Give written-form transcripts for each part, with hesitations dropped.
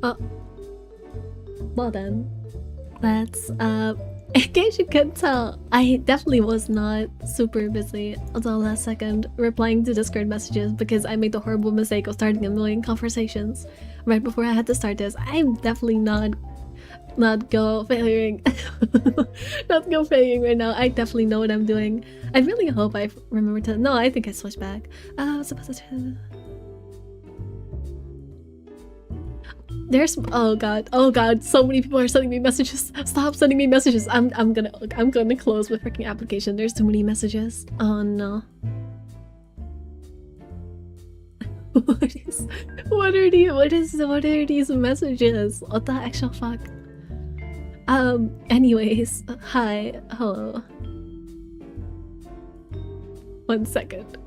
Oh, well then. That's, in case you couldn't tell, I definitely was not super busy until last second replying to Discord messages because I made the horrible mistake of starting a million conversations right before I had to start this. I'm definitely not go failing not go failing right now. I definitely know what I'm doing. I really hope I remember to. No, I think I switched back. I was supposed to. There's oh god, so many people are sending me messages. Stop sending me messages. I'm gonna close my freaking application. There's too many messages. Oh no. What are these messages? What the actual fuck? Anyways, hi, hello. 1 second.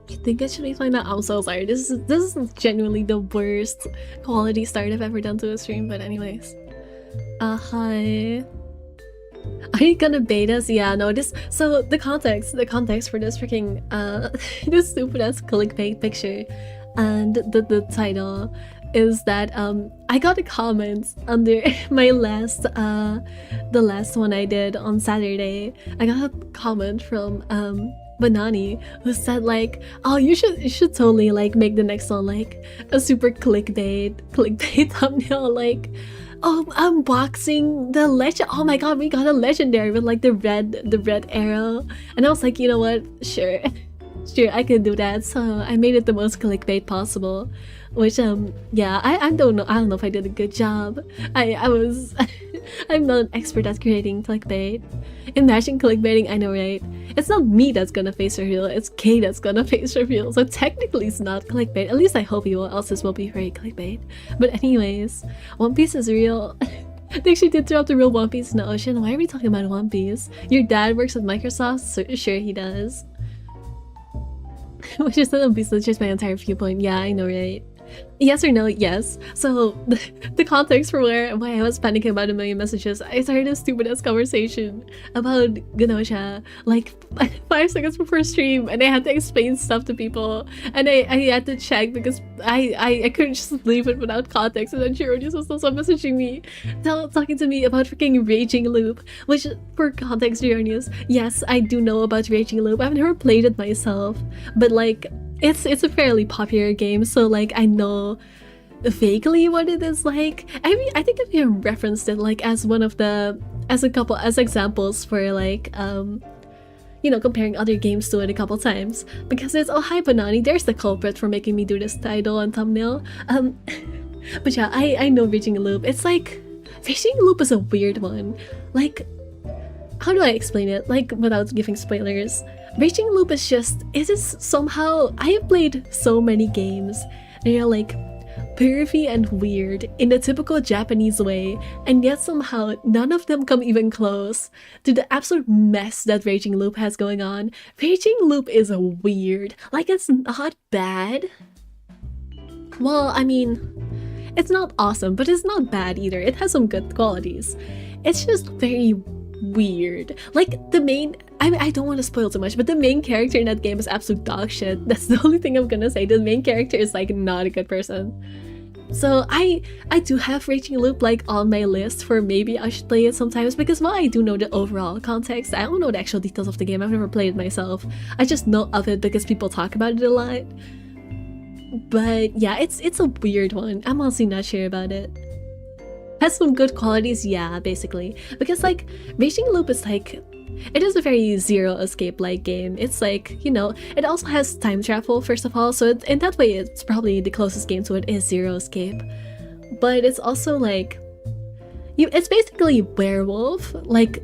I think I should be playing that. I'm so sorry. This is genuinely the worst quality start I've ever done to a stream. But anyways, hi. Are you gonna bait us? Yeah, no. So the context for this freaking this stupid ass clickbait picture, and the title is that I got a comment under my last the last one I did on Saturday. I got a comment from Banani, who said like, oh, you should totally like make the next one like a super clickbait thumbnail, like, oh, unboxing the legend. Oh my god, we got a legendary with like the red arrow. And I was like, you know what, sure sure, I can do that. So I made it the most clickbait possible, which yeah, I don't know if I did a good job. I was I'm not an expert at creating clickbait. Imagine clickbaiting, I know, right? It's not me that's gonna face reveal, it's Kay that's gonna face reveal. So technically it's not clickbait. At least I hope you will, else this will be very clickbait. But anyways, One Piece is real. They actually did throw out the real One Piece in the ocean. Why are we talking about One Piece? Your dad works at Microsoft? So, sure he does. Which is the One Piece, that's just my entire viewpoint. Yeah, I know, right? Yes or no? Yes. So the context for why I was panicking about a million messages, I started a stupid ass conversation about Ganosha like 5 seconds before stream, and I had to explain stuff to people, and I had to check because I couldn't just leave it without context. And then Chironius was also messaging me, talking to me about freaking Raging Loop, which for context, Chironius, yes, I do know about Raging Loop. I've never played it myself, but like it's a fairly popular game, so like I know vaguely what it is like. I mean, I think I've even referenced it like as one of the as examples for like you know, comparing other games to it a couple times, because it's, oh hi Banani, there's the culprit for making me do this title and thumbnail. But yeah, I know Raging Loop. It's like Raging Loop is a weird one. Like, how do I explain it like without giving spoilers? Raging Loop is just, it is somehow, I have played so many games and they're like pervy and weird in the typical Japanese way, and yet somehow none of them come even close to the absolute mess that Raging Loop has going on. Raging Loop is weird. Like, it's not bad. Well, I mean, it's not awesome, but it's not bad either. It has some good qualities. It's just very weird. Like the main, I don't want to spoil too much, but the main character in that game is absolute dog shit. That's the only thing I'm gonna say. The main character is like not a good person. So I do have Raging Loop like on my list for maybe I should play it sometimes, because while I do know the overall context, I don't know the actual details of the game. I've never played it myself. I just know of it because people talk about it a lot. But yeah, it's a weird one. I'm honestly not sure about it. Has some good qualities, yeah, basically. Because like Raging Loop is like, it is a very Zero Escape-like game. It's like, you know, it also has time travel, first of all, so in that way it's probably the closest game to it is Zero Escape. But it's also like, it's basically Werewolf, like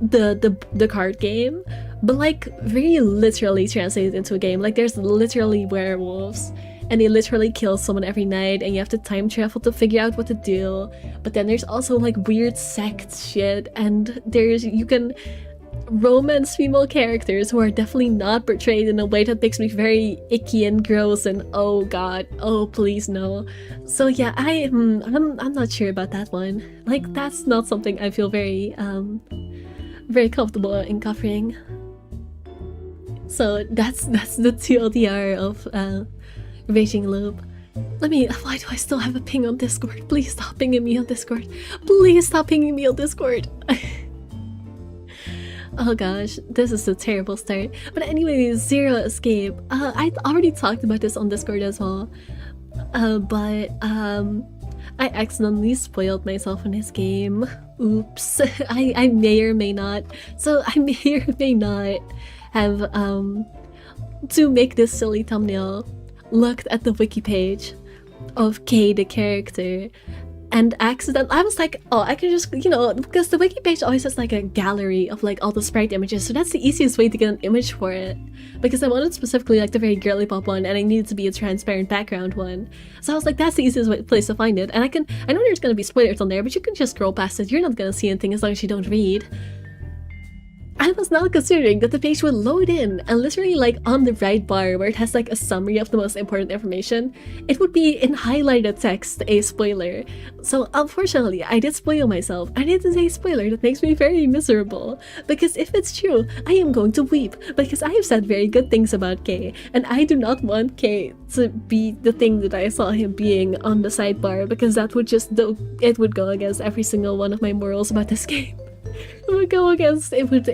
the card game, but like very literally translated into a game. Like there's literally werewolves, and they literally kill someone every night, and you have to time travel to figure out what to do. But then there's also like weird sect shit, and you can romance female characters who are definitely not portrayed in a way that makes me very icky and gross, and oh god, oh please no. So yeah, I'm not sure about that one. Like that's not something I feel very comfortable in covering. So that's the TLDR of Raging Loop. Why do I still have a ping on Discord? Please stop pinging me on Discord. Please stop pinging me on Discord. Oh gosh, this is a terrible start. But anyway, Zero Escape. I already talked about this on Discord as well. But I accidentally spoiled myself in this game. Oops. I may or may not. So I may or may not have to make this silly thumbnail looked at the wiki page of Kay the character, and I was like, oh, I can just, you know, because the wiki page always has like a gallery of like all the sprite images, so that's the easiest way to get an image for it, because I wanted specifically like the very girly pop one, and I needed to be a transparent background one. So I was like, that's the easiest place to find it. And I know there's gonna be spoilers on there, but you can just scroll past it. You're not gonna see anything as long as you don't read. I was not considering that the page would load in, and literally like on the right bar where it has like a summary of the most important information, it would be in highlighted text a spoiler. So unfortunately, I did spoil myself, and it is a spoiler that makes me very miserable, because if it's true, I am going to weep, because I have said very good things about Kay, and I do not want Kay to be the thing that I saw him being on the sidebar, because that would just, it would go against every single one of my morals about this game. It would go against, it would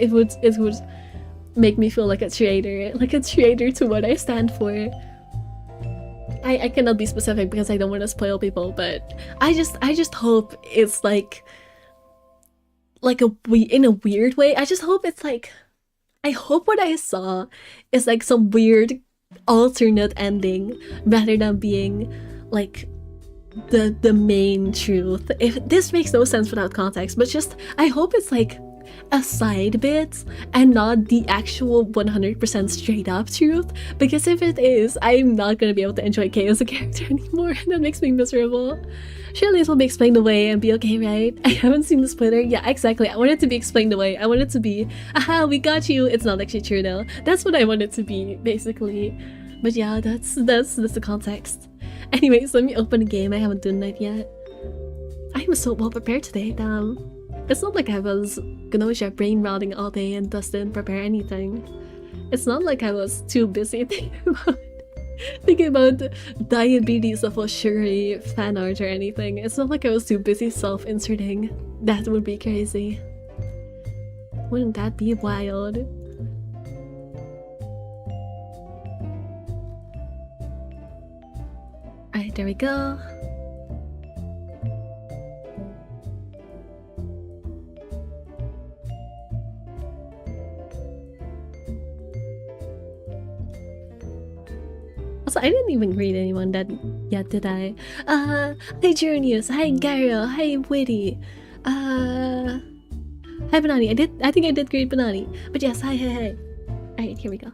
make me feel like a traitor to what I stand for. I cannot be specific because I don't want to spoil people, but I just hope it's like in a weird way. I just hope it's like, I hope what I saw is like some weird alternate ending rather than being like the main truth. If this makes no sense without context, but just I hope it's like a side bit and not the actual 100% straight up truth, because if it is, I'm not gonna be able to enjoy Kay as a character anymore, and that makes me miserable. Surely it will be explained away and be okay, right? I haven't seen the spoiler. Yeah, exactly. I want it to be explained away. I want it to be, aha, we got you. It's not actually true though. That's what I want it to be, basically. But yeah, that's the context. Anyways, let me open a game. I haven't done that yet. I'm so well prepared today, damn. It's not like I was gonna brain rotting all day and thus didn't prepare anything. It's not like I was too busy thinking about diabetes of a Shuri fan art or anything. It's not like I was too busy self-inserting. That would be crazy. Wouldn't that be wild? Alright, there we go. Also, I didn't even greet anyone that yet, did I? Hi Junius, hi Garo, hi Witty, hi Banani. I think I did greet Banani. But yes, hi. Alright, here we go.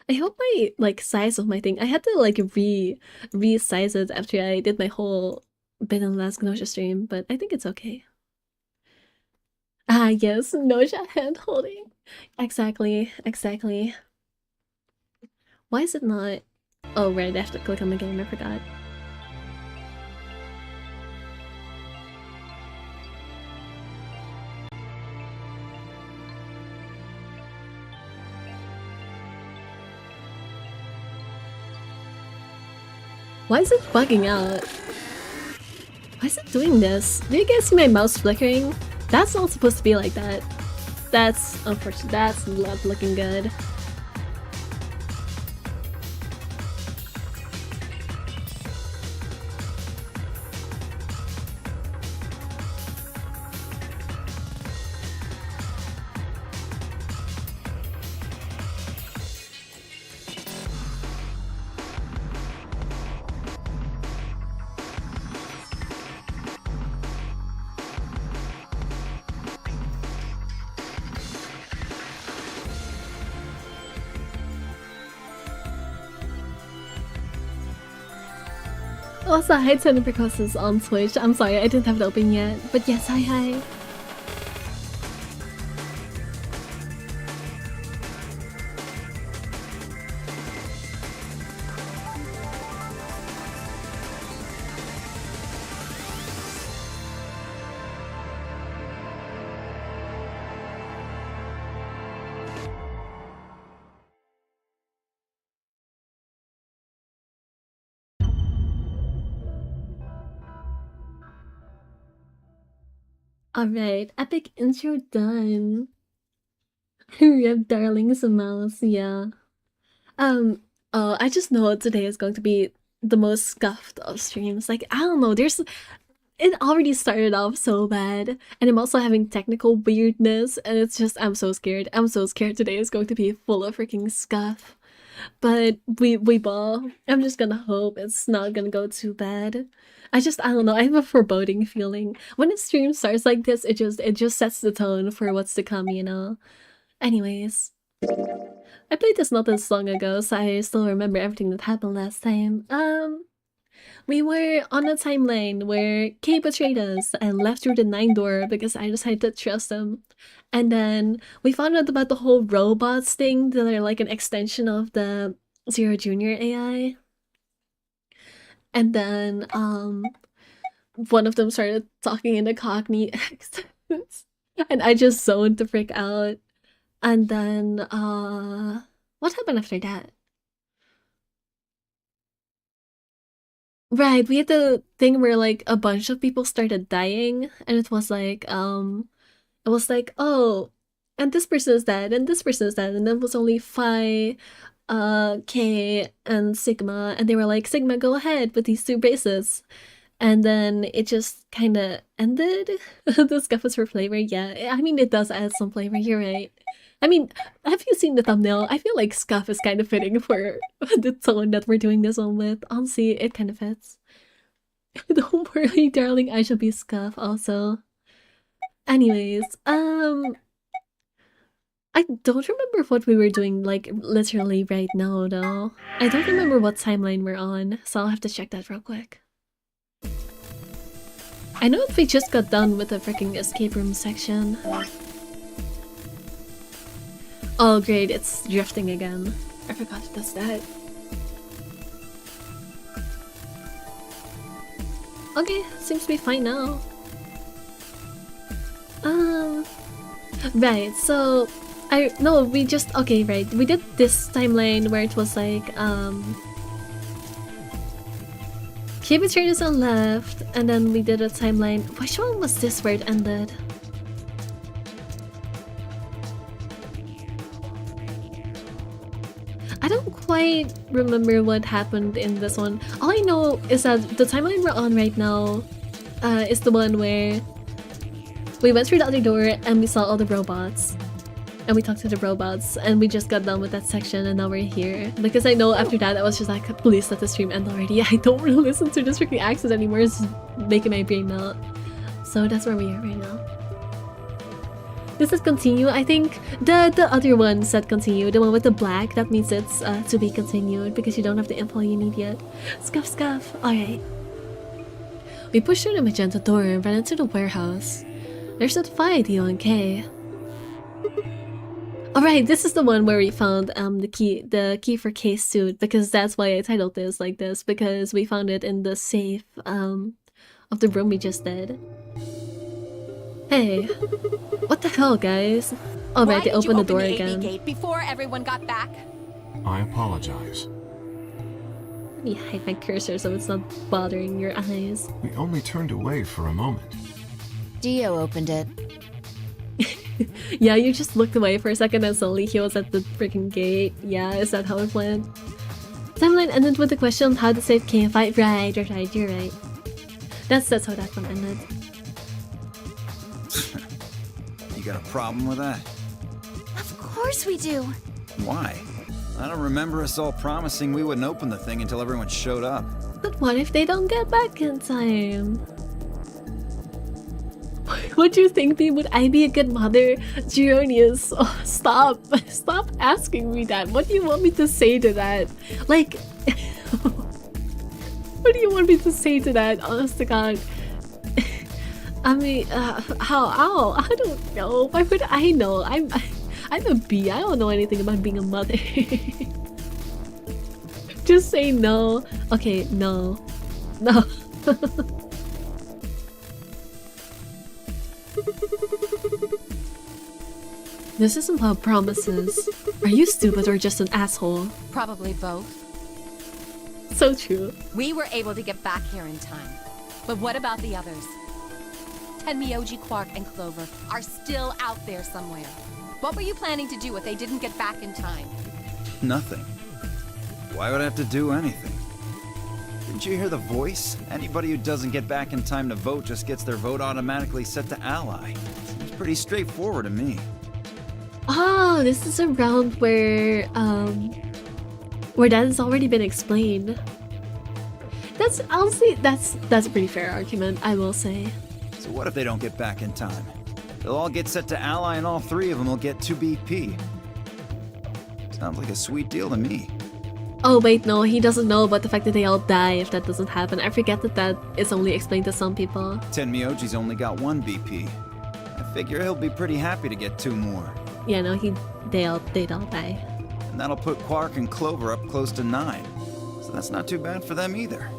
I hope my like size of my thing, I had to like resize it after I did my whole bit on the last Gnosha stream, but I think it's okay. Ah yes, Gnosha hand holding. Exactly. Why is it not? Oh right, I have to click on the game, I forgot. Why is it bugging out? Why is it doing this? Do you guys see my mouse flickering? That's not supposed to be like that. That's unfortunate. That's not looking good. Also, hi to Precocious on Twitch. I'm sorry, I didn't have it open yet. But yes, hi. Alright, epic intro done. Rip darling's mouse, yeah. Oh, I just know today is going to be the most scuffed of streams. Like, I don't know, it already started off so bad, and I'm also having technical weirdness, and it's just, I'm so scared. I'm so scared today is going to be full of freaking scuff. But we ball. I'm just gonna hope it's not gonna go too bad. I don't know, I have a foreboding feeling. When a stream starts like this, it just sets the tone for what's to come, you know? Anyways. I played this not this long ago, so I still remember everything that happened last time. We were on a timeline where Kay betrayed us and left through the 9 door because I decided to trust him. And then we found out about the whole robots thing that are like an extension of the Zero Junior AI. And then one of them started talking in the Cockney accents. And I just zoned to freak out. And then what happened after that? Right, we had the thing where like a bunch of people started dying, and it was like, oh, and this person is dead, and this person is dead, and then it was only Phi, K, and Sigma, and they were like, Sigma, go ahead with these 2 braces. And then it just kind of ended. The scuff was for flavor, yeah. I mean, it does add some flavor, you're right. I mean, have you seen the thumbnail? I feel like scuff is kind of fitting for the tone that we're doing this one with. Honestly, it kind of fits. Don't worry, darling, I shall be scuff also. Anyways, I don't remember what we were doing, like, literally right now, though. I don't remember what timeline we're on, so I'll have to check that real quick. I know if we just got done with the freaking escape room section. Oh great, it's drifting again. I forgot it does that. Okay, seems to be fine now. Right, so we did this timeline where it was like Cupid traders on left, and then we did a timeline. Which one was this where it ended? I don't quite remember what happened in this one. All I know is that the timeline we're on right now is the one where we went through the other door and we saw all the robots. And we talked to the robots, and we just got done with that section, and now we're here. Because I know after that I was just like, please let the stream end already. I don't want to listen to this freaking accent anymore. It's making my brain melt. So that's where we are right now. This is continue. I think the other one said continue. The one with the black, that means it's to be continued because you don't have the info you need yet. Scuff, scuff. Alright. We pushed through the magenta door and ran into the warehouse. There's that fight, Dio and Kay. Alright, this is the one where we found the key for Kay's suit, because that's why I titled this like this, because we found it in the safe of the room we just did. Hey, what the hell, guys? Alright, they opened the door again. Gate before everyone got back? I apologize. Let me hide my cursor so it's not bothering your eyes. We only turned away for a moment. Dio opened it. Yeah, you just looked away for a second and suddenly he was at the freaking gate. Yeah, is that how it went? Timeline ended with the question on how to save KFI. Right, you're right. That's how that one ended. You got a problem with that? Of course we do. Why? I don't remember us all promising we wouldn't open the thing until everyone showed up. But what if they don't get back in time? What do you think, B? Would I be a good mother? Geronius, oh, stop asking me that. What do you want me to say to that? Like, what do you want me to say to that? Honest to God. I mean, how? I don't know. Why would I know? I'm a B. I don't know anything about being a mother. Just say no. Okay, no. No. This isn't about promises. Are you stupid or just an asshole? Probably both. So true. We were able to get back here in time. But what about the others? Tenmyoji, Quark, and Clover are still out there somewhere. What were you planning to do if they didn't get back in time? Nothing. Why would I have to do anything? Didn't you hear the voice? Anybody who doesn't get back in time to vote just gets their vote automatically set to ally. Seems pretty straightforward to me. Oh, this is a round where that has already been explained. That's honestly that's a pretty fair argument, I will say. So what if they don't get back in time? They'll all get set to ally and all three of them will get 2 BP. Sounds like a sweet deal to me. Oh wait, no, he doesn't know about the fact that they all die if that doesn't happen. I forget that is only explained to some people. Tenmyoji's only got 1 BP. I figure he'll be pretty happy to get 2 more. Yeah, no, they'd all die. And that'll put Quark and Clover up close to 9. So that's not too bad for them either.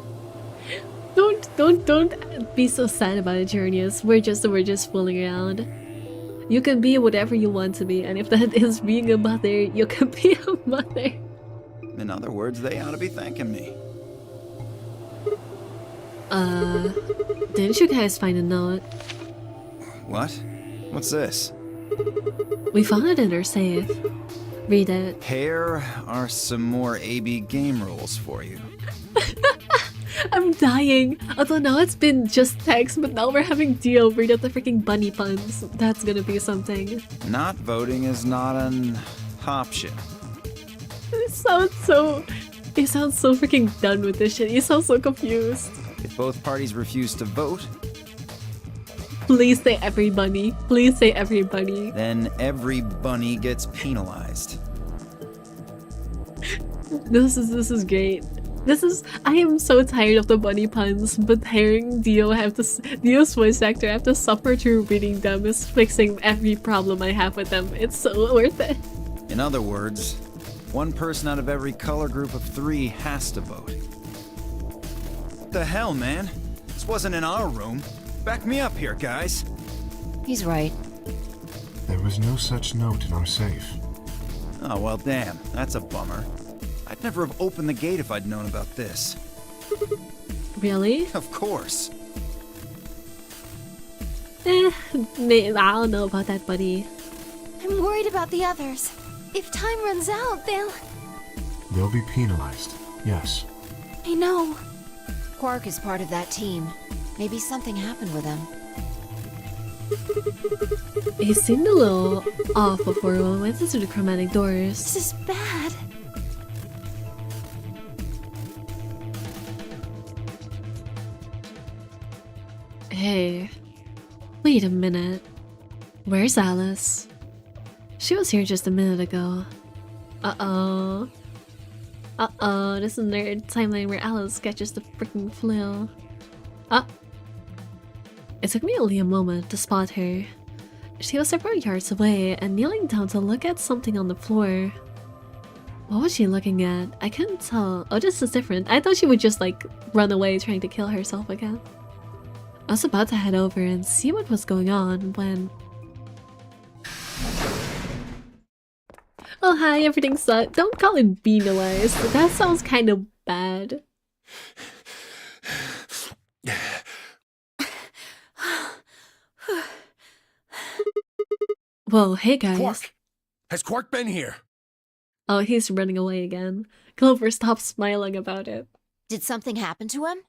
Don't be so sad about it, Journeys. We're just fooling around. You can be whatever you want to be, and if that is being a mother, you can be a mother. In other words, they ought to be thanking me. Didn't you guys find a note? What? What's this? We found it in our safe. Read it. Here are some more AB game rules for you. I'm dying. Although now it's been just text, but now we're having Dio read out the freaking bunny puns. That's gonna be something. Not voting is not an option. It sounds so freaking done with this shit. You sound so confused. If both parties refuse to vote, please say everybody. Please say everybody. then every bunny gets penalized. This is great. I am so tired of the bunny puns, but hearing Dio's voice actor have to suffer through reading them is fixing every problem I have with them. It's so worth it. In other words, 1 person out of every color group of 3 has to vote. The hell, man? This wasn't in our room. Back me up here, guys. He's right. There was no such note in our safe. Oh, well, damn. That's a bummer. I'd never have opened the gate if I'd known about this. Really? Of course. I don't know about that, buddy. I'm worried about the others. If time runs out, They'll be penalized, yes. I know. Quark is part of that team. Maybe something happened with him. He seemed a little off before we went through the chromatic doors. This is bad. Hey, wait a minute. Where's Alice? She was here just a minute ago. Uh-oh. Uh-oh, this is another timeline where Alice catches the freaking flu. It took me only a moment to spot her. She was several yards away and kneeling down to look at something on the floor. What was she looking at? I couldn't tell. Oh, this is different. I thought she would just like run away trying to kill herself again. I was about to head over and see what was going on when... Oh hi, everything's Don't call it penalized. That sounds kind of bad. Whoa, hey guys. Quark! Has Quark been here? Oh, he's running away again. Clover, stop smiling about it. Did something happen to him?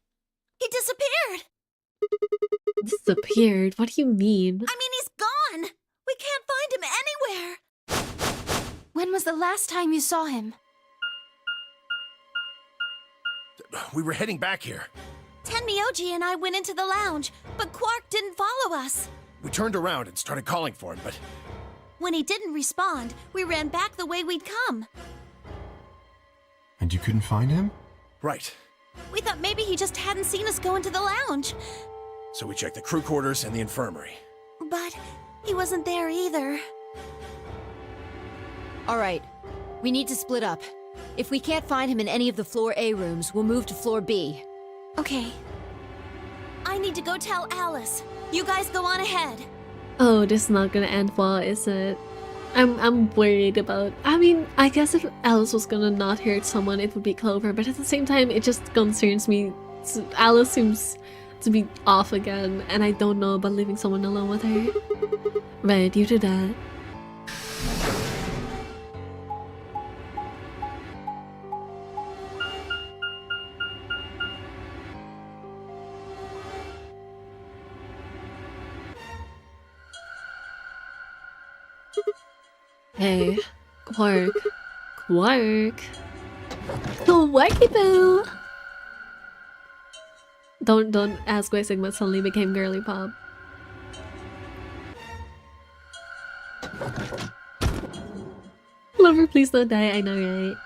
He disappeared! Disappeared? What do you mean? I mean, he's gone! We can't find him anywhere! When was the last time you saw him? We were heading back here. Tenmyoji and I went into the lounge, but Quark didn't follow us. We turned around and started calling for him, but When he didn't respond, we ran back the way we'd come. And you couldn't find him? right. We thought maybe he just hadn't seen us go into the lounge. So we checked the crew quarters and the infirmary. But he wasn't there either. All right. We need to split up. If we can't find him in any of the floor A rooms, we'll move to floor B. Okay. I need to go tell Alice. You guys go on ahead. Oh, this is not gonna end well, is it? I'm worried about... I mean, I guess if Alice was gonna not hurt someone, it would be Clover, but at the same time, it just concerns me. Alice seems to be off again, and I don't know about leaving someone alone with her. Right, you do that. Hey, Quark. Quark. Quarky boo! Don't ask why Sigma suddenly became girly pop. Lover, please don't die, I know, right?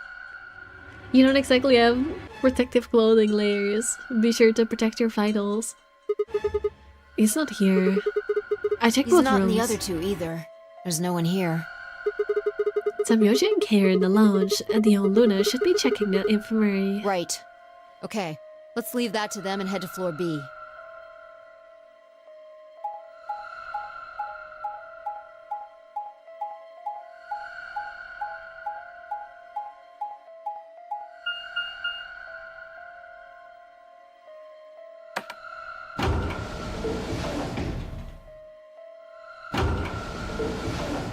You don't exactly have protective clothing layers. Be sure to protect your vitals. He's not here. I checked both He's not in rooms. the other two either. There's no one here. Tenmyoji and Kay are in the lounge, and the old Luna should be checking the infirmary. Right. Okay. Let's leave that to them and head to floor B.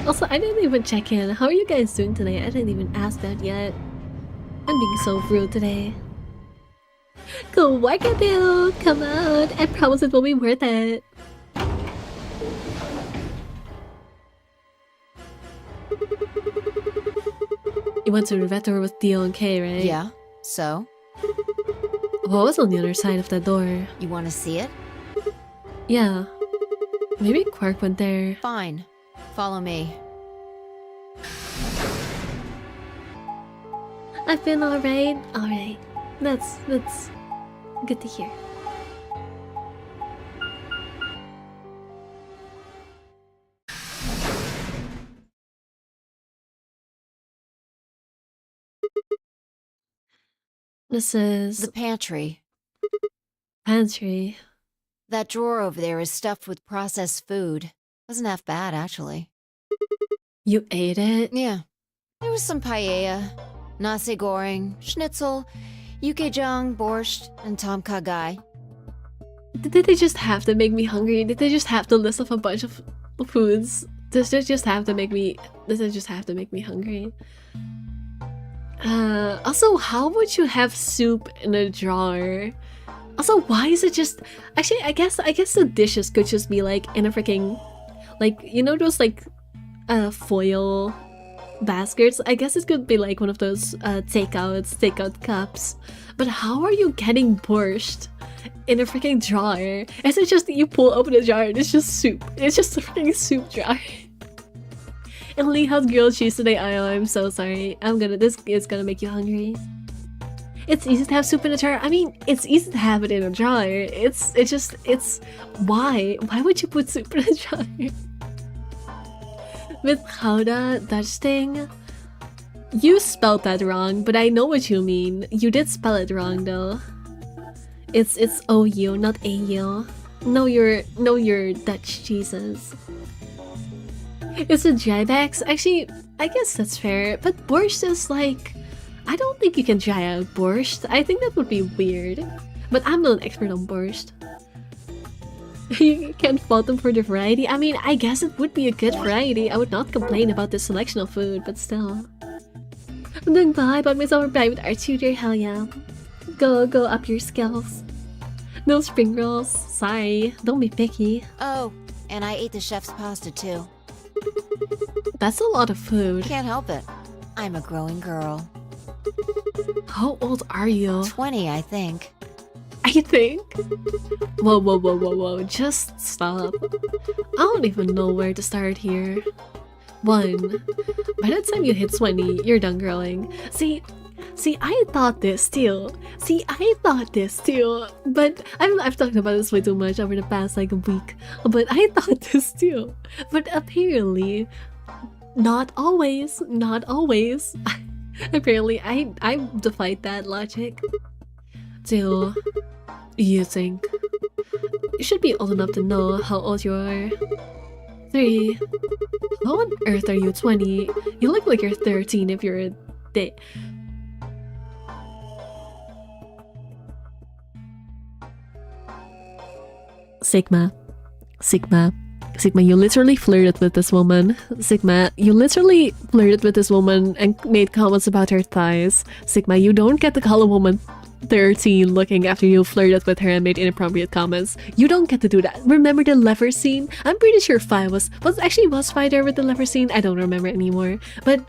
Also, I didn't even check in. How are you guys doing today? I didn't even ask that yet. I'm being so rude today. Go Wackaboo! Come on! I promise it will be worth it. You went to the vet door with Dio and Kay, right? Yeah. So? What was on the other side of that door? You want to see it? Yeah. Maybe Quark went there. Fine. Follow me. I've been alright. Alright. That's good to hear. This is The pantry. pantry. That drawer over there is stuffed with processed food. Wasn't half bad, actually. You ate it? Yeah. There was some paella, nasi goreng, schnitzel, yukejang, borscht, and tom kha gai. Did they just have to make me hungry? Did they just have to list off a bunch of foods? Does it just have to make me hungry? Also, how would you have soup in a jar? Also, why is it just... Actually, I guess the dishes could just be like in a freaking... Like, you know those like foil baskets? I guess it could be like one of those takeout cups. But how are you getting borscht in a freaking jar? Is it just that you pull open a jar and it's just soup? It's just a freaking soup jar. And Lee had grilled cheese today. Oh, I'm so sorry. This is gonna make you hungry. It's easy to have soup in a jar. I mean, it's easy to have it in a jar. Why would you put soup in a jar? With Gouda, Dutch thing. You spelled that wrong, but I know what you mean. You did spell it wrong though. It's OU, not AU. Know your Dutch cheeses. It's a dry bags. Actually, I guess that's fair. But borscht is like, I don't think you can try out borscht. I think that would be weird. But I'm not an expert on borscht. You can't fault them for the variety. I mean, I guess it would be a good variety. I would not complain about the selection of food, but still. I'm doing bye, bought myself a bite with our tutor, hell yeah. Go up your skills. No spring rolls. Sorry, don't be picky. Oh, and I ate the chef's pasta too. That's a lot of food. Can't help it. I'm a growing girl. How old are you? 20, I think. I think? Whoa, just stop. I don't even know where to start here. 1. By the time you hit 20, you're done growing. See, I thought this too. But I've talked about this way too much over the past like a week. But I thought this too. But apparently, not always. Apparently, I defied that logic. 2. You think. You should be old enough to know how old you are. 3. How on earth are you 20? You look like you're 13 if you're a day. Sigma, you literally flirted with this woman. Sigma, you literally flirted with this woman and made comments about her thighs. Sigma, you don't get to call a woman 13 looking after you flirted with her and made inappropriate comments. You don't get to do that. Remember the lever scene? I'm pretty sure Fi was Fi there with the lever scene? I don't remember anymore. But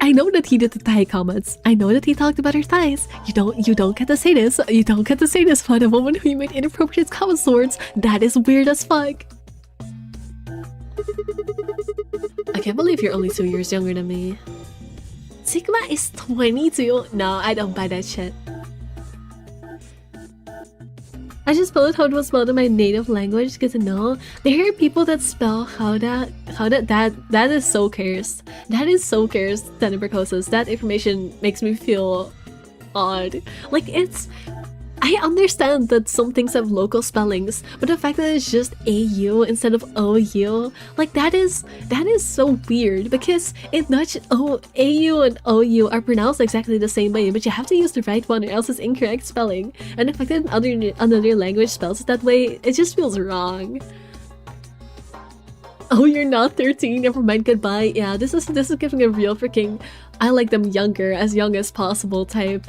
I know that he did the thigh comments. I know that he talked about her thighs. You don't get to say this. You don't get to say this about a woman who you made inappropriate comments towards. That is weird as fuck. I can't believe you're only 2 years younger than me. Sigma is 22. No, I don't buy that shit. I just spelled how it was spelled in my native language because I know there are people that spell that is so cursed. That is so cursed, Tenebracosis. That information makes me feel odd. Like I understand that some things have local spellings, but the fact that it's just AU instead of OU, like that is so weird because in Dutch, AU and OU are pronounced exactly the same way, but you have to use the right one or else it's incorrect spelling. And the fact that another language spells it that way, it just feels wrong. Oh, you're not 13, never mind, goodbye. Yeah, this is giving a real freaking I like them younger, as young as possible type.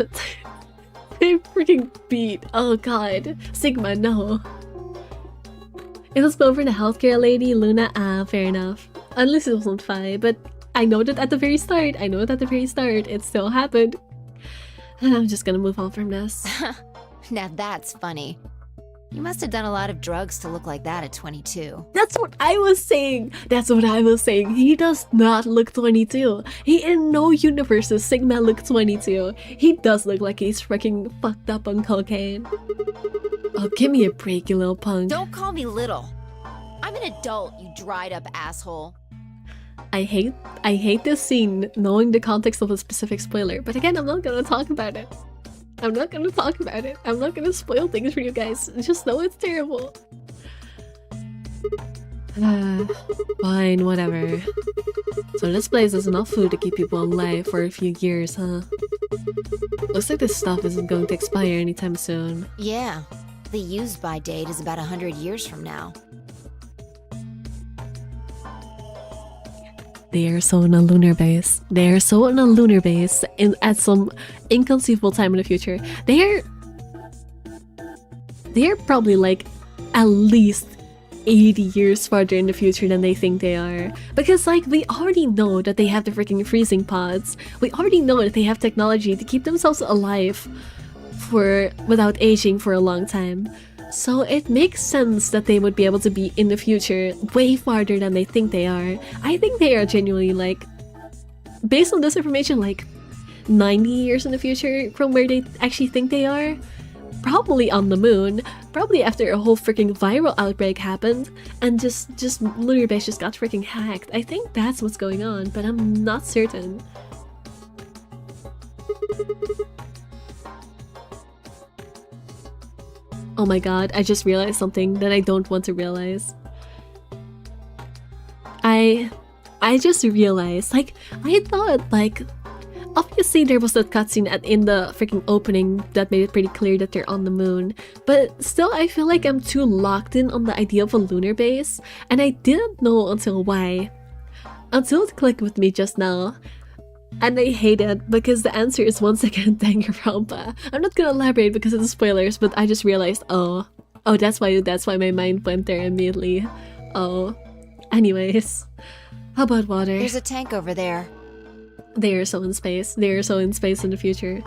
Freaking beat. Oh god. Sigma, no. It was spelled for the healthcare lady, Luna. Ah, fair enough. Unless it wasn't Fi, but I know that at the very start. It still happened. And I'm just gonna move on from this. Now that's funny. You must have done a lot of drugs to look like that at 22. That's what I was saying. He does not look 22. He in no universe does Sigma look 22. He does look like he's freaking fucked up on cocaine. Oh, give me a break, you little punk. Don't call me little. I'm an adult, you dried up asshole. I hate this scene knowing the context of a specific spoiler, but again, I'm not gonna talk about it. I'm not gonna spoil things for you guys. Just know it's terrible. Fine, whatever. So this place has enough food to keep people alive for a few years, huh? Looks like this stuff isn't going to expire anytime soon. Yeah, the use-by date is about 100 years from now. They are so in a lunar base. At some inconceivable time in the future. They are probably like at least 80 years farther in the future than they think they are. Because like we already know that they have the freaking freezing pods. We already know that they have technology to keep themselves alive without aging for a long time. So it makes sense that they would be able to be in the future way farther than they think they are. I think they are genuinely like, based on this information, like 90 years in the future from where they actually think they are. Probably on the moon, probably after a whole freaking viral outbreak happened and just lunar base just got freaking hacked. I think that's what's going on, but I'm not certain. Oh my god, I just realized something that I don't want to realize. I just realized, like, I thought, like, obviously there was that cutscene in the freaking opening that made it pretty clear that they're on the moon, but still I feel like I'm too locked in on the idea of a lunar base, and I didn't know until it clicked with me just now. And I hate it because the answer is once again Danganronpa. I'm not gonna elaborate because of the spoilers, but I just realized, oh, that's why my mind went there immediately. Oh, anyways, how about water? There's a tank over there. They are so in space. They are so in space in the future.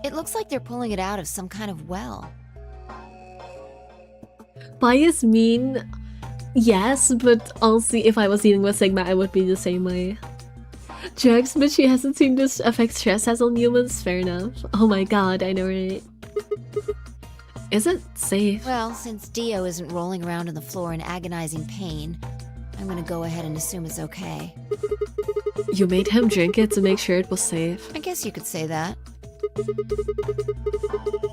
It looks like they're pulling it out of some kind of well. Bias mean, yes, but honestly, if I was dealing with Sigma, I would be the same way. Drugs, but she hasn't seen this effect stress has on humans. Fair enough. Oh my god, I know, right? Is it safe? Well, since Dio isn't rolling around on the floor in agonizing pain, I'm gonna go ahead and assume it's okay. You made him drink it to make sure it was safe. I guess you could say that.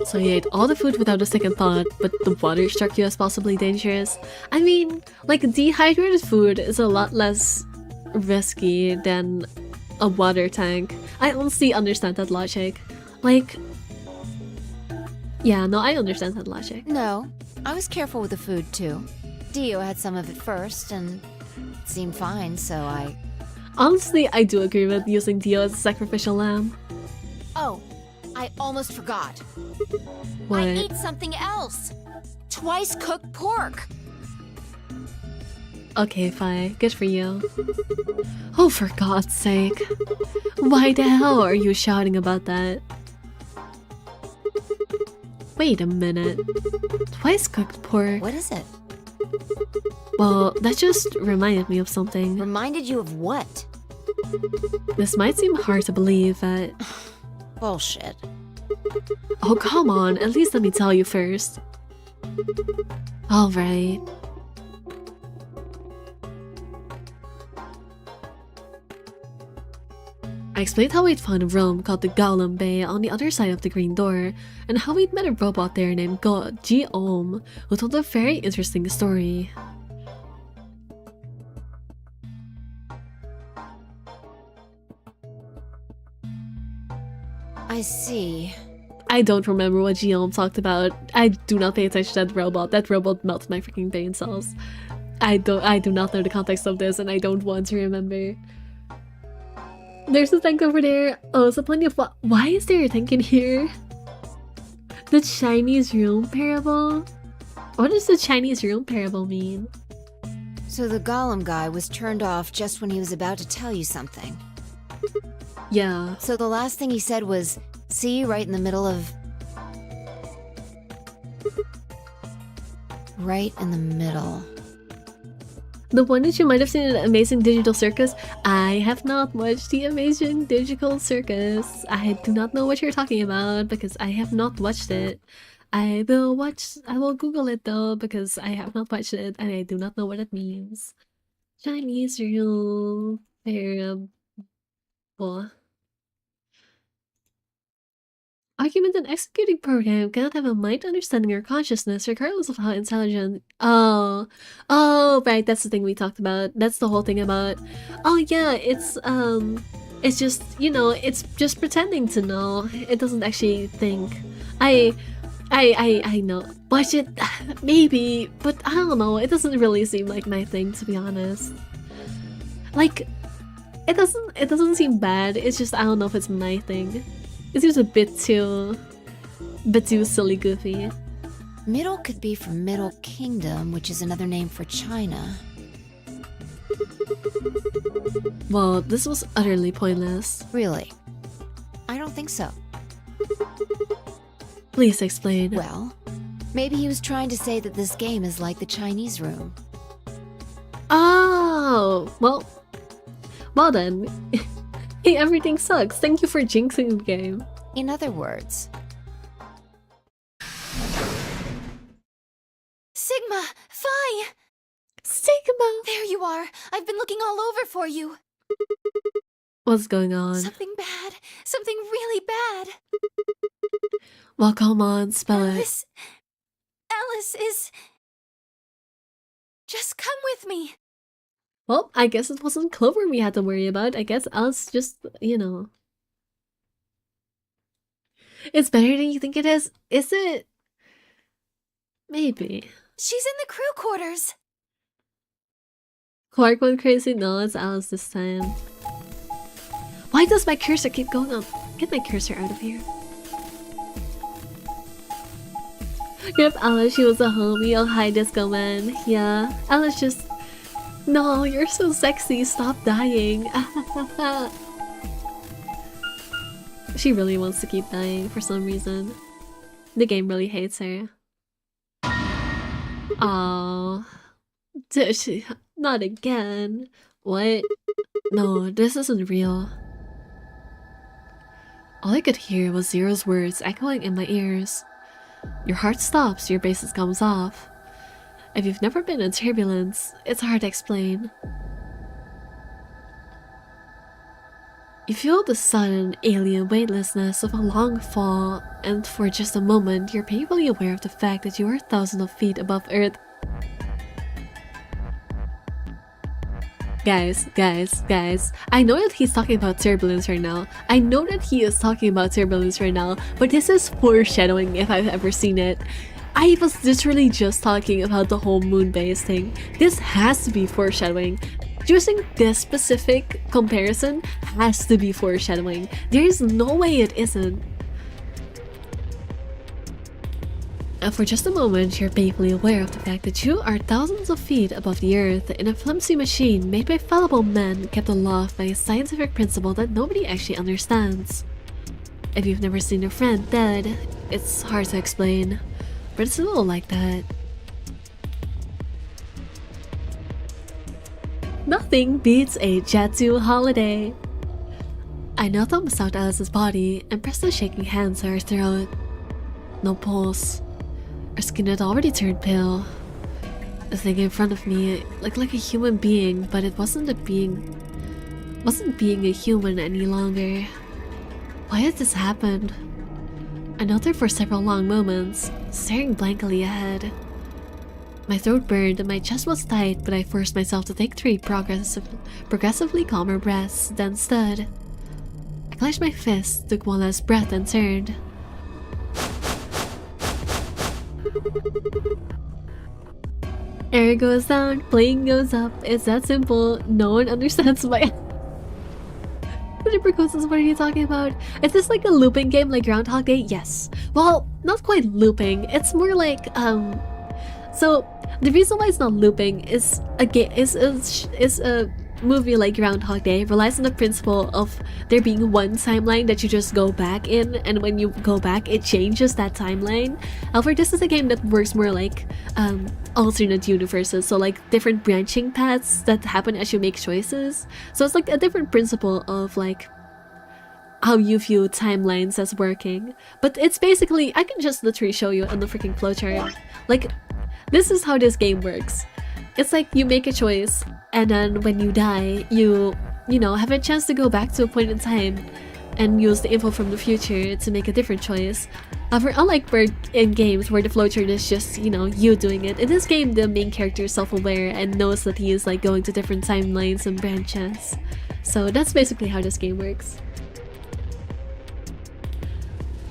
So he ate all the food without a second thought, but the water struck you as possibly dangerous. I mean, like, dehydrated food is a lot less risky than a water tank. I honestly understand that logic. Like, yeah, no, I understand that logic. No, I was careful with the food too. Dio had some of it first, and it seemed fine, so I... Honestly, I do agree with using Dio as a sacrificial lamb. Oh, I almost forgot. What? I ate something else. Twice cooked pork. Okay, fine. Good for you. Oh, for God's sake. Why the hell are you shouting about that? Wait a minute. Twice cooked pork. What is it? Well, that just reminded me of something. Reminded you of what? This might seem hard to believe, but... Bullshit. Oh, come on. At least let me tell you first. Alright. I explained how we'd found a room called the Golem Bay on the other side of the green door, and how we'd met a robot there named G-Ohm, who told a very interesting story. I see. I don't remember what G-Ohm talked about. I do not pay attention to that robot. That robot melts my freaking brain cells. I do not know the context of this, and I don't want to remember. There's a tank over there. Oh, so plenty of why is there a tank in here? The Chinese room parable? What does the Chinese room parable mean? So the Golem guy was turned off just when he was about to tell you something. Yeah. So the last thing he said was, see you right in the middle of... Right in the middle. The one that you might have seen in Amazing Digital Circus? I have not watched the Amazing Digital Circus. I do not know what you're talking about because I have not watched it. I will Google it though because I have not watched it and I do not know what it means. Chinese real parable. Argument and executing program cannot have a mind, understanding, or consciousness, regardless of how intelligent. Oh, right. That's the thing we talked about. That's the whole thing about. Oh yeah, it's just it's just pretending to know. It doesn't actually think. I know. Watch it, maybe, but I don't know. It doesn't really seem like my thing, to be honest. Like, it doesn't seem bad. It's just I don't know if it's my thing. It seems a bit too silly goofy. Middle could be from Middle Kingdom, which is another name for China. Well, this was utterly pointless. Really? I don't think so. Please explain. Well, maybe he was trying to say that this game is like the Chinese room. Oh, well then. Hey, everything sucks. Thank you for jinxing the game. In other words... Sigma! Phi! Sigma! There you are! I've been looking all over for you! What's going on? Something bad! Something really bad! Well, come on, spell it. Alice is... Just come with me! Well, I guess it wasn't Clover we had to worry about. I guess Alice just, It's better than you think it is? Is it? Maybe. She's in the crew quarters. Clark went crazy? No, it's Alice this time. Why does my cursor keep going up? Get my cursor out of here. Yep, Alice, she was a homie. Oh, hi, Disco Man. Yeah, Alice just... No, you're so sexy. Stop dying. She really wants to keep dying for some reason. The game really hates her. Oh, not again. What? No, this isn't real. All I could hear was Zero's words echoing in my ears. Your heart stops, your basis comes off. If you've never been in turbulence, it's hard to explain. You feel the sudden alien weightlessness of a long fall, and for just a moment, you're painfully aware of the fact that you are thousands of feet above Earth. Guys, I know that he's talking about turbulence right now. I know that he is talking about turbulence right now, but this is foreshadowing if I've ever seen it. I was literally just talking about the whole moon base thing. This has to be foreshadowing. Choosing this specific comparison has to be foreshadowing. There's no way it isn't. And for just a moment, you're painfully aware of the fact that you are thousands of feet above the Earth in a flimsy machine made by fallible men kept aloft by a scientific principle that nobody actually understands. If you've never seen a friend dead, it's hard to explain, but it's a little like that. Nothing beats a Jatsu holiday. I knelt on beside Alice's body and pressed a shaking hand to her throat. No pulse. Her skin had already turned pale. The thing in front of me looked like a human being, but it wasn't being a human any longer. Why had this happened? I knelt there for several long moments, staring blankly ahead. My throat burned and my chest was tight, but I forced myself to take 3 progressively calmer breaths, then stood. I clenched my fist, took one last breath, and turned. Air goes down, plane goes up. It's that simple. No one understands my... What are you talking about? Is this like a looping game like Groundhog Day? Yes. Well, not quite looping. It's more like, so the reason why it's not looping is a movie like Groundhog Day relies on the principle of there being one timeline that you just go back in, and when you go back it changes that timeline. However, this is a game that works more like alternate universes, so like different branching paths that happen as you make choices. So it's like a different principle of like how you view timelines as working. But it's basically, I can just literally show you on the freaking flowchart. Like, this is how this game works. It's like you make a choice, and then when you die, you know, have a chance to go back to a point in time and use the info from the future to make a different choice. However, unlike in games where the flowchart is just, you know, you doing it, in this game the main character is self-aware and knows that he is like going to different timelines and branches. So that's basically how this game works.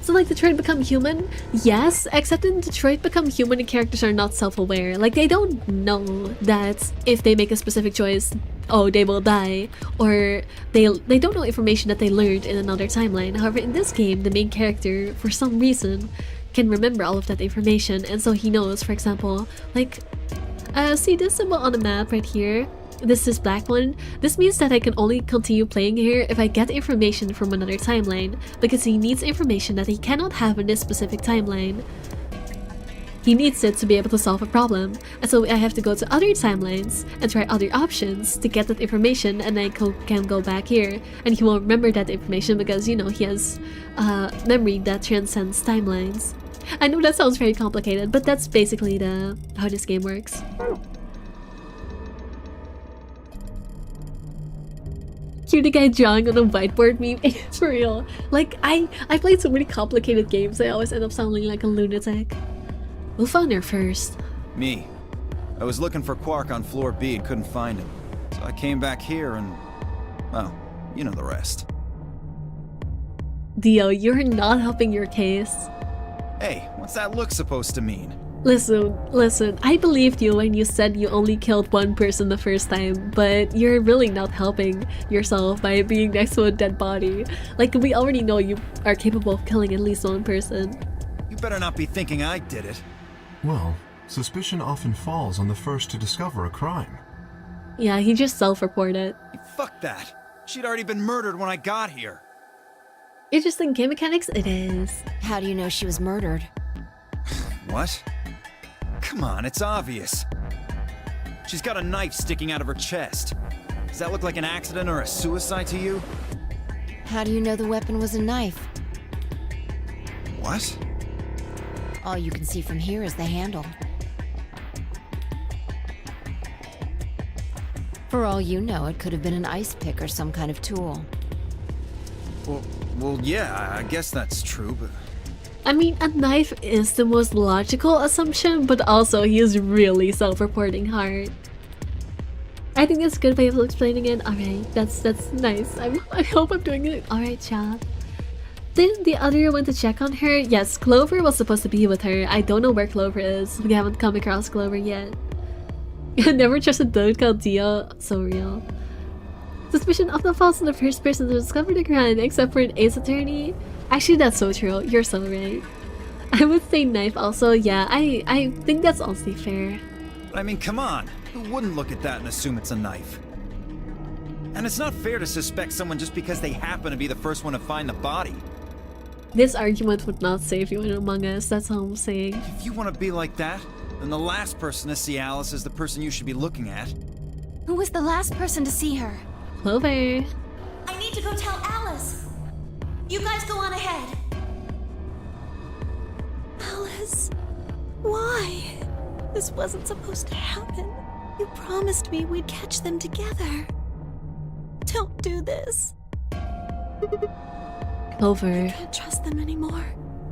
So like Detroit Become Human? Yes, except in Detroit Become Human the characters are not self-aware. Like they don't know that if they make a specific choice, oh, they will die, or they don't know information that they learned in another timeline. However, in this game, the main character, for some reason, can remember all of that information, and so he knows, for example, like, see this symbol on the map right here? This is black one. This means that I can only continue playing here if I get information from another timeline, because he needs information that he cannot have in this specific timeline. He needs it to be able to solve a problem, and so I have to go to other timelines and try other options to get that information, and I can go back here, and he will remember that information because, you know, he has memory that transcends timelines. I know that sounds very complicated, but that's basically how this game works. Cutie guy drawing on a whiteboard meme. For real. Like, I played so many complicated games, I always end up sounding like a lunatic. Who found her first? Me. I was looking for Quark on floor B and couldn't find him. So I came back here and... well, you know the rest. Dio, you're not helping your case. Hey, what's that look supposed to mean? Listen, I believed you when you said you only killed one person the first time, but you're really not helping yourself by being next to a dead body. Like, we already know you are capable of killing at least one person. You better not be thinking I did it. Well, suspicion often falls on the first to discover a crime. Yeah, he just self-reported. Fuck that. She'd already been murdered when I got here. Interesting game mechanics it is. How do you know she was murdered? What? Come on, it's obvious. She's got a knife sticking out of her chest. Does that look like an accident or a suicide to you? How do you know the weapon was a knife? What? All you can see from here is the handle. For all you know, it could have been an ice pick or some kind of tool. Well, yeah, I guess that's true, but... I mean, a knife is the most logical assumption, but also he is really self-reporting hard. I think that's a good way of explaining it. Alright, that's nice. I hope I'm doing it alright job. Didn't the other one to check on her? Yes, Clover was supposed to be with her. I don't know where Clover is. We haven't come across Clover yet. I never trust a dude called Dio. So real. Suspicion often falls on the first person to discover the crime, except for an ace attorney. Actually, that's so true. You're so right. I would say knife also. Yeah, I think that's also fair. I mean, come on. Who wouldn't look at that and assume it's a knife? And it's not fair to suspect someone just because they happen to be the first one to find the body. This argument would not save you in Among Us, that's all I'm saying. If you want to be like that, then the last person to see Alice is the person you should be looking at. Who was the last person to see her? Clover. I need to go tell Alice. You guys go on ahead. Alice, why? This wasn't supposed to happen. You promised me we'd catch them together. Don't do this. Clover. I can't trust them anymore.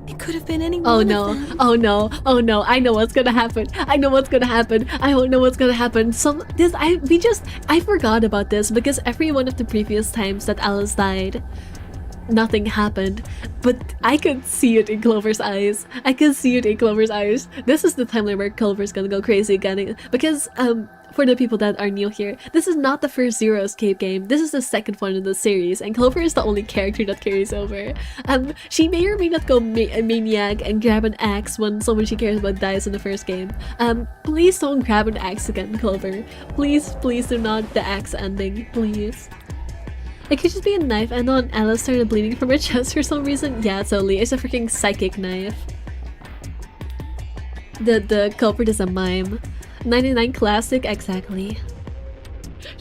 It could have been any Oh one no, of them. oh no, oh no, I know what's gonna happen. I know what's gonna happen. I don't know what's gonna happen. I forgot about this because every one of the previous times that Alice died, nothing happened. But I could see it in Clover's eyes. I could see it in Clover's eyes. This is the timeline where Clover's gonna go crazy again. Because, for the people that are new here, this is not the first Zero Escape game. This is the second one in the series, and Clover is the only character that carries over. She may or may not go maniac and grab an axe when someone she cares about dies in the first game. Please don't grab an axe again, Clover. Please do not the axe ending, please. It could just be a knife, and then Alice started bleeding from her chest for some reason. Yeah, totally. It's a freaking psychic knife. The culprit is a mime. 99 classic, exactly.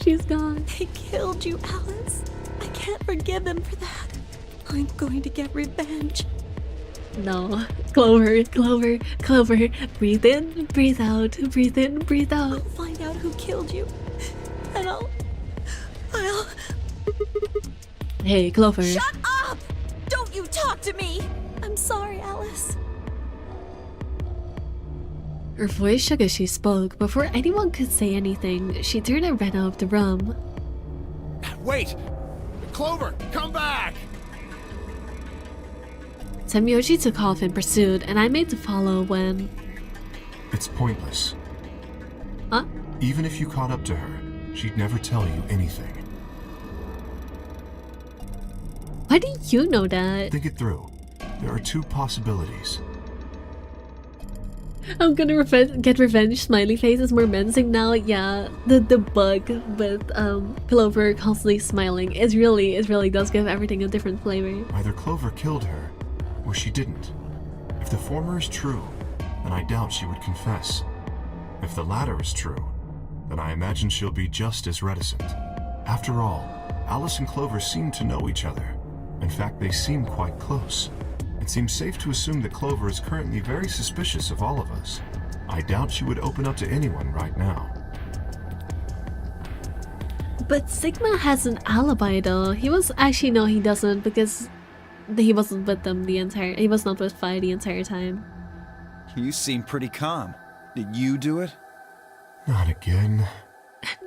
She's gone. They killed you, Alice. I can't forgive them for that. I'm going to get revenge. No. Clover. Breathe in, breathe out, breathe in, breathe out. I'll find out who killed you. And I'll... Hey, Clover. Shut up! Don't you talk to me! I'm sorry, Alice. Her voice shook as she spoke. Before anyone could say anything, she turned and ran out of the room. Wait! Clover, come back! Semyoji took off in pursuit, and I made to follow when... It's pointless. Huh? Even if you caught up to her, she'd never tell you anything. Why do you know that? Think it through. There are two possibilities. I'm gonna get revenge smiley face is more menacing now. Yeah, the bug with Clover constantly smiling it really does give everything a different flavor. Either Clover killed her, or she didn't. If the former is true, then I doubt she would confess. If the latter is true, then I imagine she'll be just as reticent. After all, Alice and Clover seem to know each other. In fact, they seem quite close. It seems safe to assume that Clover is currently very suspicious of all of us. I doubt she would open up to anyone right now. But Sigma has an alibi though. He doesn't because he wasn't with them he was not with Fi the entire time. You seem pretty calm. Did you do it? Not again.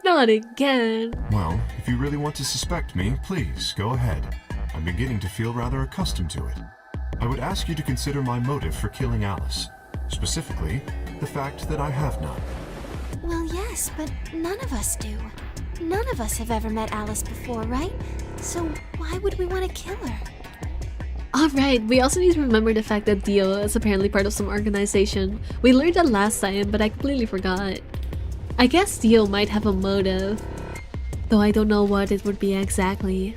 Not again. Well, if you really want to suspect me, please, go ahead. I'm beginning to feel rather accustomed to it. I would ask you to consider my motive for killing Alice. Specifically, the fact that I have none. Well, yes, but none of us do. None of us have ever met Alice before, right? So why would we want to kill her? Alright, we also need to remember the fact that Dio is apparently part of some organization. We learned that last time, but I completely forgot. I guess Dio might have a motive, though I don't know what it would be exactly.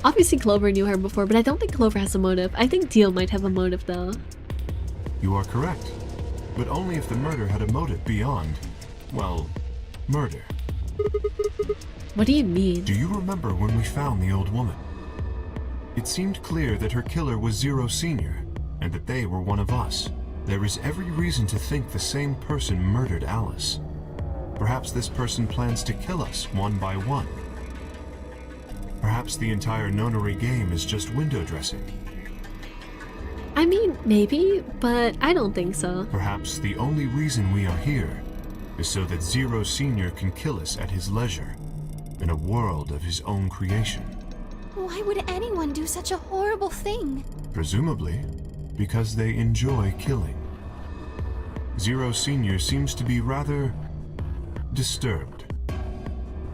Obviously Clover knew her before, but I don't think Clover has a motive. I think Dio might have a motive though. You are correct, but only if the murder had a motive beyond, well, murder. What do you mean? Do you remember when we found the old woman? It seemed clear that her killer was Zero Senior, and that they were one of us. There is every reason to think the same person murdered Alice. Perhaps this person plans to kill us one by one. Perhaps the entire nonary game is just window dressing. I mean, maybe, but I don't think so. Perhaps the only reason we are here is so that Zero Senior can kill us at his leisure, in a world of his own creation. Why would anyone do such a horrible thing? Presumably, because they enjoy killing. Zero Senior seems to be rather disturbed.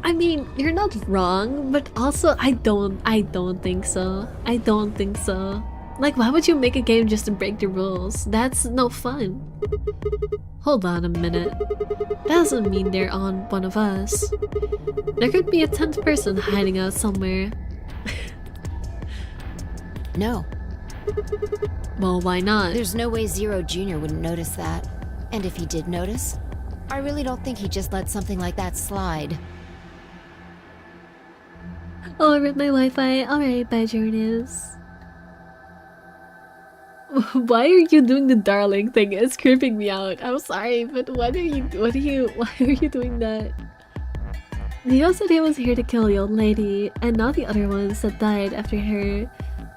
I mean, you're not wrong, but also I don't think so. I don't think so. Like, why would you make a game just to break the rules? That's no fun. Hold on a minute. That doesn't mean they're on one of us. There could be a 10th person hiding out somewhere. No. Well, why not? There's no way Zero Jr. wouldn't notice that. And if he did notice, I really don't think he'd just let something like that slide. Oh, I ripped my Wi-Fi. Alright, bye, Journeys. Why are you doing the darling thing? It's creeping me out. I'm sorry, but why are you doing that? Leo said he was here to kill the old lady, and not the other ones that died after her.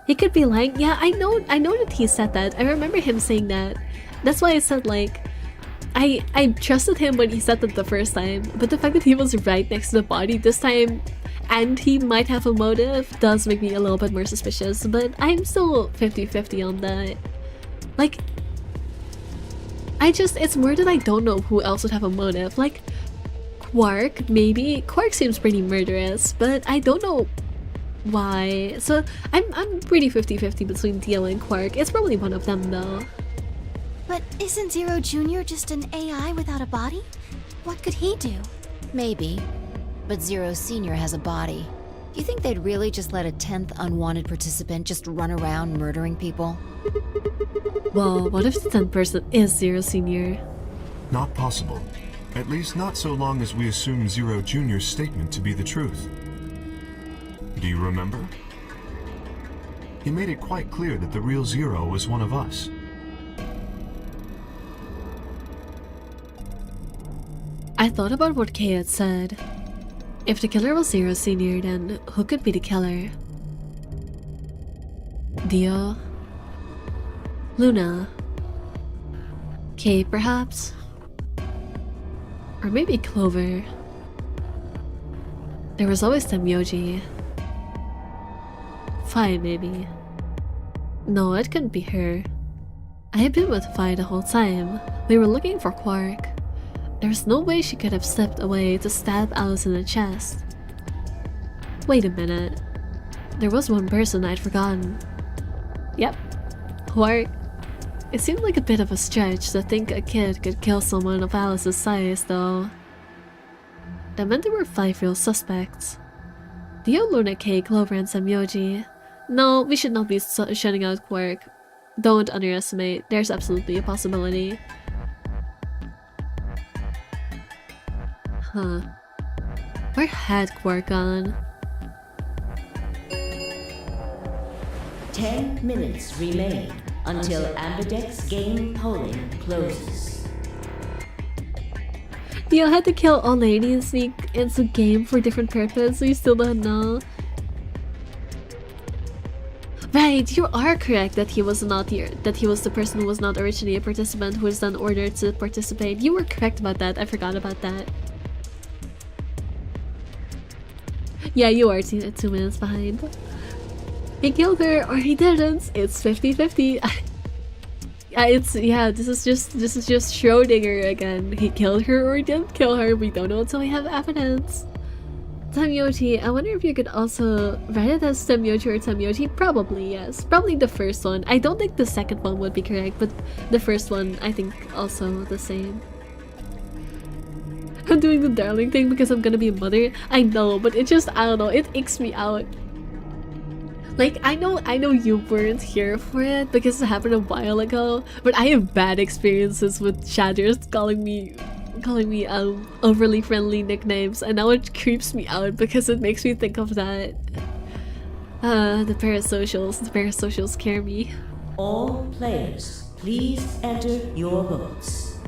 He could be lying. Yeah, I know that he said that. I remember him saying that. That's why I said, like, I trusted him when he said that the first time, but the fact that he was right next to the body this time, and he might have a motive, does make me a little bit more suspicious, but I'm still 50-50 on that. Like, it's more that I don't know who else would have a motive. Like, Quark, maybe. Quark seems pretty murderous, but I don't know why. So I'm pretty 50-50 between Dio and Quark. It's probably one of them though. But isn't Zero Jr. just an AI without a body? What could he do? Maybe. But Zero Senior has a body. Do you think they'd really just let a 10th unwanted participant just run around murdering people? Well, what if the 10th person is Zero Senior? Not possible. At least not so long as we assume Zero Jr.'s statement to be the truth. Do you remember? He made it quite clear that the real Zero was one of us. I thought about what Kay had said. If the killer was Zero Senior, then who could be the killer? Dio? Luna? Kay, perhaps? Or maybe Clover? There was always Temyoji. Fi, maybe. No, it couldn't be her. I had been with Fi the whole time. We were looking for Quark. There's no way she could have slipped away to stab Alice in the chest. Wait a minute. There was one person I'd forgotten. Yep. Quark. It seemed like a bit of a stretch to think a kid could kill someone of Alice's size, though. That meant there were 5 real suspects. Dio, Luna, Kay, Clover, and Semyoji. No, we should not be shutting out Quark. Don't underestimate. There's absolutely a possibility. Huh. Where had Quark gone? 10 minutes remain until Ambidex game polling closes. Dio had to kill all lady and sneak into the game for a different purpose, so you still don't know. Right, you are correct that he was not here, that he was the person who was not originally a participant who was then ordered to participate. You were correct about that, I forgot about that. Yeah, you are 2 minutes behind. He killed her or he didn't. It's 50-50. This is just Schrodinger again. He killed her or he didn't kill her. We don't know until we have evidence. Tamyochi, I wonder if you could also write it as Tamyochi or Tamyochi. Probably, yes. Probably the first one. I don't think the second one would be correct, but the first one I think also the same. I'm doing the darling thing because I'm gonna be a mother. I know, but it just, I don't know, it icks me out. Like, I know you weren't here for it because it happened a while ago, but I have bad experiences with shatters calling me overly friendly nicknames, and now it creeps me out because it makes me think of that. The parasocials scare me. All players, please enter your votes.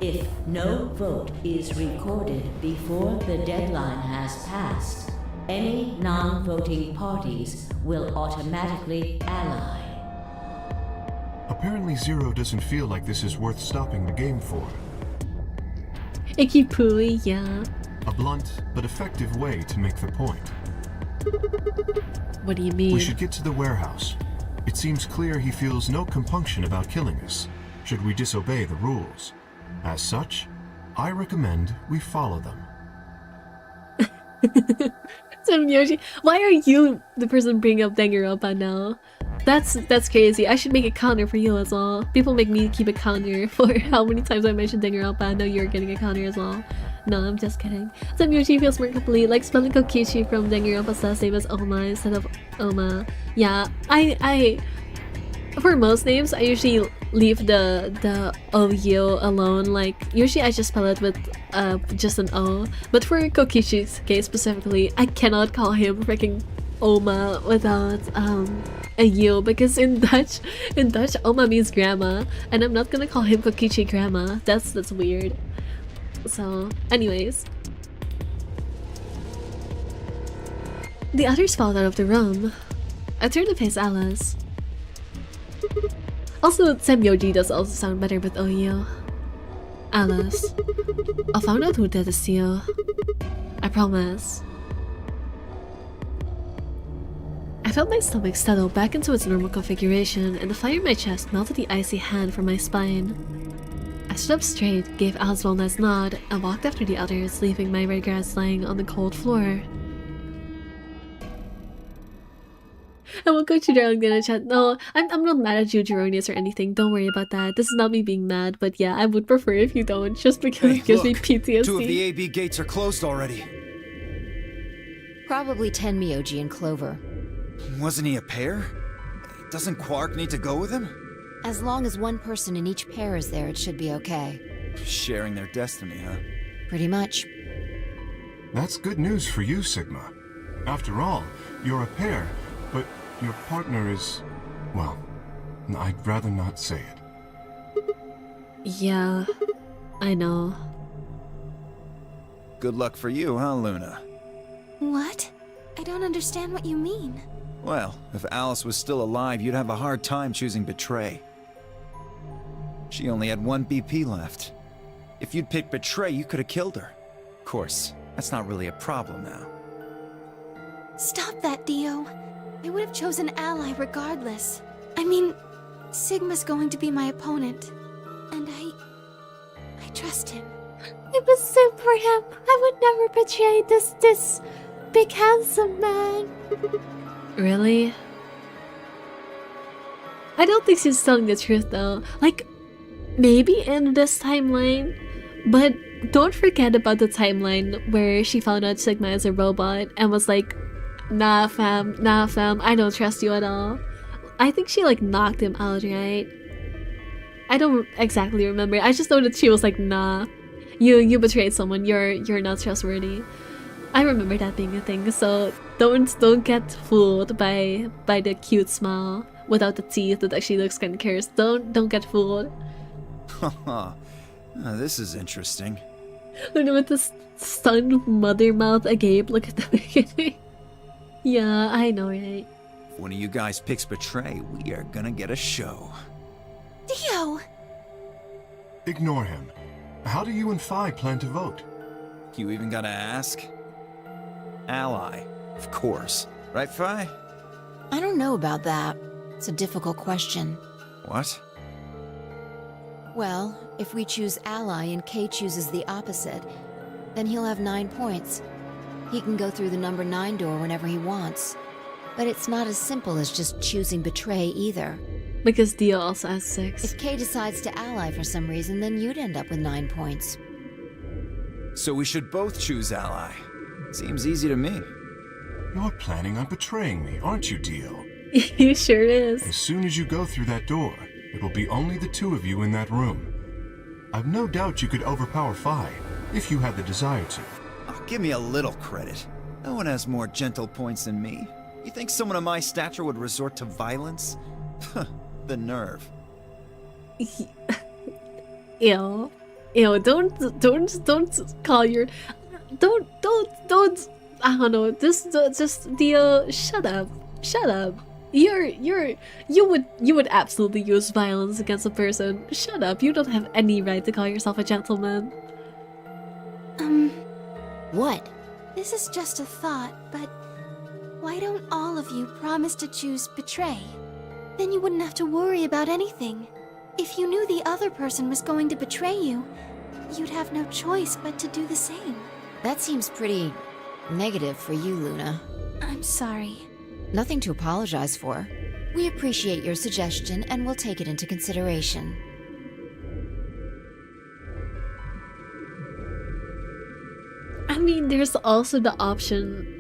If no vote is recorded before the deadline has passed, any non-voting parties will automatically ally. Apparently Zero doesn't feel like this is worth stopping the game for. Icky pooey, yeah. A blunt but effective way to make the point. What do you mean? We should get to the warehouse. It seems clear he feels no compunction about killing us, should we disobey the rules. As such, I recommend we follow them. Yoshi, why are you the person bringing up Danganronpa now? That's crazy. I should make a counter for you as well. People make me keep a counter for how many times I mentioned Danganronpa. Now you're getting a counter as well. No, I'm just kidding. Yoshi feels more complete, like spelling Kokichi from Danganronpa's last name as Oma instead of Oma. Yeah, I for most names I usually leave the OU alone. Like usually I just spell it with just an O. But for Kokichi's case specifically, I cannot call him freaking Oma without a U, because in Dutch Oma means grandma, and I'm not gonna call him Kokichi grandma. That's weird. So anyways, the others followed out of the room. I turned to face Alice. Also, Semyoji does also sound better with OU. Alice, I'll find out who did this to you. I promise. I felt my stomach settle back into its normal configuration, and the fire in my chest melted the icy hand from my spine. I stood up straight, gave Alice one last nod, and walked after the others, leaving my regrets lying on the cold floor. I won't go to darling in the chat. No, I'm not mad at you, Geronius, or anything. Don't worry about that. This is not me being mad, but yeah, I would prefer if you don't, just because it gives me PTSD. 2 of the AB gates are closed already. Probably Tenmyoji and Clover. Wasn't he a pair? Doesn't Quark need to go with him? As long as one person in each pair is there, it should be okay. Sharing their destiny, huh? Pretty much. That's good news for you, Sigma. After all, you're a pair, but your partner is... well, I'd rather not say it. Yeah, I know. Good luck for you, huh, Luna? What? I don't understand what you mean. Well, if Alice was still alive, you'd have a hard time choosing Betray. She only had 1 BP left. If you'd picked Betray, you could have killed her. Of course, that's not really a problem now. Stop that, Dio. I would have chosen Ally regardless. I mean, Sigma's going to be my opponent. And I trust him. It was sin for him. I would never betray this big handsome man. Really? I don't think she's telling the truth though. Like, maybe in this timeline, but don't forget about the timeline where she found out Sigma is a robot and was like, nah fam, I don't trust you at all. I think she like knocked him out, right? I don't exactly remember. I just know that she was like, nah, you betrayed someone, you're not trustworthy. I remember that being a thing, so don't get fooled by the cute smile without the teeth that actually looks kind of cursed. Don't get fooled. Haha, this is interesting. With this stunned mother mouth agape look at the beginning. Yeah, I know, right? If one of you guys picks Betray, we are gonna get a show. Dio! Ignore him. How do you and Phi plan to vote? You even gotta ask? ally. Of course. Right, Fi? I don't know about that. It's a difficult question. What? Well, if we choose ally and Kay chooses the opposite, then he'll have 9 points. He can go through the number 9 door whenever he wants. But it's not as simple as just choosing betray either. Because Dio also has 6. If Kay decides to ally for some reason, then you'd end up with 9 points. So we should both choose ally. Seems easy to me. You're planning on betraying me, aren't you, Dio? He sure is. As soon as you go through that door, it will be only the 2 of you in that room. I've no doubt you could overpower Fi, if you had the desire to. Oh, give me a little credit. No one has more gentle points than me. You think someone of my stature would resort to violence? The nerve. Ew. Ew, don't call your... Don't, I don't know, just Dio, shut up. Shut up. You would absolutely use violence against a person. Shut up, you don't have any right to call yourself a gentleman. What? This is just a thought, but why don't all of you promise to choose betray? Then you wouldn't have to worry about anything. If you knew the other person was going to betray you, you'd have no choice but to do the same. That seems pretty negative for you, Luna. I'm sorry. Nothing to apologize for. We appreciate your suggestion and we'll take it into consideration. I mean, there's also the option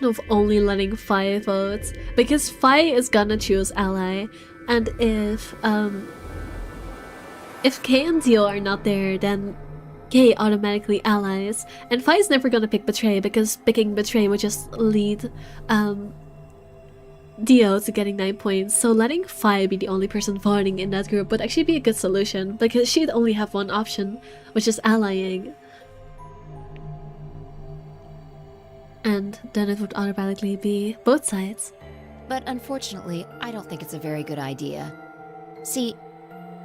of only letting Fi vote, because Fi is gonna choose ally, and if Kay and Dio are not there, then Kay automatically allies, and Fi is never gonna pick betray, because picking betray would just lead Dio to getting 9 points. So letting Fi be the only person voting in that group would actually be a good solution, because she'd only have one option, which is allying. And then it would automatically be both sides. But unfortunately, I don't think it's a very good idea. See,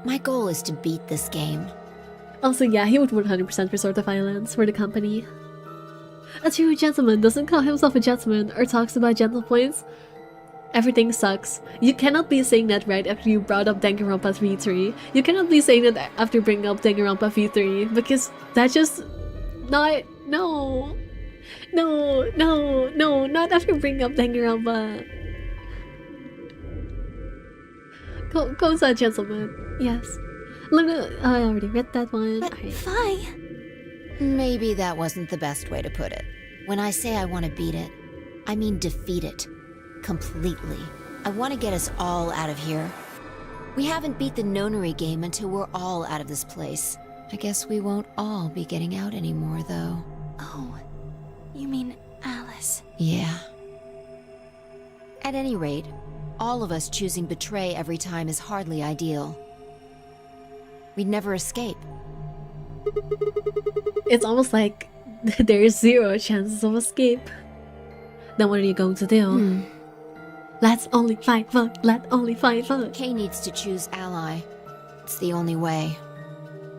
my goal is to beat this game. Also, yeah, he would 100% resort to violence for the company. A true gentleman doesn't call himself a gentleman or talks about gentle points. Everything sucks. You cannot be saying that right after you brought up Danganronpa V3. You cannot be saying that after bringing up Danganronpa V3, because that just... No, not after bringing up Danganronpa. Goes a gentleman, yes. Luna, I already read that one. But Alright. Fi... Maybe that wasn't the best way to put it. When I say I want to beat it, I mean defeat it. Completely. I want to get us all out of here. We haven't beat the nonary game until we're all out of this place. I guess we won't all be getting out anymore, though. Oh, you mean Alice? Yeah. At any rate, all of us choosing betray every time is hardly ideal. We'd never escape. It's almost like there's 0 chances of escape. Then what are you going to do? Let's only fight vote. Let only fight vote. Kay needs to choose ally. It's the only way.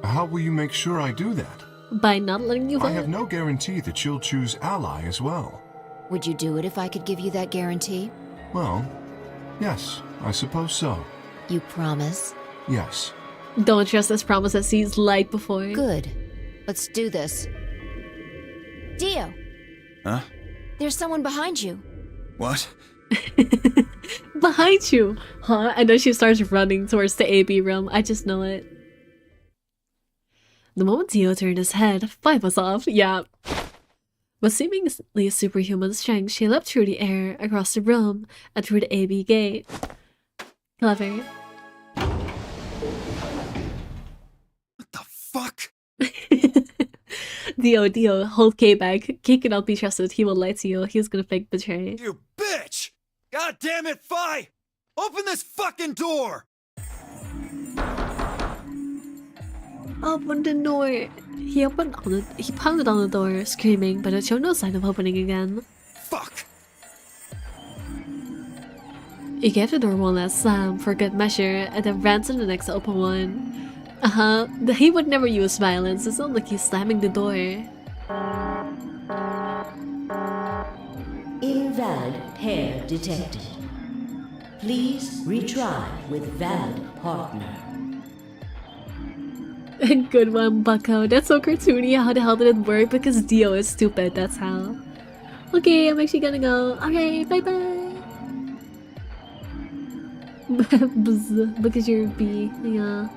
How will you make sure I do that? By not letting you vote? I have no guarantee that she'll choose ally as well. Would you do it if I could give you that guarantee? Well, yes, I suppose so. You promise? Yes. Don't trust his promises he's lied before. Good. Let's do this. Dio! Huh? There's someone behind you. What? Behind you! Huh? And then she starts running towards the AB room. I just know it. The moment Dio turned his head, 5 was off. Yeah. With seemingly superhuman strength, she leapt through the air, across the room, and through the AB gate. Clever. What the fuck? Dio, hold K back. K cannot be trusted. He will lie to you. He's gonna fake betray. You bitch! God damn it, Fi! Open this fucking door! Open the door. He pounded on the door, screaming, but it showed no sign of opening again. Fuck! He gave the door one last slam for good measure, and then ran to the next open one. He would never use violence. It's not like he's slamming the door. detected. Please retry with valid partner. Good one, Bucko. That's so cartoony. How the hell did it work? Because Dio is stupid, that's how. Okay, I'm actually gonna go. Okay, bye-bye. Because you're a B, yeah.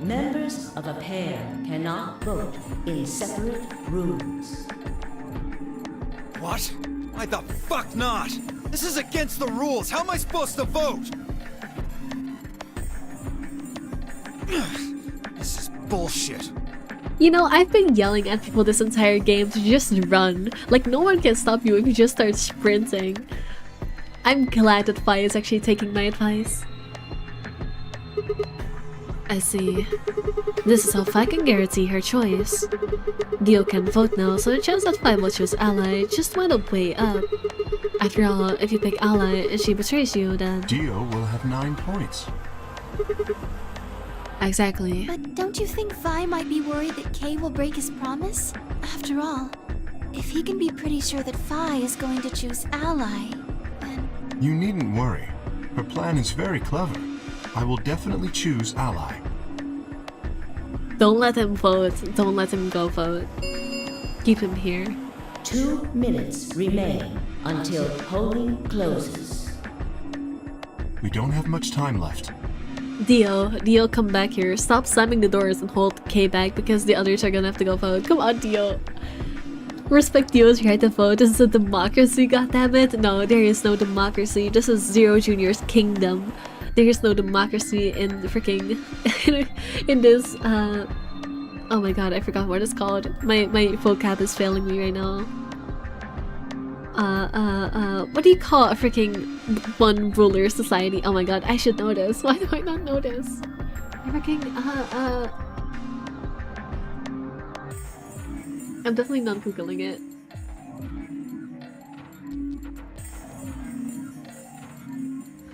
Members of a pair cannot vote in separate rooms. What? Why the fuck not? This is against the rules. How am I supposed to vote? This is bullshit. You know, I've been yelling at people this entire game to just run. Like, no one can stop you if you just start sprinting. I'm glad that Fi is actually taking my advice. I see. This is how Fi can guarantee her choice. Dio can vote now, so the chance that Fi will choose ally just went up way up. After all, if you pick ally and she betrays you, then... Dio will have 9 points. Exactly. But don't you think Vi might be worried that Kay will break his promise? After all, if he can be pretty sure that Vi is going to choose ally, then... You needn't worry. Her plan is very clever. I will definitely choose ally. Don't let him vote. Don't let him go vote. Keep him here. 2 minutes remain until polling closes. We don't have much time left. Dio, come back here. Stop slamming the doors and hold K back because the others are gonna have to go vote. Come on, Dio. Respect Dio's right to vote. This is a democracy, goddammit. No, there is no democracy. This is Zero Junior's kingdom. There is no democracy in freaking in this oh my god, I forgot what it's called. My vocab is failing me right now. What do you call a freaking one ruler society? Oh my god, I should know this. Why do I not know this? Freaking I'm definitely not googling it.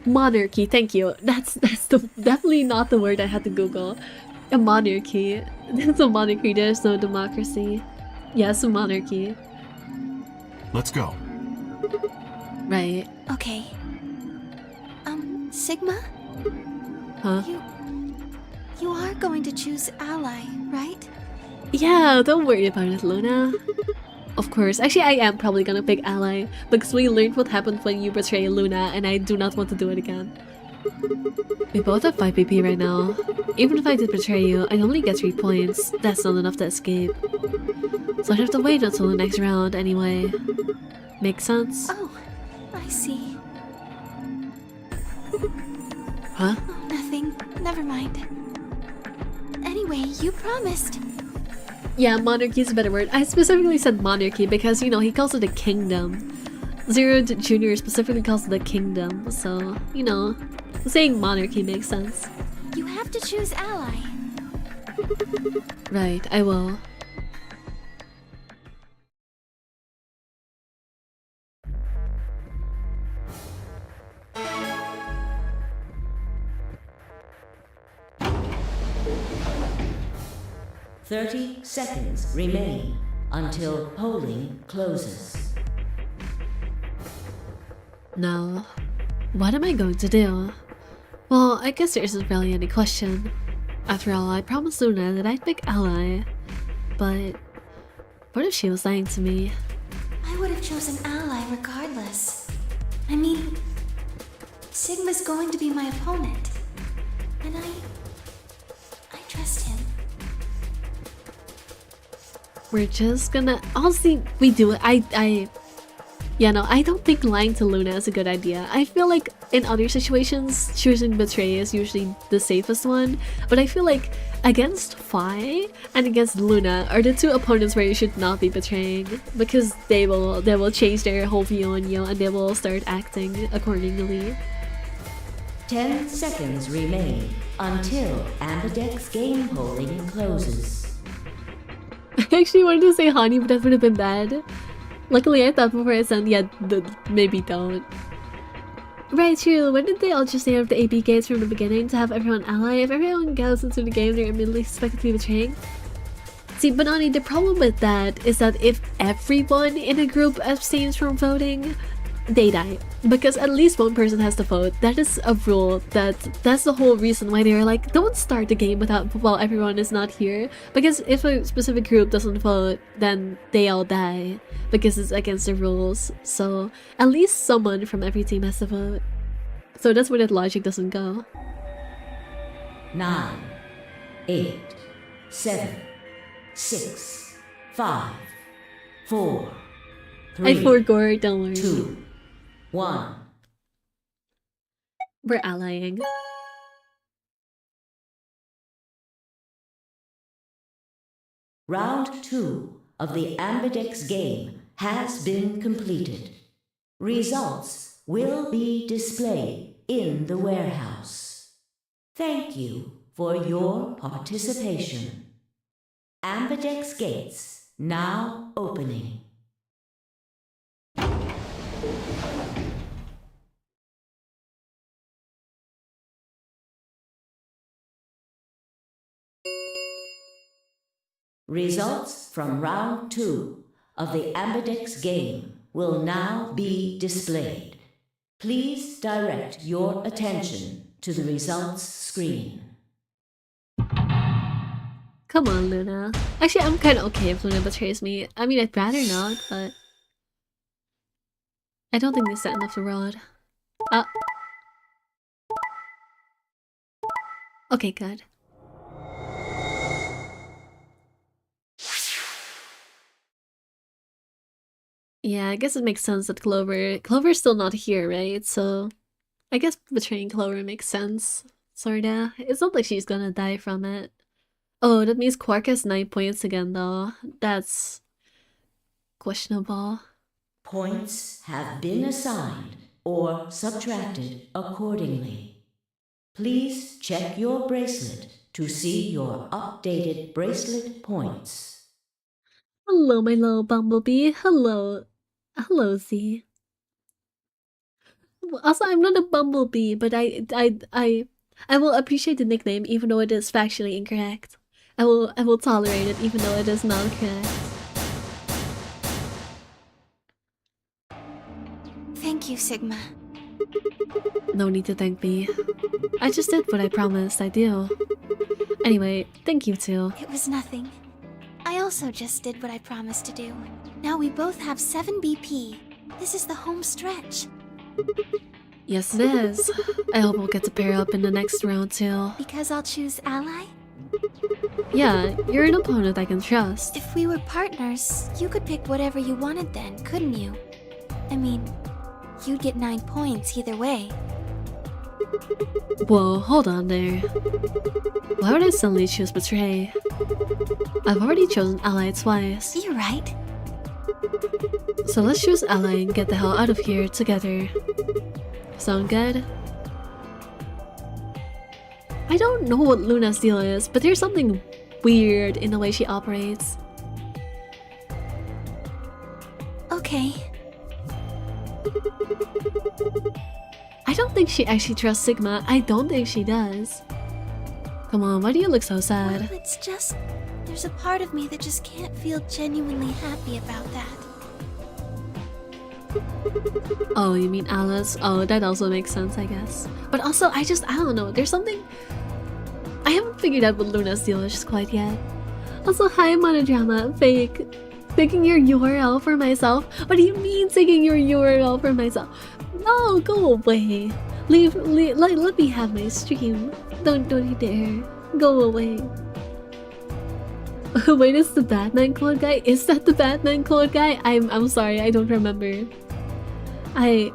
Monarchy, thank you. That's definitely not the word I had to Google. A monarchy. There's a monarchy, there's no democracy. Yes, a monarchy. Let's go. Right. Okay. Sigma? Huh? You are going to choose ally, right? Yeah, don't worry about it, Luna. Of course. Actually, I am probably gonna pick ally because we learned what happens when you betray Luna and I do not want to do it again. We both have 5 PP right now. Even if I did betray you, I only get 3 points. That's not enough to escape. So I'd have to wait until the next round anyway. Makes sense? Oh, I see. Huh? Oh, nothing. Never mind. Anyway, you promised. Yeah, monarchy is a better word. I specifically said monarchy because, you know, he calls it a kingdom. Zero Junior specifically calls it a kingdom, so, you know, saying monarchy makes sense. You have to choose ally. Right, I will. Thirty seconds remain until polling closes. Now, what am I going to do? Well, I guess there isn't really any question. After all, I promised Luna that I'd pick ally. But what if she was lying to me? I would have chosen ally regardless. I mean, Sigma's going to be my opponent. And I trust him. We're just gonna... Honestly, we do it. Yeah, no, I don't think lying to Luna is a good idea. I feel like in other situations, choosing betray is usually the safest one. But I feel like against Fi and against Luna are the 2 opponents where you should not be betraying. Because they will change their whole view on you and they will start acting accordingly. 10 seconds remain until Ambidex game polling closes. I actually wanted to say honey, but that would have been bad. Luckily, I thought before I said, yeah, maybe don't. Right, true. When did they all just name up the AB gates from the beginning to have everyone ally? If everyone goes into the game, they're immediately suspected to be betraying. See, Banani, the problem with that is that if everyone in a group abstains from voting, they die. Because at least one person has to vote. That is a rule. That's the whole reason why they're like, don't start the game while everyone is not here. Because if a specific group doesn't vote, then they all die. Because it's against the rules. So at least someone from every team has to vote. So that's where that logic doesn't go. 9, 8, 7, 6, 5, 4, 3, I forgot, don't worry. 2, 1. We're allying. Round 2 of the Ambidex game has been completed. Results will be displayed in the warehouse. Thank you for your participation. Ambidex gates now opening. Results from round 2 of the Ambidex game will now be displayed. Please direct your attention to the results screen. Come on, Luna. Actually, I'm kind of okay if Luna betrays me. I mean, I'd rather not, but I don't think they set enough the rod. Okay, good. Yeah, I guess it makes sense that Clover's still not here, right? So I guess betraying Clover makes sense. Sorta. It's not like she's gonna die from it. Oh, that means Quark has 9 points again, though. That's questionable. Points have been assigned or subtracted accordingly. Please check your bracelet to see your updated bracelet points. Hello, my little bumblebee. Hello. Hello, Z. Also, I'm not a bumblebee, but I will appreciate the nickname even though it is factually incorrect. I will tolerate it even though it is not correct. Thank you, Sigma. No need to thank me. I just did what I promised I'd do. Anyway, thank you too. It was nothing. I also just did what I promised to do. Now we both have 7 BP. This is the home stretch. Yes, it is. I hope we'll get to pair up in the next round too. Because I'll choose ally? Yeah, you're an opponent I can trust. If we were partners, you could pick whatever you wanted then, couldn't you? I mean, you'd get 9 points either way. Whoa, hold on there. Why would I suddenly choose Betray? I've already chosen Ally twice. You're right. So let's choose Ally and get the hell out of here together. Sound good? I don't know what Luna's deal is, but there's something weird in the way she operates. Okay. I don't think she actually trusts Sigma. I don't think she does. Come on, why do you look so sad? Well, it's just... there's a part of me that just can't feel genuinely happy about that. Oh, you mean Alice? Oh, that also makes sense, I guess. But also, I don't know, there's something... I haven't figured out what Luna's deal is just quite yet. Also, hi Monodrama, fake. Taking your URL for myself? What do you mean taking your URL for myself? No, go away. Let me have my stream. Don't you dare. Go away. Wait, is the Batman code guy? Is that the Batman code guy? I'm sorry, I don't remember. I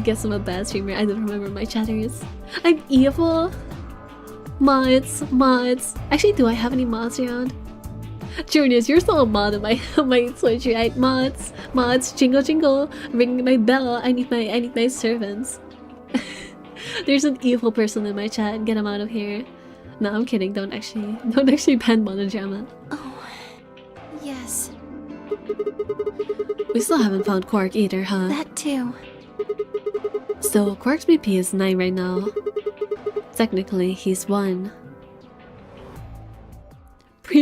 guess I'm a bad streamer. I don't remember my chatters. I'm evil. Mods. Actually, do I have any mods around? Juniors, you're still a mod on my Twitch, right? Mods, jingle, ring my bell. I need my servants. There's an evil person in my chat. Get him out of here. No, I'm kidding. Don't actually ban Monodrama. Oh, yes. We still haven't found Quark either, huh? That too. So Quark's BP is 9 right now. Technically, he's 1.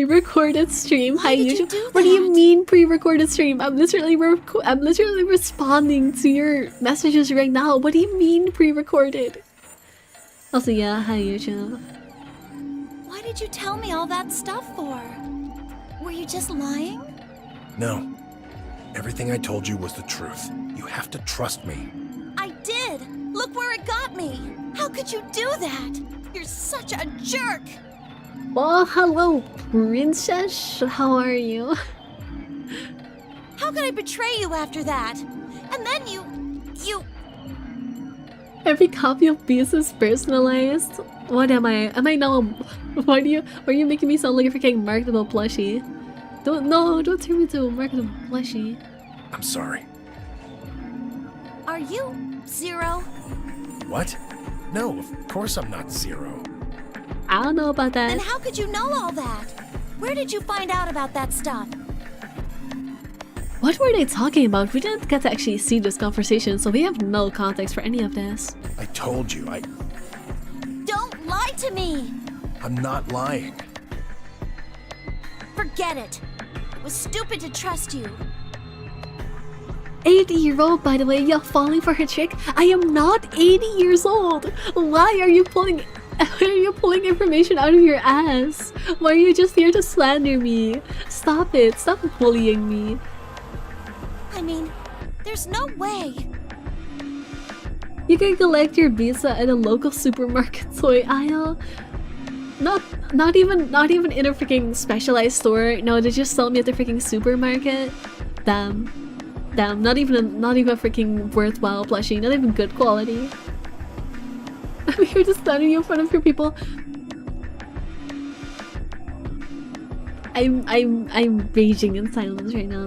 pre-recorded stream. Why Hi did you YouTube. do What do you that? mean pre-recorded stream? I'm literally responding to your messages right now. What do you mean pre-recorded? Also, yeah, hi YouTube. Why did you tell me all that stuff for? Were you just lying? No. Everything I told you was the truth. You have to trust me. I did! Look where it got me! How could you do that? You're such a jerk! Well, hello, princess. How are you? How could I betray you after that? And then you... Every copy of Beast is personalized. What am I? Am I now? Why are you making me sound like a freaking marketable plushie? Don't turn me into a marketable plushie. I'm sorry. Are you Zero? What? No, of course I'm not Zero. I don't know about that. Then how could you know all that? Where did you find out about that stuff? What were they talking about? We didn't get to actually see this conversation, so we have no context for any of this. I told you, Don't lie to me! I'm not lying. Forget it. It was stupid to trust you. 80-year-old, by the way, you're falling for her trick? I am not 80 years old! Why are you pulling information out of your ass? Why are you just here to slander me? Stop it. Stop bullying me. I mean, there's no way. You can collect your visa at a local supermarket toy aisle. Not even in a freaking specialized store. No, they just sell me at the freaking supermarket. Damn, not even a freaking worthwhile plushie. Not even good quality. I'm here to slander you in front of your people. I'm raging in silence right now.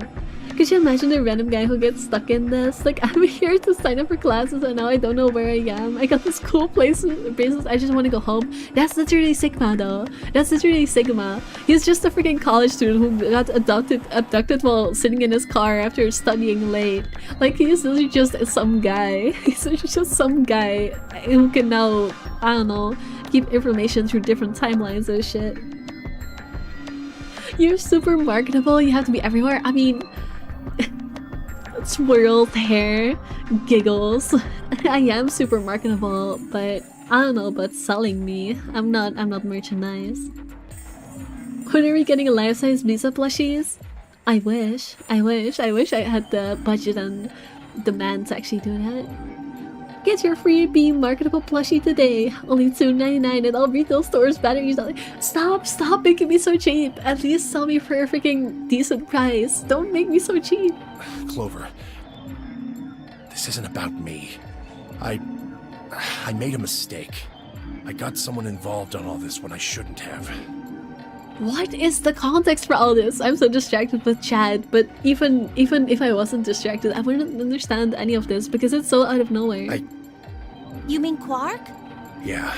Could you imagine a random guy who gets stuck in this? Like, I'm here to sign up for classes and now I don't know where I am. I got this cool braces, I just want to go home. That's literally Sigma though. That's literally Sigma. He's just a freaking college student who got abducted while sitting in his car after studying late. Like, he's literally just some guy. He's just some guy who can now, I don't know, keep information through different timelines and shit. You're super marketable, you have to be everywhere. I mean... swirled hair, giggles. I am super marketable, but I don't know about selling me. I'm not merchandise. When are we getting a life-size Visa plushies? I wish I had the budget and demand to actually do that. Get your free Be Marketable plushie today. Only $2.99 at all retail stores. Batteries. Stop making me so cheap. At least sell me for a freaking decent price. Don't make me so cheap. Clover, this isn't about me. I made a mistake. I got someone involved on all this when I shouldn't have. What is the context for all this? I'm so distracted with chat, but even if I wasn't distracted, I wouldn't understand any of this because it's so out of nowhere. You mean Quark? Yeah.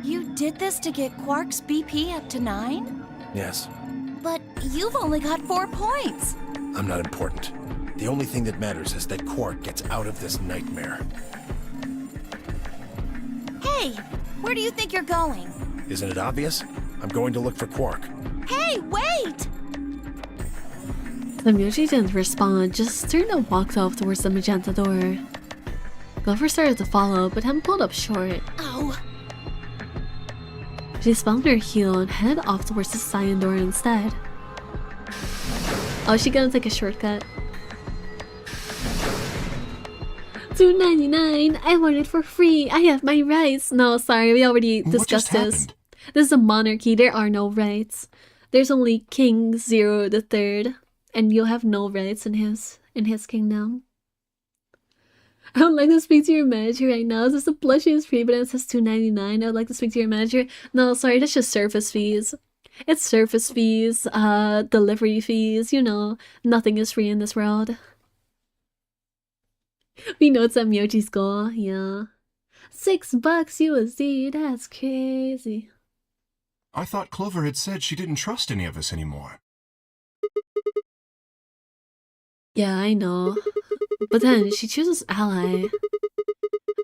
You did this to get Quark's BP up to 9? Yes. But you've only got 4 points. I'm not important. The only thing that matters is that Quark gets out of this nightmare. Hey, where do you think you're going? Isn't it obvious? I'm going to look for Quark. Hey, wait! The Myoji didn't respond, just turned and walked off towards the magenta door. Gopher started to follow, but him pulled up short. Oh. She spun her heel and headed off towards the cyan door instead. Oh, is she gonna take a shortcut? $2.99! I want it for free! I have my rights! No, sorry, we already discussed this. This is a monarchy, there are no rights. There's only King Zero the Third, and you'll have no rights in his kingdom. I would like to speak to your manager right now. This is the plushie is free, but it says $2.99. I would like to speak to your manager. No, sorry, that's just service fees. It's service fees, delivery fees, you know. Nothing is free in this world. We know it's at Myoji's goal, yeah. $6 USD, that's crazy. I thought Clover had said she didn't trust any of us anymore. Yeah, I know. But then she chooses ally.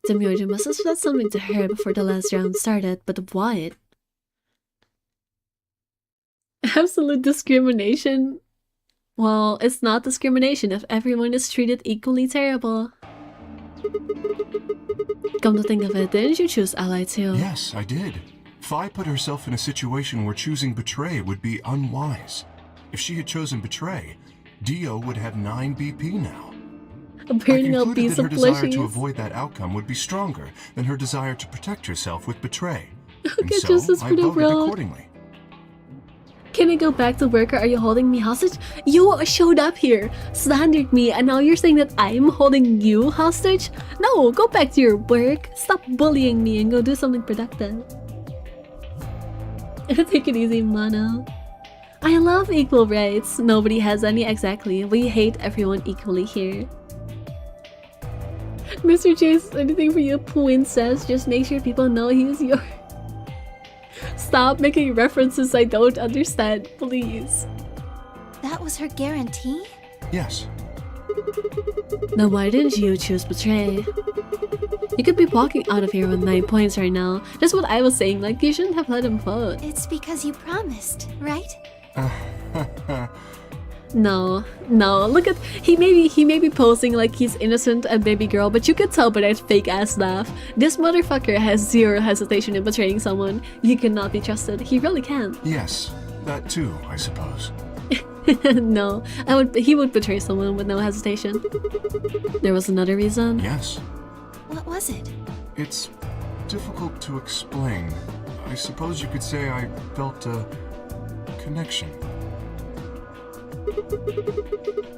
Myoji must have said something to her before the last round started, but what? Absolute discrimination. Well, it's not discrimination if everyone is treated equally terrible. Come to think of it, didn't you choose ally too? Yes, I did. Fi put herself in a situation where choosing betray would be unwise. If she had chosen betray, Dio would have 9 BP now. A I burning out concluded piece that of her desire to plushies. avoid that outcome would be stronger than her desire to protect herself with betray. And Okay, so, justice I for the voted world. accordingly. Can I go back to work or are you holding me hostage? You showed up here, slandered me, and now you're saying that I'm holding you hostage? No, go back to your work. Stop bullying me and go do something productive. Take it easy, Mono. I love equal rights. Nobody has any exactly. We hate everyone equally here. Mr. Chase, anything for you, princess. Just make sure people know he's yours. Stop making references I don't understand, please. That was her guarantee? Yes. Now why didn't you choose betray? You could be walking out of here with 9 points right now. That's what I was saying, like you shouldn't have let him vote. It's because you promised, right? No, look at he may be posing like he's innocent and baby girl, but you could tell by that fake ass laugh. This motherfucker has zero hesitation in betraying someone. You cannot be trusted. He really can. Yes, that too, I suppose. No, he would betray someone with no hesitation. There was another reason. Yes. What was it? It's difficult to explain. I suppose you could say I felt a connection.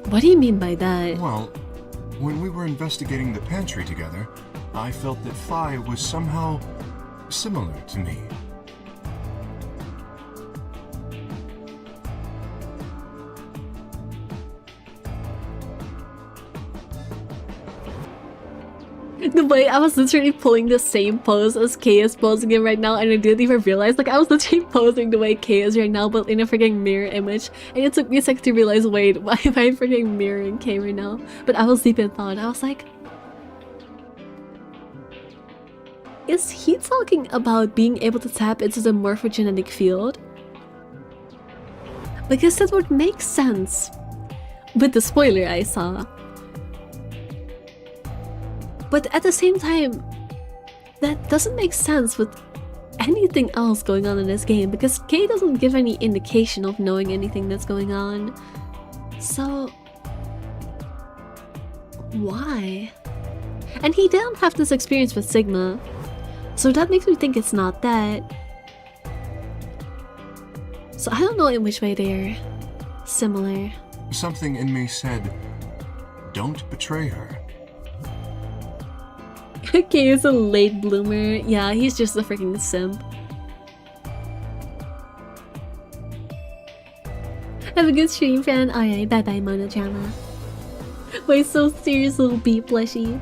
What do you mean by that? Well, when we were investigating the pantry together, I felt that Fi was somehow similar to me. The way I was literally pulling the same pose as Kay is posing in right now, and I didn't even realize, like I was literally posing the way Kay is right now, but in a freaking mirror image. And it took me a sec to realize, wait, why am I freaking mirroring Kay right now? But I was deep in thought. I was like, is he talking about being able to tap into the morphogenetic field? Because that would make sense with the spoiler I saw. But at the same time, that doesn't make sense with anything else going on in this game, because Kay doesn't give any indication of knowing anything that's going on. So why? And he didn't have this experience with Sigma, so that makes me think it's not that. So I don't know in which way they're similar. Something in me said, don't betray her. Kay is a late bloomer. Yeah, he's just a freaking simp. Have a good stream, friend. Alright, bye bye, Monodrama. Wait, so serious, little bee plushie.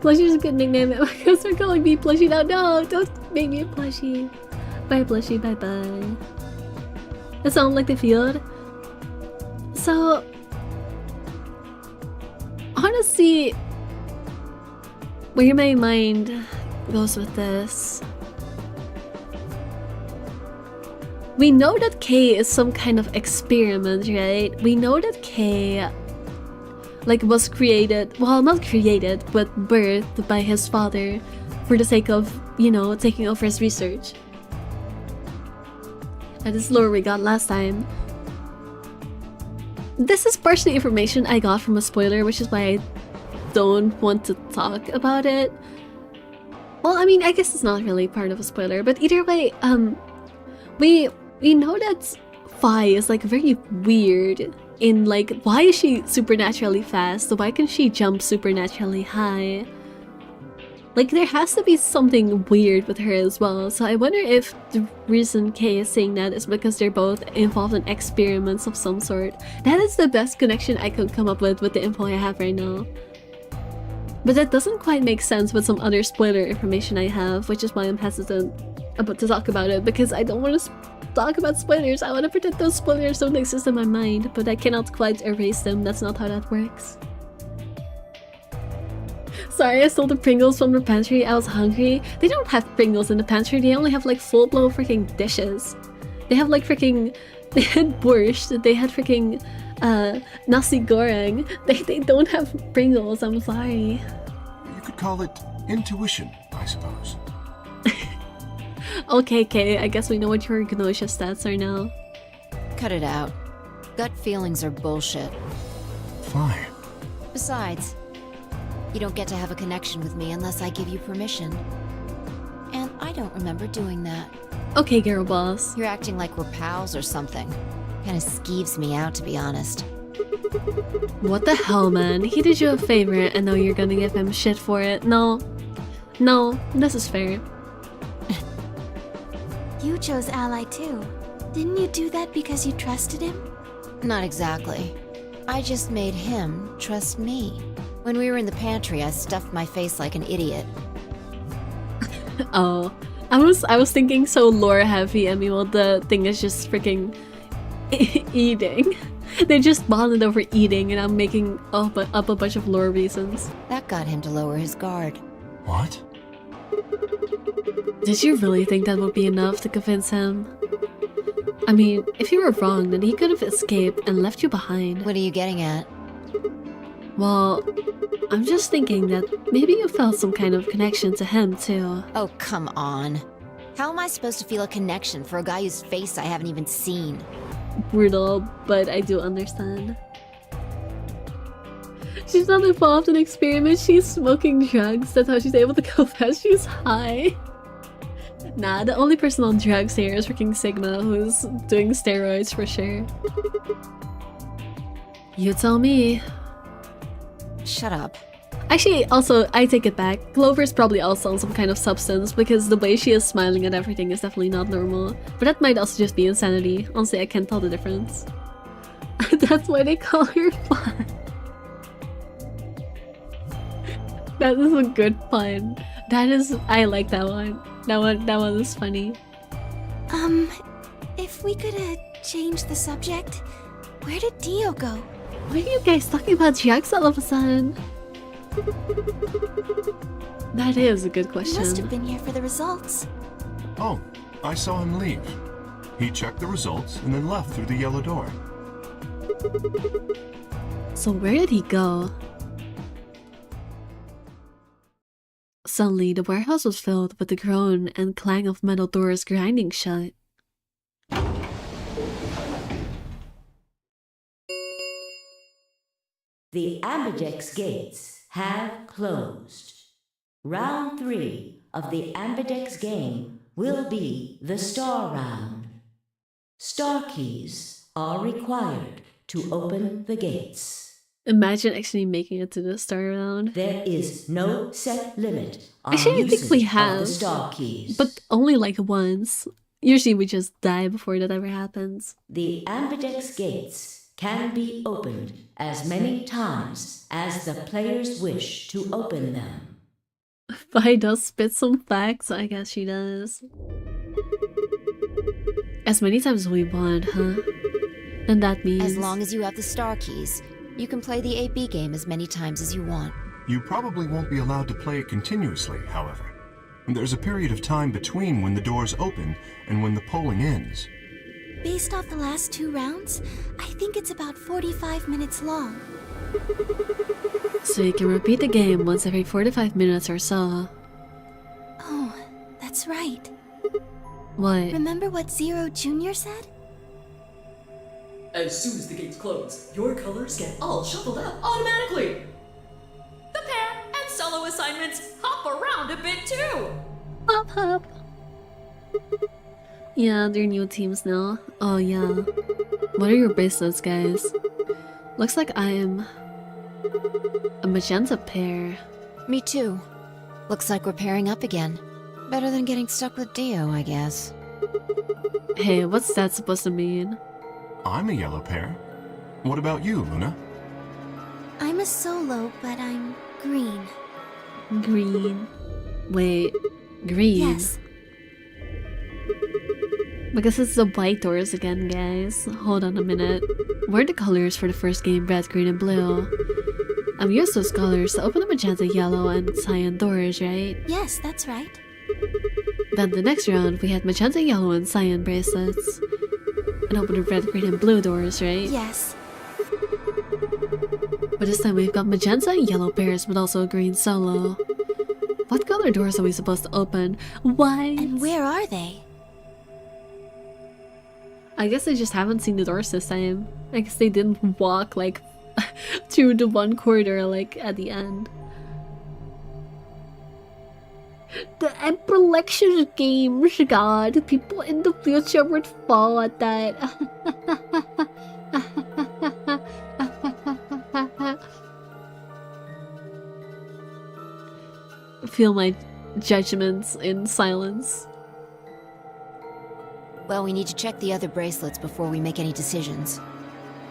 Plushie's a good nickname. Because we're calling me plushie now. No, don't make me a plushie. Bye, plushie. Bye bye. That sounds like the field. So, honestly, where my mind goes with this. We know that Kay is some kind of experiment, right? We know that Kay was created, well, not created, but birthed by his father for the sake of, you know, taking over his research. That is lore we got last time. This is partially information I got from a spoiler, which is why I don't want to talk about it. Well, I mean, I guess it's not really part of a spoiler, but either way, we know that Fi is very weird in why is she supernaturally fast? Why can she jump supernaturally high? There has to be something weird with her as well. So I wonder if the reason Kay is saying that is because they're both involved in experiments of some sort. That is the best connection I could come up with the info I have right now. But that doesn't quite make sense with some other spoiler information I have, which is why I'm hesitant about to talk about it, because I don't want to talk about spoilers. I want to pretend those spoilers don't exist in my mind, but I cannot quite erase them. That's not how that works. Sorry, I stole the Pringles from the pantry. I was hungry. They don't have Pringles in the pantry. They only have full-blown freaking dishes. They have like freaking, they had borscht, they had freaking nasi goreng. They don't have Pringles, I'm sorry. You could call it intuition, I suppose. Okay, I guess we know what your Gnosha stats are now. Cut it out. Gut feelings are bullshit. Fine. Besides, you don't get to have a connection with me unless I give you permission. And I don't remember doing that. Okay, girl boss. You're acting like we're pals or something. Kinda skeeves me out, to be honest. What the hell, man? He did you a favor and now you're gonna give him shit for it. No, this is fair. You chose Ally too. Didn't you do that because you trusted him? Not exactly. I just made him trust me. When we were in the pantry, I stuffed my face like an idiot. Oh, I was thinking so lore heavy, and meanwhile the thing is just freaking eating. They just bonded over eating, and I'm making up a bunch of lore reasons. That got him to lower his guard. What? Did you really think that would be enough to convince him? I mean, if you were wrong, then he could have escaped and left you behind. What are you getting at? Well, I'm just thinking that maybe you felt some kind of connection to him too. Oh, come on. How am I supposed to feel a connection for a guy whose face I haven't even seen? Brutal, but I do understand. She's not involved in experiments, she's smoking drugs. That's how she's able to go fast, she's high. Nah, the only person on drugs here is freaking Sigma, who's doing steroids for sure. You tell me. Shut up. Actually, also, I take it back. Clover's probably also on some kind of substance because the way she is smiling at everything is definitely not normal. But that might also just be insanity. Honestly, I can't tell the difference. That's why they call her fun. That is a good pun. That is, I like that one. That one is funny. If we could change the subject, where did Dio go? Why are you guys talking about drugs all of a sudden? That is a good He question. must have been here for the results. Oh, I saw him leave. He checked the results and then left through the yellow door. So where did he go? Suddenly, the warehouse was filled with the groan and clang of metal doors grinding shut. The Ambidex gates have closed. Round 3 of the Ambidex game will be the Star Round. Star keys are required to open the gates. Imagine actually making it to the star round. There is no set limit on Actually, I think we usage of have, the star keys. but only like once. Usually we just die before that ever happens. The Ambidex gates can be opened as many times as the players wish to open them. Vi does spit some facts, I guess she does. As many times as we want, huh? And that means... As long as you have the star keys, you can play the 8B game as many times as you want. You probably won't be allowed to play it continuously, however. There's a period of time between when the doors open and when the polling ends. Based off the last 2 rounds, I think it's about 45 minutes long. So you can repeat the game once every 45 minutes or so. Oh, that's right. What? Remember what Zero Jr. said? As soon as the gates close, your colors get all shuffled up automatically. The pair and solo assignments hop around a bit too. Hop hop. Yeah, they're new teams now. Oh yeah. What are your bracelets, guys? Looks like I'm a magenta pair. Me too. Looks like we're pairing up again. Better than getting stuck with Dio, I guess. Hey, what's that supposed to mean? I'm a yellow pair. What about you, Luna? I'm a solo, but I'm green. Green. Wait, green? Yes. Because it's the white doors again, guys. Hold on a minute. What are the colors for the first game? Red, green, and blue. I've used those colors to open the magenta, yellow, and cyan doors, right? Yes, that's right. Then the next round, we had magenta, yellow, and cyan bracelets. and open the red, green, and blue doors, right? Yes. But this time we've got magenta and yellow pairs, but also a green solo. What color doors are we supposed to open? White. And where are they? I guess I just haven't seen the doors this time. I guess they didn't walk like through the one corridor like at the end. The Emperor Lectures games, god. People in the future would fall at that. Feel my judgments in silence. Well, we need to check the other bracelets before we make any decisions.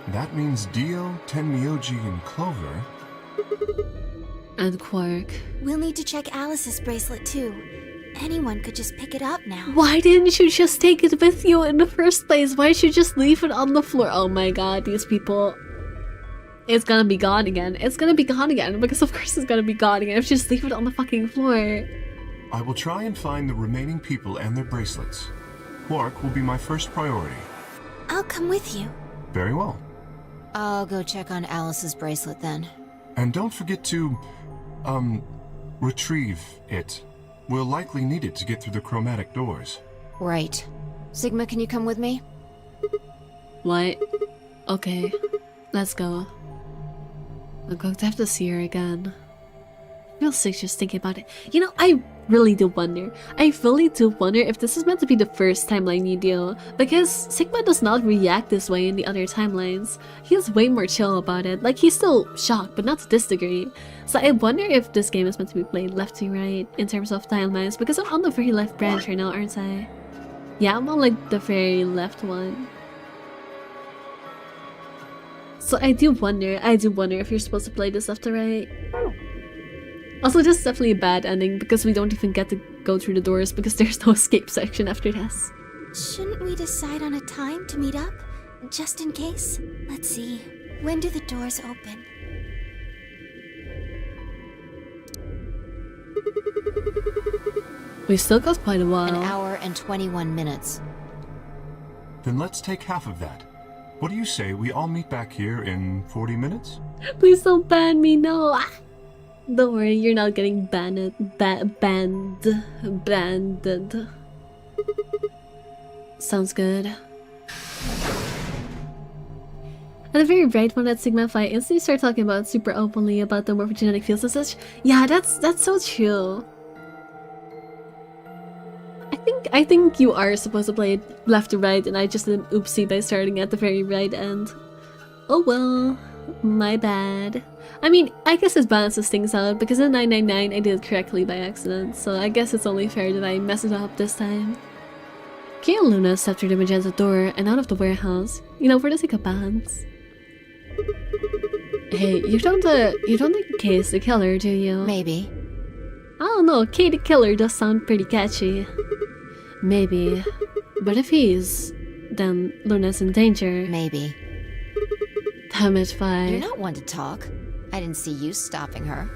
That means Dio, Tenmyoji, and Clover. And Quark. We'll need to check Alice's bracelet too. Anyone could just pick it up now. Why didn't you just take it with you in the first place? Why did you just leave it on the floor? Oh my god, these people. It's gonna be gone again. It's gonna be gone again, because of course it's gonna be gone again if you just leave it on the fucking floor. I will try and find the remaining people and their bracelets. Quark will be my first priority. I'll come with you. Very well. I'll go check on Alice's bracelet then. And don't forget to, retrieve it. We'll likely need it to get through the chromatic doors. Right. Sigma, can you come with me? What? Okay. Let's go. I'm going to have to see her again. I feel sick just thinking about it. You know, I really do wonder. I really do wonder if this is meant to be the first timeline you do. Because Sigma does not react this way in the other timelines. He is way more chill about it. Like, he's still shocked, but not to this degree. So I wonder if this game is meant to be played left to right in terms of timelines. Because I'm on the very left branch right now, aren't I? Yeah, I'm on like the very left one. So I do wonder if you're supposed to play this left to right. Also, this is definitely a bad ending because we don't even get to go through the doors because there's no escape section after this. Shouldn't we decide on a time to meet up? Just in case? Let's see. When do the doors open? We've still got quite a while. An hour and 21 minutes. Then let's take half of that. What do you say we all meet back here in 40 minutes? Please don't ban me, no! Ah! Don't worry, you're not getting banned. Banned. Sounds good. At the very right when that Sigma fight instantly start talking about super openly about the morphogenetic fields and such. Yeah, that's so true. I think you are supposed to play it left to right, and I just did an oopsie by starting at the very right end. Oh well, my bad. I mean, I guess it balances things out, because in 999 I did it correctly by accident, so I guess it's only fair that I mess it up this time. Kay and Luna stepped through the magenta door and out of the warehouse, you know, for the sake of balance. Hey, you don't think Kay's the killer, do you? Maybe. I don't know, Kay the killer does sound pretty catchy. Maybe. But if he's, then Luna's in danger. Maybe. Damn it, Vi. You're not one to talk. I didn't see you stopping her.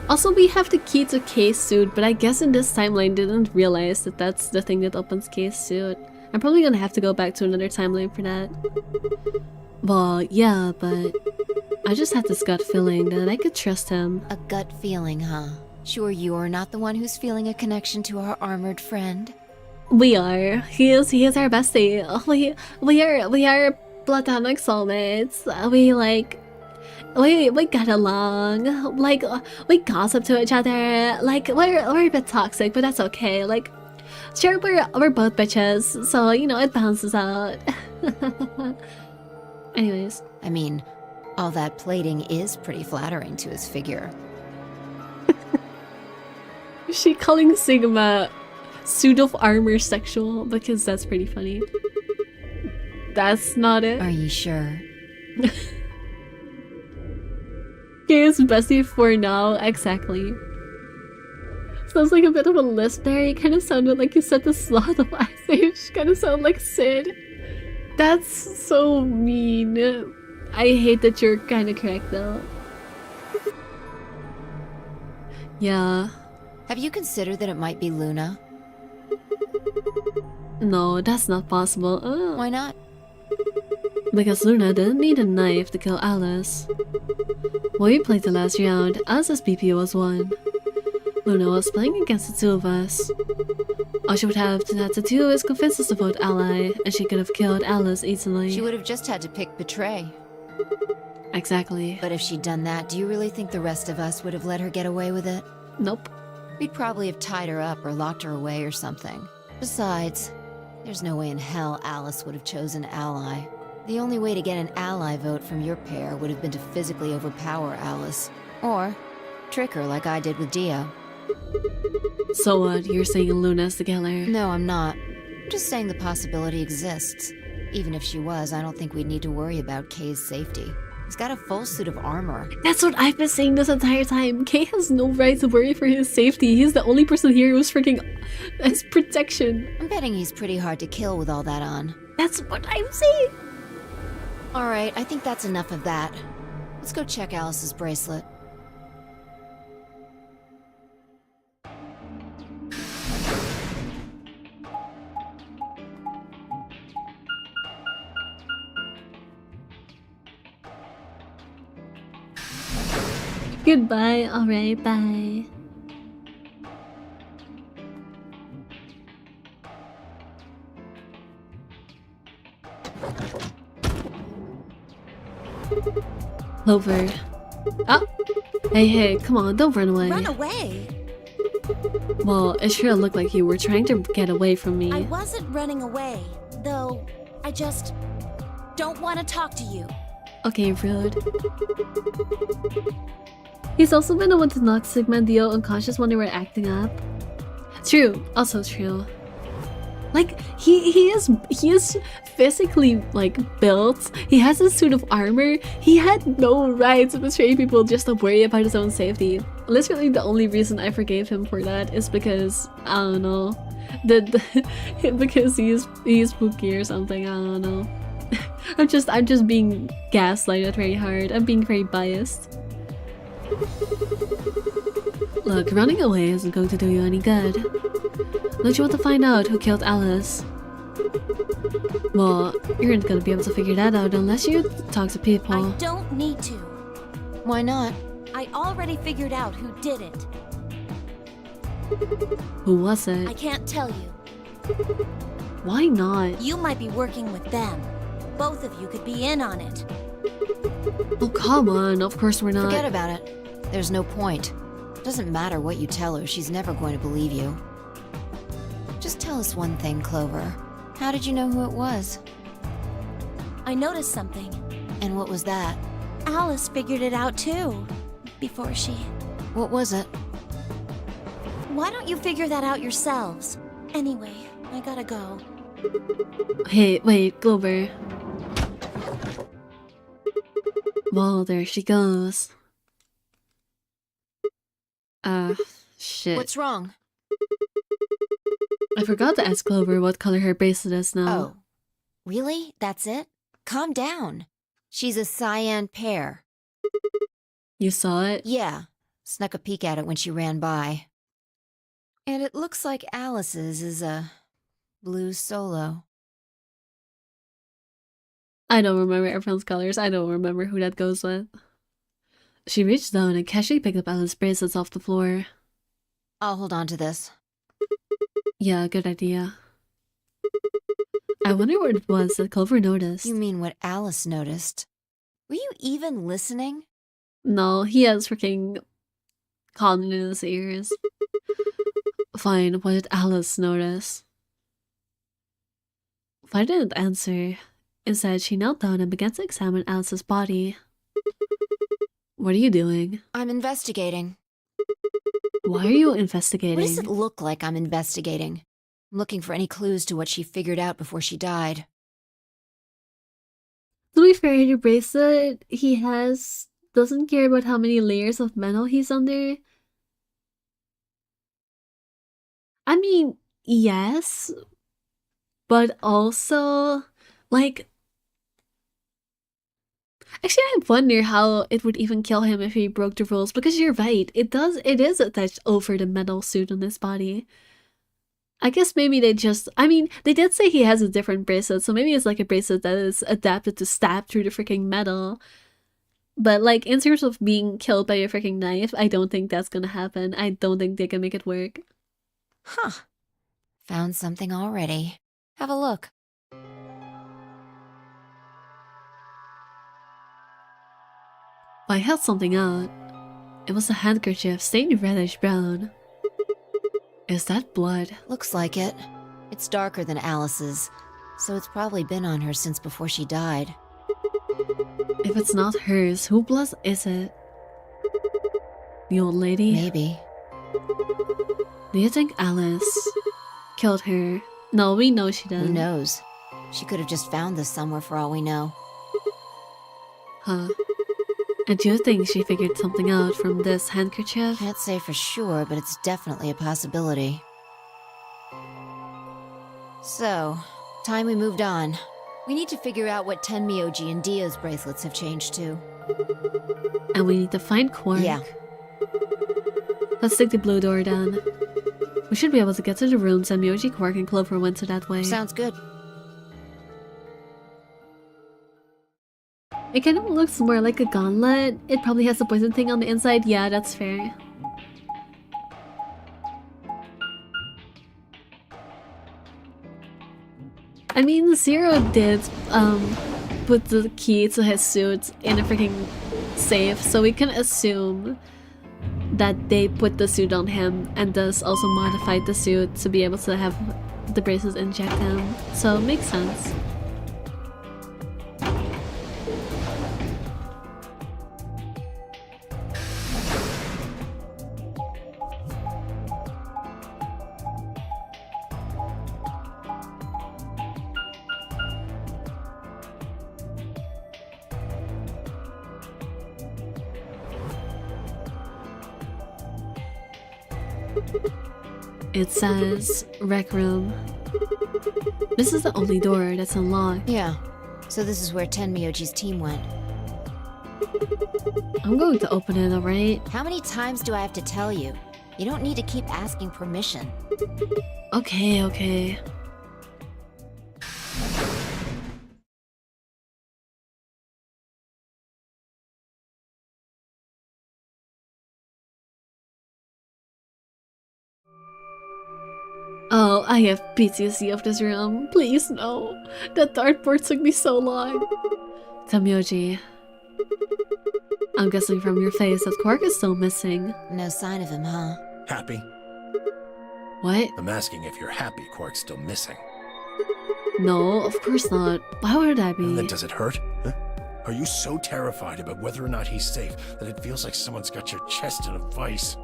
Also, we have the key to Kay's suit, but I guess in this timeline didn't realize that that's the thing that opens Kay's suit. I'm probably gonna have to go back to another timeline for that. Well, yeah, but I just had this gut feeling that I could trust him. A gut feeling, huh? Sure you're not the one who's feeling a connection to our armored friend? We are. He is our bestie. We are platonic soulmates. We get along. Like, we gossip to each other. Like, we're a bit toxic, but that's okay. Like, sure, we're both bitches, so you know it balances out. Anyways, I mean, all that plating is pretty flattering to his figure. is she calling Sigma suit of armor sexual? Because that's pretty funny. That's not it. Are you sure? Kay's bestie for now, exactly. Sounds like a bit of a lisp there. You kind of sounded like you said the sloth of Ice Age. Kind of sound like Sid. That's so mean. I hate that you're kind of correct though. Yeah. Have you considered that it might be Luna? No, that's not possible. Why not? Because Luna didn't need a knife to kill Alice. When we played the last round, Alice's BP was 1. Luna was playing against the two of us. All she would have to do is convince us to vote ally, and she could have killed Alice easily. She would have just had to pick betray. Exactly. But if she'd done that, do you really think the rest of us would have let her get away with it? Nope. We'd probably have tied her up or locked her away or something. Besides, there's no way in hell Alice would have chosen ally. The only way to get an ally vote from your pair would have been to physically overpower Alice. Or trick her like I did with Dio. So what? You're saying Luna's the killer? No, I'm not. I'm just saying the possibility exists. Even if she was, I don't think we'd need to worry about Kay's safety. He's got a full suit of armor. That's what I've been saying this entire time. Kay has no right to worry for his safety. He's the only person here who's freaking his protection. I'm betting he's pretty hard to kill with all that on. That's what I'm saying. Alright, I think that's enough of that. Let's go check Alice's bracelet. Goodbye. Alright, bye. Clover. Oh! Hey, come on, don't run away. Run away? Well, it sure looked like you were trying to get away from me. I wasn't running away, though I just don't want to talk to you. Okay, rude. He's also been the one to knock Sigma and Dio unconscious when they were acting up. True, also true. Like, he is physically, like, built. He has a suit of armor. He had no right to betray people just to worry about his own safety. Literally, the only reason I forgave him for that is because, I don't know, because he's POOKIE or something, I don't know. I'm just being gaslighted very hard. I'm being very biased. Look, running away isn't going to do you any good. Don't you want to find out who killed Alice? Well, you're not gonna be able to figure that out unless you talk to people. I don't need to. Why not? I already figured out who did it. Who was it? I can't tell you. Why not? You might be working with them. Both of you could be in on it. Oh, come on. Of course we're not. Forget about it. There's no point. Doesn't matter what you tell her, she's never going to believe you. Just tell us one thing, Clover. How did you know who it was? I noticed something. And what was that? Alice figured it out too. Before she... What was it? Why don't you figure that out yourselves? Anyway, I gotta go. Hey, wait, Clover. Well, there she goes. Shit. What's wrong? I forgot to ask Clover what color her bracelet is now. Oh. Really? That's it? Calm down. She's a cyan pear. You saw it? Yeah. Snuck a peek at it when she ran by. And it looks like Alice's is a blue solo. I don't remember everyone's colors. I don't remember who that goes with. She reached down and casually picked up Alice's bracelets off the floor. I'll hold on to this. Yeah, good idea. I wonder what it was that Clover noticed. You mean what Alice noticed? Were you even listening? No, he has freaking cotton in his ears. Fine, what did Alice notice? I didn't answer. Instead, she knelt down and began to examine Alice's body. What are you doing? I'm investigating. Why are you investigating? What does it look like I'm investigating? I'm looking for any clues to what she figured out before she died. To be fair, the bracelet he has doesn't care about how many layers of metal he's under. I mean, yes, but also, like, actually, I wonder how it would even kill him if he broke the rules, because you're right, it is attached over the metal suit on his body. I guess maybe they just, I mean, they did say he has a different bracelet, so maybe it's like a bracelet that is adapted to stab through the freaking metal. But like, in terms of being killed by a freaking knife, I don't think that's gonna happen. I don't think they can make it work. Huh. Found something already. Have a look. I held something out. It was a handkerchief stained reddish brown. Is that blood? Looks like it. It's darker than Alice's, so it's probably been on her since before she died. If it's not hers, whose blood is it? The old lady? Maybe. Do you think Alice killed her? No, we know she didn't. Who knows? She could have just found this somewhere for all we know. Huh. And do you think she figured something out from this handkerchief? Can't say for sure, but it's definitely a possibility. So, time we moved on. We need to figure out what Tenmyoji and Dio's bracelets have changed to. And we need to find Quark. Yeah. Let's take the blue door down. We should be able to get to the rooms Tenmyoji, Quark, and Clover went to that way. Sounds good. It kind of looks more like a gauntlet. It probably has a poison thing on the inside. Yeah, that's fair. I mean, Zero did put the key to his suit in a freaking safe, so we can assume that they put the suit on him and thus also modified the suit to be able to have the bracelets inject him. So it makes sense. It says rec room. This is the only door that's unlocked. Yeah. So this is where Tenmyoji's team went. I'm going to open it, alright? How many times do I have to tell you? You don't need to keep asking permission. Okay, okay. Oh, I have PTSD of this room. Please, no. That dartboard took me so long. Tenmyoji. I'm guessing from your face that Quark is still missing. No sign of him, huh? Happy? What? I'm asking if you're happy Quark's still missing. No, of course not. Why would I be? Then does it hurt? Huh? Are you so terrified about whether or not he's safe that it feels like someone's got your chest in a vice?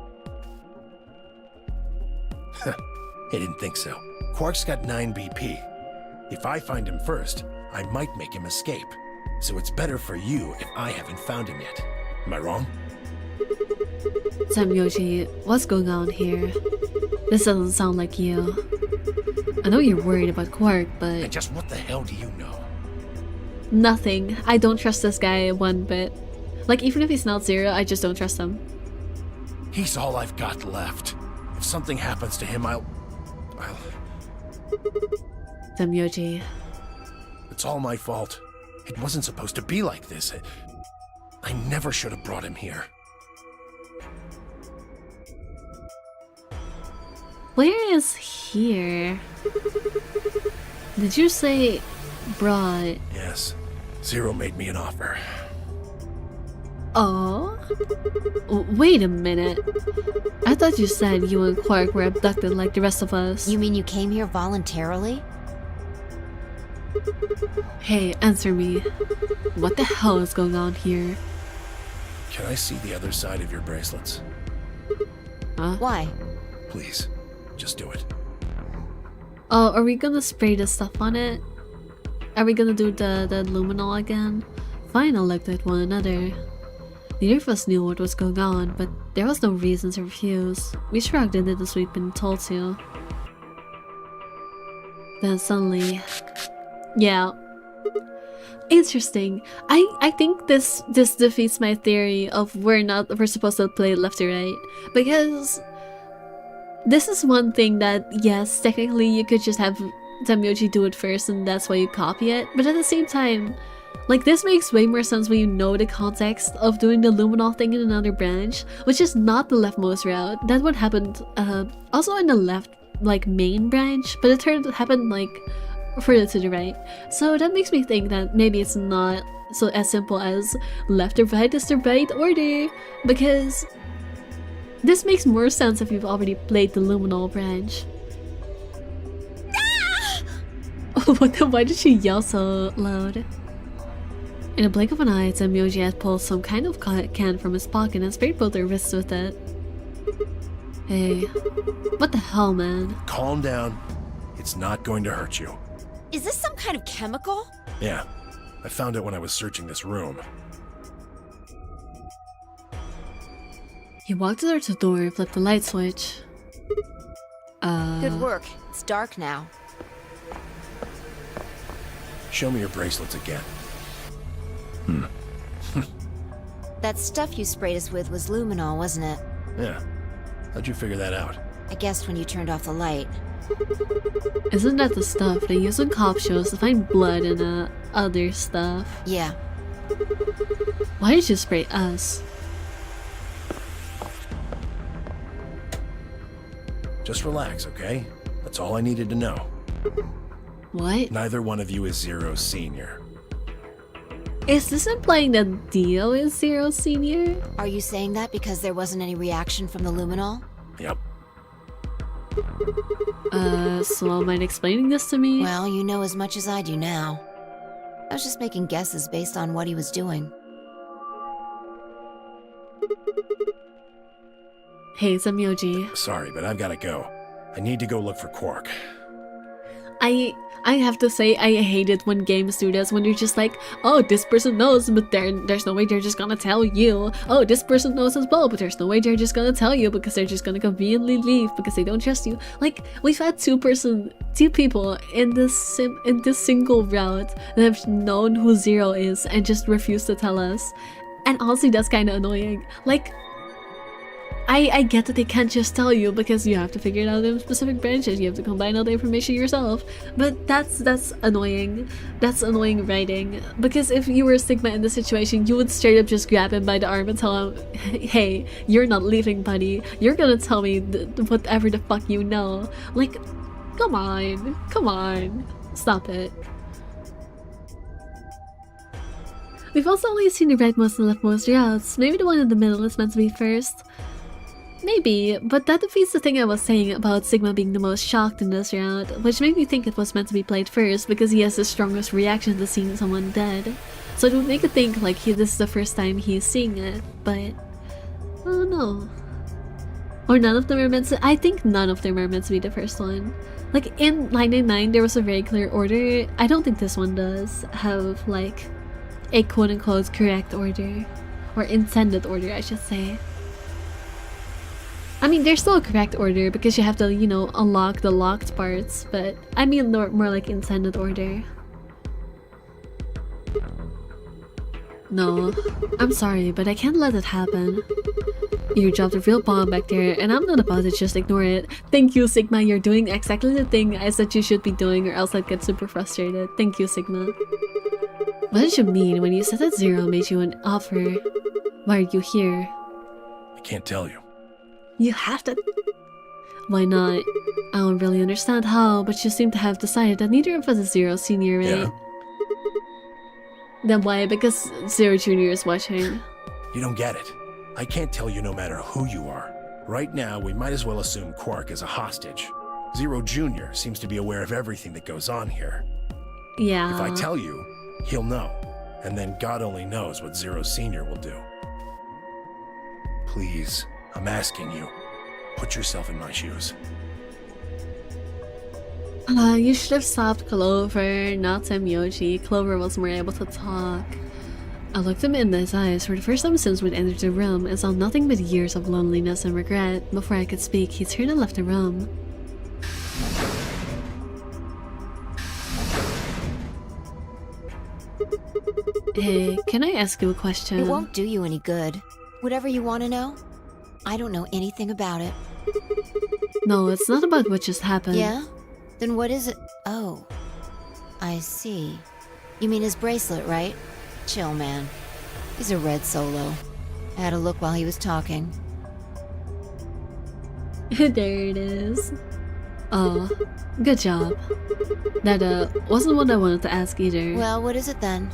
I didn't think so. Quark's got 9 BP. If I find him first, I might make him escape. So it's better for you if I haven't found him yet. Am I wrong? Tenmyoji, what's going on here? This doesn't sound like you. I know you're worried about Quark, but... And just what the hell do you know? Nothing. I don't trust this guy one bit. Like, even if he's not Zero, I just don't trust him. He's all I've got left. If something happens to him, I'll... Tenmyoji. It's all my fault. It wasn't supposed to be like this. I never should have brought him here. Where is here? Did you say brought? Yes. Zero made me an offer. Oh? Wait a minute. I thought you said you and Quark were abducted like the rest of us. You mean you came here voluntarily? Hey, answer me. What the hell is going on here? Can I see the other side of your bracelets? Huh? Why? Please, just do it. Oh, are we gonna spray the stuff on it? Are we gonna do the luminol again? Fine, I'll look at one another. Neither of us knew what was going on, but there was no reason to refuse. We shrugged and did as we'd been told to. Then suddenly... Yeah. Interesting. I think this defeats my theory of we're supposed to play left to right. Because this is one thing that, yes, technically you could just have Tenmyoji do it first and that's why you copy it, but at the same time, like, this makes way more sense when you know the context of doing the luminol thing in another branch, which is not the leftmost route. That's what happened also in the left, like, main branch, but it happened like further to the right. So that makes me think that maybe it's not so as simple as left or right is the right order, because this makes more sense if you've already played the luminol branch. Why did she yell so loud? In a blink of an eye, Tenmyoji had pulled some kind of can from his pocket and sprayed both their wrists with it. Hey, what the hell, man? Calm down. It's not going to hurt you. Is this some kind of chemical? Yeah, I found it when I was searching this room. He walked over to the door and flipped the light switch. Good work. It's dark now. Show me your bracelets again. That stuff you sprayed us with was luminol, wasn't it? Yeah. How'd you figure that out? I guessed when you turned off the light. Isn't that the stuff they use on cop shows to find blood and other stuff? Yeah. Why did you spray us? Just relax, okay? That's all I needed to know. What? Neither one of you is Zero Senior. Is this implying that Dio is Zero Senior? Are you saying that because there wasn't any reaction from the luminol? Yep. So mind explaining this to me? Well, you know as much as I do now. I was just making guesses based on what he was doing. Hey, Tenmyoji. Sorry, but I've gotta go. I need to go look for Quark. I have to say, I hate it when games do this, when you're just like, oh, this person knows, but there's no way they're just gonna tell you. Oh, this person knows as well, but there's no way they're just gonna tell you because they're just gonna conveniently leave because they don't trust you. Like, we've had two people in this single route that have known who Zero is and just refused to tell us. And honestly, that's kind of annoying. Like, I get that they can't just tell you because you have to figure it out in specific branches. You have to combine all the information yourself. But that's annoying. That's annoying writing. Because if you were Sigma in this situation, you would straight up just grab him by the arm and tell him, hey, you're not leaving, buddy. You're gonna tell me whatever the fuck you know. Like, come on. Come on. Stop it. We've also only seen the rightmost and leftmost routes. Maybe the one in the middle is meant to be first. Maybe, but that defeats the thing I was saying about Sigma being the most shocked in this round, which made me think it was meant to be played first because he has the strongest reaction to seeing someone dead. So it would make it think like this is the first time he's seeing it, but I don't know. Or none of them are meant to— I think none of them are meant to be the first one. Like in 999 there was a very clear order. I don't think this one does have like a quote-unquote correct order, or intended order I should say. I mean, there's still a correct order because you have to, you know, unlock the locked parts, but I mean more like intended order. No, I'm sorry, but I can't let it happen. You dropped a real bomb back there, and I'm not about to just ignore it. Thank you, Sigma, you're doing exactly the thing I said you should be doing, or else I'd get super frustrated. Thank you, Sigma. What did you mean when you said that Zero made you an offer? Why are you here? I can't tell you. You have to— Why not? I don't really understand how, but you seem to have decided that neither of us is Zero Senior, right? Yeah. Then why? Because Zero Junior is watching. You don't get it. I can't tell you no matter who you are. Right now, we might as well assume Quark is a hostage. Zero Junior seems to be aware of everything that goes on here. Yeah. If I tell you, he'll know. And then God only knows what Zero Senior will do. Please, I'm asking you. Put yourself in my shoes. You should have stopped Clover, not Tenmyoji. Clover was more able to talk. I looked him in his eyes for the first time since we'd entered the room and saw nothing but years of loneliness and regret. Before I could speak, he turned and left the room. Hey, can I ask you a question? It won't do you any good. Whatever you want to know, I don't know anything about it. No, it's not about what just happened. Yeah? Then what is it? Oh. I see. You mean his bracelet, right? Chill, man. He's a red solo. I had a look while he was talking. There it is. Oh, good job. That wasn't what I wanted to ask either. Well, what is it then?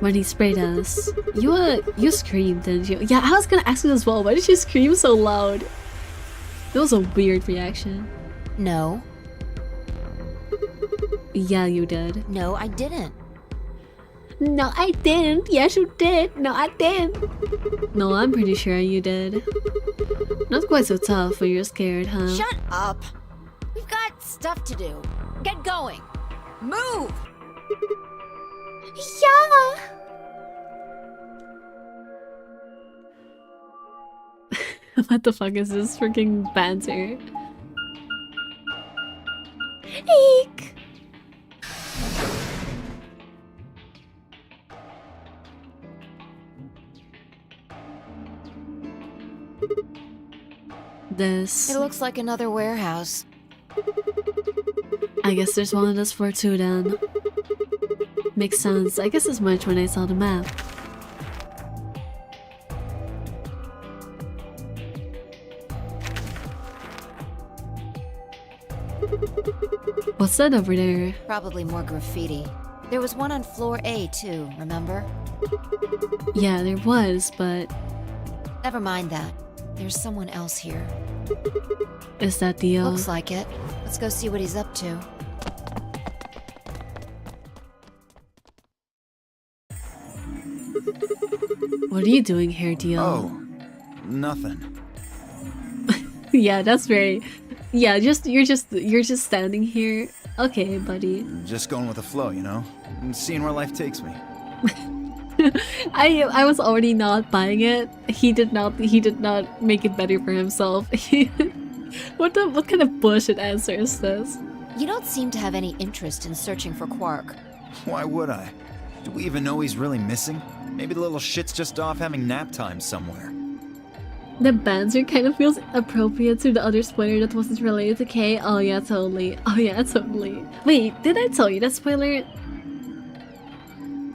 When he sprayed us, you screamed, didn't you? Yeah, I was gonna ask you as well. Why did you scream so loud? It was a weird reaction. No. Yeah, you did. No, I didn't. No, I didn't. Yes, you did. No, I didn't. No, I'm pretty sure you did. Not quite so tough when you're scared, huh? Shut up! We've got stuff to do. Get going! Move! Yeah! What the fuck is this freaking banter? Eek! This... It looks like another warehouse. I guess there's one on this floor too then. Makes sense. I guess as much when I saw the map. What's that over there? Probably more graffiti. There was one on floor A too, remember? Yeah, there was, but... Never mind that. There's someone else here. Is that the... Looks like it. Let's go see what he's up to. What are you doing here, Dio? Oh, nothing. Yeah, that's very... Yeah, you're just standing here. Okay, buddy. Just going with the flow, you know? And seeing where life takes me. I was already not buying it. He did not make it better for himself. What kind of bullshit answer is this? You don't seem to have any interest in searching for Quark. Why would I? Do we even know he's really missing? Maybe the little shit's just off having nap time somewhere. The banter kind of feels appropriate to the other spoiler that wasn't related to Kay. Oh yeah, totally. Oh yeah, totally. Wait, did I tell you that spoiler?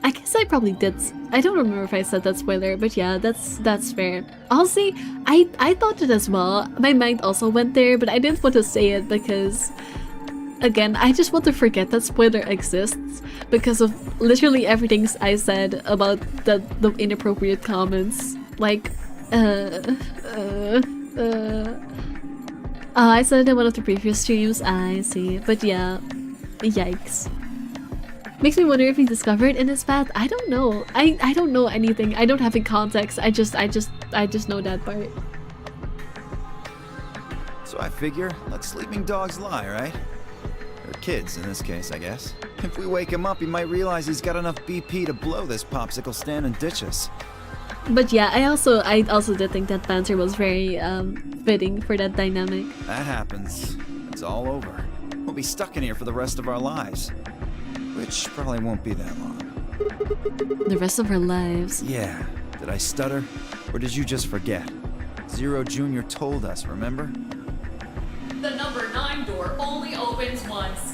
I guess I probably did. I don't remember if I said that spoiler, but yeah, that's fair. Honestly, I thought it as well. My mind also went there, but I didn't want to say it because, again, I just want to forget that spoiler exists because of literally everything I said about the inappropriate comments. Like, I said it in one of the previous streams. I see, but yeah, yikes. Makes me wonder if he discovered in his path. I don't know. I don't know anything. I don't have any context. I just know that part. So I figure, let sleeping dogs lie, right? Or kids, in this case, I guess. If we wake him up, he might realize he's got enough BP to blow this popsicle stand and ditch us. But yeah, I also did think that banter was very fitting for that dynamic. That happens. It's all over. We'll be stuck in here for the rest of our lives. Which probably won't be that long. The rest of our lives. Yeah. Did I stutter? Or did you just forget? Zero Jr. told us, remember? The number 9 door only opens once.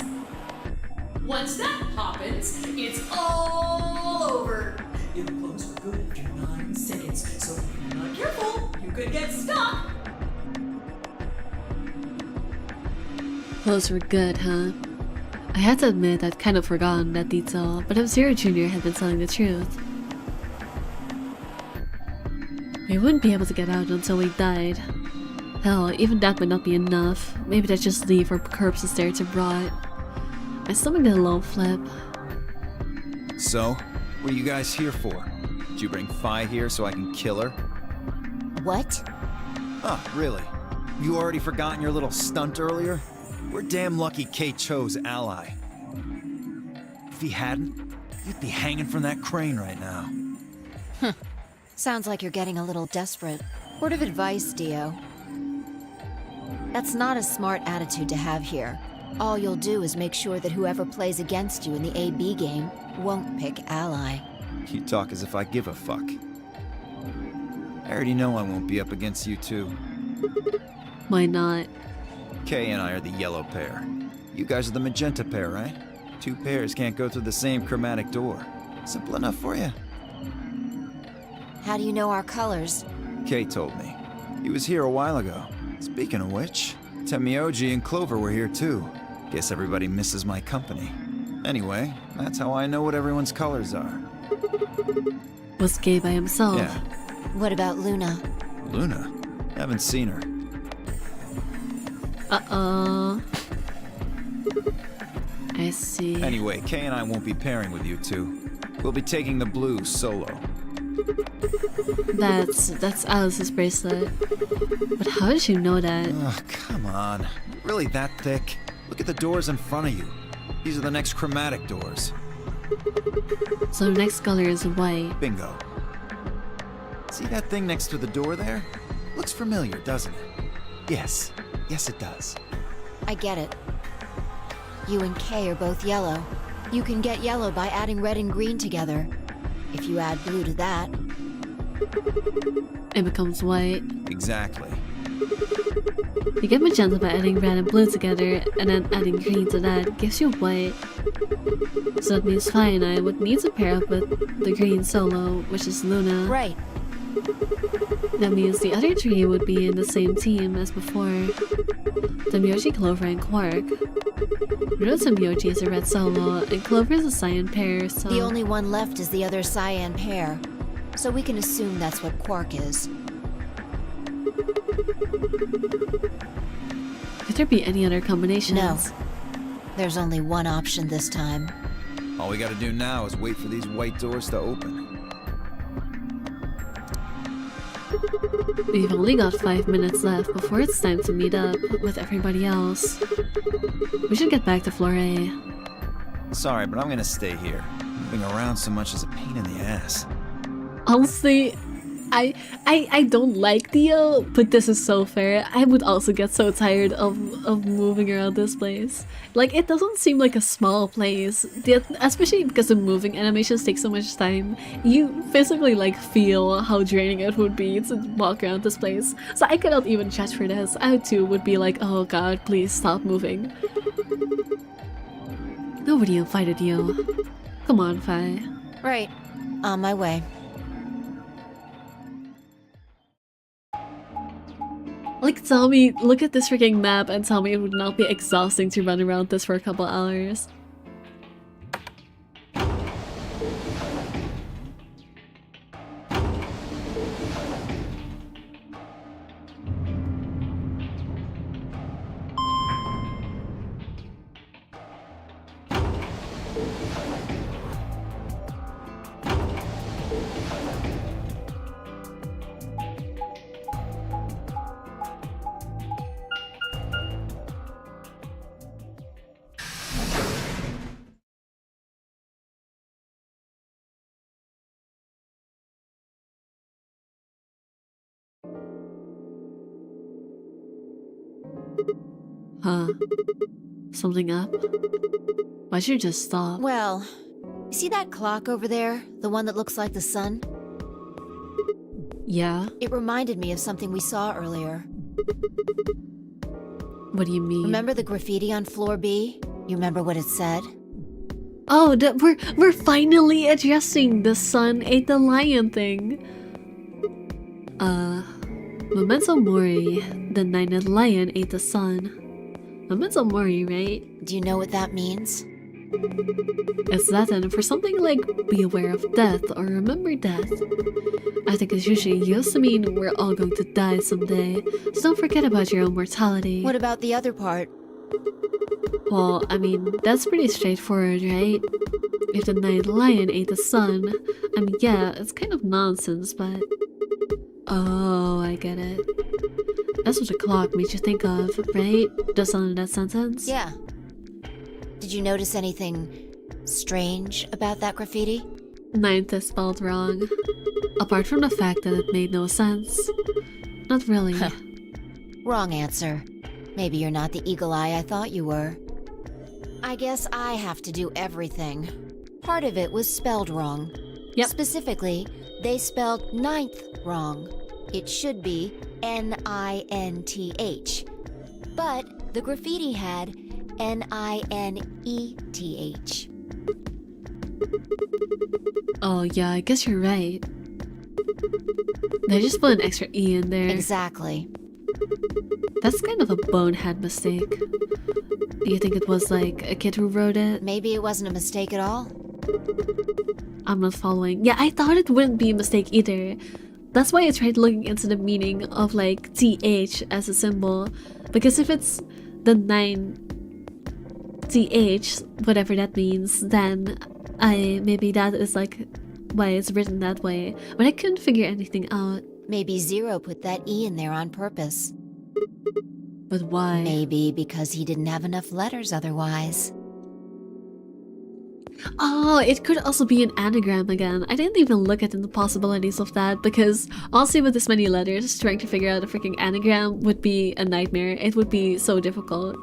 Once that happens, it's all over. It'll close for good after 9 seconds, so if you're not careful, you could get stuck. Those were good, huh? I had to admit I'd kind of forgotten that detail, but if Zero Jr. had been telling the truth, we wouldn't be able to get out until we died. Hell, even that might not be enough. Maybe they'd just leave our corpses there to rot. My stomach did a little flip. So, what are you guys here for? Did you bring Fi here so I can kill her? What? Oh, really? You already forgotten your little stunt earlier? We're damn lucky Kate chose ally. If he hadn't, you'd be hanging from that crane right now. Sounds like you're getting a little desperate. Word of advice, Dio. That's not a smart attitude to have here. All you'll do is make sure that whoever plays against you in the AB game won't pick ally. You talk as if I give a fuck. I already know I won't be up against you two. Why not? Kay and I are the yellow pair. You guys are the magenta pair, right? Two pairs can't go through the same chromatic door. Simple enough for you? How do you know our colors? Kay told me. He was here a while ago. Speaking of which, Temioji and Clover were here too. Guess everybody misses my company. Anyway, that's how I know what everyone's colors are. Was gay by himself. Yeah. What about Luna? Luna? Haven't seen her. Uh-oh. I see. Anyway, Kay and I won't be pairing with you two. We'll be taking the blue solo. That's Alice's bracelet. But how did you know that? Oh, come on. Really that thick? Look at the doors in front of you. These are the next chromatic doors. So the next color is white. Bingo. See that thing next to the door there? Looks familiar, doesn't it? Yes. Yes, it does. I get it. You and Kay are both yellow. You can get yellow by adding red and green together. If you add blue to that... It becomes white. Exactly. You get magenta by adding red and blue together, and then adding green to that gives you white. So that means Fi and I would need to pair up with the green solo, which is Luna. Right. That means the other three would be in the same team as before. Temioji, Clover, and Quark. Real Temioji is a red solo, and Clover is a cyan pair, so... The only one left is the other cyan pair. So we can assume that's what Quark is. Could there be any other combinations? No. There's only one option this time. All we gotta do now is wait for these white doors to open. We've only got 5 minutes left before it's time to meet up with everybody else. We should get back to floor A. Sorry, but I'm gonna stay here. Moving around so much is a pain in the ass. Honestly, I don't like Theo, but this is so fair. I would also get so tired of moving around this place. Like, it doesn't seem like a small place, especially because the moving animations take so much time. You physically like feel how draining it would be to walk around this place. So I cannot even judge for this. I too would be like, oh god, please stop moving. Nobody invited you. Come on, Fi. Right. On my way. Like, tell me, look at this freaking map and tell me it would not be exhausting to run around this for a couple hours. Huh? Something up? Why'd you just stop? Well, you see that clock over there? The one that looks like the sun? Yeah? It reminded me of something we saw earlier. What do you mean? Remember the graffiti on floor B? You remember what it said? Oh, we're finally addressing the sun ate the lion thing. Memento Mori, the nine-eyed lion ate the sun. Memento Mori, right? Do you know what that means? It's Latin for something like beware of death or remember death. I think it's usually used to mean we're all going to die someday, so don't forget about your own mortality. What about the other part? Well, I mean, that's pretty straightforward, right? If the night lion ate the sun, I mean, yeah, it's kind of nonsense, but... Oh, I get it. That's what the clock made you think of, right? The sun in that sentence? Yeah. Did you notice anything strange about that graffiti? Ninth is spelled wrong. Apart from the fact that it made no sense. Not really. Wrong answer. Maybe you're not the eagle eye I thought you were. I guess I have to do everything. Part of it was spelled wrong. Yep. Specifically, they spelled ninth wrong. It should be N-I-N-T-H. But the graffiti had N-I-N-E-T-H. Oh yeah, I guess you're right. They just put an extra E in there. Exactly. That's kind of a bonehead mistake. Do you think it was like a kid who wrote it? Maybe it wasn't a mistake at all. I'm not following. Yeah, I thought it wouldn't be a mistake either. That's why I tried looking into the meaning of like TH as a symbol. Because if it's the 9TH, whatever that means, then maybe that is like why it's written that way. But I couldn't figure anything out. Maybe Zero put that E in there on purpose. But why? Maybe because he didn't have enough letters otherwise. Oh, it could also be an anagram again. I didn't even look at the possibilities of that because honestly with this many letters, trying to figure out a freaking anagram would be a nightmare. It would be so difficult.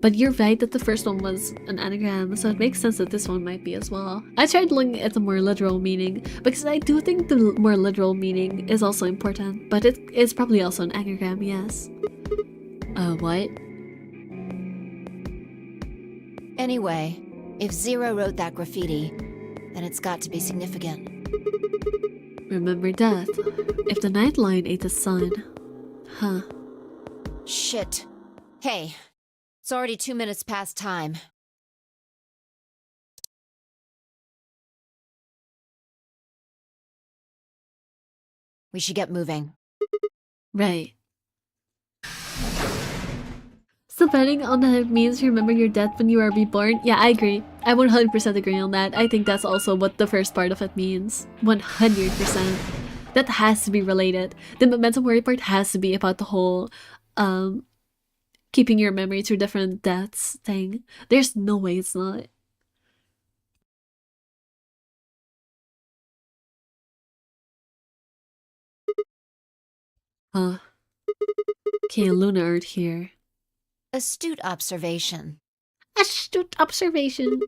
But you're right that the first one was an anagram, so it makes sense that this one might be as well. I tried looking at the more literal meaning because I do think the more literal meaning is also important, but it is probably also an anagram, yes. What? Anyway, if Zero wrote that graffiti, then it's got to be significant. Remember death. If the night lion ate the sun. Huh. Shit. Hey, it's already 2 minutes past time. We should get moving. Right. So betting on that it means remember your death when you are reborn? Yeah, I agree. I 100% agree on that. I think that's also what the first part of it means. 100%. That has to be related. The memento mori part has to be about the whole keeping your memory through different deaths thing. There's no way it's not. Huh. Okay, Luna aren't here. Astute observation. Astute observation.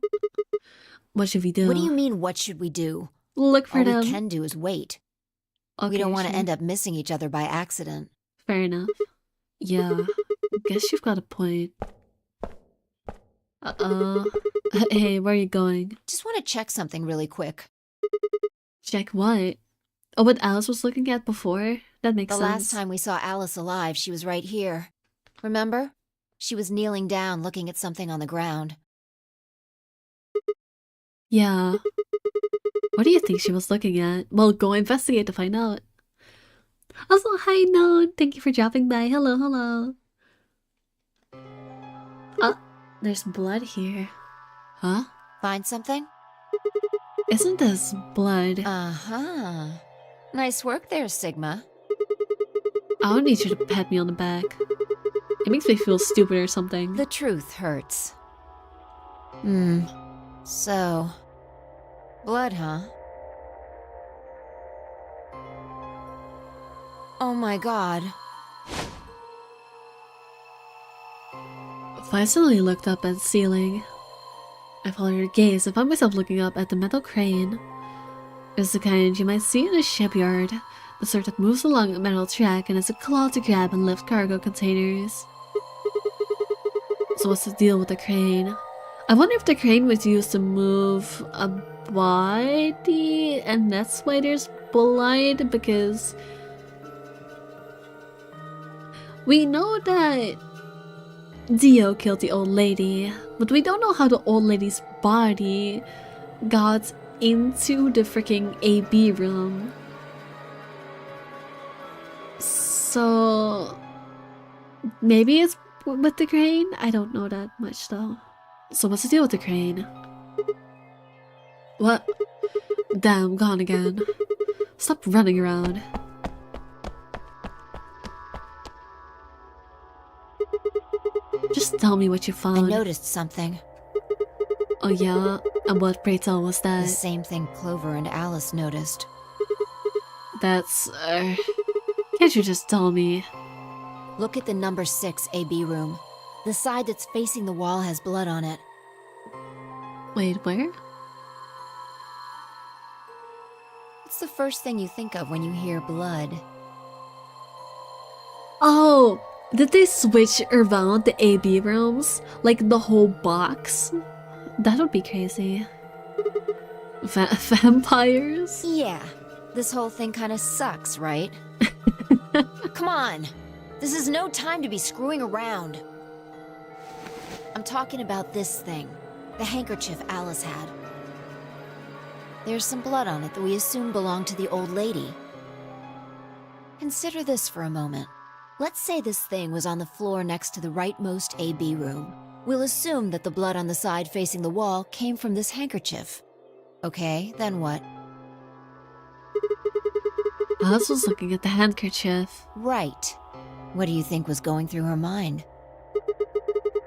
What should we do? What do you mean, what should we do? Look for All them. we can do is wait. Okay, We don't want to sure. end up missing each other by accident. Fair enough. Yeah, guess you've got a point. Uh-oh. Hey, where are you going? Just want to check something really quick. Check what? Oh, what Alice was looking at before? That makes The sense. last time we saw Alice alive, she was right here. Remember? She was kneeling down looking at something on the ground. Yeah. What do you think she was looking at? Well, go investigate to find out. Also, hi, Node. Thank you for dropping by. Hello, hello. There's blood here. Huh? Find something? Isn't this blood? Uh-huh. Nice work there, Sigma. I don't need you to pat me on the back. It makes me feel stupid or something. The truth hurts. So... blood, huh? Oh my god. I suddenly looked up at the ceiling. I followed her gaze and found myself looking up at the metal crane. It's the kind you might see in a shipyard, the sort that moves along a metal track and has a claw to grab and lift cargo containers. So what's the deal with the crane? I wonder if the crane was used to move a body and that's why there's blood, because we know that Dio killed the old lady, but we don't know how the old lady's body got into the freaking AB room. So maybe it's with the crane? I don't know that much though. So what's the deal with the crane? What? Damn, gone again. Stop running around. Just tell me what you I found. noticed something. Oh yeah? And what, pray tell, was The that? same thing Clover and Alice noticed. That's, can't you just tell me? Look at the number 6 AB room. The side that's facing the wall has blood on it. Wait, where? What's the first thing you think of when you hear blood? Oh, did they switch around the AB rooms? Like the whole box? That would be crazy. Vampires? Yeah, this whole thing kind of sucks, right? Come on! This is no time to be screwing around. I'm talking about this thing. The handkerchief Alice had. There's some blood on it that we assume belonged to the old lady. Consider this for a moment. Let's say this thing was on the floor next to the rightmost AB room. We'll assume that the blood on the side facing the wall came from this handkerchief. Okay, then what? Alice was looking at the handkerchief. Right. What do you think was going through her mind?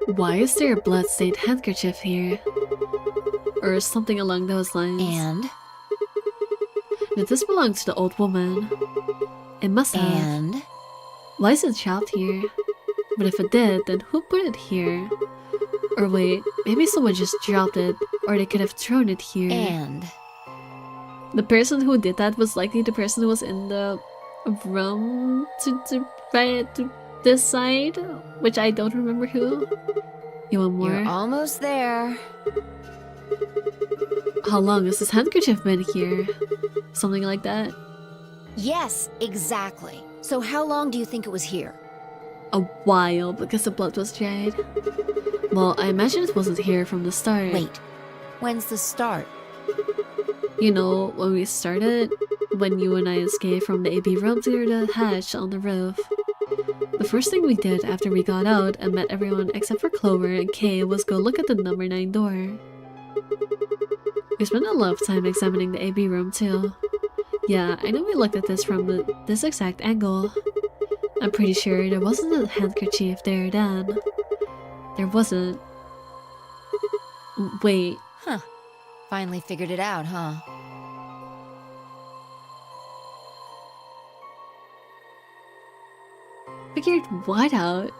Why is there a blood-stained handkerchief here? Or something along those lines. And? Did this belong to the old woman? It must have. And? Why is it shelved here? But if it did, then who put it here? Or wait, maybe someone just dropped it, or they could have thrown it here. And? The person who did that was likely the person who was in the room to this side, which I don't remember who. You want more? You're almost there. How long has this handkerchief been here? Something like that? Yes, exactly. So how long do you think it was here? A while, because the blood was dried. Well, I imagine it wasn't here from the start. Wait, when's the start? You know, when we started, when you and I escaped from the AB room through the hatch on the roof. The first thing we did after we got out and met everyone except for Clover and Kay was go look at the number 9 door. We spent a lot of time examining the AB room too. Yeah, I know we looked at this from this exact angle. I'm pretty sure there wasn't a handkerchief there then. There wasn't. Wait. Huh. Finally figured it out, huh? Figured what out?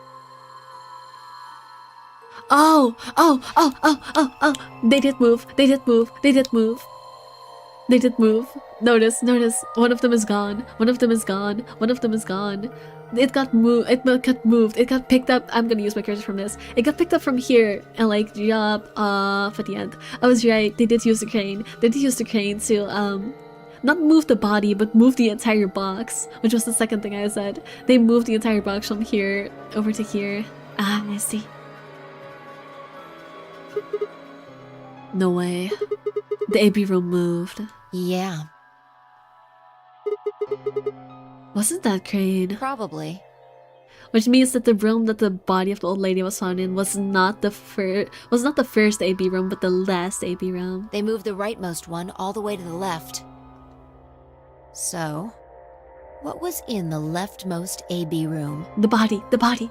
Oh! They did move. Notice. One of them is gone. It got moved. It got picked up. I'm gonna use my cursor from this. It got picked up from here and like dropped off at the end. I was right. They did use the crane. To not move the body, but move the entire box, which was the second thing I said. They moved the entire box from here over to here. Ah, I see. No way. The AB room moved. Yeah. Wasn't that crane? Probably. Which means that the room that the body of the old lady was found in was not the first AB room, but the last AB room. They moved the rightmost one all the way to the left. So, what was in the leftmost AB room? The body. The body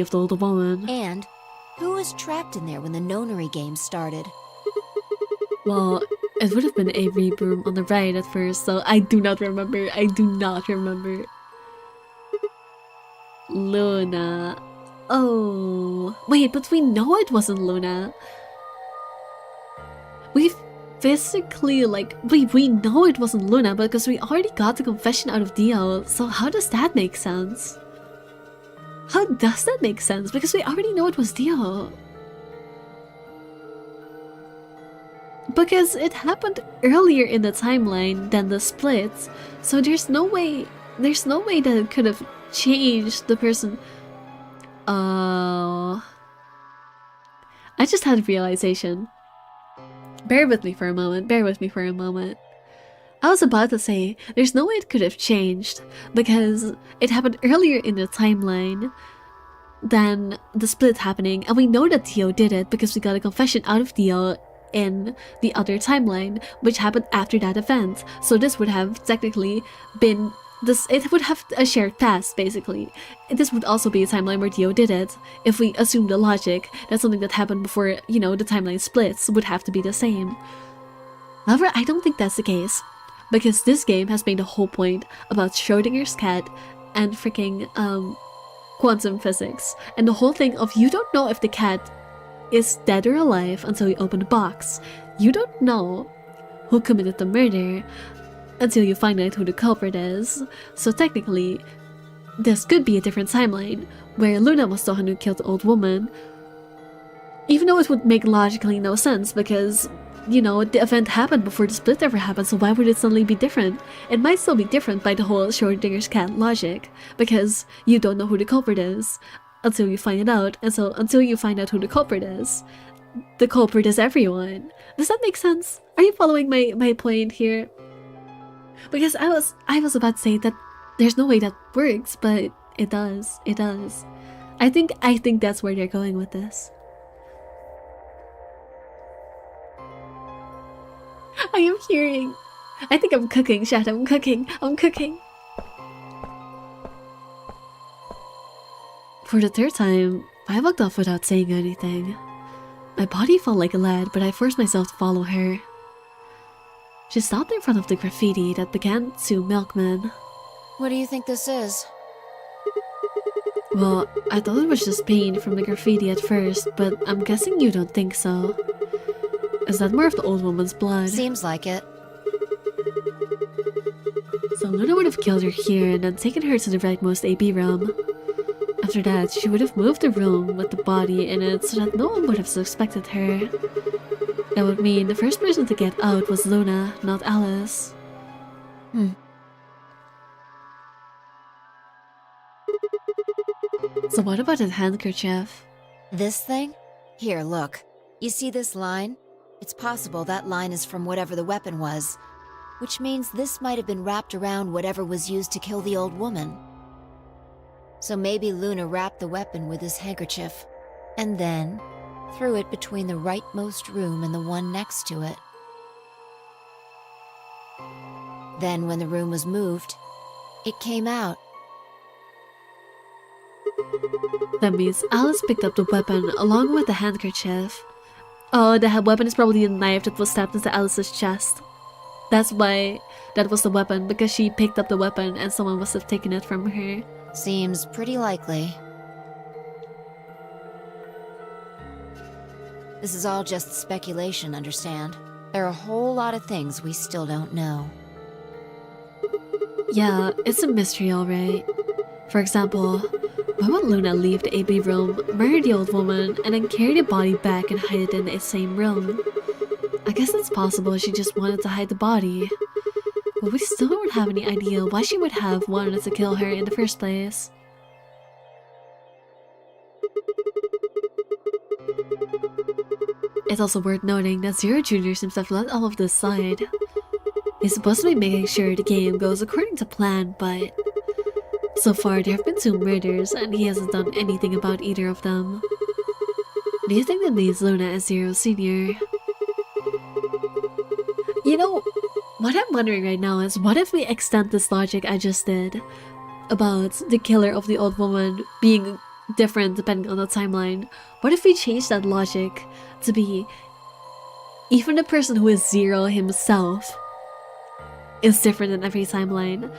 of the older woman. And who was trapped in there when the nonary game started? Well, it would have been a room on the right at first, so I do not remember. Luna. Oh. Wait, but we know it wasn't Luna. We physically, we know it wasn't Luna because we already got the confession out of Dio, so how does that make sense? Because we already know it was Dio. Because it happened earlier in the timeline than the splits, so there's no way that it could have changed the person. I just had a realization. Bear with me for a moment. I was about to say, there's no way it could have changed, because it happened earlier in the timeline than the split happening, and we know that Dio did it because we got a confession out of Dio in the other timeline, which happened after that event. So this would have technically been it would have a shared past, basically. This would also be a timeline where Dio did it. If we assume the logic that something that happened before, the timeline splits would have to be the same. However, I don't think that's the case, because this game has made a whole point about Schrodinger's cat and freaking quantum physics, and the whole thing of you don't know if the cat is dead or alive until you open the box. You don't know who committed the murder until you find out who the culprit is. So technically, this could be a different timeline, where Luna was the one who killed the old woman. Even though it would make logically no sense, because, you know, the event happened before the split ever happened, so why would it suddenly be different? It might still be different by the whole Schrodinger's cat logic, because you don't know who the culprit is until you find it out, and so until you find out who the culprit is everyone. Does that make sense? Are you following my point here? Because I was about to say that there's no way that works, but it does. It does. I think that's where they're going with this. I am hearing. I think I'm cooking, Chat. I'm cooking. For the third time, I walked off without saying anything. My body felt like a lead, but I forced myself to follow her. She stopped in front of the graffiti that began to milkman. What do you think this is? Well, I thought it was just paint from the graffiti at first, but I'm guessing you don't think so. Is that more of the old woman's blood? Seems like it. So Luna would have killed her here and then taken her to the rightmost AB room. After that, she would have moved the room with the body in it so that no one would have suspected her. That would mean the first person to get out was Luna, not Alice. So what about that handkerchief? This thing? Here, look. You see this line? It's possible that line is from whatever the weapon was, which means this might have been wrapped around whatever was used to kill the old woman. So maybe Luna wrapped the weapon with this handkerchief, and then threw it between the rightmost room and the one next to it. Then when the room was moved, it came out. That means Alice picked up the weapon along with the handkerchief. Oh, the weapon is probably a knife that was stabbed into Alice's chest. That's why that was the weapon, because she picked up the weapon and someone must have taken it from her. Seems pretty likely. This is all just speculation, understand? There are a whole lot of things we still don't know. Yeah, it's a mystery, alright. For example, why would Luna leave the AB room, murder the old woman, and then carry the body back and hide it in the same room? I guess it's possible she just wanted to hide the body. But we still don't have any idea why she would have wanted to kill her in the first place. It's also worth noting that Zero Jr. seems to have let all of this slide. He's supposed to be making sure the game goes according to plan, but so far there have been 2 murders and he hasn't done anything about either of them. Do you think that means Luna is Zero Sr.? You know, what I'm wondering right now is, what if we extend this logic I just did about the killer of the old woman being different depending on the timeline? What if we change that logic to be even the person who is Zero himself is different in every timeline?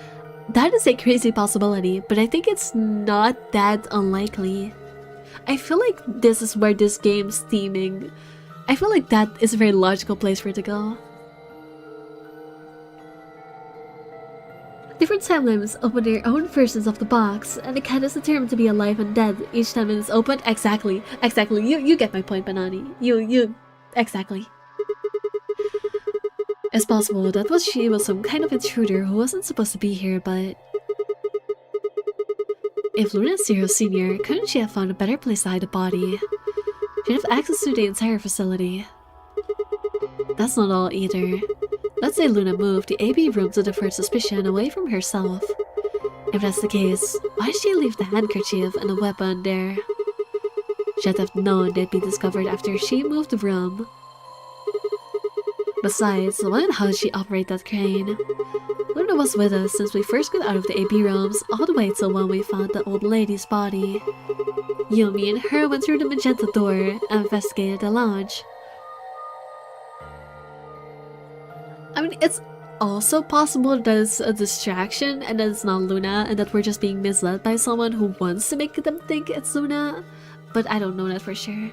That is a crazy possibility, but I think it's not that unlikely. I feel like this is where this game's theming. I feel like that is a very logical place for it to go. Different timelines open their own versions of the box, and the cat is determined to be alive and dead each time it is opened. Exactly. You get my point, Banani. You exactly. It's possible that she was some kind of intruder who wasn't supposed to be here, but if Luna is Zero Sr., couldn't she have found a better place to hide the body? She'd have access to the entire facility. That's not all either. Let's say Luna moved the AB room to divert suspicion away from herself. If that's the case, why did she leave the handkerchief and the weapon there? She'd have known they'd be discovered after she moved the room. Besides, when and how did she operate that crane? Luna was with us since we first got out of the AB rooms, all the way till when we found the old lady's body. You, me, and her went through the magenta door and investigated the lounge. I mean, it's also possible that it's a distraction and that it's not Luna and that we're just being misled by someone who wants to make them think it's Luna, but I don't know that for sure.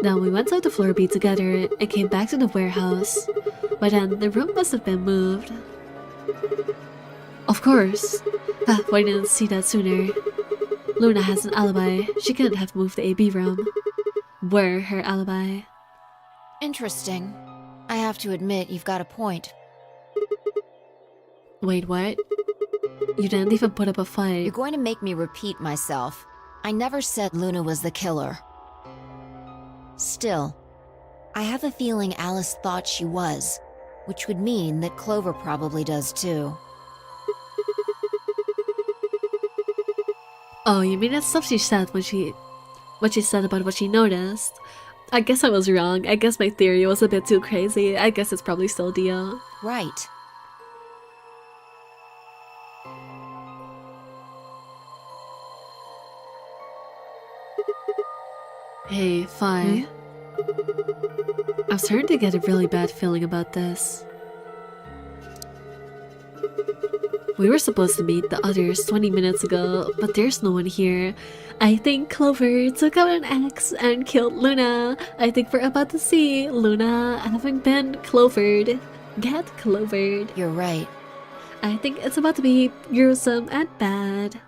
Then we went out to Floor B together and came back to the warehouse. But then the room must have been moved. Of course. Why didn't I see that sooner? Luna has an alibi. She couldn't have moved the AB room. Were her alibi. Interesting. I have to admit, you've got a point. Wait, what? You didn't even put up a fight. You're going to make me repeat myself. I never said Luna was the killer. Still, I have a feeling Alice thought she was, which would mean that Clover probably does too. Oh, you mean that stuff she said when what she said about what she noticed? I guess I was wrong. I guess my theory was a bit too crazy. I guess it's probably still Dio. Right. Hey, Fi. I'm starting to get a really bad feeling about this. We were supposed to meet the others 20 minutes ago, but there's no one here. I think Clover took out an axe and killed Luna. I think we're about to see Luna having been clovered. Get clovered. You're right. I think it's about to be gruesome and bad.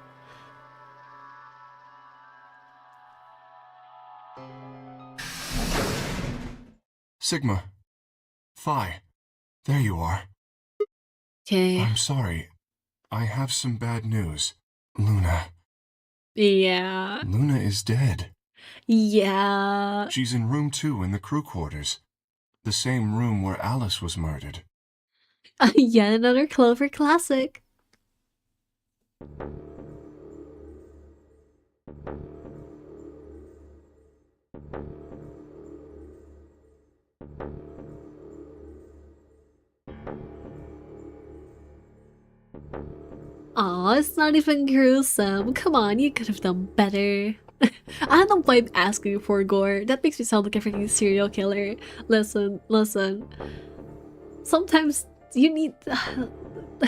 Sigma. Phi. There you are. Okay. I'm sorry. I have some bad news. Luna. Yeah. Luna is dead. Yeah. She's in room 2 in the crew quarters. The same room where Alice was murdered. Yet another Clover classic. Aw, it's not even gruesome. Come on, you could have done better. I don't know why I'm asking for gore. That makes me sound like a freaking serial killer. Listen. Sometimes you need...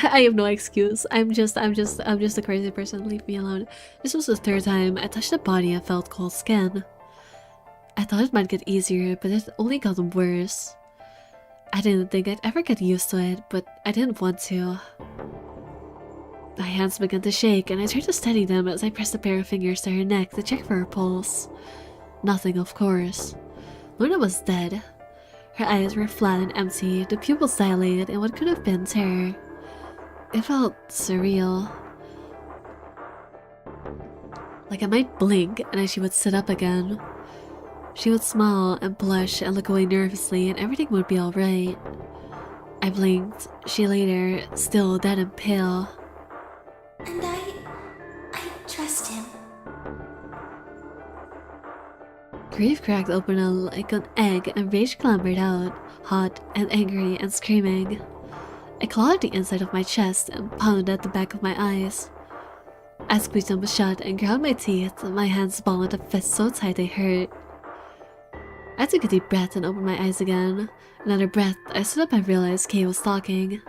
I have no excuse. I'm just a crazy person. Leave me alone. This was the 3rd time I touched the body and felt cold skin. I thought it might get easier, but it only got worse. I didn't think I'd ever get used to it, but I didn't want to. My hands began to shake, and I tried to steady them as I pressed a pair of fingers to her neck to check for her pulse. Nothing, of course. Luna was dead. Her eyes were flat and empty, the pupils dilated in what could have been terror. It felt surreal. Like I might blink, and then she would sit up again. She would smile and blush and look away nervously, and everything would be alright. I blinked. She lay there, still dead and pale. And I trust him. Grief cracked open like an egg and rage clambered out, hot and angry and screaming. I clawed at the inside of my chest and pounded at the back of my eyes. I squeezed them shut and ground my teeth, my hands balled in a fist so tight they hurt. I took a deep breath and opened my eyes again. Another breath, I stood up and realized Kay was talking.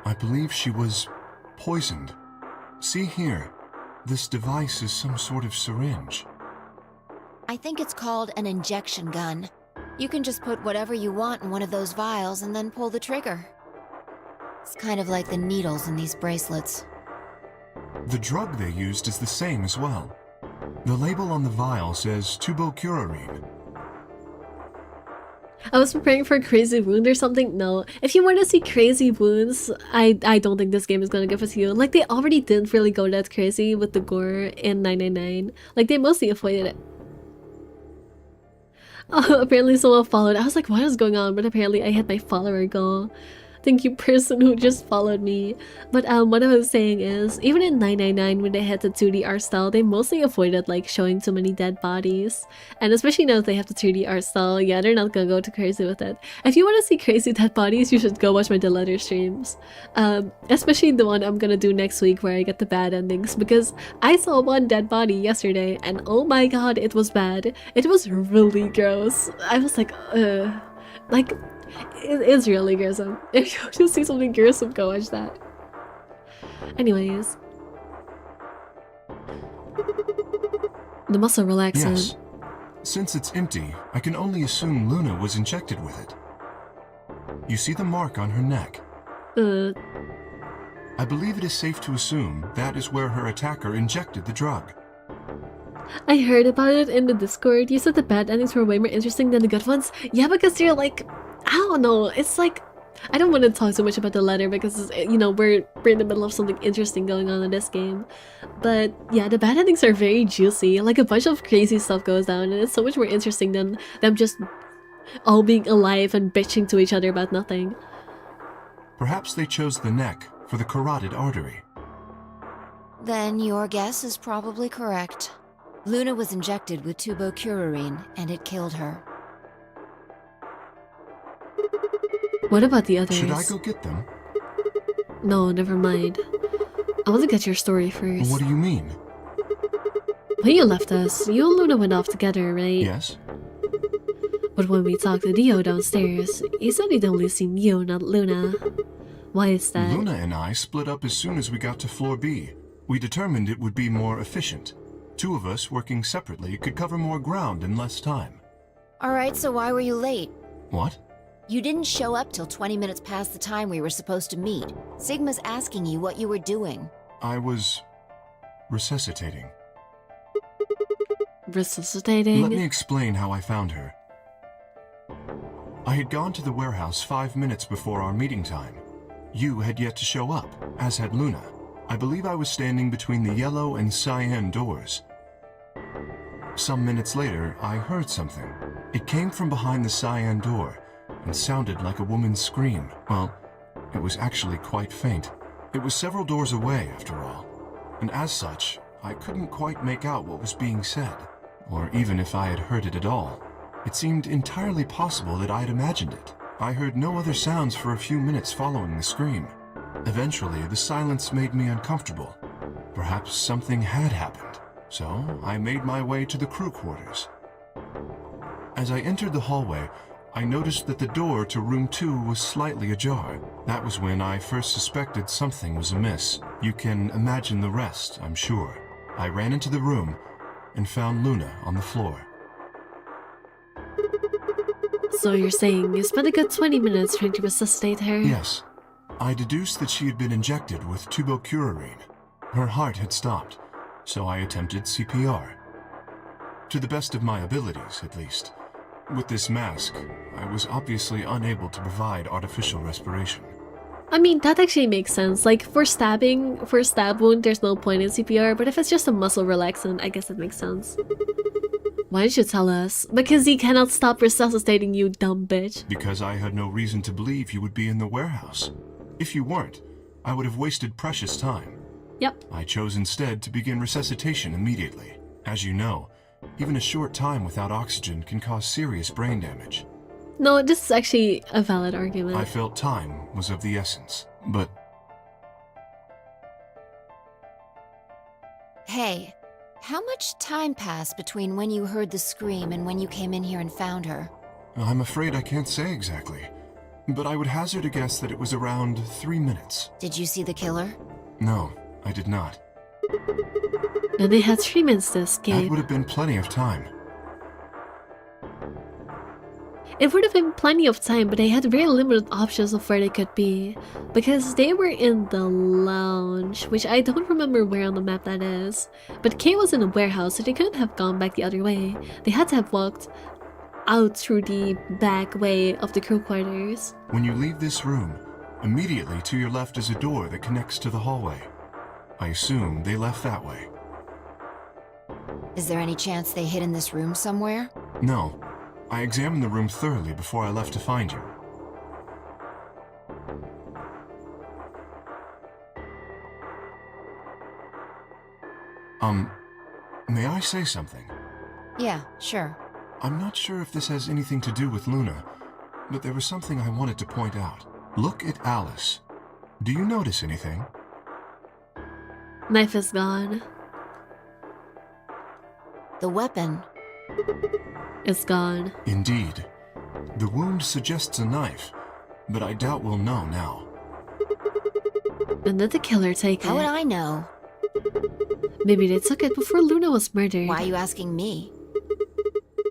I believe she was poisoned. See here. This device is some sort of syringe. I think it's called an injection gun. You can just put whatever you want in one of those vials and then pull the trigger. It's kind of like the needles in these bracelets. The drug they used is the same as well. The label on the vial says tubocurarine. I was preparing for a crazy wound or something. No. If you want to see crazy wounds, I don't think this game is gonna give it to you. Like, they already didn't really go that crazy with the gore in 999. Like, they mostly avoided it. Oh, apparently someone followed. I was like, what is going on? But apparently I hit my follower goal. Thank you, person who just followed me. But what I was saying is, even in 999 when they had the 2D art style, they mostly avoided like showing too many dead bodies. And especially now that they have the 3D art style, yeah, they're not gonna go too crazy with it. If you want to see crazy dead bodies, you should go watch my Dead Letter streams. Especially the one I'm gonna do next week where I get the bad endings, because I saw one dead body yesterday and oh my god, it was bad. It was really gross. I was like, like, it is really gruesome. If you want to see something gruesome, go watch that. Anyways. The muscle relaxant. Yes. Since it's empty, I can only assume Luna was injected with it. You see the mark on her neck. I believe it is safe to assume that is where her attacker injected the drug. I heard about it in the Discord. You said the bad endings were way more interesting than the good ones. Yeah, because you're like, I don't know. It's like, I don't want to talk so much about the letter because, you know, we're in the middle of something interesting going on in this game. But yeah, the bad endings are very juicy. Like a bunch of crazy stuff goes down and it's so much more interesting than them just all being alive and bitching to each other about nothing. Perhaps they chose the neck for the carotid artery. Then your guess is probably correct. Luna was injected with tubocurarine, and it killed her. What about the others? Should I go get them? No, never mind. I want to get your story first. What do you mean? When you left us, you and Luna went off together, right? Yes. But when we talked to Dio downstairs, he said he'd only seen you, not Luna. Why is that? Luna and I split up as soon as we got to floor B. We determined it would be more efficient. Two of us working separately could cover more ground in less time. Alright, so why were you late? What? You didn't show up till 20 minutes past the time we were supposed to meet. Sigma's asking you what you were doing. I was resuscitating. Resuscitating? Let me explain how I found her. I had gone to the warehouse 5 minutes before our meeting time. You had yet to show up, as had Luna. I believe I was standing between the yellow and cyan doors. Some minutes later, I heard something. It came from behind the cyan door and sounded like a woman's scream. Well, it was actually quite faint. It was several doors away, after all. And as such, I couldn't quite make out what was being said, or even if I had heard it at all. It seemed entirely possible that I had imagined it. I heard no other sounds for a few minutes following the scream. Eventually, the silence made me uncomfortable. Perhaps something had happened, so I made my way to the crew quarters. As I entered the hallway, I noticed that the door to room 2 was slightly ajar. That was when I first suspected something was amiss. You can imagine the rest, I'm sure. I ran into the room and found Luna on the floor. So you're saying you spent a good 20 minutes trying to resuscitate her? Yes. I deduced that she had been injected with tubocurarine. Her heart had stopped, so I attempted CPR. To the best of my abilities, at least. With this mask, I was obviously unable to provide artificial respiration. I mean, that actually makes sense. Like, for stab wound, there's no point in CPR, but if it's just a muscle relaxant, I guess it makes sense. Why did you tell us? Because he cannot stop resuscitating you, dumb bitch. Because I had no reason to believe you would be in the warehouse. If you weren't, I would have wasted precious time. Yep. I chose instead to begin resuscitation immediately. As you know, even a short time without oxygen can cause serious brain damage. No, this is actually a valid argument. I felt time was of the essence, but... Hey, how much time passed between when you heard the scream and when you came in here and found her? I'm afraid I can't say exactly, but I would hazard a guess that it was around 3 minutes. Did you see the killer? No, I did not. And they had 3 minutes to escape. That would have been plenty of time. It would have been plenty of time, but they had very limited options of where they could be. Because they were in the lounge, which I don't remember where on the map that is. But Kay was in a warehouse, so they couldn't have gone back the other way. They had to have walked out through the back way of the crew quarters. When you leave this room, immediately to your left is a door that connects to the hallway. I assume they left that way. Is there any chance they hid in this room somewhere? No. I examined the room thoroughly before I left to find you. May I say something? Yeah, sure. I'm not sure if this has anything to do with Luna, but there was something I wanted to point out. Look at Alice. Do you notice anything? Knife is gone. The weapon. It's gone. Indeed. The wound suggests a knife, but I doubt we'll know now. And did the killer take How it? would I know? Maybe they took it before Luna was murdered. Why are you asking me?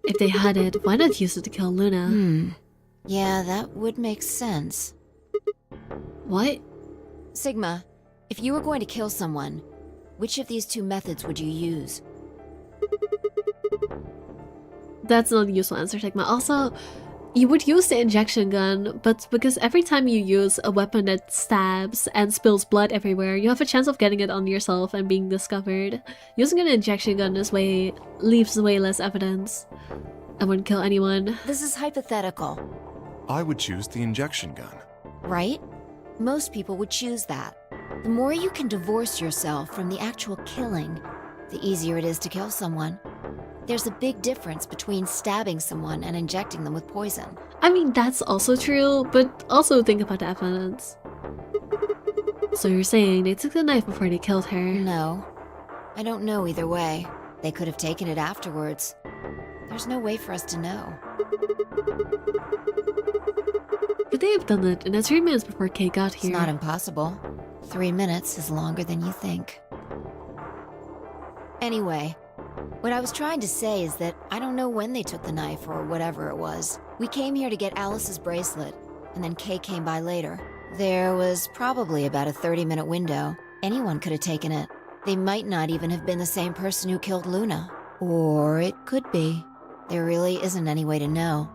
If they had it, why not use it to kill Luna? Yeah, that would make sense. What? Sigma, if you were going to kill someone, which of these two methods would you use? That's not a useful answer, Sigma. Also, you would use the injection gun, but because every time you use a weapon that stabs and spills blood everywhere, you have a chance of getting it on yourself and being discovered. Using an injection gun leaves way less evidence. I wouldn't kill anyone. This is hypothetical, I would choose the injection gun. right? Most people would choose that. The more you can divorce yourself from the actual killing, the easier it is to kill someone. There's a big difference between stabbing someone and injecting them with poison. I mean, that's also true, but also think about the evidence. So you're saying they took the knife before they killed her? No. I don't know either way. They could have taken it afterwards. There's no way for us to know. Could they have done it in the 3 minutes before Kay got It's here? not impossible. 3 minutes is longer than you think. Anyway, what I was trying to say is that I don't know when they took the knife or whatever it was. We came here to get Alice's bracelet, and then Kay came by later. There was probably about a 30-minute window. Anyone could have taken it. They might not even have been the same person who killed Luna. Or it could be. There really isn't any way to know.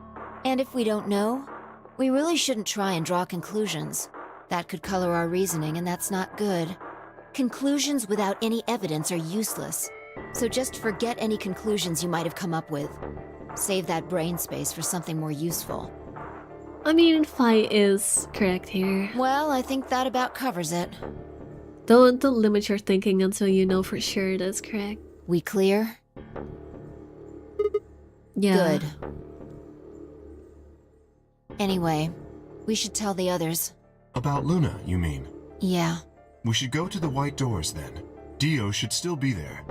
And if we don't know, we really shouldn't try and draw conclusions. That could color our reasoning, and that's not good. Conclusions without any evidence are useless. So just forget any conclusions you might have come up with. Save that brain space for something more useful. I mean, Fi is correct here. Well, I think that about covers it. Don't limit your thinking until you know for sure that's correct. We clear? Yeah. Good. Anyway, we should tell the others. About Luna, you mean? Yeah. We should go to the white doors then. Dio should still be there.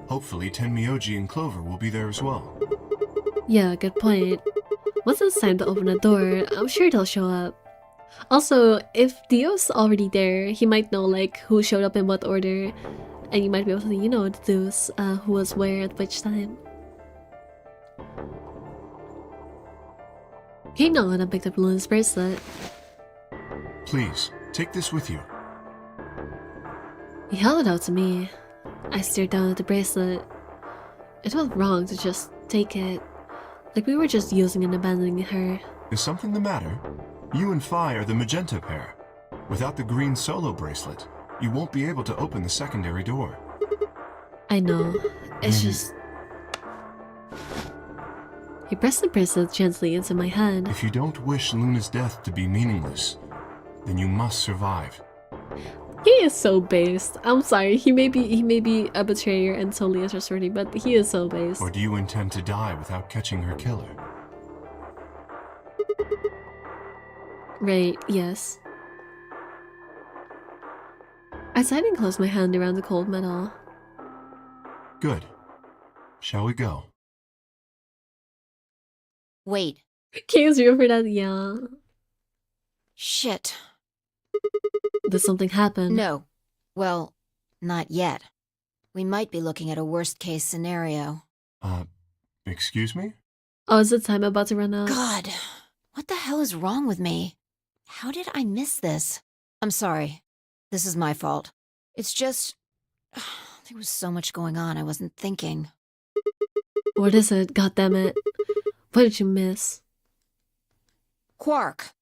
Hopefully Tenmyoji and Clover will be there as well. Yeah, good point. Once it's time to open the door, I'm sure they'll show up. Also, if Dio's already there, he might know like who showed up in what order, and you might be able to, you know, deduce who was where at which time. He know when I picked up Luna's bracelet. Please, take this with you. He held it out to me. I stared down at the bracelet. It felt wrong to just take it. Like we were just using and abandoning her. Is something the matter? You and Fi are the magenta pair. Without the green solo bracelet, you won't be able to open the secondary door. I know. It's just... He pressed the bracelet gently into my hand. If you don't wish Luna's death to be meaningless, then you must survive. He is so based. I'm sorry. He may be a betrayer and totally trustworthy, but he is so based. Or do you intend to die without catching her killer? Right, yes. I sighed and closed my hand around the cold metal. Good. Shall we go? Wait. Kay's real for that, yeah. Shit. Did something happen? No. Well, not yet. We might be looking at a worst-case scenario. Excuse me? Oh, is the time about to run out? God, what the hell is wrong with me? How did I miss this? I'm sorry. This is my fault. It's just... there was so much going on I wasn't thinking. What is it? God damn it. What did you miss? Quark.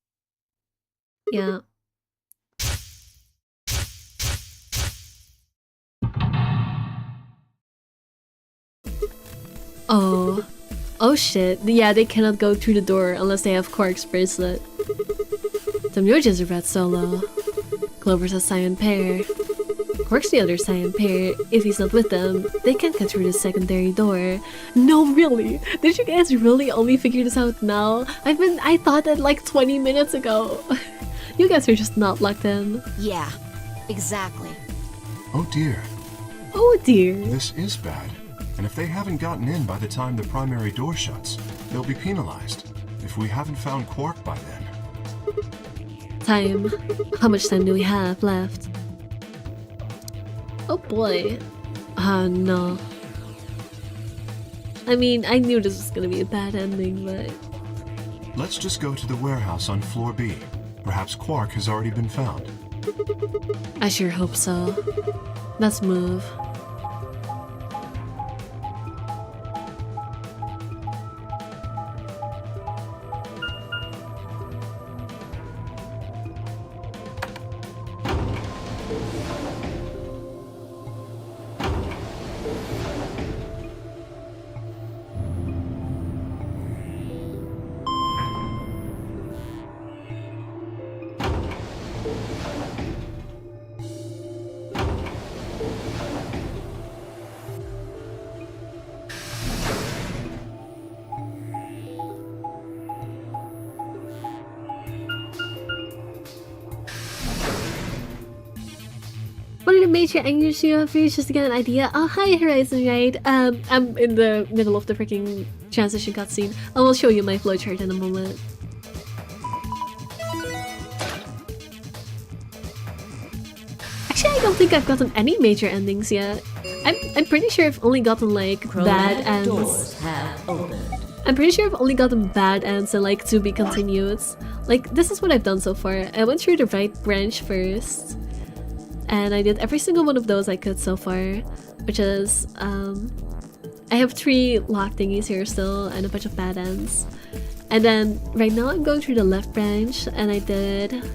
Yeah. Oh. Oh shit. Yeah, they cannot go through the door unless they have Quark's bracelet. Tenmyoji's a red solo. Clover's a cyan pair. Quark's the other cyan pair. If he's not with them, they can't get through the secondary door. No, really? Did you guys really only figure this out now? I thought that like 20 minutes ago. You guys are just not locked in. Yeah, exactly. Oh dear. Oh dear. This is bad. And if they haven't gotten in by the time the primary door shuts, they'll be penalized. If we haven't found Quark by then. Time. How much time do we have left? Oh boy. Oh no. I mean, I knew this was gonna be a bad ending, but... Let's just go to the warehouse on floor B. Perhaps Quark has already been found. I sure hope so. Let's move. What are the major angles you have reached just to get an idea? Oh, hi Horizon, right? I'm in the middle of the freaking transition cutscene. I will show you my flowchart in a moment. Actually, I don't think I've gotten any major endings yet. I'm pretty sure I've only gotten like bad ends. Doors have opened. I'm pretty sure I've only gotten bad ends and like to be continued. Like, this is what I've done so far. I went through the right branch first. And I did every single one of those I could so far, which is, I have 3 lock thingies here still and a bunch of bad ends. And then right now I'm going through the left branch and I did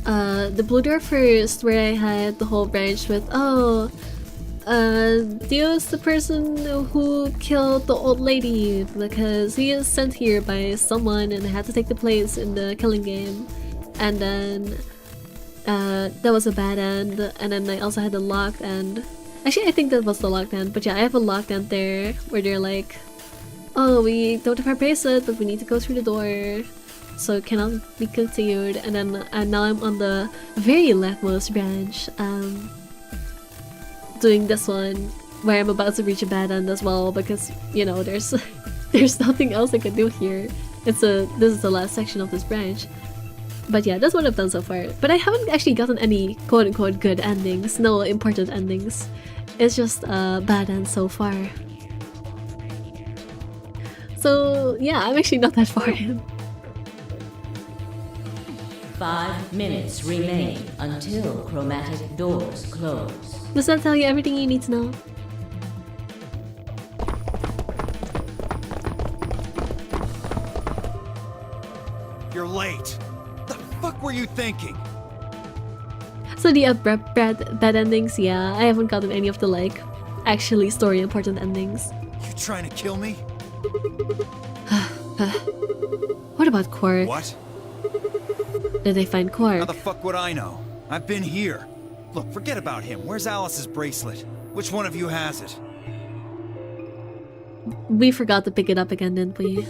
the blue door first, where I had the whole branch with, Dio's the person who killed the old lady because he is sent here by someone and I had to take the place in the killing game. And then that was a bad end, and then I also had the locked end. Actually, I think that was the locked end, but yeah, I have a locked end there where they're like, oh, we don't have our bracelet, but we need to go through the door, so it cannot be continued. And then now I'm on the very leftmost branch, doing this one where I'm about to reach a bad end as well, because, you know, there's there's nothing else I can do here. This is the last section of this branch. But yeah, that's what I've done so far. But I haven't actually gotten any quote-unquote good endings, no important endings. It's just bad ends so far. So yeah, I'm actually not that far in. 5 minutes remain until chromatic doors close. Does that tell you everything you need to know? You're late. What were you thinking? So the abrupt bad endings, yeah, I haven't gotten any of the like actually story important endings. You trying to kill me? What about Quark? What? Did they find Quark? How the fuck would I know? I've been here. Look, forget about him. Where's Alice's bracelet? Which one of you has it? We forgot to pick it up again, didn't we?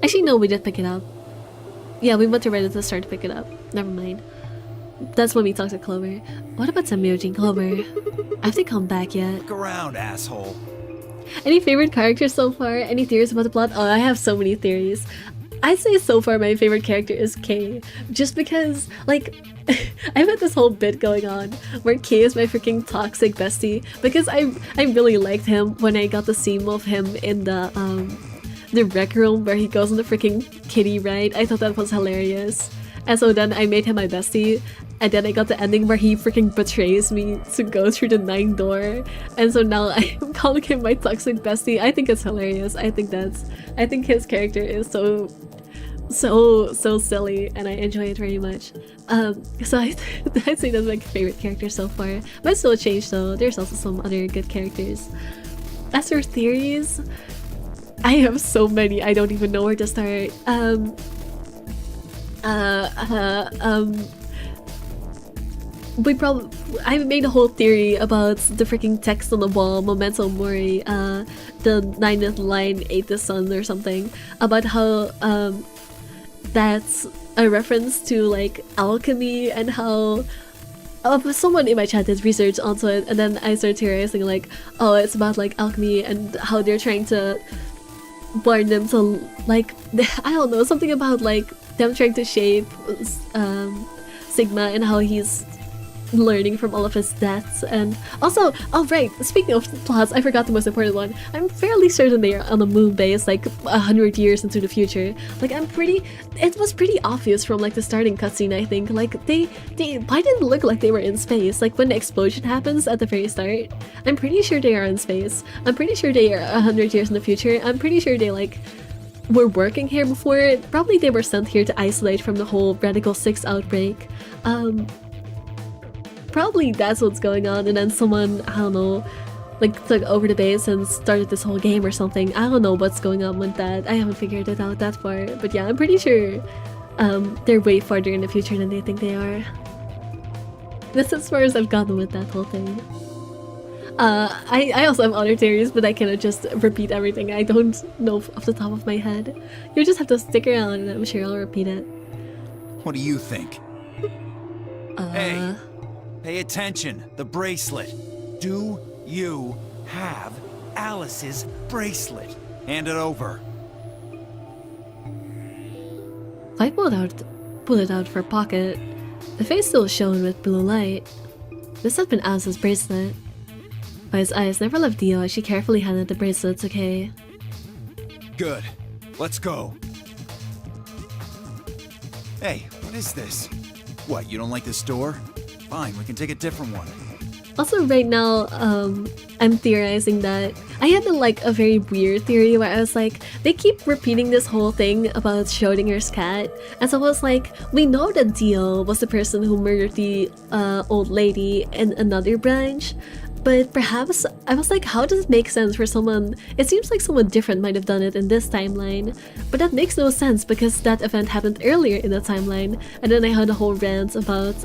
Actually, no, we did pick it up. Yeah, we went to Reddit to start to pick it up. Never mind. That's when we talked to Clover. What about Samuel and Clover? Have they come back yet? Look around, asshole. Any favorite characters so far? Any theories about the plot? Oh, I have so many theories. I'd say so far my favorite character is Kay. Just because, like, I've had this whole bit going on where Kay is my freaking toxic bestie. Because I really liked him when I got the scene of him in the rec room where he goes on the freaking kiddie ride. I thought that was hilarious. And so then I made him my bestie, and then I got the ending where he freaking betrays me to go through the 9th door. And so now I'm calling him my toxic bestie. I think it's hilarious. I think his character is so silly, and I enjoy it very much. So I'd say that's my favorite character so far. Might still change though. There's also some other good characters. As for theories, I have so many, I don't even know where to start. I made a whole theory about the freaking text on the wall, Memento Mori, the 9th line, 8th sun or something, about how that's a reference to like alchemy, and how someone in my chat did research onto it, and then I started theorizing like, oh, it's about like alchemy and how they're trying to born them to like, I don't know, something about like them trying to shape Sigma, and how he's learning from all of his deaths. And also, oh right, speaking of plots, I forgot the most important one. I'm fairly certain they are on the moon base like 100 years into the future. Like it was pretty obvious from like the starting cutscene, I think. Like why didn't it look like they were in space? Like when the explosion happens at the very start, I'm pretty sure they are in space. I'm pretty sure they are 100 years in the future. I'm pretty sure they like were working here before. Probably they were sent here to isolate from the whole Radical 6 outbreak. Probably that's what's going on, and then someone, I don't know, like took over the base and started this whole game or something. I don't know what's going on with that. I haven't figured it out that far, but yeah, I'm pretty sure they're way farther in the future than they think they are. That's as far as I've gotten with that whole thing. I also have other theories, but I cannot just repeat everything. I don't know off the top of my head. You just have to stick around and I'm sure I'll repeat it. What do you think? Hey, pay attention. The bracelet. Do you have Alice's bracelet? Hand it over. If I pull it out for pocket, the face still shone with blue light. This had been Alice's bracelet. But his eyes never left Dio as she carefully handed the bracelets, okay? Good. Let's go. Hey, what is this? What, you don't like this door? Fine, we can take a different one. Also, right now, I'm theorizing that I had a very weird theory where I was like, they keep repeating this whole thing about Schrodinger's cat, and so I was like, we know that Dio was the person who murdered the old lady in another branch, but perhaps I was like, how does it make sense for someone? It seems like someone different might have done it in this timeline, but that makes no sense because that event happened earlier in the timeline, and then I had a whole rant about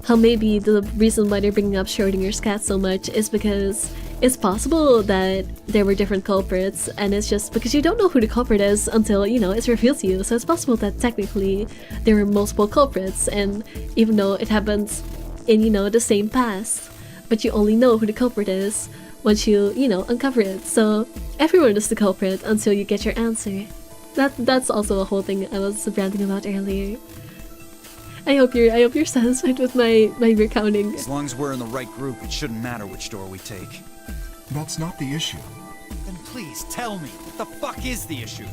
how maybe the reason why they're bringing up Schrodinger's cat so much is because it's possible that there were different culprits, and it's just because you don't know who the culprit is until, you know, it's revealed to you. So it's possible that technically there were multiple culprits, and even though it happens in, you know, the same past, but you only know who the culprit is once you know, uncover it. So everyone is the culprit until you get your answer. That's also a whole thing I was ranting about earlier. I hope you're satisfied with my recounting. As long as we're in the right group, it shouldn't matter which door we take. That's not the issue. Then please tell me, what the fuck is the issue?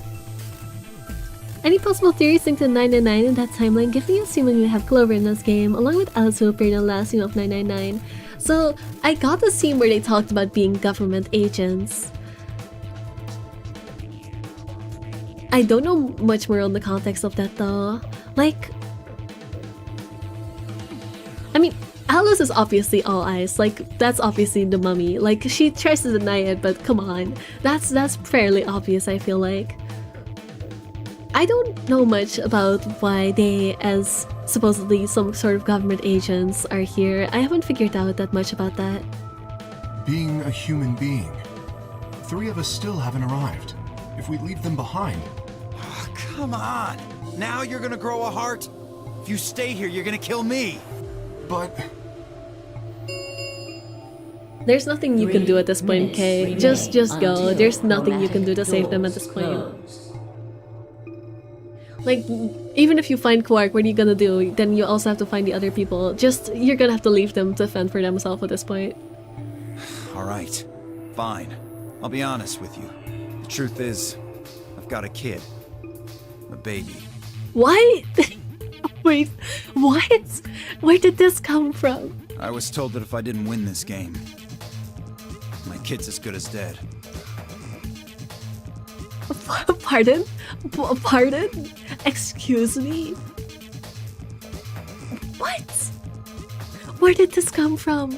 Any possible theories linked to 999 in that timeline? Give me a scene when we have Clover in this game, along with Alice who appeared in the last scene of 999. So I got the scene where they talked about being government agents. I don't know much more on the context of that though. Like, I mean, Alice is obviously all eyes. Like, that's obviously the mummy. Like, she tries to deny it, but come on, that's fairly obvious. I feel like. I don't know much about why they, as supposedly some sort of government agents, are here. I haven't figured out that much about that. Being a human being. 3 of us still haven't arrived. If we leave them behind... Oh, come on! Now you're gonna grow a heart? If you stay here, you're gonna kill me! But... There's nothing you can do at this point, Kay. Just go. There's nothing you can do to save them at this point. Like, even if you find Quark, what are you gonna do? Then you also have to find the other people. You're gonna have to leave them to fend for themselves at this point. Alright. Fine. I'll be honest with you. The truth is, I've got a kid. A baby. What? Wait, what? Where did this come from? I was told that if I didn't win this game, my kid's as good as dead. Pardon? Pardon? Excuse me? What? Where did this come from?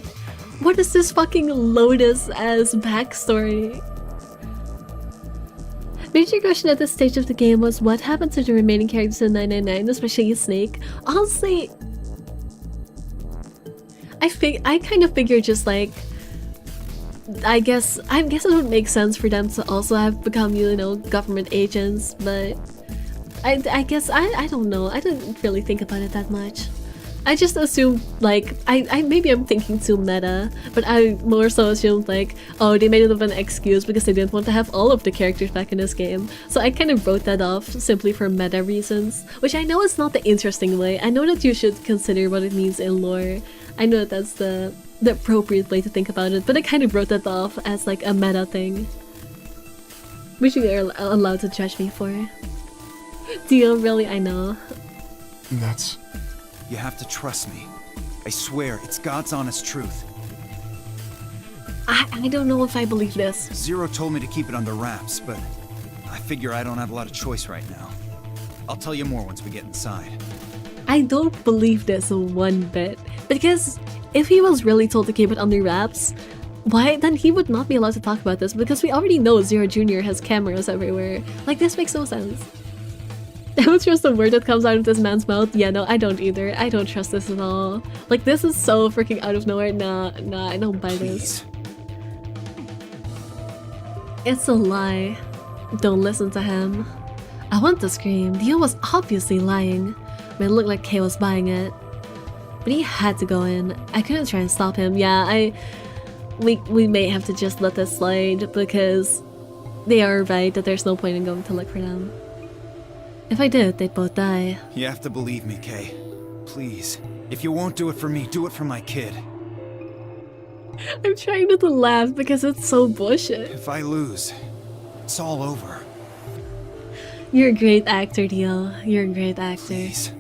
What is this fucking Lotus-ass backstory? Major question at this stage of the game was what happened to the remaining characters in 999, especially Snake. Honestly, I kind of figured just like, I guess it would make sense for them to also have become, you know, government agents, but I guess I don't know. I didn't really think about it that much. I just assumed, like, I maybe I'm thinking too meta, but I more so assumed, like, oh, they made it of an excuse because they didn't want to have all of the characters back in this game. So I kind of wrote that off simply for meta reasons, which I know is not the interesting way. I know that you should consider what it means in lore. I know that that's the appropriate way to think about it, but I kind of wrote that off as, like, a meta thing. Which you are allowed to judge me for. Dio, really? I know. That's... You have to trust me. I swear, it's God's honest truth. I don't know if I believe this. Zero told me to keep it under wraps, but I figure I don't have a lot of choice right now. I'll tell you more once we get inside. I don't believe this one bit. Because if he was really told to keep it under wraps, why then he would not be allowed to talk about this, because we already know Zero Jr. has cameras everywhere. Like, this makes no sense. That was just a word that comes out of this man's mouth. Yeah, no, I don't either. I don't trust this at all. Like, this is so freaking out of nowhere. Nah, I don't buy this. It's a lie. Don't listen to him. I want to scream. Dio was obviously lying, but it looked like Kay was buying it. But he had to go in. I couldn't try and stop him. Yeah, we may have to just let this slide, because they are right that there's no point in going to look for them. If I did, they'd both die. You have to believe me, Kay. Please. If you won't do it for me, do it for my kid. I'm trying not to laugh because it's so bullshit. If I lose, it's all over. You're a great actor, Dio. You're a great actor. Please.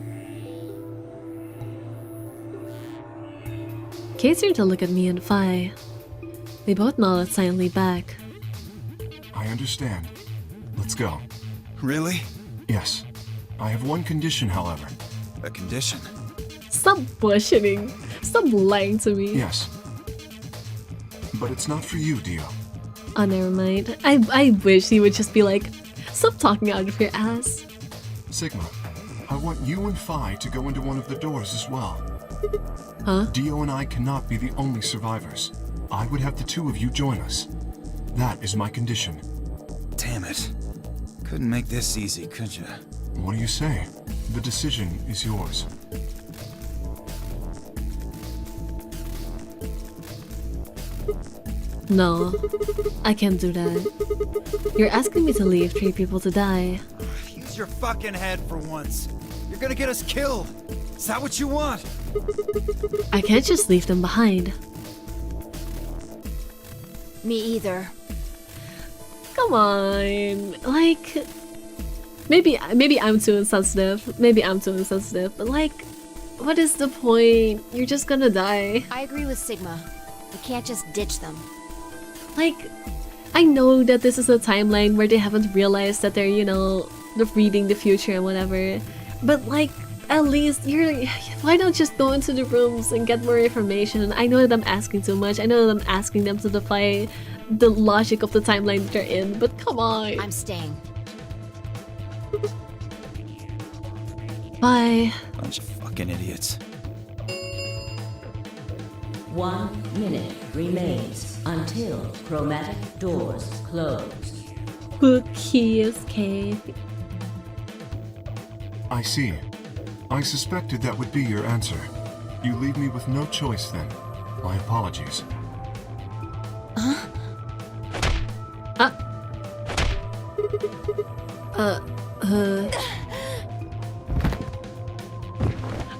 Kay turned to look at me and Phi. They both nodded silently back. I understand. Let's go. Really? Yes. I have one condition, however. A condition? Stop bullshitting. Stop lying to me. Yes. But it's not for you, Dio. Oh, never mind. I wish he would just be like, stop talking out of your ass. Sigma, I want you and Phi to go into one of the doors as well. Huh? Dio and I cannot be the only survivors. I would have the two of you join us. That is my condition. Damn it. Couldn't make this easy, could you? What do you say? The decision is yours. No, I can't do that. You're asking me to leave 3 people to die. Use your fucking head for once. You're gonna get us killed. Is that what you want? I can't just leave them behind. Me either. Come on, like, maybe I'm too insensitive. Maybe I'm too insensitive, but like, what is the point? You're just gonna die. I agree with Sigma. We can't just ditch them. Like, I know that this is a timeline where they haven't realized that they're, you know, reading the future and whatever, but like, at least why not just go into the rooms and get more information? I know that I'm asking too much. I know that I'm asking them to defy the logic of the timeline that they're in, but come on. I'm staying. Bye. Bunch of fucking idiots. 1 minute remains until chromatic doors close. POOKIE is K. I see. I suspected that would be your answer. You leave me with no choice then. My apologies.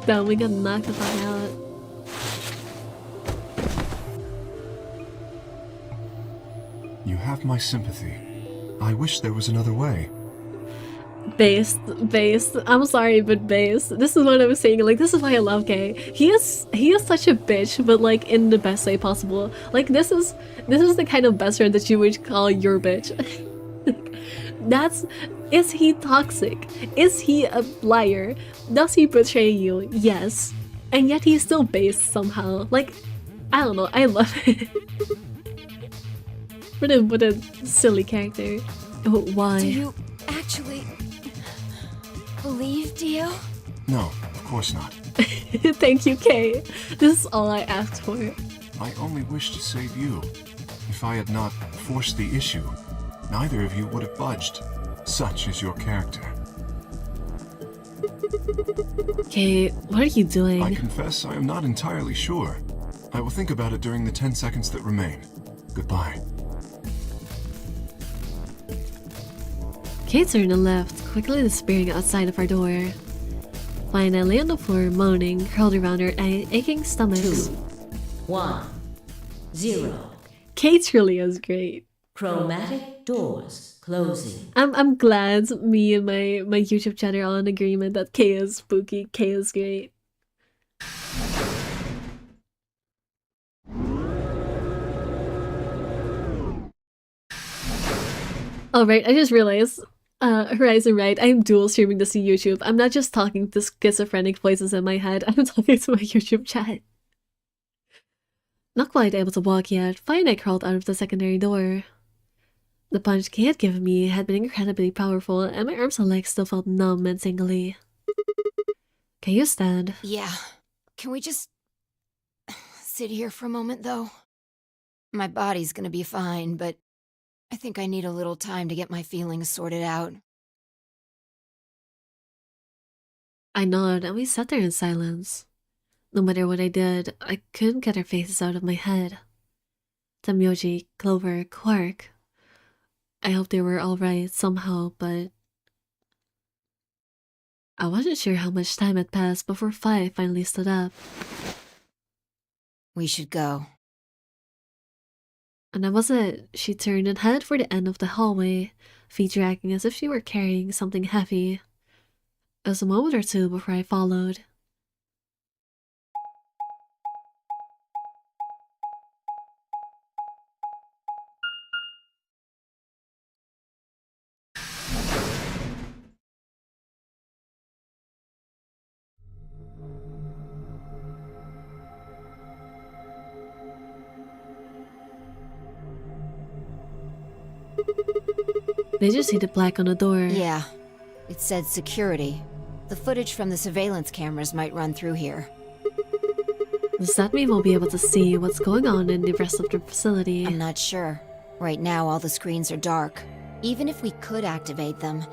Damn, we got knocked the fuck out. You have my sympathy. I wish there was another way. Based. I'm sorry, but based. This is what I was saying. Like, this is why I love Kay. He is such a bitch, but like in the best way possible. Like, this is the kind of best friend that you would call your bitch. Is he toxic? Is he a liar? Does he betray you? Yes. And yet he's still based somehow. Like, I don't know. I love it. What a silly character. Oh, why? Do you actually believe Dio? No, of course not. Thank you, Kay. This is all I asked for. I only wish to save you. If I had not forced the issue, neither of you would have budged. Such is your character. Okay, what are you doing? I confess I am not entirely sure. I will think about it during the 10 seconds that remain. Goodbye. Kay turned and left, quickly disappearing outside of our door. Fine, I lay on the floor, moaning, curled around our aching stomachs. 2, 1, 0. Kay truly is great. Chromatic doors closing. I'm glad me and my YouTube channel are all in agreement that Kay is spooky, Kay is great. Oh right, I just realized, Horizon right, I am dual streaming this to YouTube. I'm not just talking to schizophrenic voices in my head, I'm talking to my YouTube chat. Not quite able to walk yet, fine I crawled out of the secondary door. The punch Kay had given me had been incredibly powerful, and my arms and legs still felt numb and tingly. Can you stand? Yeah. Can we just sit here for a moment, though? My body's gonna be fine, but I think I need a little time to get my feelings sorted out. I nodded, and we sat there in silence. No matter what I did, I couldn't get our faces out of my head. Tamyoji, Clover, Quark. I hoped they were alright somehow, but I wasn't sure how much time had passed before Fi finally stood up. We should go. And that was it. She turned and headed for the end of the hallway, feet dragging as if she were carrying something heavy. It was a moment or two before I followed. They just see the black on the door. Yeah. It said security. The footage from the surveillance cameras might run through here. Does that mean we'll be able to see what's going on in the rest of the facility? I'm not sure. Right now, all the screens are dark. Even if we could activate them,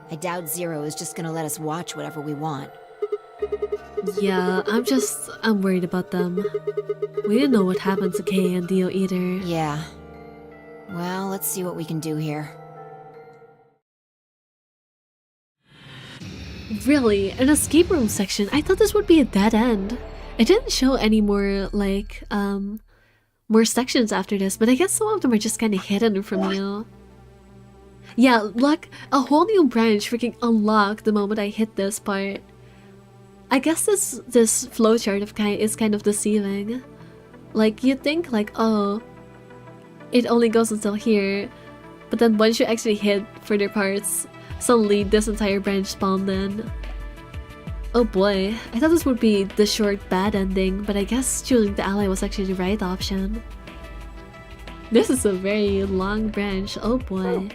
I doubt Zero is just gonna let us watch whatever we want. Yeah, I'm worried about them. We didn't know what happened to Kay and Dio either. Yeah. Well, let's see what we can do here. Really? An escape room section? I thought this would be a dead end. It didn't show any more, like, more sections after this, but I guess some of them are just kind of hidden from you. Yeah, look, a whole new branch freaking unlocked the moment I hit this part. I guess this flowchart is kind of deceiving. Like, you'd think, like, oh, it only goes until here, but then once you actually hit further parts, suddenly this entire branch spawned in. Oh boy, I thought this would be the short bad ending, but I guess choosing the ally was actually the right option. This is a very long branch, oh boy.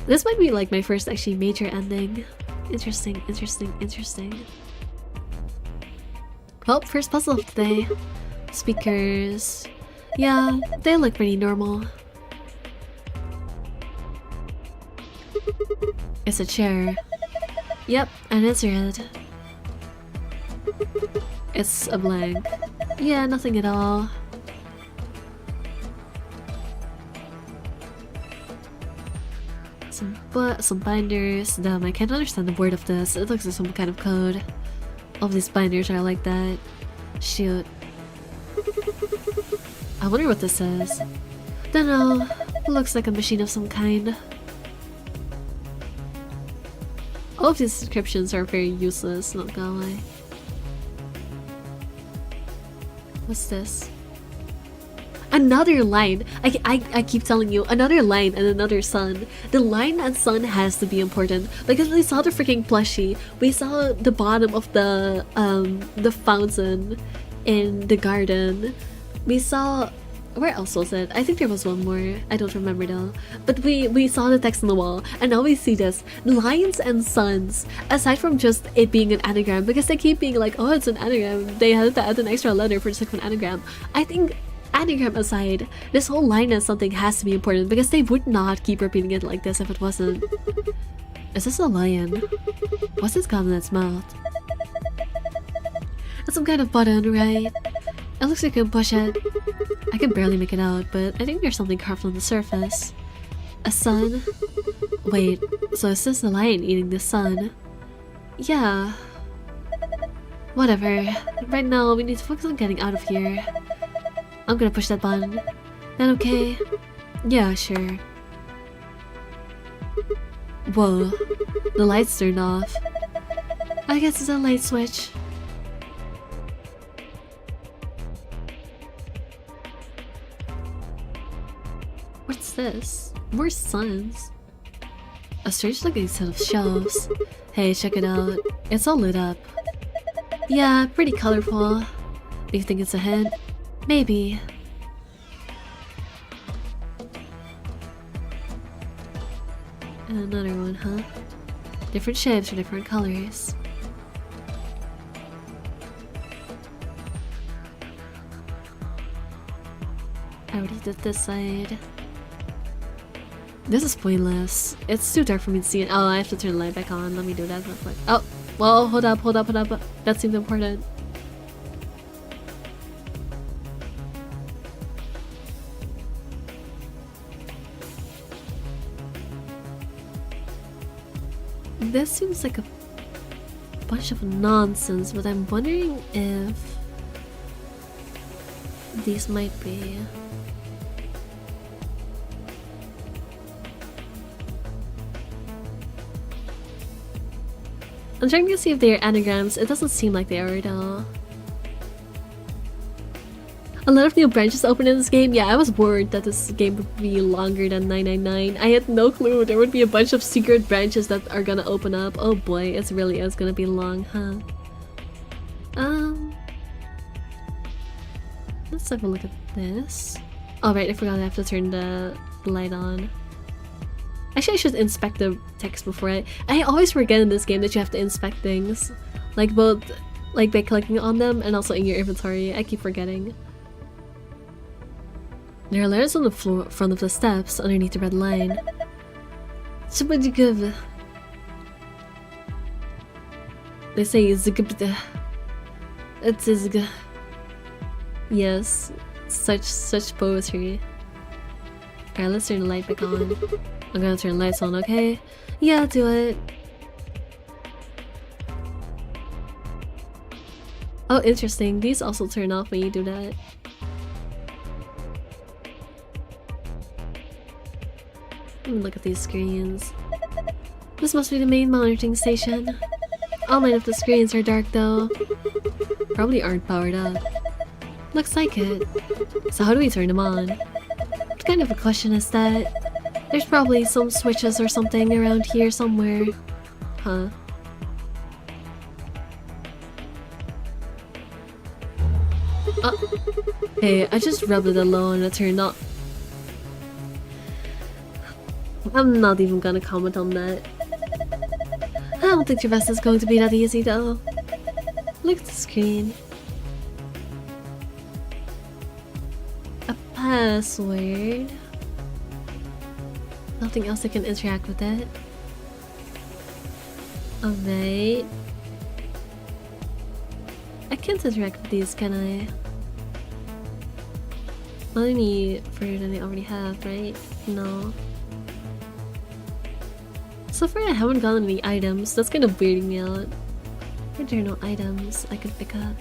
This might be like my first actually major ending. Interesting, interesting, interesting. Well, first puzzle of the day. Speakers. Yeah, they look pretty normal. It's a chair. Yep, and it's red. It's a blank. Yeah, nothing at all. Some binders. Damn, I can't understand the word of this. It looks like some kind of code. All of these binders are like that. Shoot. I wonder what this says. Dunno. Looks like a machine of some kind. All of these descriptions are very useless, not gonna lie. What's this? Another line! I keep telling you, another line and another sun. The line and sun has to be important because we saw the freaking plushie. We saw the bottom of the fountain in the garden. We saw... where else was it? I think there was one more. I don't remember though. But we saw the text on the wall, and now we see this. Lines and suns. Aside from just it being an anagram, because they keep being like, oh, it's an anagram. They had to add an extra letter for the sake of an anagram. I think, anagram aside, this whole line and something has to be important, because they would not keep repeating it like this if it wasn't. Is this a lion? What's this got in its mouth? It's some kind of button, right? It looks like I can push it. I can barely make it out, but I think there's something carved on the surface. A sun? Wait, so is this the lion eating the sun? Yeah. Whatever. Right now, we need to focus on getting out of here. I'm gonna push that button. That okay? Yeah, sure. Whoa. The lights turned off. I guess it's a light switch. What's this? More suns. A strange looking set of shelves. Hey, check it out. It's all lit up. Yeah, pretty colorful. Do you think it's a hint? Maybe. And another one, huh? Different shapes or different colors. I already did this side. This is pointless. It's too dark for me to see it. Oh, I have to turn the light back on. Let me do that real quick. Oh, well, hold up. That seems important. This seems like a bunch of nonsense, but I'm wondering if these might be. I'm trying to see if they are anagrams. It doesn't seem like they are at all. A lot of new branches open in this game. Yeah, I was worried that this game would be longer than 999. I had no clue there would be a bunch of secret branches that are gonna open up. Oh boy, it really is gonna be long, huh? Let's have a look at this. Oh right, I forgot I have to turn the light on. Actually, I should inspect the text before I always forget in this game that you have to inspect things. Like both like by clicking on them and also in your inventory. I keep forgetting. There are letters on the floor front of the steps underneath the red line. They say zigabda. It's zig. Yes, such poetry. Alright, let's turn the light back on. I'm gonna turn the lights on, okay? Yeah, do it. Oh, interesting. These also turn off when you do that. Let me look at these screens. This must be the main monitoring station. All 9 of the screens are dark though. Probably aren't powered up. Looks like it. So how do we turn them on? What kind of a question is that? There's probably some switches or something around here somewhere. Huh. Hey, I just rubbed it alone and it turned off. I'm not even gonna comment on that. I don't think your best is going to be that easy though. Look at the screen. A password. Nothing else that can interact with it. Alright. I can't interact with these, can I? Not any further than I already have, right? No. So far I haven't gotten any items. That's kind of weirding me out. Why are there no items I can pick up?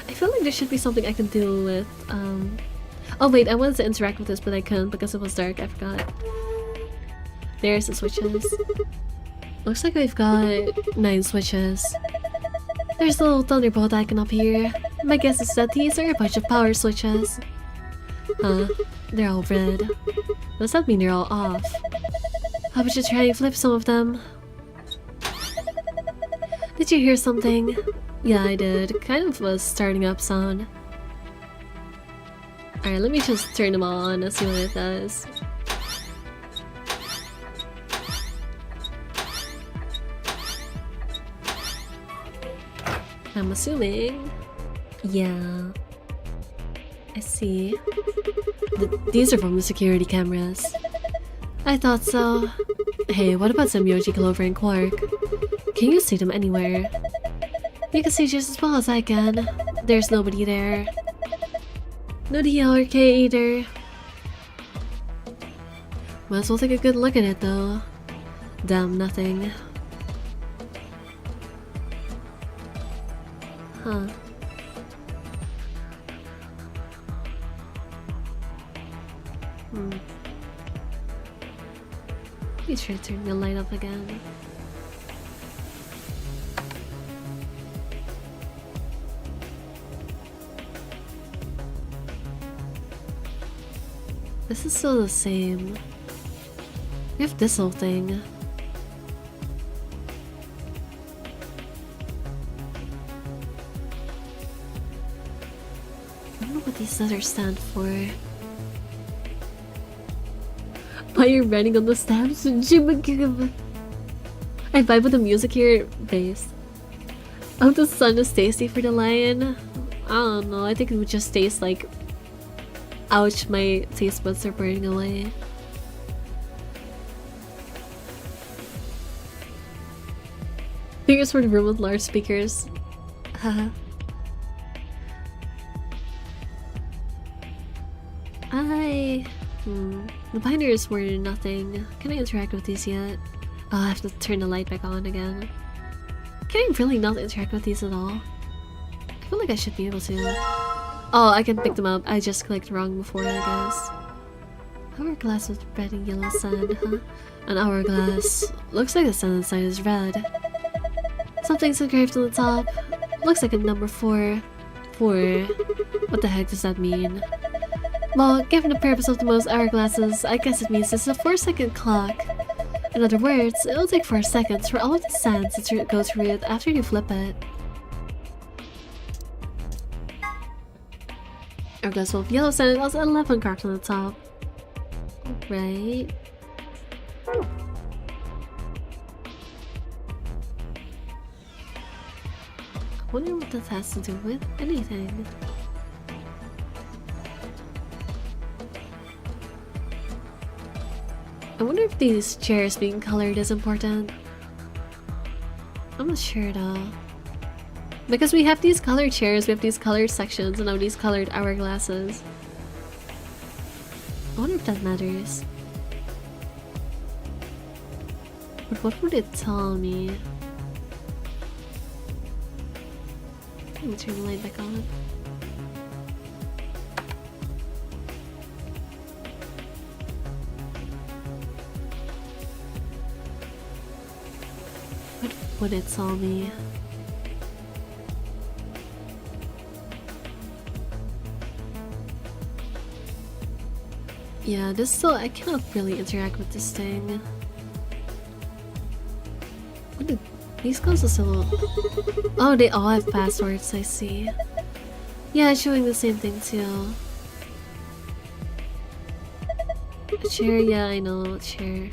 I feel like there should be something I can do with, oh wait, I wanted to interact with this but I couldn't because it was dark, I forgot. There's the switches. Looks like we've got 9 switches. There's a little thunderbolt icon up here. My guess is that these are a bunch of power switches. Huh, they're all red. Does that mean they're all off? How about you try and flip some of them? Did you hear something? Yeah, I did. Kind of a starting up sound. Alright, let me just turn them all on and see what it does. I'm assuming. Yeah. I see. These are from the security cameras. I thought so. Hey, what about Symbiote, Clover, and Quark? Can you see them anywhere? You can see just as well as I can. There's nobody there. No Dio or Kay either. Might as well take a good look at it though. Damn, nothing. Huh. Be sure to turn the light up again. This is still the same. We have this whole thing. I don't know what these letters stand for. Why you're running on the steps? I vibe with the music here, bass. Oh, the sun is tasty for the lion. I don't know. I think it would just taste like. Ouch! My taste buds are burning away. Fingers for the room with large speakers. Haha. The binders were nothing. Can I interact with these yet? Oh, I have to turn the light back on again. Can I really not interact with these at all? I feel like I should be able to. Oh, I can pick them up. I just clicked wrong before, I guess. Hourglass with red and yellow sand, huh? An hourglass. Looks like the sun inside is red. Something's engraved on the top. Looks like a number 4. 4. What the heck does that mean? Well, given the purpose of the most hourglasses, I guess it means it's a 4-second clock. In other words, it'll take 4 seconds for all of the sands to go through it after you flip it. Hourglass full of yellow sand has 11 cards on the top. Right. I wonder what that has to do with anything. I wonder if these chairs being colored is important. I'm not sure though. Because we have these colored chairs, we have these colored sections, and now these colored hourglasses. I wonder if that matters. But what would it tell me? Let me turn the light back on. What would it tell me? Yeah, this still, I cannot really interact with this thing. What did these guys are still? Oh, they all have passwords, I see. Yeah, it's showing the same thing too. A chair, yeah, I know, a chair.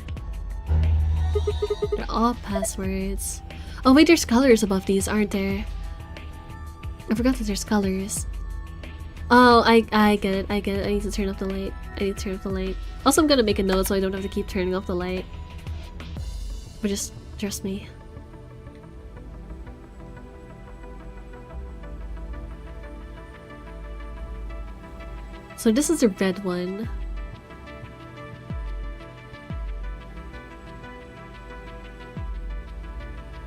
They're all passwords. Oh wait, there's colors above these, aren't there? I forgot that there's colors. Oh, I get it, I get it. I need to turn off the light. I need to turn off the light. Also, I'm gonna make a note so I don't have to keep turning off the light. But just trust me. So this is the red one.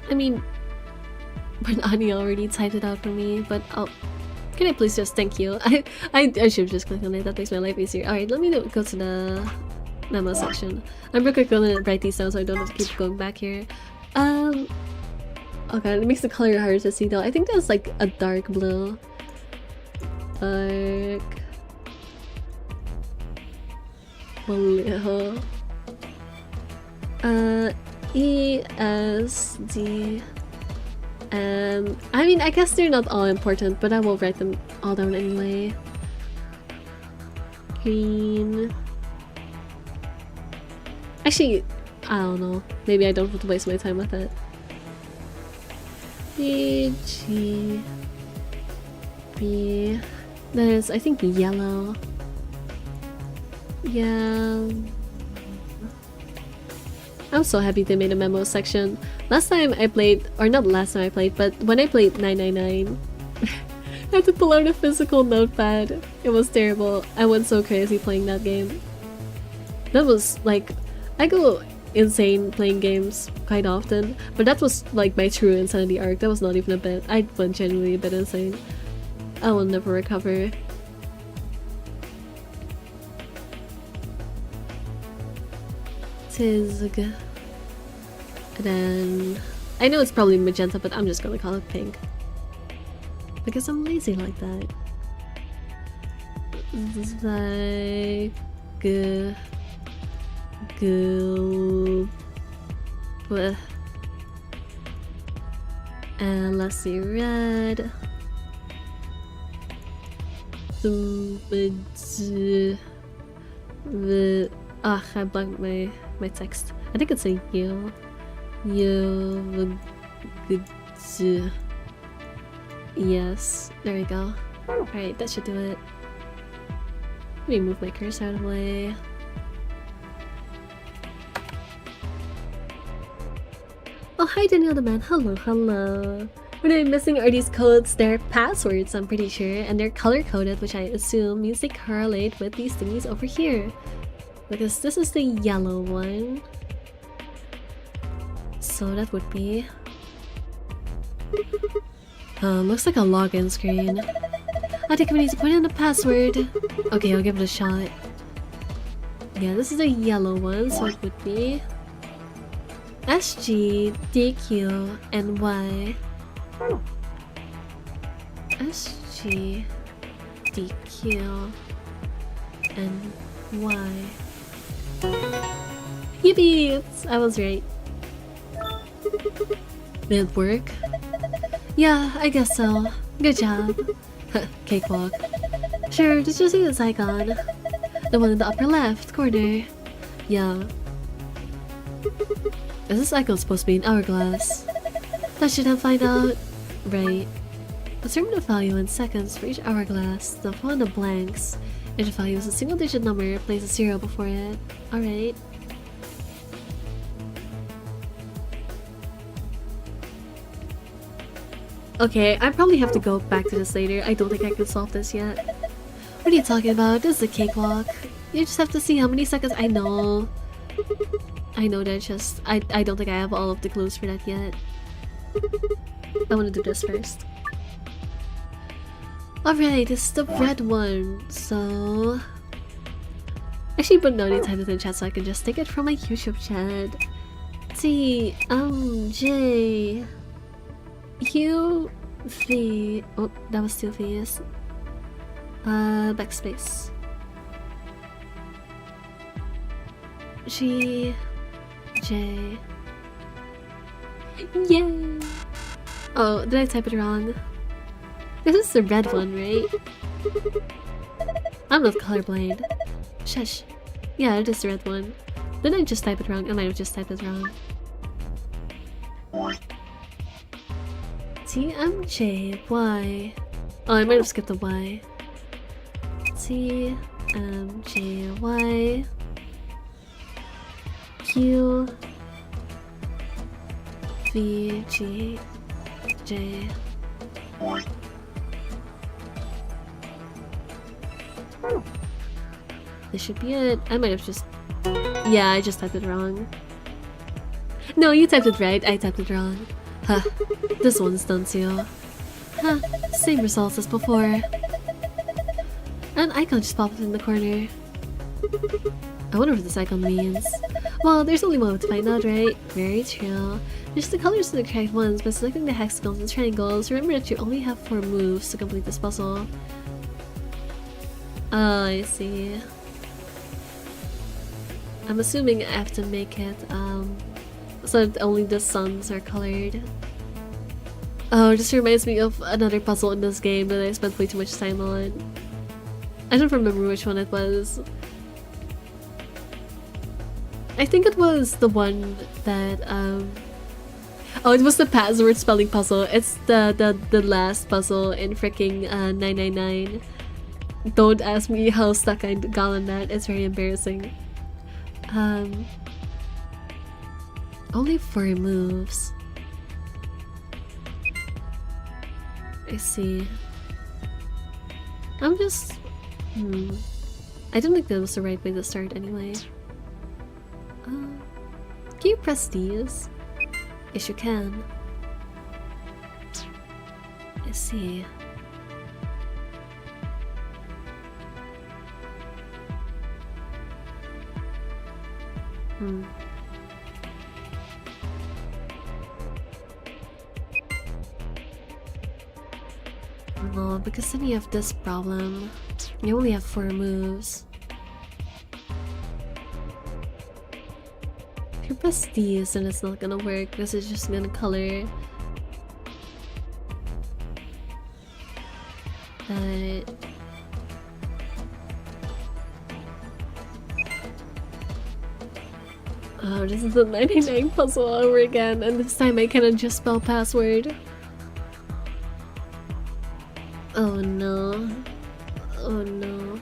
I mean, but Ani already typed it out for me, but oh, can I please just thank you? I should have just clicked on it, that makes my life easier. Alright, let me go to the memo section. I'm real quick gonna write these down so I don't have to keep going back here. Okay, it makes the color hard to see though. I think that's like a dark blue. Dark blue. ESD. I mean, I guess they're not all important, but I will write them all down anyway. Green. Actually, I don't know. Maybe I don't have to waste my time with it. B, G, B. That is, I think, yellow. Yeah. I'm so happy they made a memo section. Last time I played, or not last time I played, but when I played 999, I had to pull out a physical notepad. It was terrible. I went so crazy playing that game. That was like, I go insane playing games quite often, but that was like my true insanity arc. That was not even a bit. I went genuinely a bit insane. I will never recover. Tizg. And then I know it's probably magenta, but I'm just gonna call it pink. Because I'm lazy like that. Like and let's see, red. I blanked my text. I think it's a yo. Yes, there we go. Alright, that should do it. Let me move my cursor out of the way. Oh, hi Daniel the man. Hello, hello. What I'm missing are these codes. They're passwords, I'm pretty sure, and they're color-coded, which I assume means they correlate with these thingies over here. Because this is the yellow one. So that would be... looks like a login screen. I think we need to put in the password. Okay, I'll give it a shot. Yeah, this is a yellow one, so it would be... SG, DQ, and Y. SG, DQ, and Y. Yippee! I was right. Did it work? Yeah, I guess so. Good job. Cakewalk. Sure, just using this icon. The one in the upper left corner. Yeah. Is this icon supposed to be an hourglass? That should have find out. Right. Determine the value in seconds for each hourglass. The one of blanks. If the value is a single digit number, place a 0 before it. Alright. Okay, I probably have to go back to this later. I don't think I can solve this yet. What are you talking about? This is a cakewalk. You just have to see how many seconds. I know. I know that just... I don't think I have all of the clues for that yet. I want to do this first. Alright, this is the red one. So... Actually, but no need to type it in chat so I can just take it from my YouTube chat. T, J... U, V... Oh, that was 2 V's. Backspace. G... J... Yay! Oh, did I type it wrong? This is the red one, right? I'm not colorblind. Shush. Yeah, it is the red one. Did I just type it wrong? I might have just typed it wrong. TMJY. Oh, I might have skipped the Y. TMJY. Q. V. G. J. This should be it. I might have just... Yeah, I just typed it wrong. No, you typed it right. I typed it wrong. Huh. This one's done too. Huh. Same results as before. An icon just popped in the corner. I wonder what this icon means. Well, there's only one way to find out, right? Very true. Just the colors of the correct ones by selecting the hexagons and triangles. Remember that you only have 4 moves to complete this puzzle. Oh, I see. I'm assuming I have to make it, so that only the suns are colored. Oh, this reminds me of another puzzle in this game that I spent way too much time on. I don't remember which one it was. I think it was the one that, oh, it was the password spelling puzzle. It's the last puzzle in freaking 999. Don't ask me how stuck I got on that. It's very embarrassing. Only 4 moves. I see. I'm just... I don't think that was the right way to start anyway. Can you press these? Yes, you can. I see. No, because then you have this problem. You only have 4 moves. If you press these, then it's not gonna work because it's just gonna color. But oh, this is the 99 puzzle all over again, and this time I cannot just spell password. Oh no. Oh no.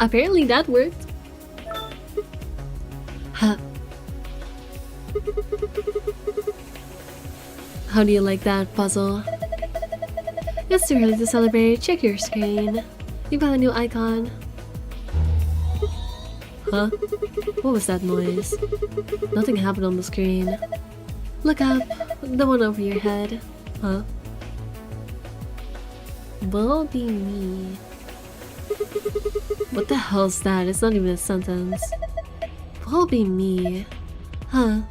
Apparently that worked. Huh. How do you like that puzzle? It's too early to celebrate. Check your screen. You've got a new icon. Huh? What was that noise? Nothing happened on the screen. Look up. The one over your head. Huh? Will be me. What the hell's that? It's not even a sentence. Will be me. Huh?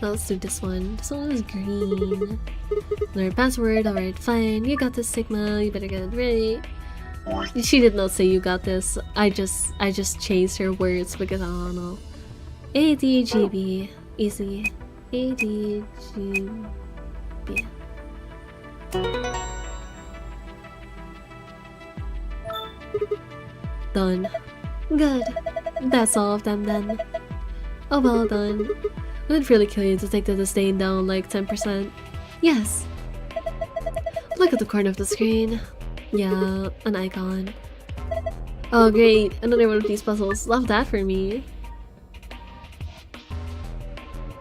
Now let's do this one. This one is green. Learn password. Alright, fine. You got this, Sigma. You better get it right. She did not say you got this. I just chased her words because I don't know. ADGB. Easy. ADGB. Done. Good. That's all of them then. Oh, well done. Would it really kill you to take the disdain down like 10%? Yes. Look at the corner of the screen. Yeah, an icon. Oh great, another one of these puzzles. Love that for me.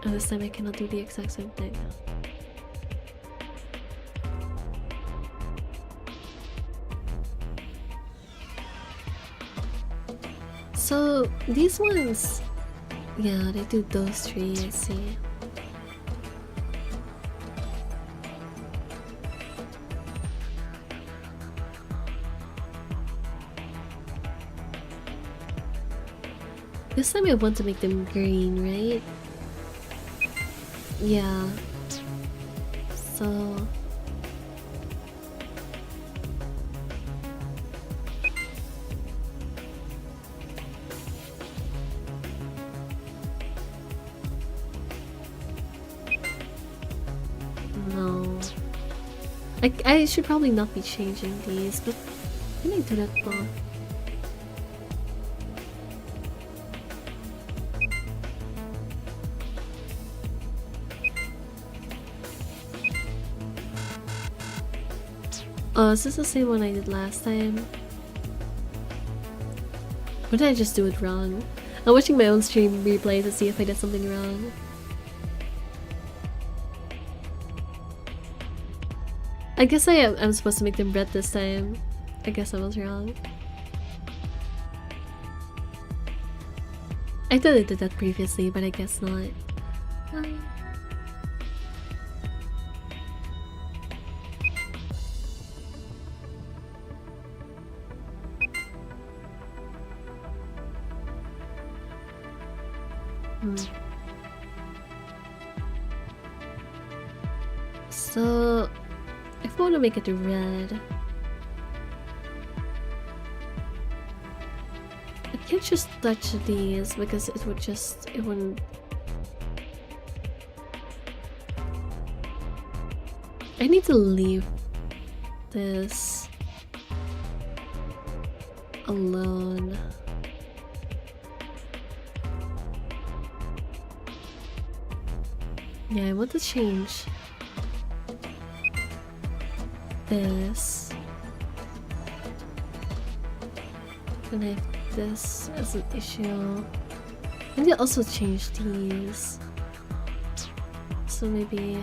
And this time I cannot do the exact same thing. So, these ones... Yeah, they do those 3, I see. This time I want to make them green, right? Yeah. So... No. I should probably not be changing these, but can I do that though? Oh, is this the same one I did last time? Or did I just do it wrong? I'm watching my own stream replay to see if I did something wrong. I guess I'm supposed to make them red this time. I guess I was wrong. I thought I did that previously, but I guess not. So, if I want to make it red, I can't just touch these because it wouldn't. I need to leave this alone. Yeah, I want to change this. And I have this as an issue. I need to also change these. So maybe...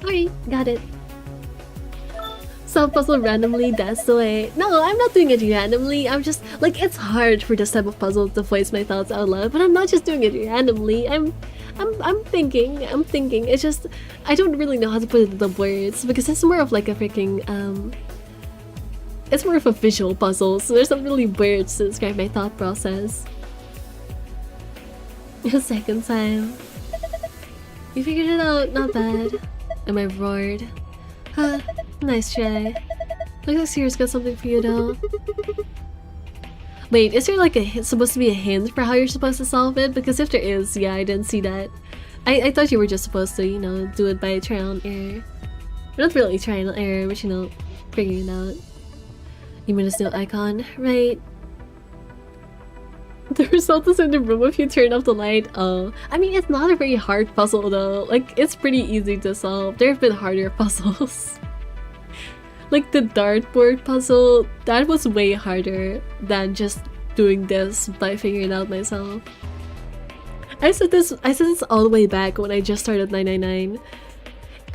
Alright, got it. Solve puzzle randomly, that's the way. No, I'm not doing it randomly. I'm just like, it's hard for this type of puzzle to voice my thoughts out loud, but I'm not just doing it randomly. I'm thinking. It's just I don't really know how to put it into words because it's more of like a freaking it's more of a visual puzzle, so there's not really words to describe my thought process. The second time. You figured it out, not bad. Am I roared? Huh, nice try. Looks like Sirius got something for you though. Wait, is there like supposed to be a hint for how you're supposed to solve it? Because if there is, yeah, I didn't see that. I thought you were just supposed to, you know, do it by trial and error. Not really trial and error, but you know, figuring it out. You mean this new icon, right? The result is in the room if you turn off the light. Oh, I mean, it's not a very hard puzzle though. Like, it's pretty easy to solve. There have been harder puzzles. Like the dartboard puzzle, that was way harder than just doing this by figuring it out myself. I said this all the way back when I just started 999.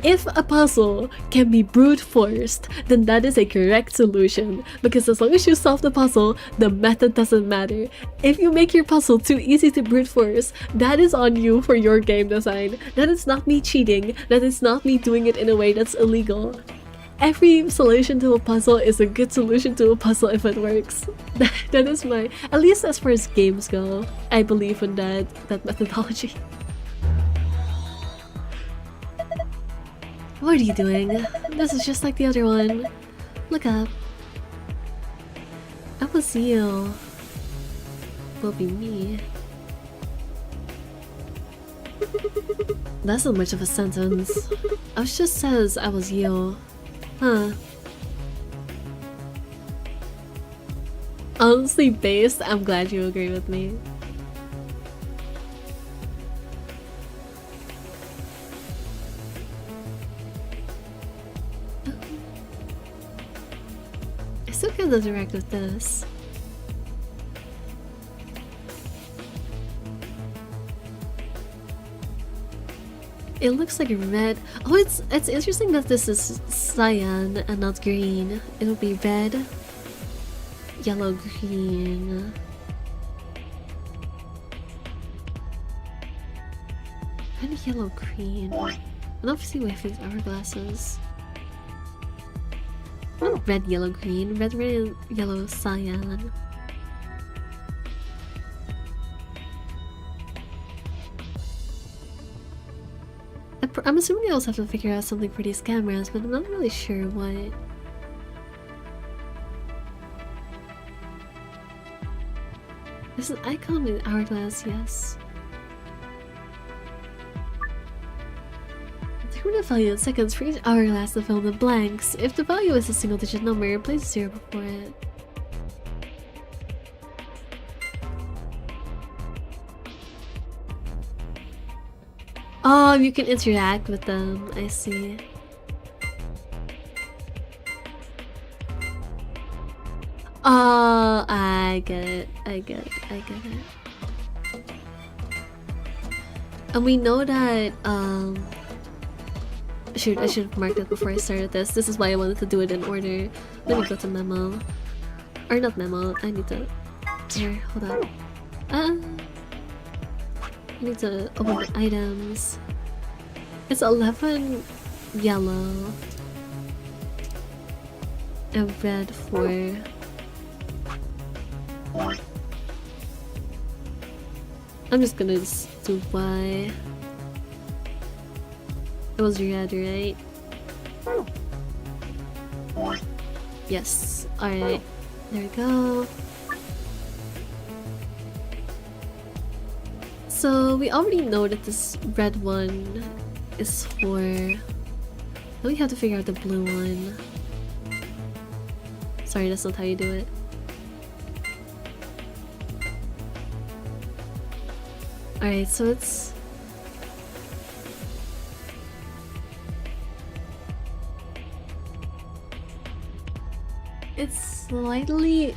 If a puzzle can be brute forced, then that is a correct solution, because as long as you solve the puzzle, the method doesn't matter. If you make your puzzle too easy to brute force, that is on you for your game design. That is not me cheating, that is not me doing it in a way that's illegal. Every solution to a puzzle is a good solution to a puzzle if it works. That is my, at least as far as games go, I believe in that methodology. What are you doing? This is just like the other one. Look up. I was you. Will be me. That's not much of a sentence. It just says I was you. Huh. Honestly based, I'm glad you agree with me. I still get the direct with this. It looks like red. Oh, it's interesting that this is cyan and not green. It'll be red, yellow, green. Red, yellow, green. I love to see why these hourglasses. Not red, yellow, green. Red, yellow, cyan. I'm assuming I also have to figure out something for these cameras, but I'm not really sure what. There's an icon with hourglass, yes. Determine the value in seconds for each hourglass to fill in the blanks. If the value is a single digit number, place a 0 before it. Oh, you can interact with them. I see. Oh, I get it. I get it. And we know that, shoot, I should have marked it before I started this. This is why I wanted to do it in order. Let me go to memo. Or not memo, I need to... Here, hold on. I need to open the items. It's 11 yellow and red 4. I'm just gonna do Y. was red, right? Yes. Alright. There we go. So we already know that this red one is for... Now we have to figure out the blue one. Sorry, that's not how you do it. Alright, so it's... It's slightly...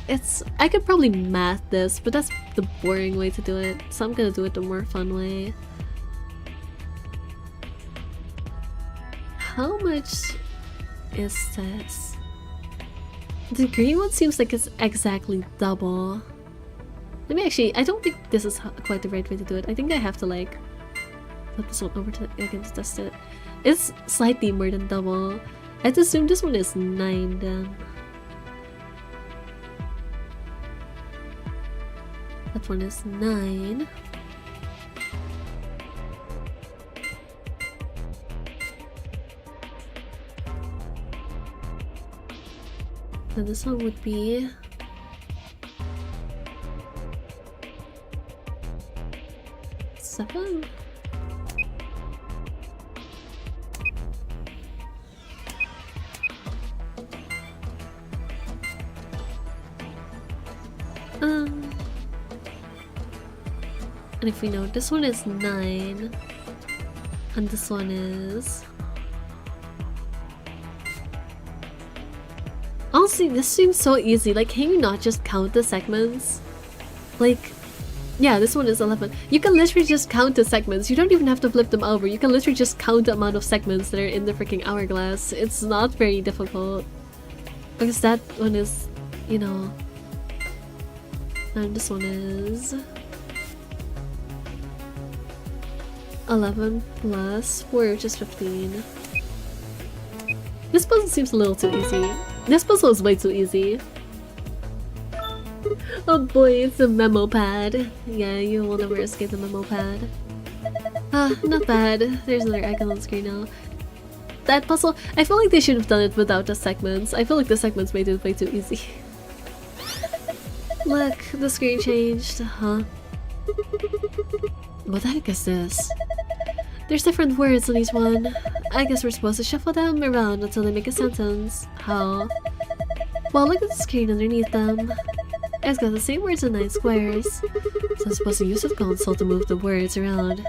I could probably math this, but that's the boring way to do it. So I'm gonna do it the more fun way. How much is this? The green one seems like it's exactly double. Let me actually... I don't think this is quite the right way to do it. I think I have to like... put this one over to against test it. It's slightly more than double. I'd assume this one is 9 then. That one is 9. Then this one would be... 7. And if we know this one is 9 and this one is... Honestly, this seems so easy. Like, can you not just count the segments? Like, yeah, this one is 11. You can literally just count the segments. You don't even have to flip them over. You can literally just count the amount of segments that are in the freaking hourglass. It's not very difficult. Because that one is, you know... And this one is... 11 plus 4, which is 15. This puzzle seems a little too easy. This puzzle is way too easy. Oh boy, it's a memo pad. Yeah, you will never escape the memo pad. Not bad. There's another icon on the screen now. That puzzle, I feel like they should have done it without the segments. I feel like the segments made it way too easy. Look, the screen changed. Huh? What the heck is this? There's different words on each one. I guess we're supposed to shuffle them around until they make a sentence. How? Well, look at the screen underneath them. It's got the same words in 9 squares. So I'm supposed to use the console to move the words around.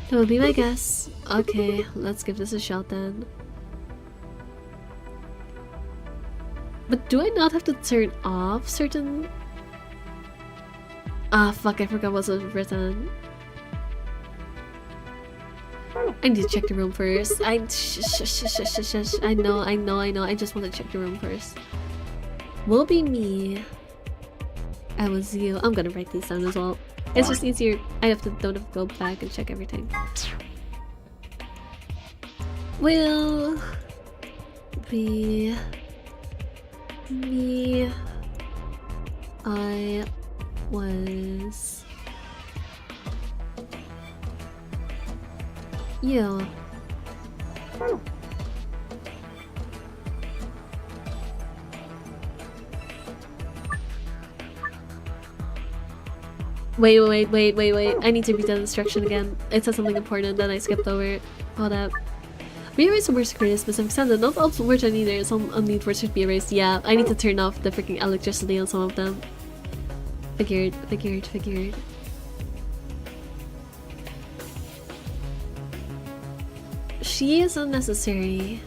That would be my guess. Okay, let's give this a shot then. But do I not have to turn off certain... Ah, fuck, I forgot what was written. I need to check the room first. I know. I just want to check the room first. Will be me. I was you. I'm gonna write these down as well. It's just easier. I don't have to go back and check everything. Will be me. I was you. Wait. I need to read that instruction again. It said something important that I skipped over it. Hold up. Rearrange some words to create a specific sentence. Not all words are needed. Some unneeded words should be erased. Yeah, I need to turn off the freaking electricity on some of them. Figured. She is unnecessary.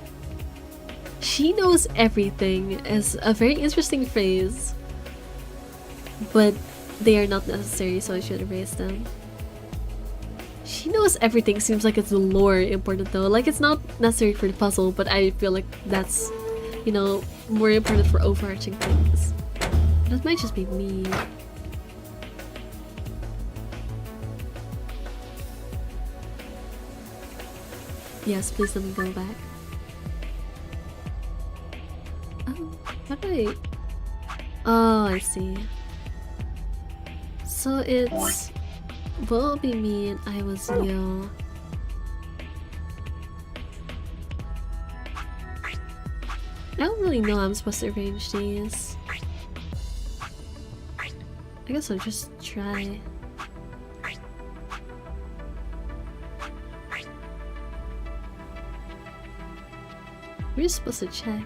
She knows everything is a very interesting phrase. But they are not necessary, so I should erase them. She knows everything seems like it's the lore important though. Like, it's not necessary for the puzzle, but I feel like that's, you know, more important for overarching things. That might just be me. Yes, please let me go back. Oh, how do I... Oh, I see. So it's... Will be me and I was you. don't really know how I'm supposed to arrange these. I guess I'll just try. We're just supposed to check.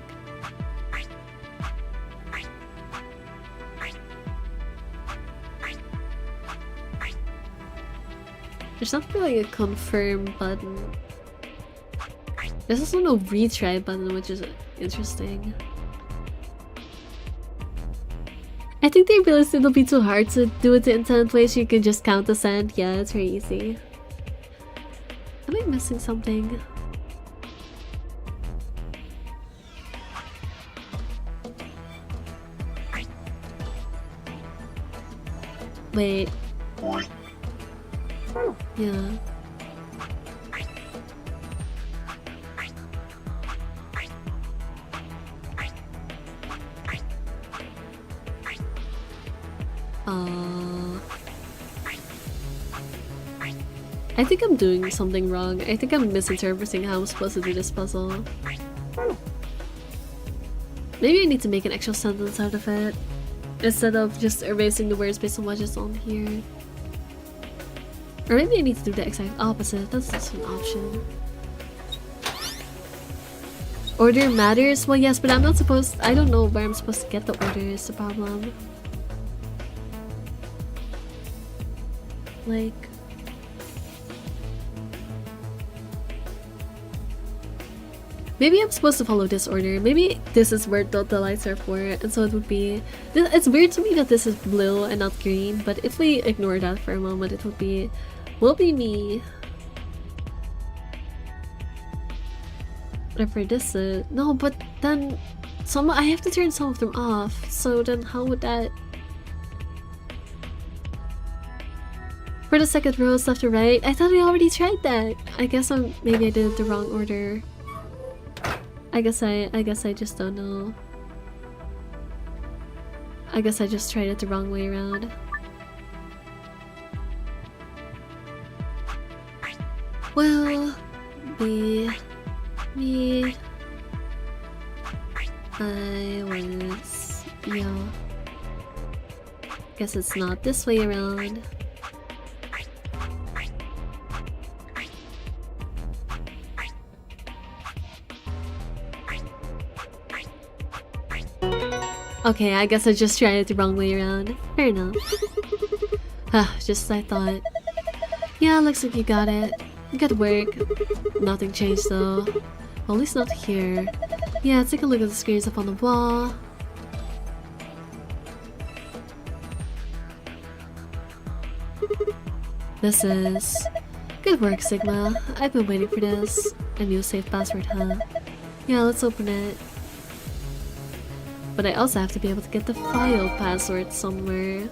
There's not really a confirm button. There's also no retry button, which is interesting. I think they realized it'll be too hard to do it the intent way, so you can just count the send. Yeah, it's very easy. Am I missing something? Wait. Yeah. I think I'm doing something wrong. I think I'm misinterpreting how I'm supposed to do this puzzle. Maybe I need to make an actual sentence out of it, instead of just erasing the words based on what is on here. Or maybe I need to do the exact opposite. That's just an option. Order matters? Well, yes, but I'm not supposed... I don't know where I'm supposed to get the order is the problem. Like... maybe I'm supposed to follow this order. Maybe this is where the lights are for, and so it would be... It's weird to me that this is blue and not green, but if we ignore that for a moment, it would be... will be me. Whatever this is... No, but then... I have to turn some of them off, so then how would that... For the second row, left to right? I thought we already tried that! I guess maybe I did it the wrong order. I guess I just don't know. I guess I just tried it the wrong way around. Well, me, I was, guess it's not this way around. Okay, I guess I just tried it the wrong way around. Fair enough. Just as I thought. Yeah, looks like you got it. Good work. Nothing changed though. Well, at least not here. Yeah, take a look at the screens up on the wall. This is... good work, Sigma. I've been waiting for this. A new safe password, huh? Yeah, let's open it. But I also have to be able to get the file password somewhere.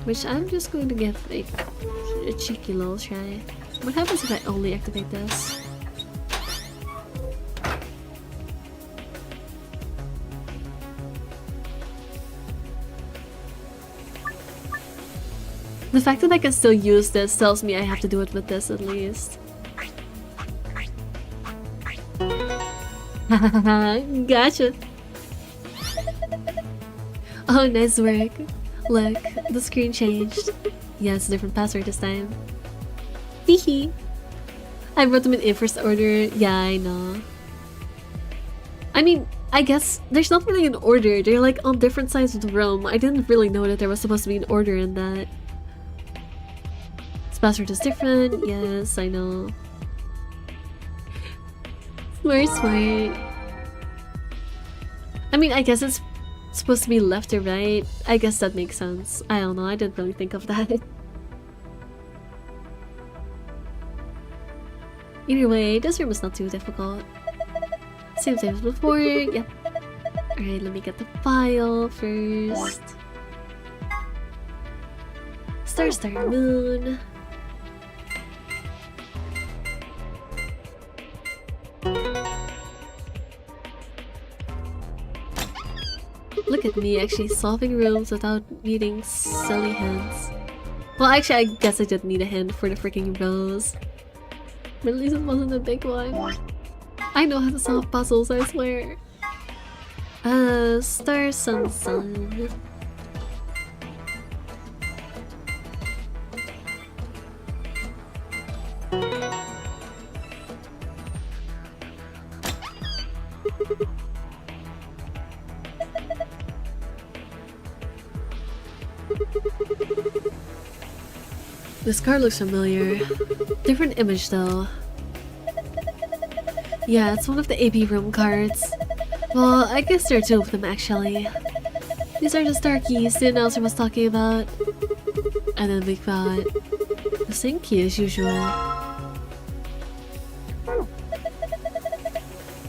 Which I'm just going to give a cheeky little try. What happens if I only activate this? The fact that I can still use this tells me I have to do it with this at least. Gotcha! Oh, nice work. Look, the screen changed. Yeah, it's a different password this time. Hehe. I wrote them in inverse order. Yeah, I know. I mean, I guess there's not really an order. They're like on different sides of the room. I didn't really know that there was supposed to be an order in that. This password is different. Yes, I know. Smart. I mean, I guess it's supposed to be left or right. I guess that makes sense. I don't know, I didn't really think of that. Either way, this room is not too difficult. Same thing as before, yep. Alright, let me get the file first. Star Moon. Look at me actually solving rooms without needing silly hints. Well, actually, I guess I did need a hint for the freaking rose. But at least it wasn't a big one. I know how to solve puzzles, I swear. Star Sun Sun. This card looks familiar. Different image though. Yeah, it's one of the AB room cards. Well, I guess there are two of them actually. These are the star keys the announcer was talking about. And then we've got the same key as usual.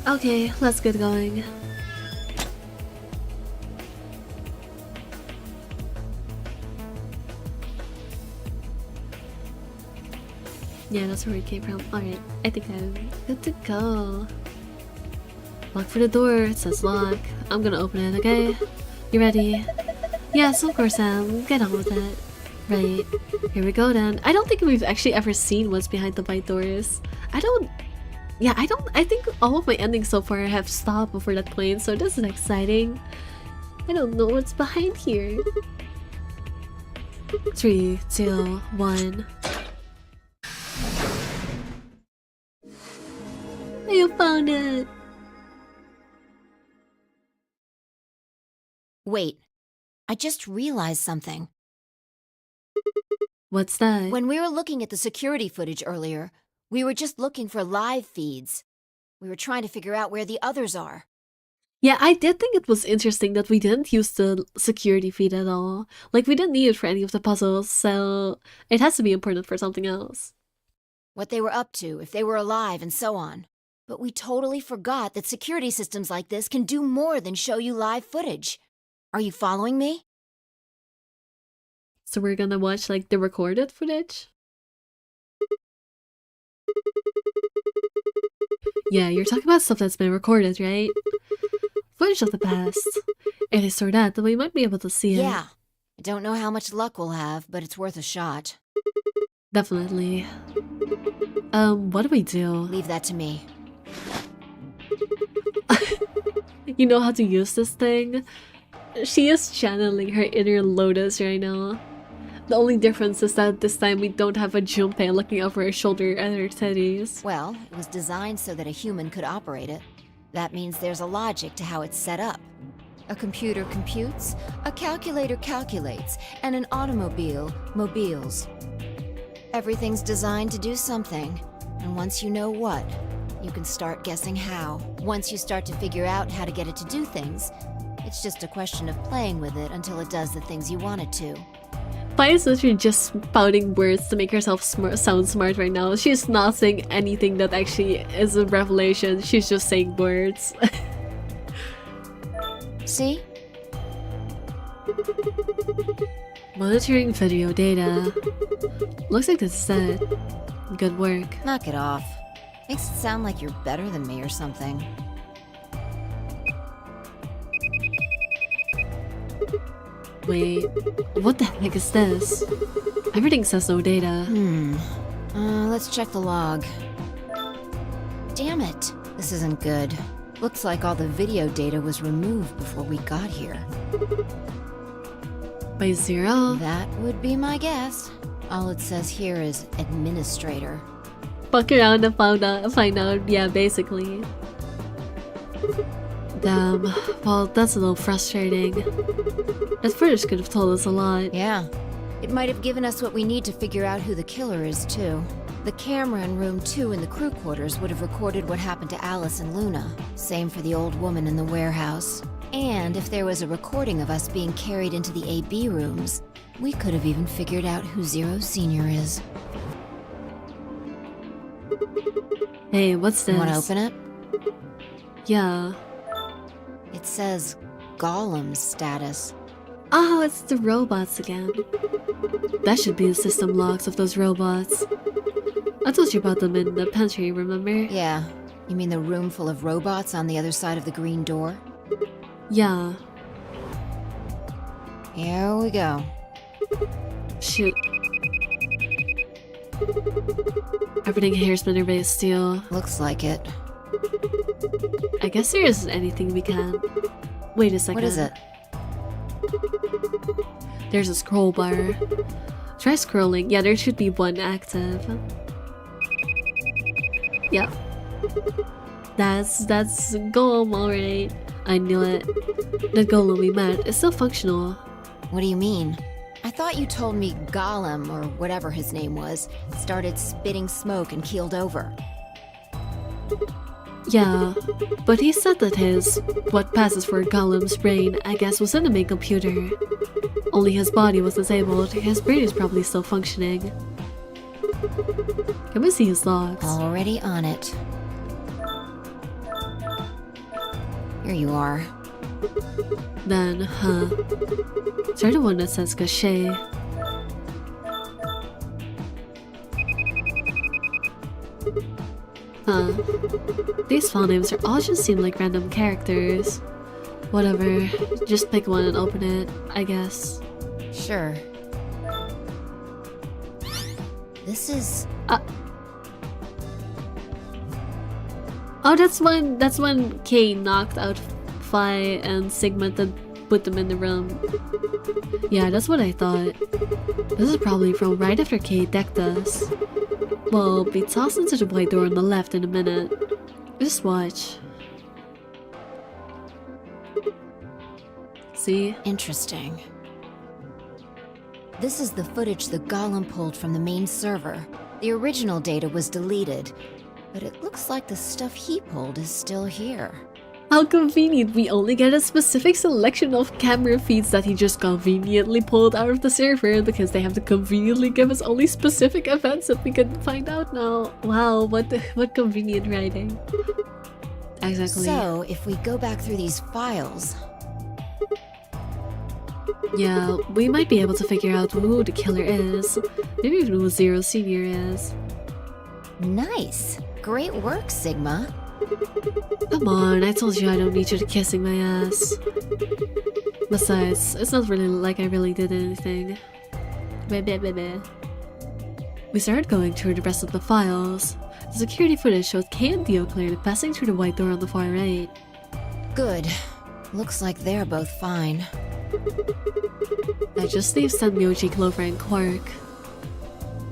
Okay, let's get going. Yeah, that's where we came from. Alright, I think I'm good to go. Lock for the door. It says lock. I'm gonna open it, okay? You ready? Yes, of course, Sam. Get on with it. Right. Here we go then. I don't think we've actually ever seen what's behind the white doors. I think all of my endings so far have stopped before that point, so this is exciting. I don't know what's behind here. 3, 2, 1. You found it! Wait, I just realized something. What's that? When we were looking at the security footage earlier, we were just looking for live feeds. We were trying to figure out where the others are. Yeah, I did think it was interesting that we didn't use the security feed at all. Like, we didn't need it for any of the puzzles, so it has to be important for something else. What they were up to, if they were alive, and so on. But we totally forgot that security systems like this can do more than show you live footage. Are you following me? So we're gonna watch, like, the recorded footage? Yeah, you're talking about stuff that's been recorded, right? Footage of the past. If they store that, then we might be able to see it. Yeah. I don't know how much luck we'll have, but it's worth a shot. Definitely. What do we do? Leave that to me. You know how to use this thing? She is channeling her inner Lotus right now. The only difference is that this time we don't have a Junpei looking over her shoulder at her teddies. Well, it was designed so that a human could operate it. That means there's a logic to how it's set up. A computer computes, a calculator calculates, and an automobile mobiles. Everything's designed to do something, and once you know what, you can start guessing how. Once you start to figure out how to get it to do things, it's just a question of playing with it until it does the things you want it to. Why is literally just spouting words to make herself sound smart right now? She's not saying anything that actually is a revelation. She's just saying words. See? Monitoring video data. Looks like this is it. Good work. Knock it off. Makes it sound like you're better than me or something. Wait, what the heck is this? Everything says no data. Let's check the log. Damn it. This isn't good. Looks like all the video data was removed before we got here. By 0? That would be my guess. All it says here is administrator. Fuck around and find out, yeah, basically. Damn, well, that's a little frustrating. That footage could have told us a lot. Yeah. It might have given us what we need to figure out who the killer is, too. The camera in room 2 in the crew quarters would have recorded what happened to Alice and Luna. Same for the old woman in the warehouse. And if there was a recording of us being carried into the AB rooms, we could have even figured out who Zero Senior is. Hey, what's this? Want to open it? Yeah. It says Gollum status. Oh, it's the robots again. That should be the system logs of those robots. I told you about them in the pantry, remember? Yeah. You mean the room full of robots on the other side of the green door? Yeah. Here we go. Shoot. Everything here's been erased, steel. Looks like it. I guess there isn't anything we can. Wait a second. What is it? There's a scroll bar. Try scrolling. Yeah, there should be one active. Yep. That's Golem, alright. I knew it. The Golem we met is still functional. What do you mean? I thought you told me Gollum, or whatever his name was, started spitting smoke and keeled over. Yeah, but he said that what passes for Gollum's brain, I guess, was in the main computer. Only his body was disabled, his brain is probably still functioning. Can we see his logs? Already on it. Here you are. Then, Try the one that says Gachet. These file names are all just seem like random characters. Whatever, just pick one and open it, I guess. Sure. This is... Oh, that's when Kay knocked out Phi and Sigma to put them in the room. Yeah, that's what I thought. This is probably from right after Kay decked us. We'll be tossed into the white door on the left in a minute. Just watch. See? Interesting. This is the footage the Golem pulled from the main server. The original data was deleted, but it looks like the stuff he pulled is still here. How convenient, we only get a specific selection of camera feeds that he just conveniently pulled out of the server because they have to conveniently give us only specific events that we can find out now. Wow, what convenient writing. Exactly. So, if we go back through these files... Yeah, we might be able to figure out who the killer is. Maybe even who Zero Senior is. Nice! Great work, Sigma. Come on, I told you I don't need you to kissing my ass. Besides, it's not really like I really did anything. We started going through the rest of the files. The security footage showed Kay and Dio clearly passing through the white door on the far right. Good. Looks like they're both fine. I just saved Sanmyoji, Clover, and Quark.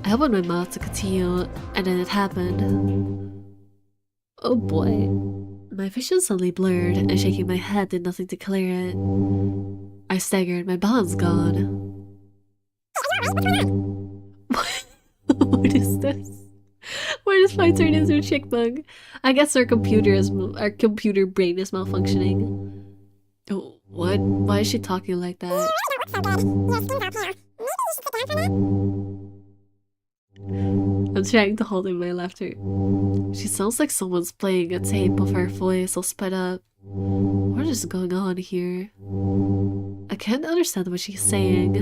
I opened my mouth to continue, and then it happened. Oh boy. My vision suddenly blurred, and shaking my head did nothing to clear it. I staggered, my balance gone. What is this? Why does Fly turn into a chick bug? I guess our computer brain is malfunctioning. Oh, what? Why is she talking like that? I'm trying to hold in my laughter. She sounds like someone's playing a tape of her voice all sped up. What is going on here? I can't understand what she's saying.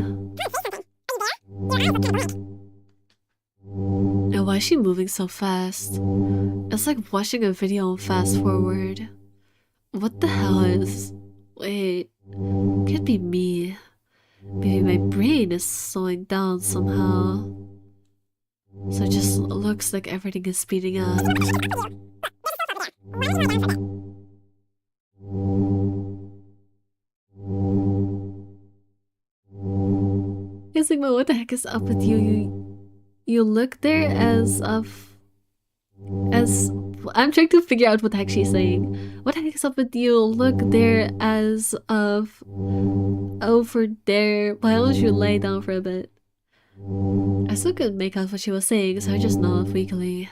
And why is she moving so fast? It's like watching a video on fast forward. What the hell is... Wait, can't be me. Maybe my brain is slowing down somehow. So it just looks like everything is speeding up. Hey Sigma, what the heck is up with you? You look there as I'm trying to figure out what the heck she's saying. What the heck is up with you? Look there as of over there. Why don't you lay down for a bit? I still couldn't make out what she was saying, so I just nodded weakly.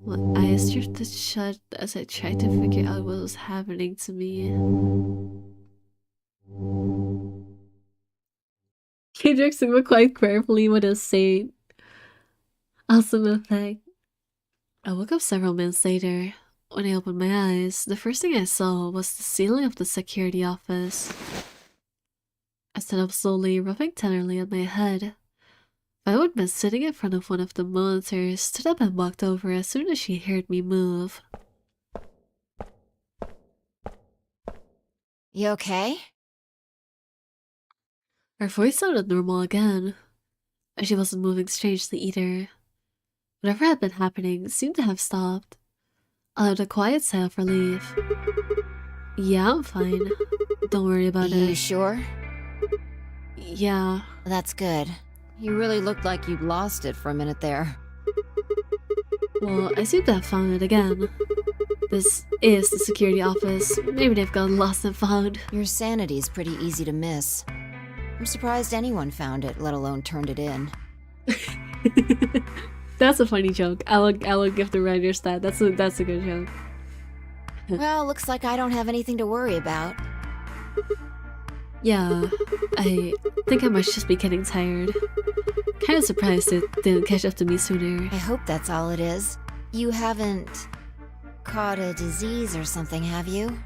My eyes drifted shut as I tried to figure out what was happening to me. He directs Sigma quite carefully with a saying. Awesome effect. I woke up several minutes later. When I opened my eyes, the first thing I saw was the ceiling of the security office. I stood up slowly, rubbing tenderly at my head. My woodman sitting in front of one of the monitors stood up and walked over as soon as she heard me move. You okay? Her voice sounded normal again, and she wasn't moving strangely either. Whatever had been happening seemed to have stopped. The quiet sigh of relief. Yeah, I'm fine. Don't worry about You it. sure? Yeah. That's good. You really looked like you'd lost it for a minute there. Well, I seem to have found it again. This is the security office. Maybe they've got lost and found. Your sanity's pretty easy to miss. I'm surprised anyone found it, let alone turned it in. That's a funny joke. I will give the writers that. That's a good joke. Well, looks like I don't have anything to worry about. Yeah, I think I might just be getting tired. Kinda surprised it didn't catch up to me sooner. I hope that's all it is. You haven't caught a disease or something, have you?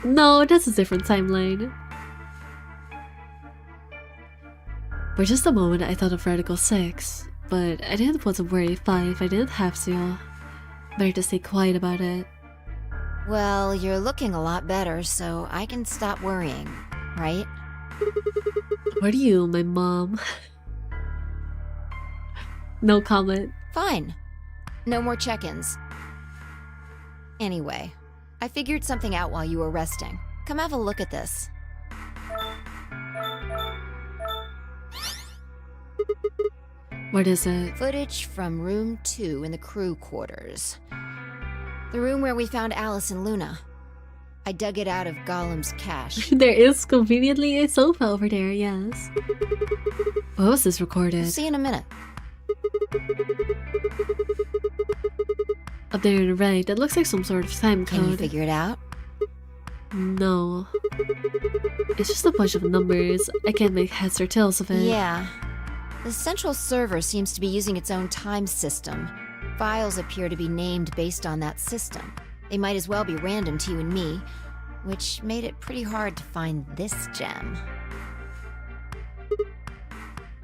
No, that's a different timeline. For just a moment, I thought of Radical 6, but I didn't want to worry 5. I didn't have to. Better to stay quiet about it. Well, you're looking a lot better, so I can stop worrying, right? What are you, my mom? No comment. Fine. No more check-ins. Anyway, I figured something out while you were resting. Come have a look at this. What is it? Footage from room 2 in the crew quarters. The room where we found Alice and Luna. I dug it out of Gollum's cache. There is conveniently a sofa over there, yes. What was this recorded? See you in a minute. Up there on the right, that looks like some sort of time code. Can you figure it out? No. It's just a bunch of numbers. I can't make heads or tails of it. Yeah. The central server seems to be using its own time system. Files appear to be named based on that system. They might as well be random to you and me, which made it pretty hard to find this gem.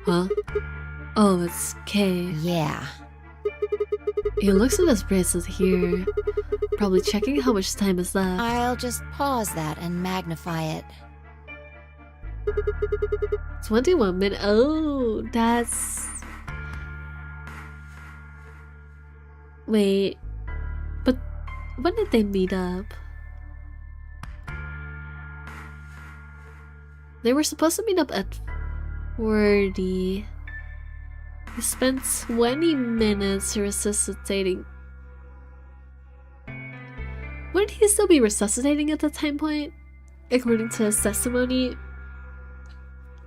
Huh? Oh, it's K. Yeah. He looks at his bracelet here. Probably checking how much time is left. I'll just pause that and magnify it. 21 minutes. Oh, that's... Wait. But when did they meet up? They were supposed to meet up at 40. He spent 20 minutes resuscitating. Wouldn't he still be resuscitating at that time point? According to his testimony?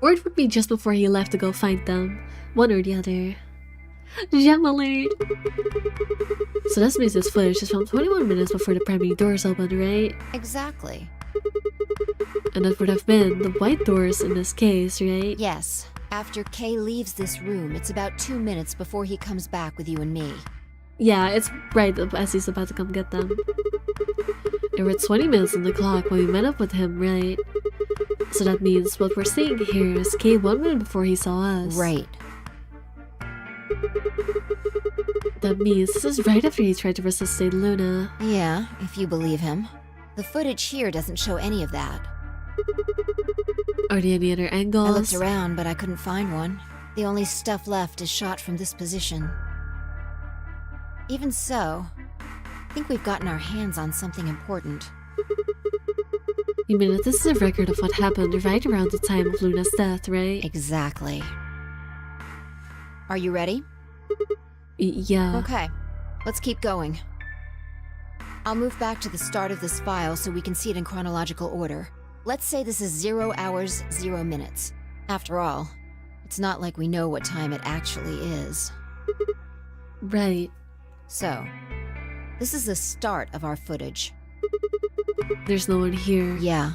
Or it would be just before he left to go find them. One or the other. Gem alert! So that means this footage is from 21 minutes before the primary doors opened, right? Exactly. And that would have been the white doors in this case, right? Yes. After Kay leaves this room, it's about 2 minutes before he comes back with you and me. Yeah, it's right as he's about to come get them. There were 20 minutes on the clock when we met up with him, right? So that means what we're seeing here is Kay 1 minute before he saw us. Right. That means this is right after he tried to resuscitate Luna. Yeah, if you believe him. The footage here doesn't show any of that. Are there any other angles? I looked around, but I couldn't find one. The only stuff left is shot from this position. Even so, I think we've gotten our hands on something important. You mean that this is a record of what happened right around the time of Luna's death, right? Exactly. Are you ready? Yeah. Okay, let's keep going. I'll move back to the start of this file so we can see it in chronological order. Let's say this is 0 hours, 0 minutes. After all, it's not like we know what time it actually is. Right. So, this is the start of our footage. There's no one here. Yeah.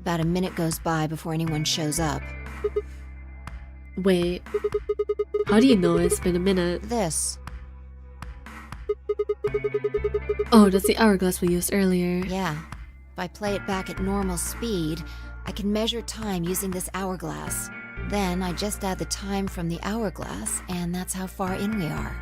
About a minute goes by before anyone shows up. Wait. How do you know it's been a minute? This. Oh, that's the hourglass we used earlier. Yeah. If I play it back at normal speed, I can measure time using this hourglass. Then I just add the time from the hourglass, and that's how far in we are.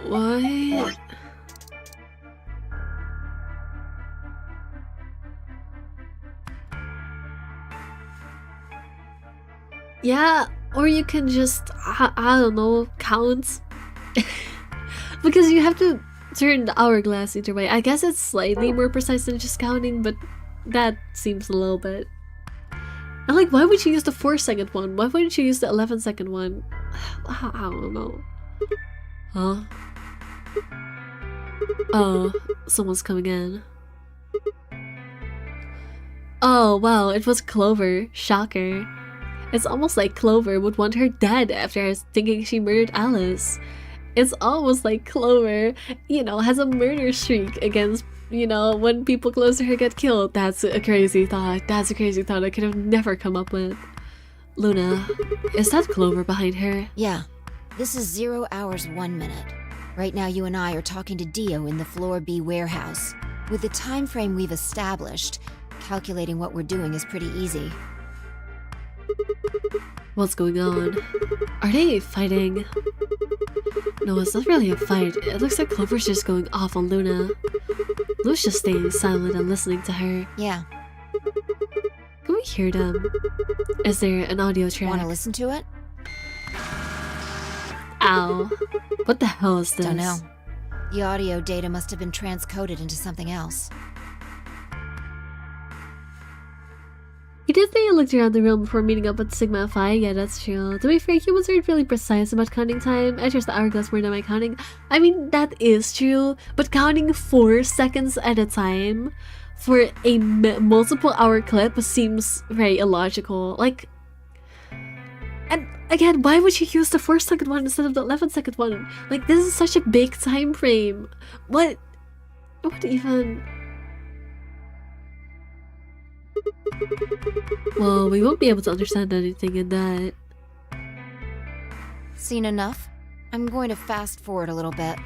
What? Yeah, or you can just, I don't know, count. Because you have to turn the hourglass either way. I guess it's slightly more precise than just counting, but that seems a little bit. And like, why would you use the 4-second one? Why wouldn't you use the 11-second one? I don't know. Huh? Oh, someone's coming in. Oh, wow, it was Clover. Shocker. It's almost like Clover would want her dead after thinking she murdered Alice. It's almost like Clover, you know, has a murder streak against, you know, when people close to her get killed. That's a crazy thought. That's a crazy thought I could have never come up with. Luna, is that Clover behind her? Yeah. This is 0 hours 1 minute. Right now you and I are talking to Dio in the Floor B warehouse. With the time frame we've established, calculating what we're doing is pretty easy. What's going on? Are they fighting? No, it's not really a fight. It looks like Clover's just going off on Luna. Luna's just staying silent and listening to her. Yeah. Can we hear them? Is there an audio track? Want to listen to it? Ow. What the hell is this? Don't know. The audio data must have been transcoded into something else. He did say he looked around the room before meeting up with Sigma Phi. Yeah, that's true. To be fair, humans aren't really precise about counting time. I trust the hourglass more than my counting. I mean, that is true, but counting 4 seconds at a time for a multiple hour clip seems very illogical. Like, and again, why would you use the 4-second one instead of the 11-second one? Like, this is such a big time frame. What even? Well, we won't be able to understand anything in that. Seen enough? I'm going to fast forward a little bit.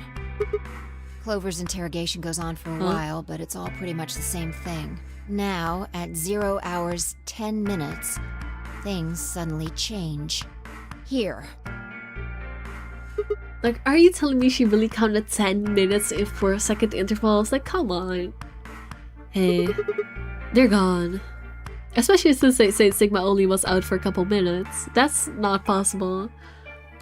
Clover's interrogation goes on for a while, but it's all pretty much the same thing. Now, at 0 hours 10 minutes, things suddenly change. Here. Like, are you telling me she really counted 10 minutes in 4-second intervals? Like, come on. Hey, they're gone. Especially since they say Sigma only was out for a couple minutes. That's not possible.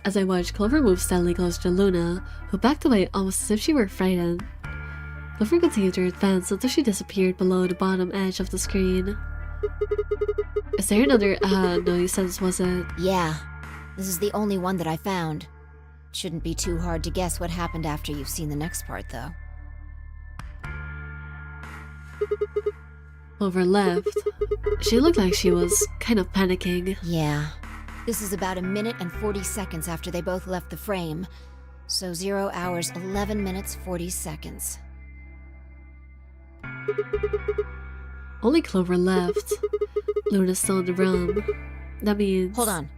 As I watched, Clover move steadily closer to Luna, who backed away almost as if she were frightened. Clover continued to advance until she disappeared below the bottom edge of the screen. Is there another, no, you said this wasn't. Yeah. This is the only one that I found. Shouldn't be too hard to guess what happened after you've seen the next part, though. Clover left. She looked like she was kind of panicking. Yeah. This is about 1 minute and 40 seconds after they both left the frame. So 0 hours 11 minutes 40 seconds. Only Clover left. Luna's still in the room. That means... Hold on.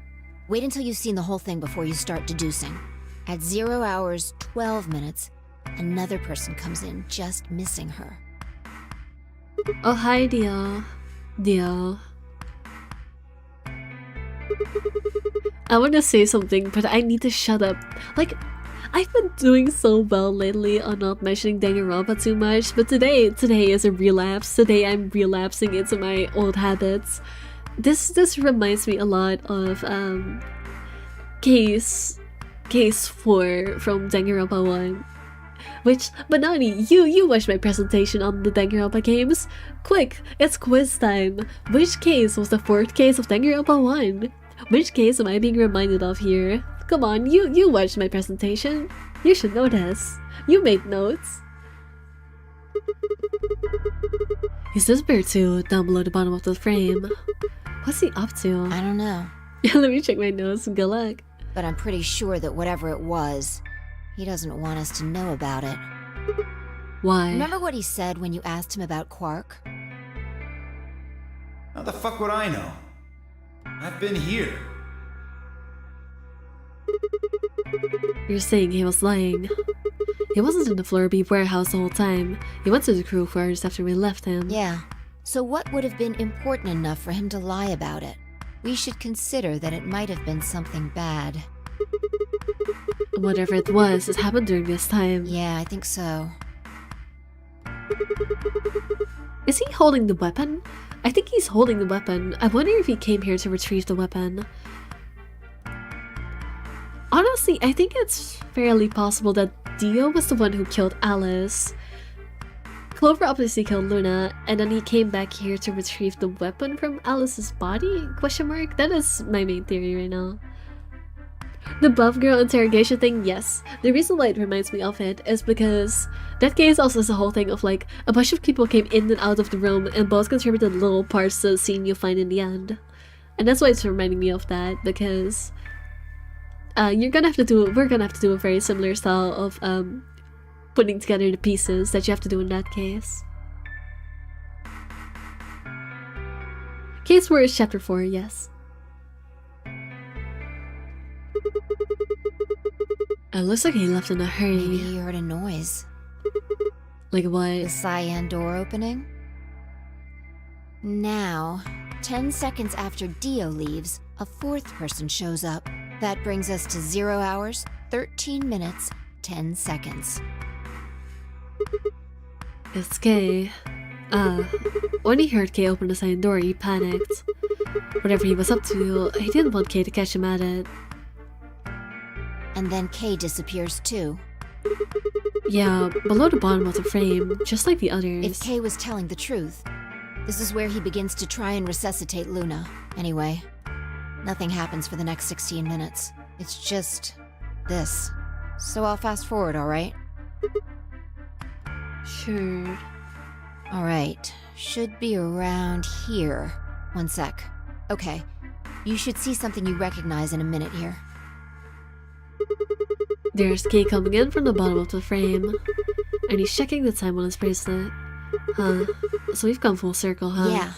Wait until you've seen the whole thing before you start deducing. At 0 hours 12 minutes, another person comes in just missing her. Oh, hi, Dio. Dio. I want to say something, but I need to shut up. Like, I've been doing so well lately on not mentioning Danganronpa too much, but today is a relapse. Today I'm relapsing into my old habits. This reminds me a lot of case 4 from Danganronpa 1. Which, Banani, you watched my presentation on the Danganronpa games. Quick, it's quiz time. Which case was the 4th case of Danganronpa 1? Which case am I being reminded of here? Come on, you watched my presentation. You should know this. You made notes. He's disappeared too, down below the bottom of the frame. What's he up to? I don't know. Let me check my notes. Good luck. But I'm pretty sure that whatever it was, he doesn't want us to know about it. Why? Remember what he said when you asked him about Quark? How the fuck would I know? I've been here. You're saying he was lying. He wasn't in the Floor B warehouse the whole time. He went to the crew quarters after we left him. Yeah. So what would have been important enough for him to lie about it? We should consider that it might have been something bad. Whatever it was, it happened during this time. Yeah, I think so. Is he holding the weapon? I think he's holding the weapon. I wonder if he came here to retrieve the weapon. Honestly, I think it's fairly possible that Dio was the one who killed Alice. Clover obviously killed Luna, and then he came back here to retrieve the weapon from Alice's body? Question mark? That is my main theory right now. The buff girl interrogation thing, yes. The reason why it reminds me of it is because that case also has a whole thing of like a bunch of people came in and out of the room and both contributed little parts to the scene you find in the end. And that's why it's reminding me of that, because we're gonna have to do a very similar style of putting together the pieces that you have to do in that case. Case word chapter 4, yes. It looks like he left in a hurry. Maybe he heard a noise. Like what? The cyan door opening? Now, 10 seconds after Dio leaves, a fourth person shows up. That brings us to 0 hours, 13 minutes, 10 seconds. It's Kay. When he heard Kay open the cyan door, he panicked. Whatever he was up to, he didn't want Kay to catch him at it. And then Kay disappears too. Yeah, below the bottom of the frame, just like the others. If Kay was telling the truth, this is where he begins to try and resuscitate Luna. Anyway, nothing happens for the next 16 minutes. It's just this. So I'll fast forward, alright? Sure. Alright, should be around here. One sec. Okay, you should see something you recognize in a minute here. There's Kay coming in from the bottom of the frame, and he's checking the time on his bracelet. Huh, so we've come full circle, huh? Yeah.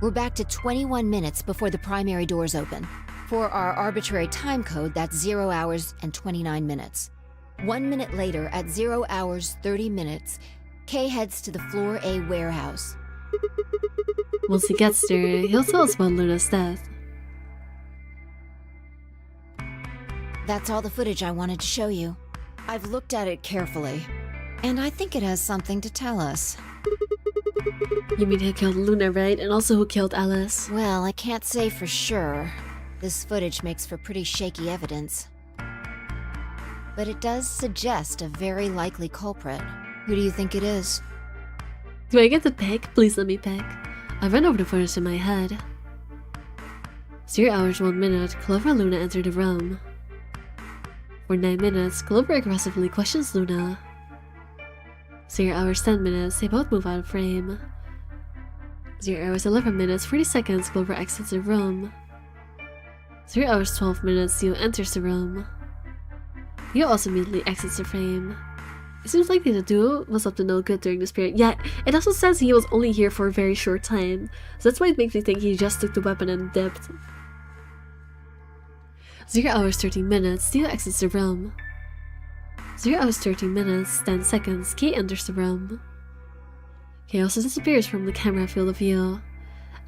We're back to 21 minutes before the primary doors open. For our arbitrary time code, that's 0 hours and 29 minutes. 1 minute later, at 0 hours 30 minutes, Kay heads to the Floor A warehouse. Once he gets there, he'll tell us about Luna's death. That's all the footage I wanted to show you. I've looked at it carefully, and I think it has something to tell us. You mean who killed Luna, right? And also who killed Alice? Well, I can't say for sure. This footage makes for pretty shaky evidence. But it does suggest a very likely culprit. Who do you think it is? Do I get to pick? Please let me pick. I ran over the footage in my head. 0 hours 1 minute, Clover and Luna enter the room. For 9 minutes, Clover aggressively questions Luna. 0 hours 10 minutes, they both move out of frame. 0 hours 11 minutes, 40 seconds, Clover exits the room. 0 hours 12 minutes, Dio enters the room. Dio also immediately exits the frame. It seems like the duo was up to no good during this period, yet it also says he was only here for a very short time, so that's why it makes me think he just took the weapon and dipped. 0 hours 13 minutes, Dio exits the room. 0 hours 13 minutes, 10 seconds, Kay enters the room. Kay also disappears from the camera field of view.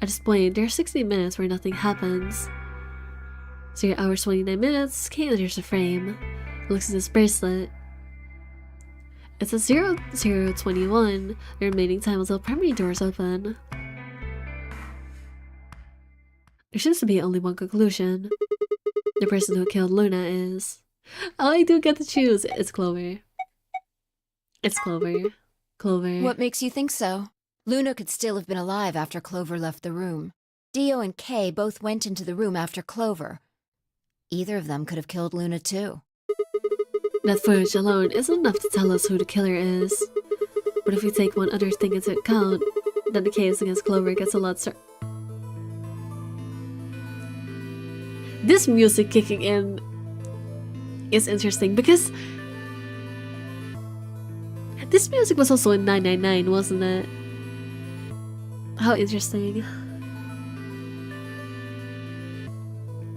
At this point, there are 60 minutes where nothing happens. 0 hours 29 minutes, Kay enters the frame. Looks at his bracelet. It's a 0021, the remaining time until primary doors open. There seems to be only one conclusion. The person who killed Luna is... Oh, I do get to choose! It's Clover. It's Clover. Clover. What makes you think so? Luna could still have been alive after Clover left the room. Dio and Kay both went into the room after Clover. Either of them could have killed Luna too. That footage alone isn't enough to tell us who the killer is. But if we take one other thing into account, then the case against Clover gets a lot This music kicking in is interesting because this music was also in 999, wasn't it? How interesting.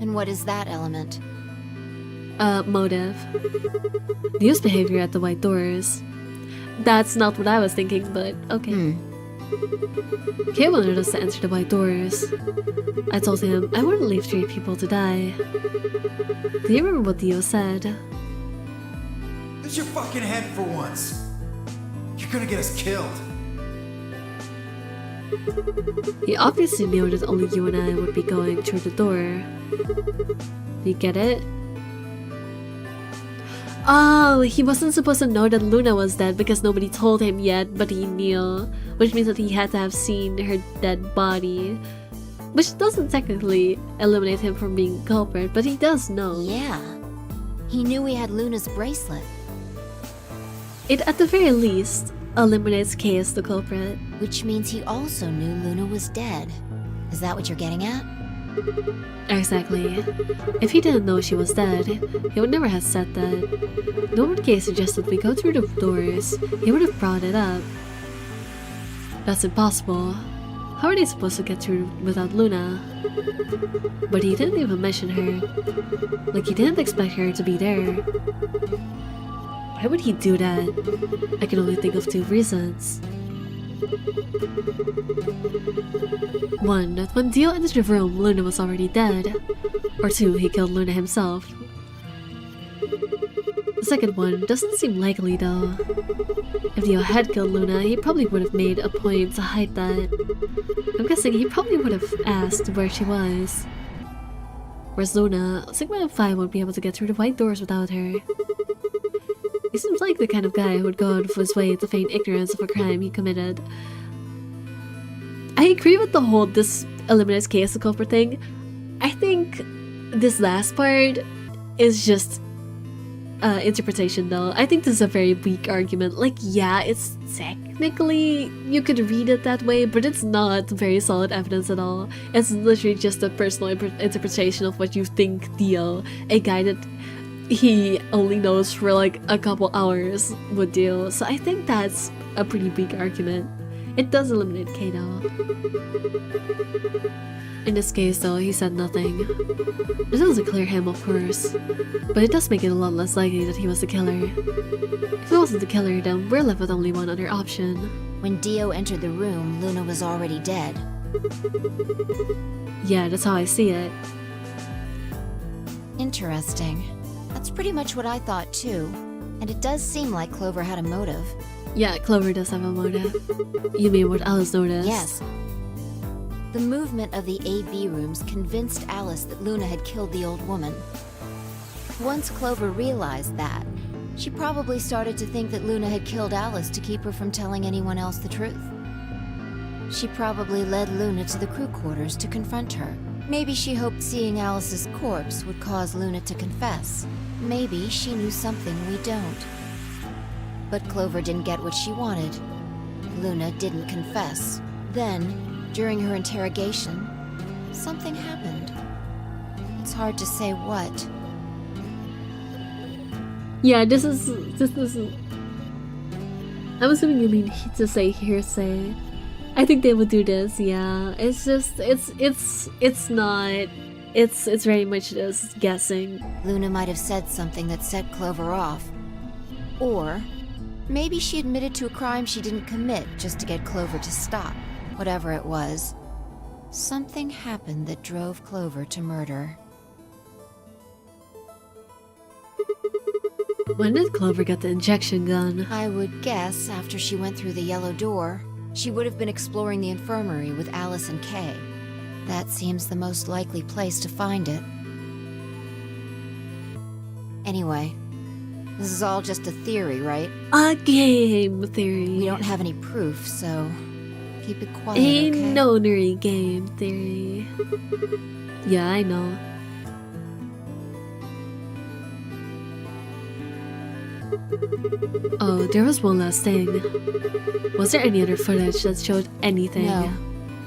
And what is that element? Motive. Dio's behavior at the white doors. That's not what I was thinking, but okay. Kay wanted us to enter the white doors. I told him I wouldn't leave 3 people to die. Do you remember what Dio said? Use your fucking head for once. You're gonna get us killed. He obviously knew that only you and I would be going through the door. Do you get it? Oh, he wasn't supposed to know that Luna was dead because nobody told him yet, but he knew, which means that he had to have seen her dead body. Which doesn't technically eliminate him from being culprit, but he does know. Yeah. He knew he had Luna's bracelet. It at the very least eliminates Kay as the culprit. Which means he also knew Luna was dead. Is that what you're getting at? Exactly. If he didn't know she was dead, he would never have said that. No when Kay suggested we go through the doors, he would have brought it up. That's impossible. How are they supposed to get through without Luna? But he didn't even mention her. Like he didn't expect her to be there. Why would he do that? I can only think of two reasons. One, that when Dio entered the room, Luna was already dead. Or two, he killed Luna himself. The second one doesn't seem likely though. If Dio had killed Luna, he probably would have made a point to hide that. I'm guessing he probably would have asked where she was. Whereas Luna, Sigma and Phi won't be able to get through the white doors without her. He seems like the kind of guy who would go out of his way to feign ignorance of a crime he committed. I agree with the whole this eliminates Kay as the culprit thing. I think this last part is just interpretation though. I think this is a very weak argument. Like, yeah, it's technically, you could read it that way, but it's not very solid evidence at all. It's literally just a personal interpretation of what you think Dio, a guy that he only knows for like a couple hours, would do. So I think that's a pretty weak argument. It does eliminate Kay though. In this case though, he said nothing. It doesn't clear him, of course, but it does make it a lot less likely that he was the killer. If he wasn't the killer, then we're left with only one other option. When Dio entered the room, Luna was already dead. Yeah, that's how I see it. Interesting. That's pretty much what I thought too. And it does seem like Clover had a motive. Yeah, Clover does have a motive. You mean what Alice noticed? Yes. The movement of the AV rooms convinced Alice that Luna had killed the old woman. Once Clover realized that, she probably started to think that Luna had killed Alice to keep her from telling anyone else the truth. She probably led Luna to the crew quarters to confront her. Maybe she hoped seeing Alice's corpse would cause Luna to confess. Maybe she knew something we don't. But Clover didn't get what she wanted. Luna didn't confess. Then, during her interrogation, something happened. It's hard to say what. Yeah, this is. I'm assuming you mean to say hearsay. I think they would do this. Yeah, it's just it's not. It's very much just guessing. Luna might have said something that set Clover off, or maybe she admitted to a crime she didn't commit just to get Clover to stop. Whatever it was, something happened that drove Clover to murder. When did Clover get the injection gun? I would guess after she went through the yellow door. She would have been exploring the infirmary with Alice and Kay. That seems the most likely place to find it. Anyway, this is all just a theory, right? A game theory. We don't have any proof, so keep it quiet, a okay? nonary game theory. Yeah, I know. Oh, there was one last thing. Was there any other footage that showed anything? No.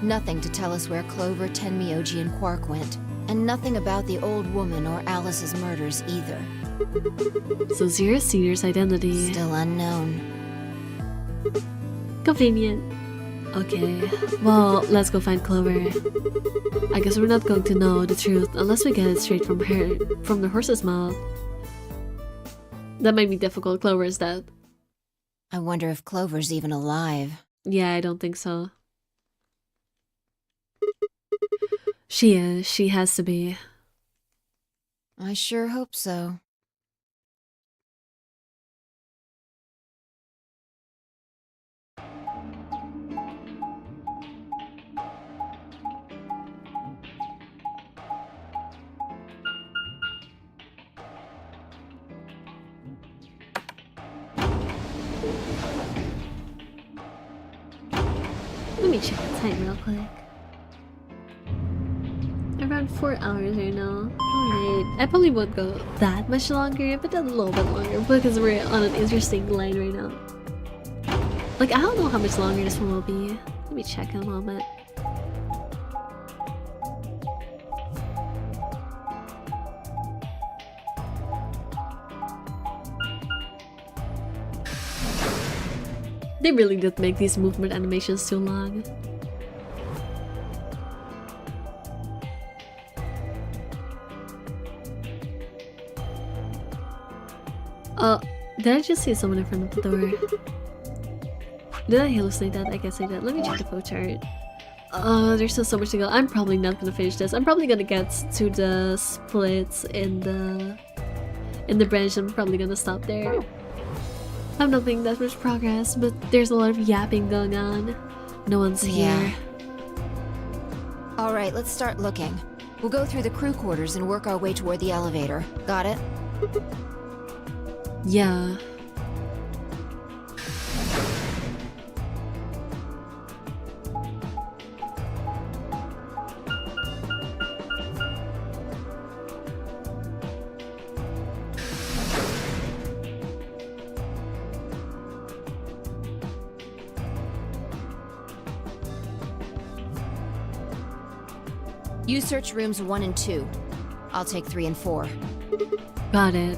Nothing to tell us where Clover, Tenmyoji, and Quark went. And nothing about the old woman or Alice's murders either. So Zero Cedar's identity. Still unknown. Convenient. Okay, well, let's go find Clover. I guess we're not going to know the truth unless we get it straight from her, from the horse's mouth. That might be difficult. Clover is dead. I wonder if Clover's even alive. Yeah, I don't think so. She is. She has to be. I sure hope so. Let me check the time real quick. Around 4 hours right now. Alright. I probably won't go that much longer, but a little bit longer because we're on an interesting line right now. Like, I don't know how much longer this one will be. Let me check in a moment. They really did make these movement animations too long. Did I just see someone in front of the door? Did I hallucinate that? I guess I did. Let me check the flow chart. There's still so much to go. I'm probably not gonna finish this. I'm probably gonna get to the splits in the branch. I'm probably gonna stop there. I'm not making that much progress, but there's a lot of yapping going on. No one's here. Alright, let's start looking. We'll go through the crew quarters and work our way toward the elevator. Got it? Yeah. You search rooms 1 and 2. I'll take 3 and 4. Got it.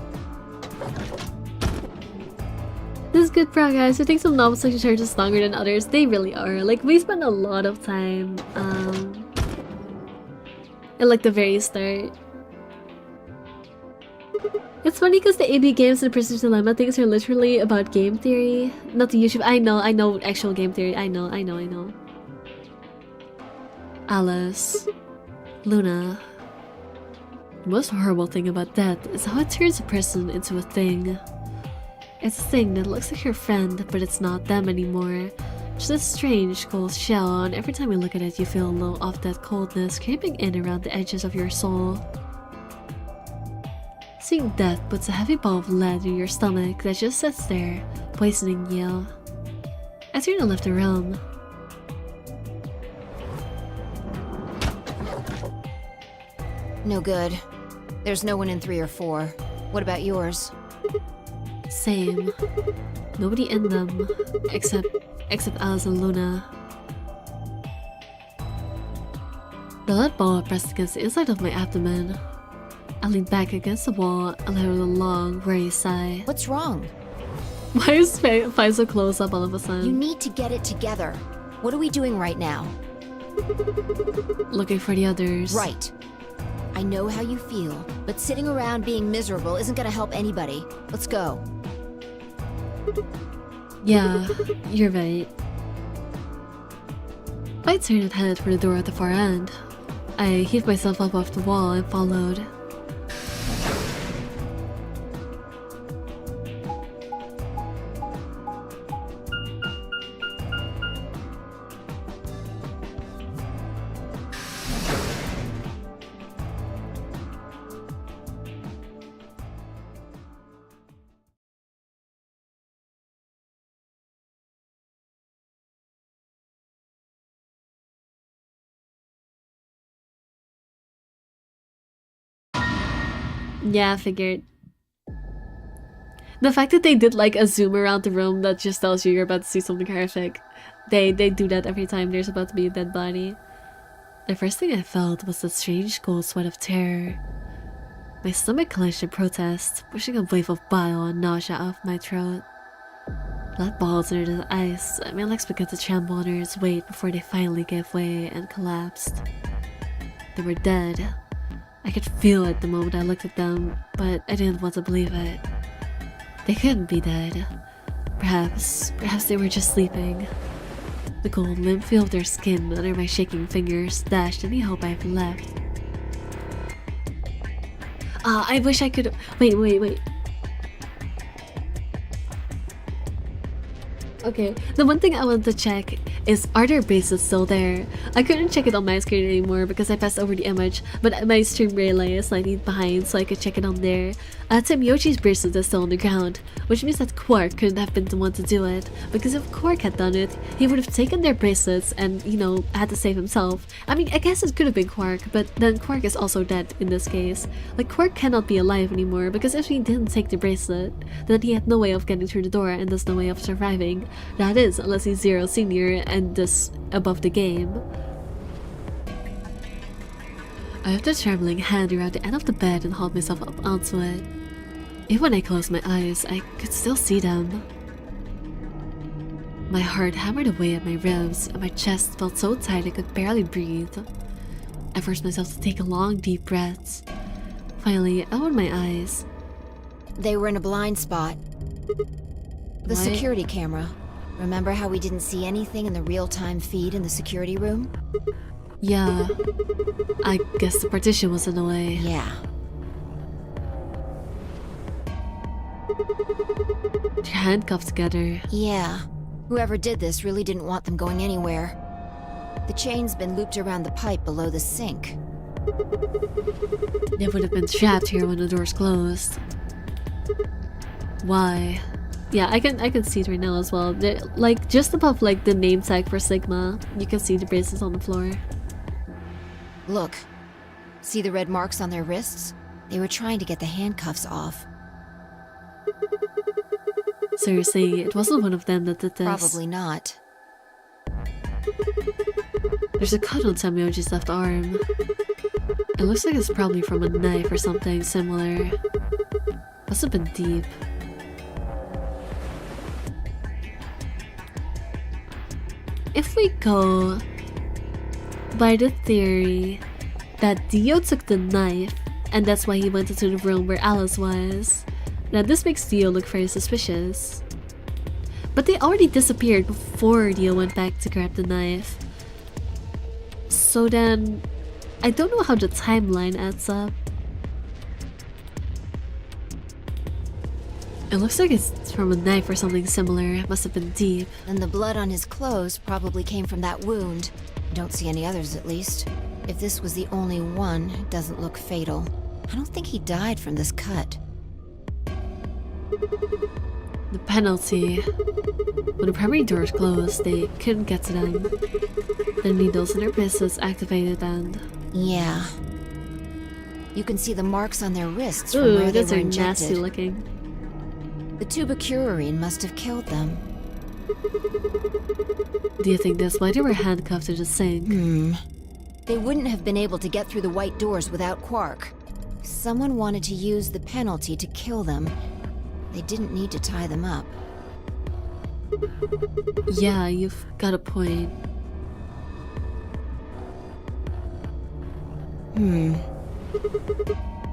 This is good progress. I think some novels section charges longer than others. They really are. Like, we spend a lot of time at like the very start. It's funny because the AB games and the Prisoner's Dilemma things are literally about game theory. Not the YouTube. I know actual game theory. I know. Alice. Luna. The most horrible thing about death is how it turns a person into a thing. It's a thing that looks like your friend, but it's not them anymore. Just a strange, cold shell, and every time you look at it, you feel a little of that coldness creeping in around the edges of your soul. Seeing death puts a heavy ball of lead in your stomach that just sits there, poisoning you. I turned and left the room. No good. There's no one in 3 or 4. What about yours? Same. Nobody in them, except Alice and Luna. The lead ball pressed against the inside of my abdomen. I leaned back against the wall and let out a long, weary sigh. What's wrong? Why is Fi so close up all of a sudden? You need to get it together. What are we doing right now? Looking for the others. Right. I know how you feel, but sitting around being miserable isn't gonna help anybody. Let's go. Yeah, you're right. I turned and headed for the door at the far end. I heaved myself up off the wall and followed. Yeah, I figured. The fact that they did like a zoom around the room that just tells you you're about to see something horrific. They do that every time there's about to be a dead body. The first thing I felt was that strange cold sweat of terror. My stomach clenched in protest, pushing a wave of bile and nausea off my throat. Blood balls under the ice, and my legs began to tremble under its weight before they finally gave way and collapsed. They were dead. I could feel it the moment I looked at them, but I didn't want to believe it. They couldn't be dead. Perhaps they were just sleeping. The cold limp feel of their skin under my shaking fingers dashed any hope I've left. I wish I could— wait. Okay, the one thing I want to check is, are their bracelets still there? I couldn't check it on my screen anymore because I passed over the image, but my stream relay is slightly behind, so I could check it on there. Tim Yochi's bracelet is still on the ground, which means that Quark couldn't have been the one to do it, because if Quark had done it, he would have taken their bracelets and, you know, had to save himself. I mean, I guess it could have been Quark, but then Quark is also dead in this case. Like, Quark cannot be alive anymore, because if he didn't take the bracelet, then he had no way of getting through the door and thus no way of surviving. That is, unless he's Zero Senior and thus above the game. I have the trembling hand around the end of the bed and hauled myself up onto it. Even when I closed my eyes, I could still see them. My heart hammered away at my ribs, and my chest felt so tight I could barely breathe. I forced myself to take long, deep breaths. Finally, I opened my eyes. They were in a blind spot. The What? security camera. Remember how we didn't see anything in the real-time feed in the security room? Yeah. I guess the partition was in the way. Yeah. They're handcuffed together. Yeah. Whoever did this really didn't want them going anywhere. The chain's been looped around the pipe below the sink. They would have been trapped here when the doors closed. Why? Yeah, I can see it right now as well. They're, like, just above like the name tag for Sigma, you can see the bracelets on the floor. Look. See the red marks on their wrists? They were trying to get the handcuffs off. So you're saying it wasn't one of them that did this? Probably not. There's a cut on Samyoji's left arm. It looks like it's probably from a knife or something similar. Must have been deep. If we go by the theory that Dio took the knife and that's why he went into the room where Alice was, now this makes Dio look very suspicious. But they already disappeared before Dio went back to grab the knife. So then, I don't know how the timeline adds up. It looks like it's from a knife or something similar. It must have been deep. And the blood on his clothes probably came from that wound. I don't see any others, at least. If this was the only one, it doesn't look fatal. I don't think he died from this cut. The penalty. When the primary doors closed, they couldn't get to them. The needles in their bracelets activated and... Yeah. You can see the marks on their wrists from where they those were are injected. nasty looking. The tubacurine must have killed them. Do you think that's why they were handcuffed to the sink? They wouldn't have been able to get through the white doors without Quark. Someone wanted to use the penalty to kill them. They didn't need to tie them up. Yeah, you've got a point.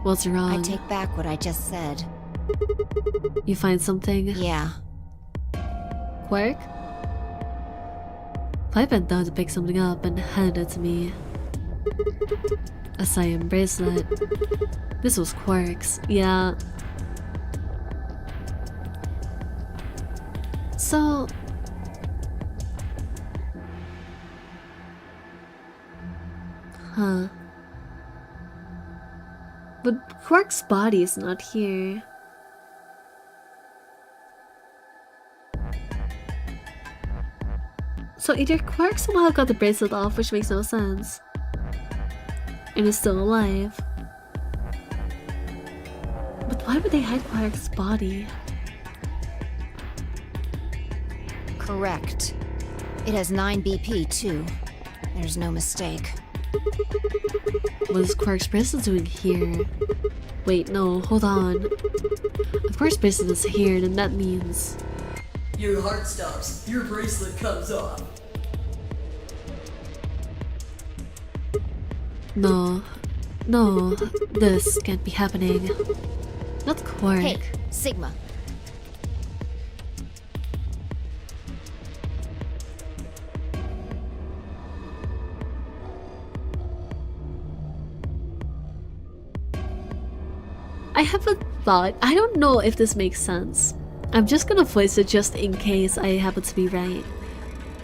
What's wrong? I take back what I just said. You find something? Yeah. Quark? Pipe bent down to pick something up and handed it to me. A cyan bracelet. This was Quark's. Yeah. So... Huh. But Quark's body is not here. So either Quark somehow got the bracelet off, which makes no sense, and is still alive. But why would they hide Quark's body? Correct. It has 9 BP too. There's no mistake. What is Quark's bracelet doing here? Wait, no, hold on. If Quark's bracelet is here, then that means... Your heart stops. Your bracelet comes off. No. No, this can't be happening. Not Quark. Hey, Sigma. I have a thought. I don't know if this makes sense. I'm just gonna voice it just in case I happen to be right.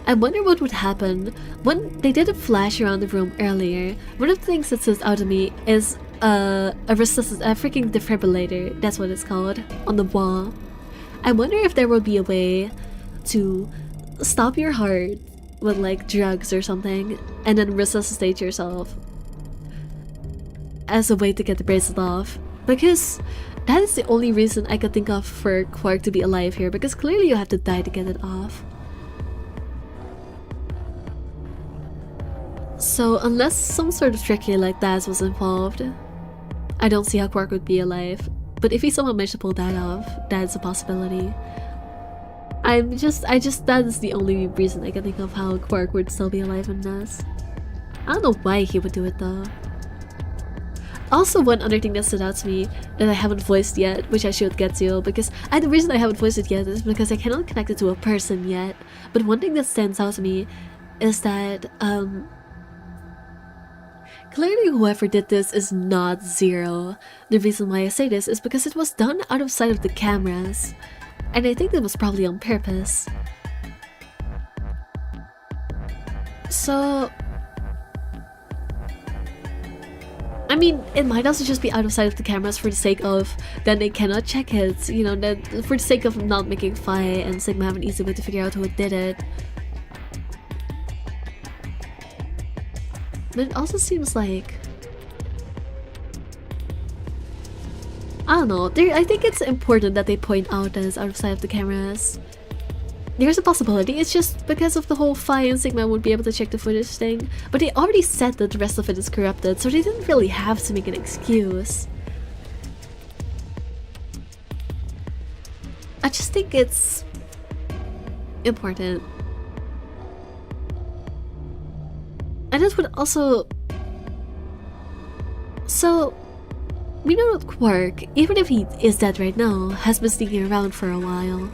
I wonder what would happen when they did a flash around the room earlier. One of the things that stood out to me is a freaking defibrillator, that's what it's called, on the wall. I wonder if there would be a way to stop your heart with like drugs or something and then resuscitate yourself as a way to get the bracelet off, because that is the only reason I could think of for Quark to be alive here, because clearly you have to die to get it off. So unless some sort of trickery like that was involved, I don't see how Quark would be alive. But if he somehow managed to pull that off, that's a possibility. That is the only reason I can think of how Quark would still be alive in this. I don't know why he would do it though. Also, one other thing that stood out to me that I haven't voiced yet, which I should get to, because the reason I haven't voiced it yet is because I cannot connect it to a person yet. But one thing that stands out to me is that clearly whoever did this is not Zero. The reason why I say this is because it was done out of sight of the cameras, and I think that was probably on purpose. So I mean, it might also just be out of sight of the cameras for the sake of then they cannot check it, you know, that for the sake of not making Phi and Sigma have an easy way to figure out who did it. But it also seems like, I don't know, I think it's important that they point out that it's out of sight of the cameras. There's a possibility, it's just because of the whole Phi and Sigma won't be able to check the footage thing, but they already said that the rest of it is corrupted, so they didn't really have to make an excuse. I just think it's important. And this would also... So, we know that Quark, even if he is dead right now, has been sneaking around for a while.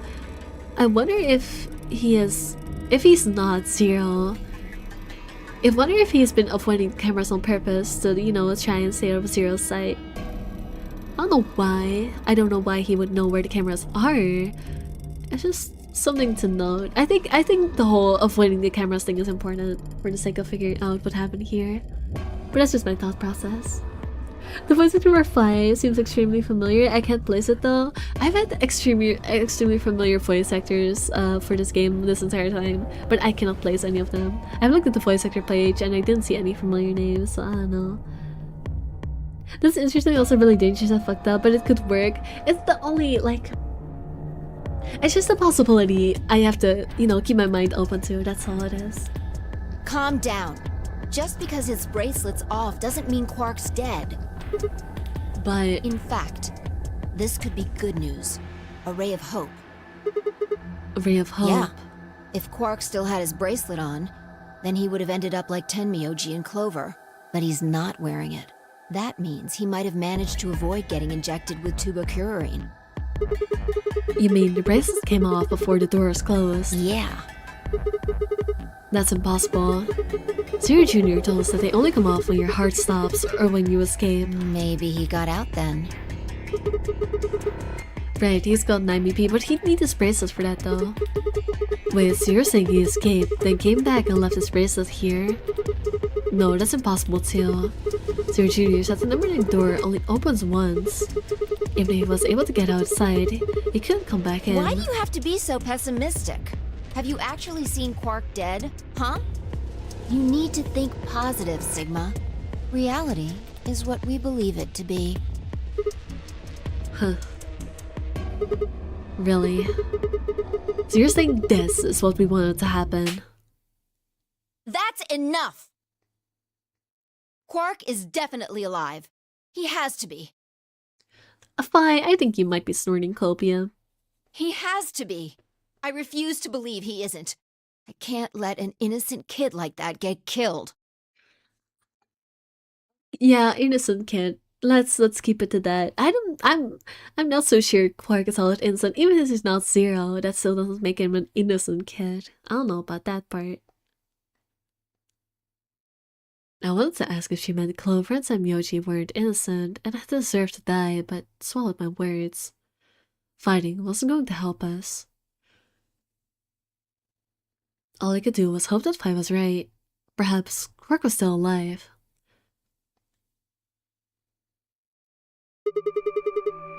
I wonder if he's not Zero. I wonder if he's been avoiding cameras on purpose to, you know, try and stay out of Zero's sight. I don't know why. I don't know why he would know where the cameras are. It's just something to note. I think the whole avoiding the cameras thing is important for the sake of figuring out what happened here. But that's just my thought process. The voice actor for Phi seems extremely familiar. I can't place it though. I've had extremely familiar voice actors for this game this entire time, but I cannot place any of them. I've looked at the voice actor page and I didn't see any familiar names, so I don't know. This is interesting, also really dangerous and fucked up, but it could work. It's the only, like... It's just a possibility I have to, you know, keep my mind open to, that's all it is. Calm down. Just because his bracelet's off doesn't mean Quark's dead. But... In fact, this could be good news. A ray of hope. A ray of hope? Yeah. If Quark still had his bracelet on, then he would have ended up like Tenmyoji and Clover. But he's not wearing it. That means he might have managed to avoid getting injected with tubocurarine. You mean the bracelet came off before the doors closed? Yeah. That's impossible. Zero Jr. told us that they only come off when your heart stops or when you escape. Maybe he got out then. Right, he's got 9 BP, but he'd need his bracelet for that though. Wait, so you're saying he escaped, then came back and left his bracelet here? No, that's impossible too. Zero Jr. said the number 9 door only opens once. Even if he was able to get outside, he couldn't come back in. Why do you have to be so pessimistic? Have you actually seen Quark dead? Huh? You need to think positive, Sigma. Reality is what we believe it to be. Huh. Really? So you're saying this is what we wanted to happen? That's enough! Quark is definitely alive. He has to be. Phi, I think you might be snorting copium. He has to be. I refuse to believe he isn't. I can't let an innocent kid like that get killed. Yeah, innocent kid. Let's keep it to that. I'm not so sure Quark is all innocent. Even if he's not Zero, that still doesn't make him an innocent kid. I don't know about that part. I wanted to ask if she meant Clover and Tenmyoji weren't innocent and I deserved to die, but swallowed my words. Fighting wasn't going to help us. All I could do was hope that Fi was right. Perhaps Quark was still alive.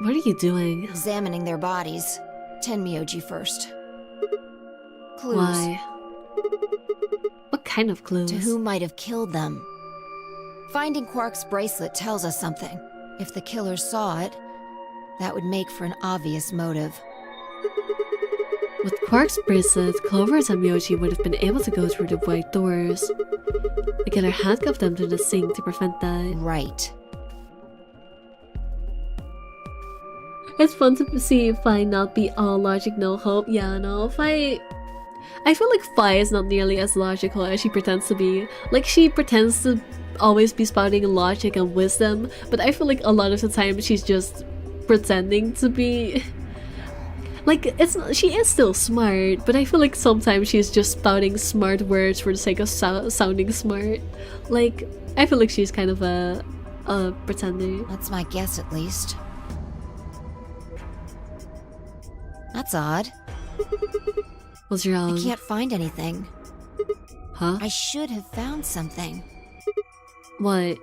What are you doing? Examining their bodies. 10 Myoji first. Clues. Why? What kind of clues? To who might have killed them. Finding Quark's bracelet tells us something. If the killer saw it, that would make for an obvious motive. With Quark's bracelet, Clover and Myoji would have been able to go through the white doors. The killer handcuffed them to the sink to prevent that. Right. It's fun to see Fi not be all logic, no hope. Yeah, no, Fi... I feel like Fi is not nearly as logical as she pretends to be. Like, she pretends to always be spouting logic and wisdom, but I feel like a lot of the time she's just pretending to be... Like, she is still smart, but I feel like sometimes she's just spouting smart words for the sake of sounding smart. Like, I feel like she's kind of a pretender. That's my guess, at least. That's odd. What's wrong? I can't find anything. Huh? I should have found something. What?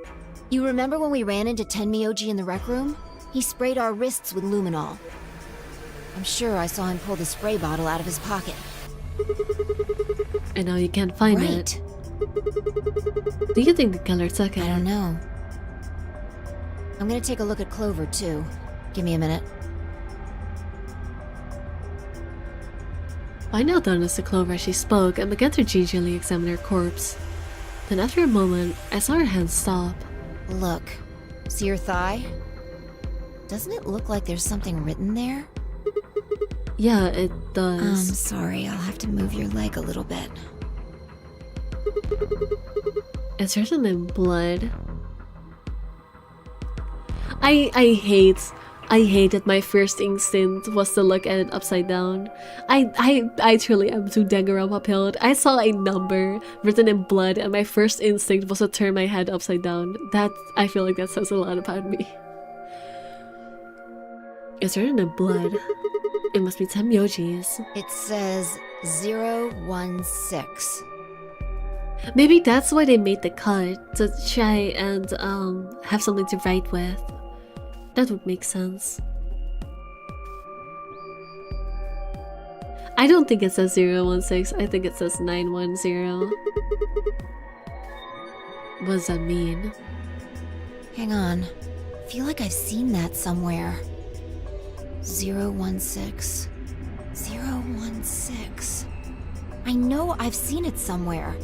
You remember when we ran into Tenmyoji in the rec room? He sprayed our wrists with luminol. I'm sure I saw him pull the spray bottle out of his pocket. And now you can't find it. Do you think the killer took it? I don't know. I'm gonna take a look at Clover, too. Give me a minute. I knelt down next to Clover as she spoke and began to gingerly examine her corpse. Then after a moment, I saw her hand stop. Look. See your thigh? Doesn't it look like there's something written there? Yeah, it does. I'm sorry, I'll have to move your leg a little bit. It's written in blood. I hate that my first instinct was to look at it upside down. I truly am too dangarapapilled. I saw a number written in blood and my first instinct was to turn my head upside down. I feel like that says a lot about me. It's written in blood. It must be Tenmyoji's. It says 016. Maybe that's why they made the cut, to try and have something to write with. That would make sense. I don't think it says 016, I think it says 910. What does that mean? Hang on. I feel like I've seen that somewhere. 016. 016. I know I've seen it somewhere.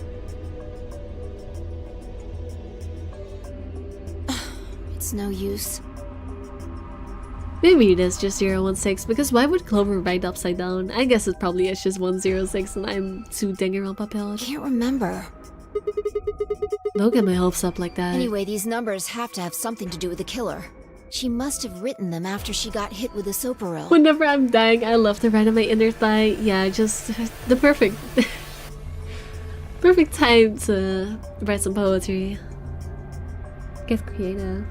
It's no use. Maybe it is just 016, because why would Clover write upside down? I guess it probably is just 106 and I'm too dangarapapilled. Can't remember. Don't get my hopes up like that. Anyway, these numbers have to have something to do with the killer. She must have written them after she got hit with a soparil. Whenever I'm dying, I love to write on my inner thigh. Yeah, just the perfect... perfect time to write some poetry. Get creative.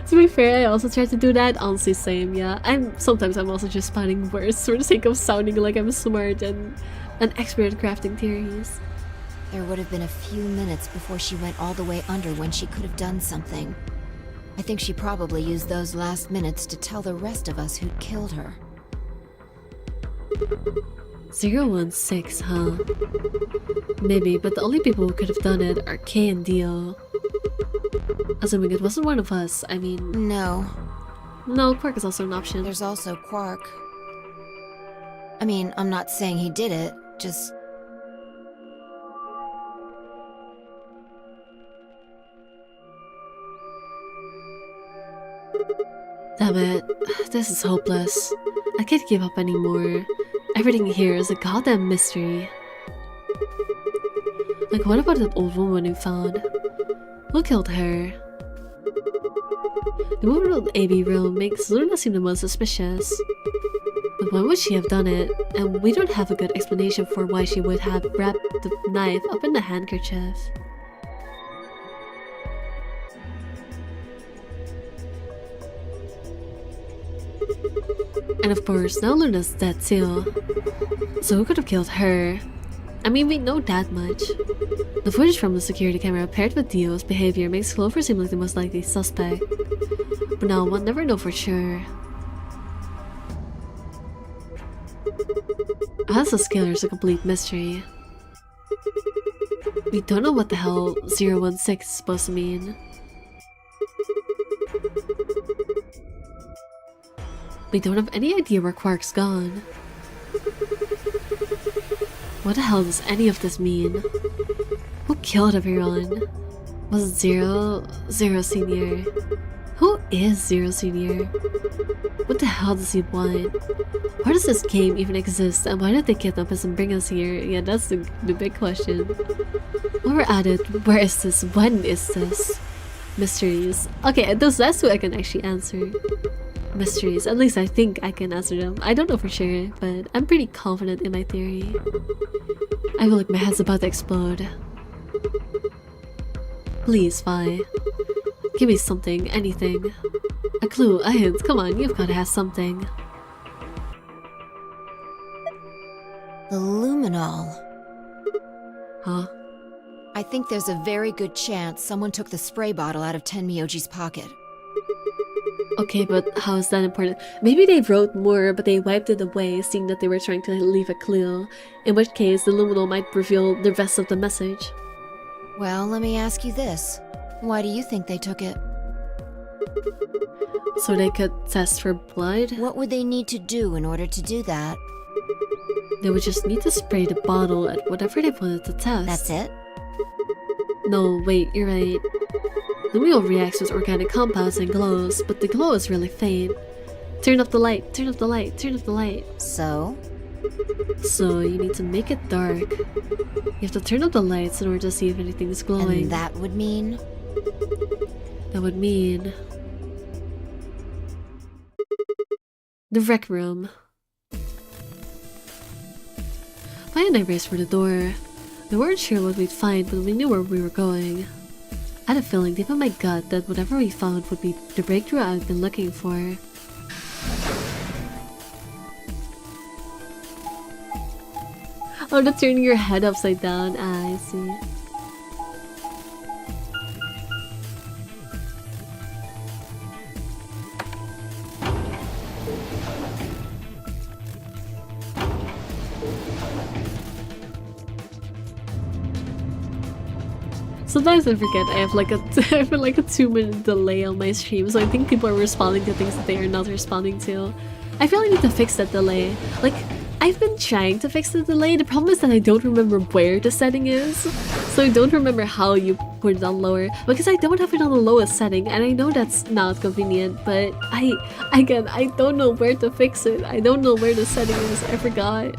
To be fair, I also try to do that. Honestly, same, yeah. Sometimes I'm also just spouting words for the sake of sounding like I'm smart and an expert at crafting theories. There would have been a few minutes before she went all the way under when she could have done something. I think she probably used those last minutes to tell the rest of us who'd killed her. 016, huh? Maybe, but the only people who could have done it are Kay and Dio. Assuming it wasn't one of us, I mean... No. No, Quark is also an option. There's also Quark. I mean, I'm not saying he did it, just... Damn it. This is hopeless. I can't give up anymore. Everything here is a goddamn mystery. Like, what about that old woman we found? Who killed her? The woman with the AB room makes Luna seem the most suspicious. But when would she have done it? And we don't have a good explanation for why she would have wrapped the knife up in the handkerchief. And of course, now Luna's dead too. So who could have killed her? I mean, we know that much. The footage from the security camera paired with Dio's behavior makes Clover seem like the most likely suspect. But now we'll never know for sure. Asa's killer is a complete mystery. We don't know what the hell 016 is supposed to mean. We don't have any idea where Quark's gone. What the hell does any of this mean? Who killed everyone? Was it Zero Senior? Who is Zero Senior? What the hell does he want? Why does this game even exist, and why did they kidnap us and bring us here? Yeah, that's the big question. While we're at it, where is this? When is this? Mysteries. Okay, those last two I can actually answer. Mysteries. At least I think I can answer them. I don't know for sure, but I'm pretty confident in my theory. I feel like my head's about to explode. Please, Vi. Give me something, anything. A clue, a hint, come on, you've gotta have something. The luminol. Huh? I think there's a very good chance someone took the spray bottle out of Tenmyoji's pocket. Okay, but how is that important? Maybe they wrote more, but they wiped it away, seeing that they were trying to leave a clue. In which case, the luminol might reveal the rest of the message. Well, let me ask you this. Why do you think they took it? So they could test for blood? What would they need to do in order to do that? They would just need to spray the bottle at whatever they wanted to test. That's it? No, wait, you're right. The wheel reacts with organic compounds and glows, but the glow is really faint. Turn off the light, turn off the light, turn off the light. So? So you need to make it dark. You have to turn off the lights in order to see if anything is glowing. And that would mean? That would mean... the rec room. Vi and I raced for the door. We weren't sure what we'd find, but we knew where we were going. I had a feeling deep in my gut that whatever we found would be the breakthrough I've been looking for. Oh, the turning your head upside down. Ah, I see. Sometimes I forget I have like a 2-minute delay on my stream, so I think people are responding to things that they are not responding to. I feel I need to fix that delay. Like, I've been trying to fix the delay. The problem is that I don't remember where the setting is, so I don't remember how you put it on lower, because I don't have it on the lowest setting, and I know that's not convenient, but I don't know where to fix it. I don't know where the setting is. I forgot.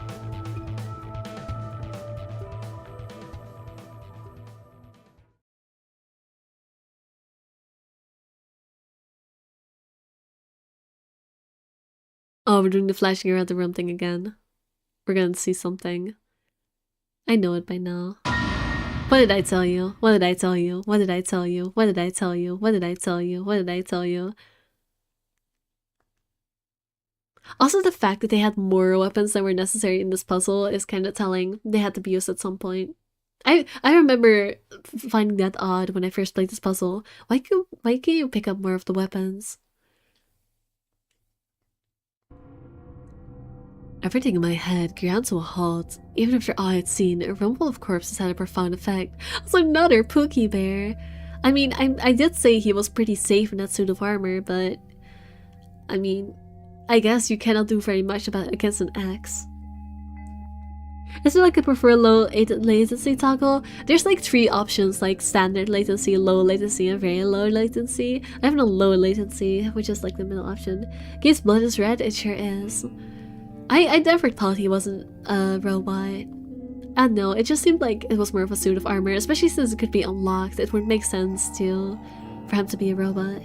Oh, we're doing the flashing around the room thing again. We're gonna see something. I know it by now. What did I tell you? What did I tell you? What did I tell you? What did I tell you? What did I tell you? What did I tell you? Also, the fact that they had more weapons than were necessary in this puzzle is kind of telling. They had to be used at some point. I remember finding that odd when I first played this puzzle. Why can't you pick up more of the weapons? Everything in my head ground to a halt. Even after all I had seen, a room full of corpses had a profound effect. Also, another Pookie bear. I mean, I did say he was pretty safe in that suit of armor, but... I mean, I guess you cannot do very much against an axe. I feel like I prefer low latency toggle. There's like 3 options, like standard latency, low latency, and very low latency. I have no low latency, which is like the middle option. Gabe's blood is red, it sure is. I never thought he wasn't a robot. And no, it just seemed like it was more of a suit of armor, especially since it could be unlocked. It would make sense for him to be a robot.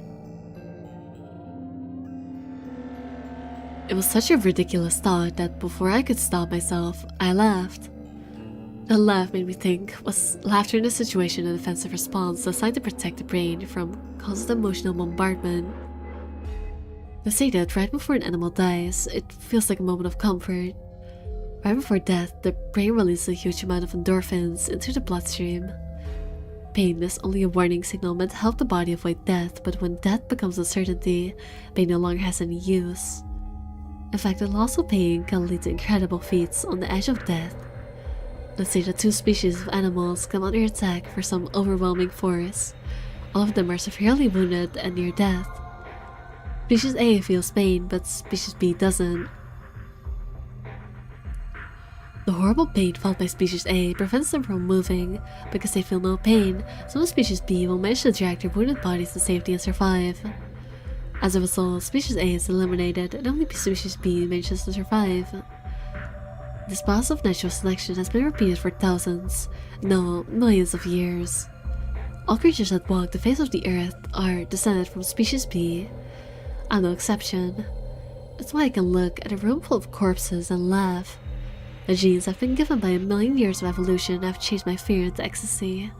It was such a ridiculous thought that before I could stop myself, I laughed. The laugh made me think, was laughter in a situation a defensive response designed to protect the brain from constant emotional bombardment? They say that right before an animal dies, it feels like a moment of comfort. Right before death, the brain releases a huge amount of endorphins into the bloodstream. Pain is only a warning signal meant to help the body avoid death, but when death becomes a certainty, pain no longer has any use. In fact, the loss of pain can lead to incredible feats on the edge of death. Let's say that two species of animals come under attack for some overwhelming force. All of them are severely wounded and near death. Species A feels pain, but Species B doesn't. The horrible pain felt by Species A prevents them from moving. Because they feel no pain, some of Species B will manage to drag their wounded bodies to safety and survive. As a result, Species A is eliminated and only Species B manages to survive. This process of natural selection has been repeated for thousands, no, millions of years. All creatures that walk the face of the earth are descended from Species B. I'm no exception. That's why I can look at a room full of corpses and laugh. The genes I've been given by a million years of evolution have changed my fear into ecstasy.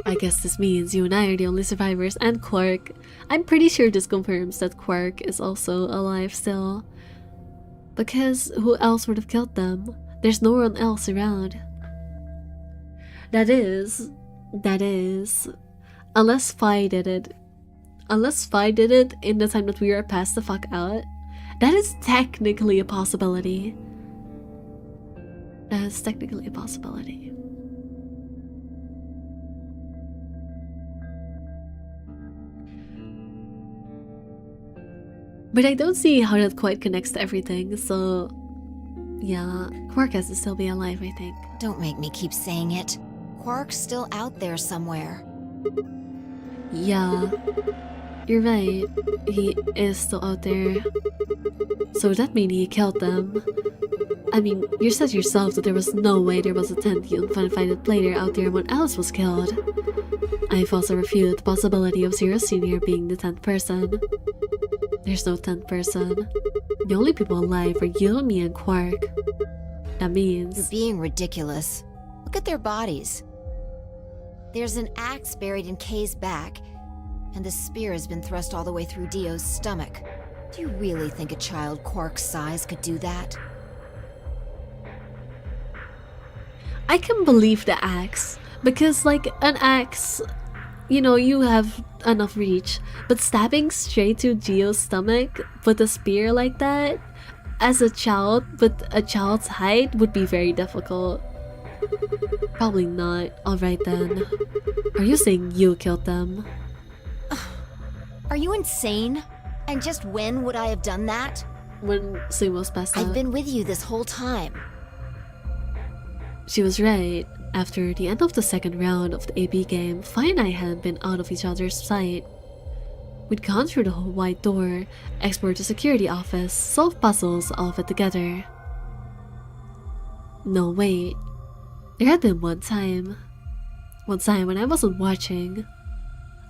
I guess this means you and I are the only survivors, and Quark. I'm pretty sure this confirms that Quark is also alive still. Because who else would have killed them? There's no one else around. That is... Unless Phi did it. Unless Phi did it in the time that we were passed the fuck out. That is technically a possibility. That is technically a possibility. But I don't see how that quite connects to everything, so... yeah, Quark has to still be alive, I think. Don't make me keep saying it. Quark's still out there somewhere. Yeah, you're right. He is still out there. So would that mean he killed them? I mean, you said yourself that there was no way there was a 10th unfinded player out there when Alice was killed. I've also refuted the possibility of Zero Senior being the 10th person. There's no 10th person. The only people alive are you, me, and Quark. That means... You're being ridiculous. Look at their bodies. There's an axe buried in Kay's back, and the spear has been thrust all the way through Dio's stomach. Do you really think a child Quark's size could do that? I can believe the axe, because like an axe, you know, you have enough reach, but stabbing straight to Dio's stomach with a spear like that, as a child with a child's height, would be very difficult. Probably not. Alright then. Are you saying you killed them? Are you insane? And just when would I have done that? When Sumo's passed out. I've been with you this whole time. She was right. After the end of the second round of the AB game, Fi and I hadn't been out of each other's sight. We'd gone through the whole wide door, explored the security office, solved puzzles, all of it together. No, wait. There had been one time when I wasn't watching.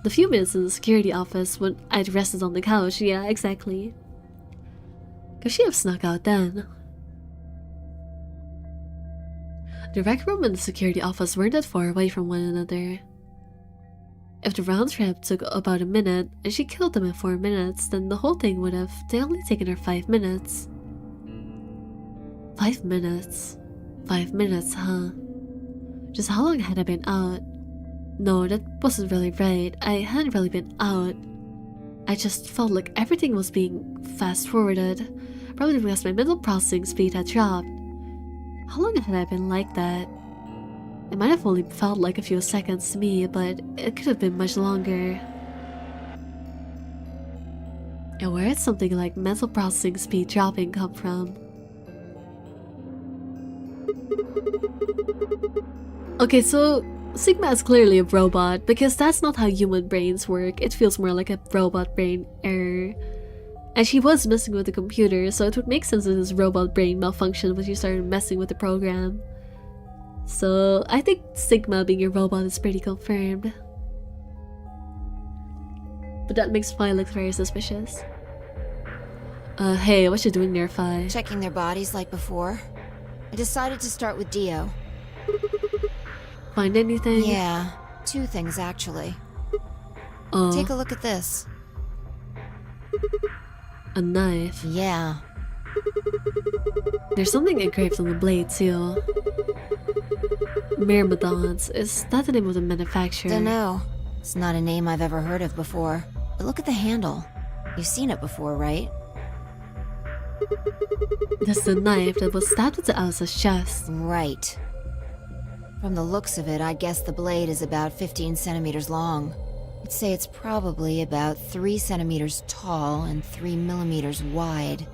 The few minutes in the security office when I'd rested on the couch, yeah, exactly. Could she have snuck out then? The rec room and the security office weren't that far away from one another. If the round trip took about a minute and she killed them in 4 minutes, then the whole thing would have only taken her 5 minutes. 5 minutes. 5 minutes, huh? Just how long had I been out? No, that wasn't really right. I hadn't really been out. I just felt like everything was being fast-forwarded, probably because my mental processing speed had dropped. How long had I been like that? It might have only felt like a few seconds to me, but it could have been much longer. And where did something like mental processing speed dropping come from? Okay, so Sigma is clearly a robot, because that's not how human brains work. It feels more like a robot brain error. And she was messing with the computer, so it would make sense that this robot brain malfunctioned when she started messing with the program. So I think Sigma being a robot is pretty confirmed. But that makes Fi look very suspicious. Hey, what you doing there, Fi? Checking their bodies like before. I decided to start with Dio. Find anything? Yeah, 2 things actually. Oh, Take a look at this. a knife. Yeah. There's something engraved on the blade too. Myrmidons. Is that the name of the manufacturer? Dunno. It's not a name I've ever heard of before. But look at the handle. You've seen it before, right? That's the knife that was stabbed into Alice's chest. Right. From the looks of it, I guess the blade is about 15 centimeters long. I'd say it's probably about 3 centimeters tall and 3 millimeters wide.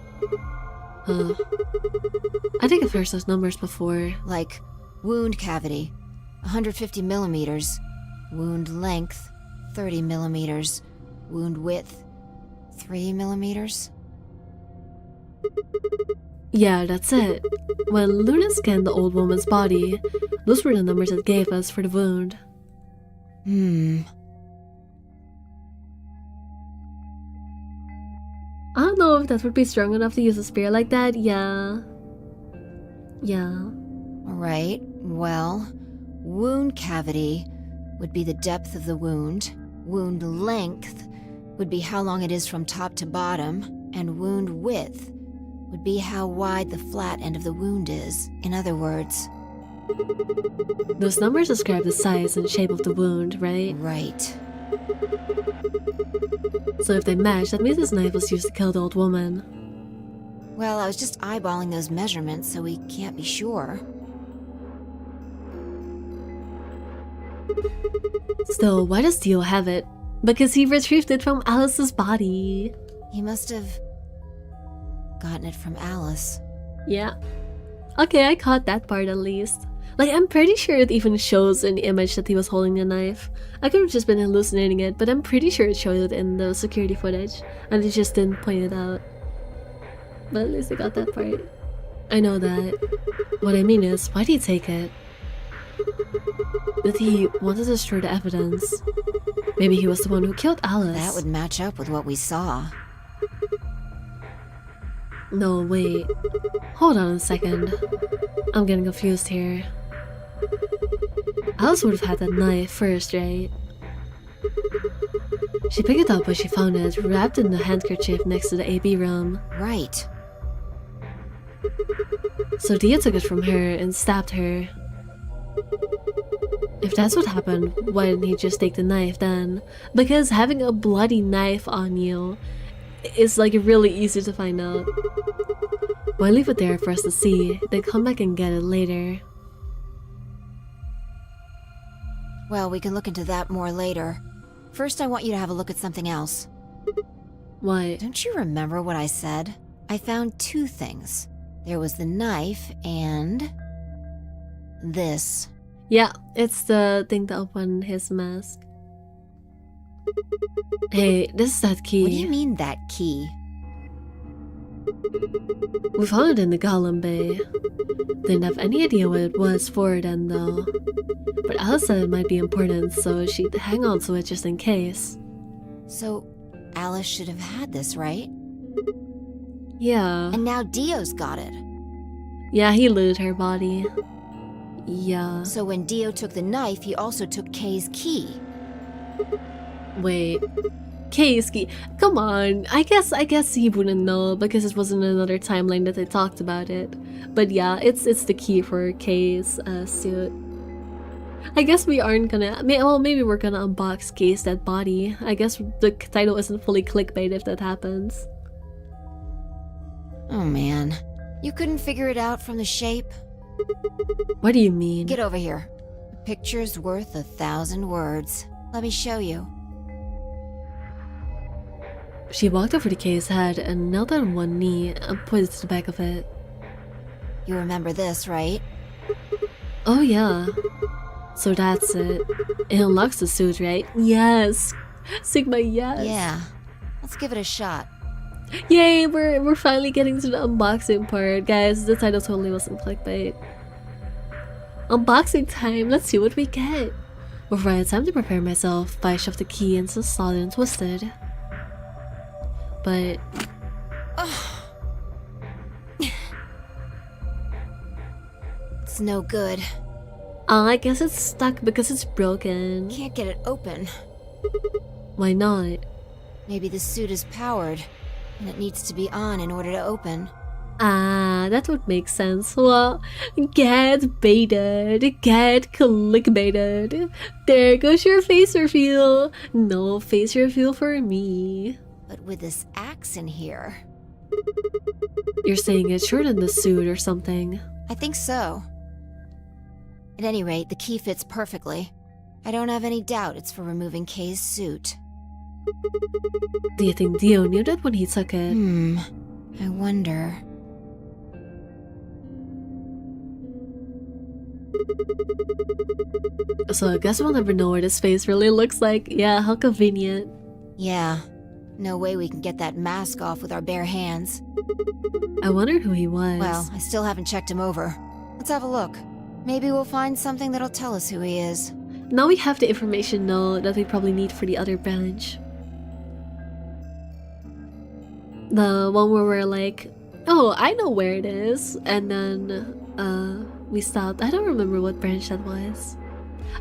I think I've heard those numbers before. Like, wound cavity, 150 millimeters. Wound length, 30 millimeters. Wound width, 3 millimeters. Yeah, that's it. When Luna scanned the old woman's body, those were the numbers it gave us for the wound. I don't know if that would be strong enough to use a spear like that. Yeah. Right, well, wound cavity would be the depth of the wound. Wound length would be how long it is from top to bottom. And wound width would be how wide the flat end of the wound is. In other words... Those numbers describe the size and shape of the wound, right? Right. So if they match, that means this knife was used to kill the old woman. Well, I was just eyeballing those measurements, so we can't be sure. Still, why does Dio have it? Because he retrieved it from Alice's body. He must have gotten it from Alice. Yeah. Okay, I caught that part at least. Like, I'm pretty sure it even shows in the image that he was holding a knife. I could have just been hallucinating it, but I'm pretty sure it showed it in the security footage, and they just didn't point it out. But at least I got that part. I know that. What I mean is, why did he take it? Did he want to destroy the evidence? Maybe he was the one who killed Alice. That would match up with what we saw. No, wait. Hold on a second. I'm getting confused here. Alice would have had that knife first, right? She picked it up when she found it, wrapped in the handkerchief next to the AB room. Right. So Dia took it from her and stabbed her. If that's what happened, why didn't he just take the knife then? Because having a bloody knife on you is like really easy to find out. Why leave it there for us to see, then come back and get it later? Well, we can look into that more later. First, I want you to have a look at something else. What? Don't you remember what I said? I found 2 things. There was the knife and... this. Yeah, it's the thing to open his mask. Hey, this is that key. What do you mean, that key? We found it in the Golem Bay. Didn't have any idea what it was for then though. But Alice said it might be important, so she'd hang on to it just in case. So, Alice should have had this, right? Yeah. And now Dio's got it. Yeah, he looted her body. Yeah. So when Dio took the knife, he also took Kay's key. Wait. Kay's key. Come on. I guess he wouldn't know because it wasn't another timeline that they talked about it. But yeah, it's the key for Kay's suit. I guess we aren't gonna... Well, maybe we're gonna unbox Kay's dead body. I guess the title isn't fully clickbait if that happens. Oh man. You couldn't figure it out from the shape? What do you mean? Get over here. A picture's worth 1,000 words. Let me show you. She walked over to Kay's head and knelt on one knee and pointed to the back of it. You remember this, right? Oh yeah. So that's it. It unlocks the suit, right? Yes! Sigma, yes! Yeah. Let's give it a shot. Yay! We're finally getting to the unboxing part. Guys, the title totally wasn't clickbait. Unboxing time! Let's see what we get! Before I had time to prepare myself, I shoved the key into the slot and twisted. But... It's no good. I guess it's stuck because it's broken. Can't get it open. Why not? Maybe the suit is powered, and it needs to be on in order to open. Ah, that would make sense. Well, get baited, get clickbaited. There goes your face reveal. No face reveal for me. But with this axe in here... You're saying it's short in the suit or something. I think so. At any rate, the key fits perfectly. I don't have any doubt it's for removing Kay's suit. Do you think Dio knew that when he took it? I wonder... So I guess we'll never know what his face really looks like. Yeah, how convenient. Yeah. No way we can get that mask off with our bare hands. I wonder who he was. Well, I still haven't checked him over. Let's have a look. Maybe we'll find something that'll tell us who he is. Now we have the information though that we probably need for the other branch. The one where we're like, oh, I know where it is, and then we stopped. I don't remember what branch that was.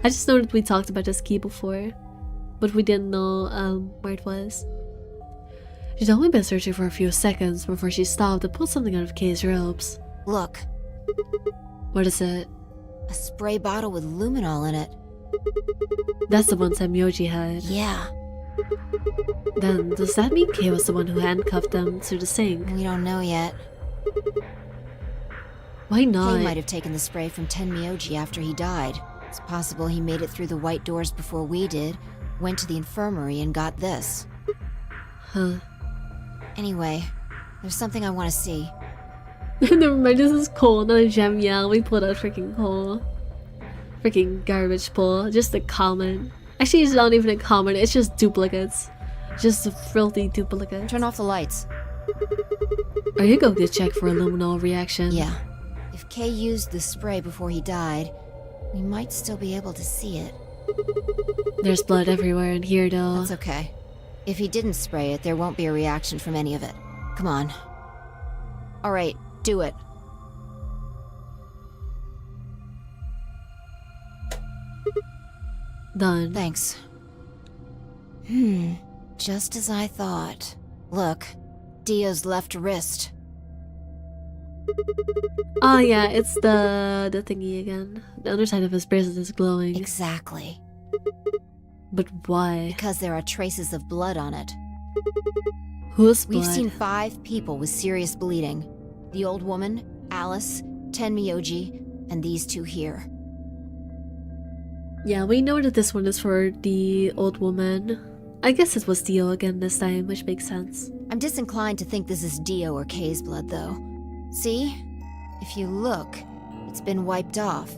I just know that we talked about this key before, but we didn't know where it was. She'd only been searching for a few seconds before she stopped and pulled something out of Kay's robes. Look. What is it? A spray bottle with luminol in it. That's the one Semyoji had. Yeah. Then, does that mean Kay was the one who handcuffed them to the sink? We don't know yet. Why not? Kay might have taken the spray from Tenmyoji after he died. It's possible he made it through the white doors before we did, went to the infirmary and got this. Huh. Anyway, there's something I want to see. Never mind, this is coal, not a gem. Yeah, we pulled out freaking coal. Freaking garbage pull. Just a common. Actually, it's not even a common, it's just duplicates. Just a filthy duplicate. Turn off the lights. Are you going to check for a luminol reaction? Yeah. If Kay used the spray before he died, we might still be able to see it. There's blood everywhere in here though. That's okay. If he didn't spray it, there won't be a reaction from any of it. Come on. Alright, do it. Done. Thanks. Just as I thought. Look, Dio's left wrist. Oh yeah, it's the thingy again. The underside of his bracelet is glowing. Exactly. But why? Because there are traces of blood on it. Whose blood? We've seen 5 people with serious bleeding. The old woman, Alice, Tenmyoji, and these 2 here. Yeah, we know that this one is for the old woman. I guess it was Dio again this time, which makes sense. I'm disinclined to think this is Dio or Kay's blood, though. See? If you look, it's been wiped off.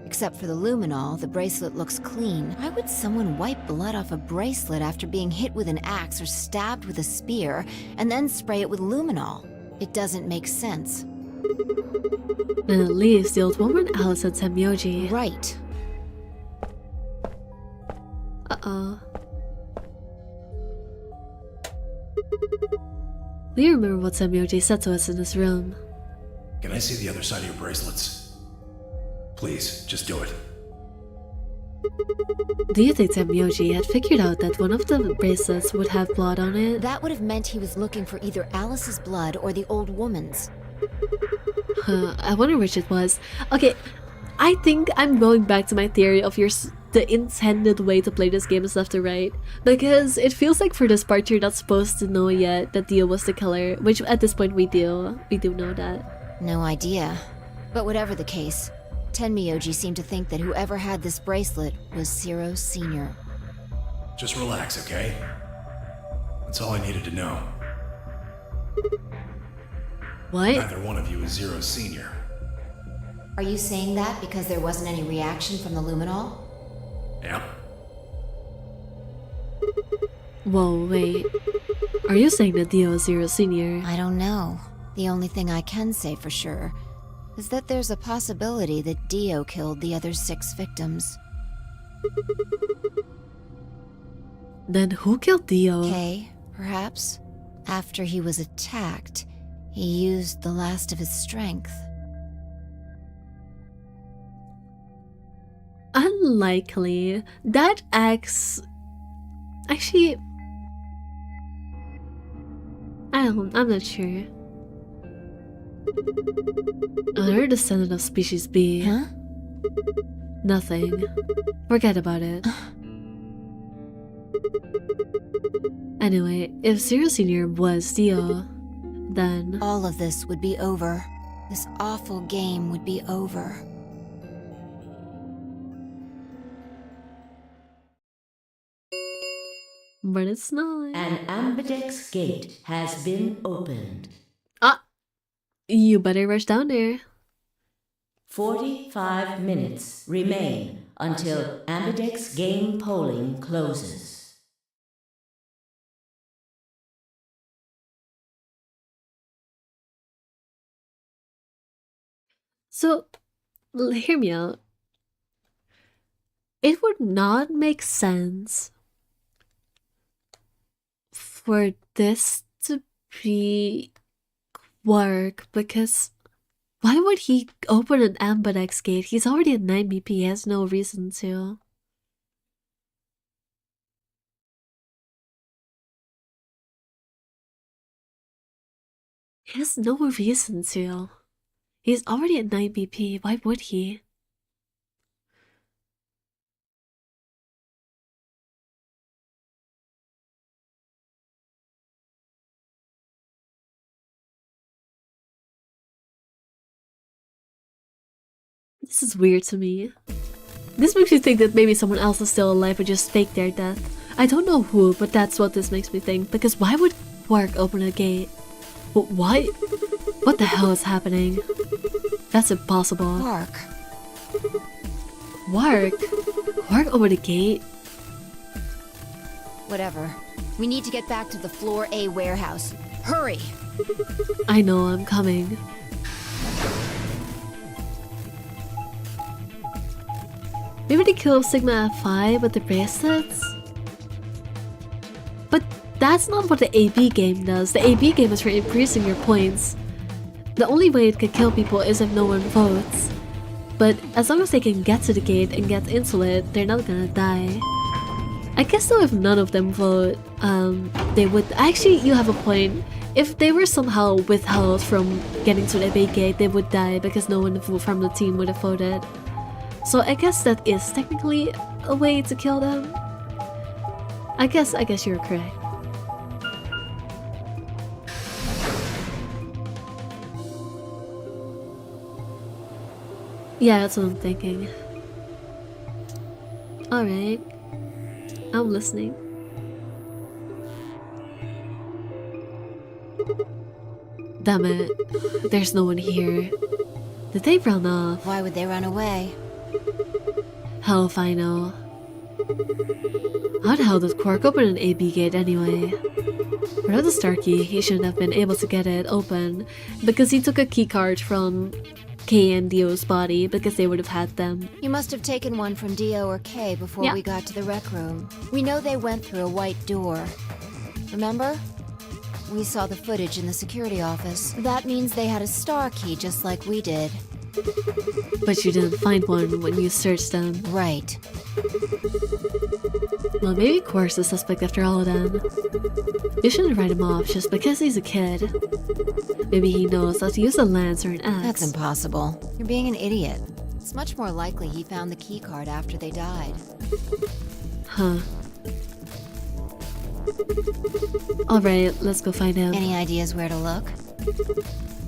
Except for the luminol, the bracelet looks clean. Why would someone wipe blood off a bracelet after being hit with an axe or stabbed with a spear, and then spray it with luminol? It doesn't make sense. Then at least the old woman Alice had Semyoji. Right. Uh-oh. Do you remember what Semyoji said to us in this room? Can I see the other side of your bracelets? Please, just do it. Do you think Semyoji had figured out that one of the bracelets would have blood on it? That would have meant he was looking for either Alice's blood or the old woman's. I wonder which it was. Okay, I think I'm going back to my theory of the intended way to play this game is left to right. Because it feels like for this part you're not supposed to know yet that Dio was the killer, which at this point we do. We do know that. No idea. But whatever the case, Tenmyoji seemed to think that whoever had this bracelet was Zero Sr. Just relax, okay? That's all I needed to know. What? Neither one of you is Zero Sr. Are you saying that because there wasn't any reaction from the luminol? Yep. Whoa, wait. Are you saying that Dio is Zero Sr.? I don't know. The only thing I can say for sure is that there's a possibility that Dio killed the other 6 victims. Then who killed Dio? Kay, perhaps? After he was attacked, he used the last of his strength. Unlikely. That axe... Actually, I'm not sure. Another descendant of species B. Huh? Nothing. Forget about it. Anyway, if Zero Senior was Dio, then All of this would be over. This awful game would be over. but it's not. An ambidex gate has been opened. Ah, you better rush down there. 45 minutes remain until ambidex game polling closes. So, hear me out. It would not make sense for this to be work because why would he open an ambidex gate? He's already at 9 BP, he has no reason to. He has no reason to. He's already at 9 BP, why would he? This is weird to me. This makes me think that maybe someone else is still alive or just faked their death. I don't know who, but that's what this makes me think. Because why would Quark open a gate? Why? What the hell is happening? That's impossible. Quark. Quark opened a gate? Whatever. We need to get back to the Floor A warehouse. Hurry! I know, I'm coming. Maybe they kill Sigma F5 with the bracelets? But that's not what the AB game does. The AB game is for increasing your points. The only way it could kill people is if no one votes. But as long as they can get to the gate and get into it, they're not gonna die. I guess though if none of them vote, they would... Actually, you have a point. If they were somehow withheld from getting to the AB gate, they would die because no one from the team would have voted. So I guess that is technically a way to kill them. I guess you're correct. Yeah, that's what I'm thinking. Alright. I'm listening. Damn it. There's no one here. Did they run off? Why would they run away? Hell if I know. How the hell did Quark open an AB gate anyway? Without the star key, he shouldn't have been able to get it open because he took a keycard from K and Dio's body because they would have had them. You must have taken one from Dio or K before we got to the rec room. We know they went through a white door. Remember? We saw the footage in the security office. That means they had a star key just like we did. But you didn't find one when you searched them. Right. Well, maybe Quark's the suspect after all then. You shouldn't write him off just because he's a kid. Maybe he knows how to use a lance or an axe. That's impossible. You're being an idiot. It's much more likely he found the keycard after they died. Huh. Alright, let's go find him. Any ideas where to look?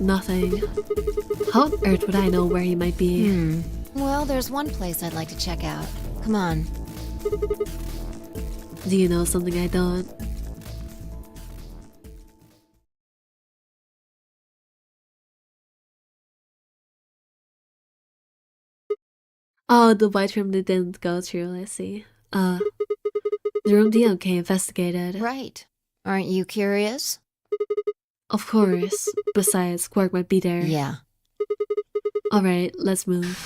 Nothing. How on earth would I know where he might be? Well, there's one place I'd like to check out. Come on. Do you know something I don't? Oh, the white room they didn't go through, I see. The room DMK investigated. Right. Aren't you curious? Of course. Besides, Quark might be there. Yeah. Alright, let's move.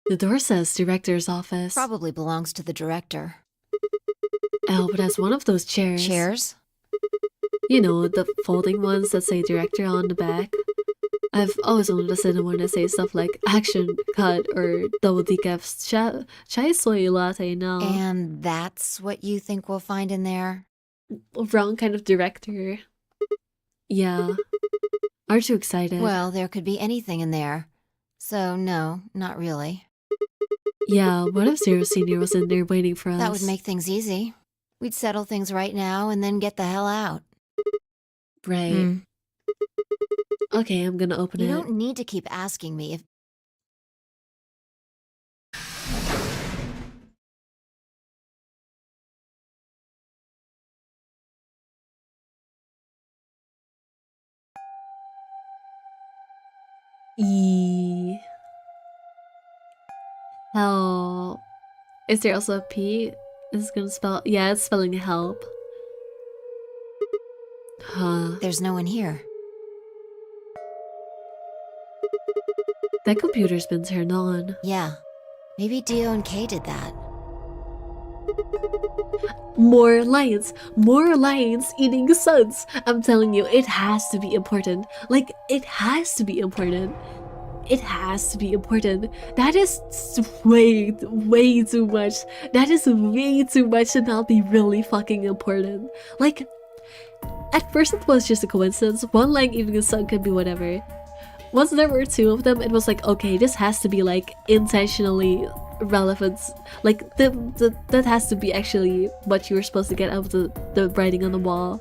The door says director's office. Probably belongs to the director. Oh, but that's one of those chairs. Chairs? You know, the folding ones that say director on the back. I've always wanted to sit and want to say stuff like action, cut, or double decaf chai soy latte now. And that's what you think we'll find in there? Wrong kind of director. Yeah. Aren't you excited? Well, there could be anything in there. So, no, not really. Yeah, what if Zero Senior was in there waiting for us? That would make things easy. We'd settle things right now and then get the hell out. Right. Okay, I'm gonna open it. You don't need to keep asking me if... Help. Is there also a P? Is it gonna spell? Yeah, it's spelling help. Huh. There's no one here. That computer's been turned on. Yeah. Maybe Dio and Kay did that. More lions! More lions eating suds! I'm telling you, it has to be important. Like, it has to be important. It has to be important. That is way too much. That is way too much to not be really fucking important. Like, at first it was just a coincidence. One lion eating a sud could be whatever. Once there were two of them, it was like, okay, this has to be like intentionally relevant. Like that has to be actually what you were supposed to get out of the writing on the wall.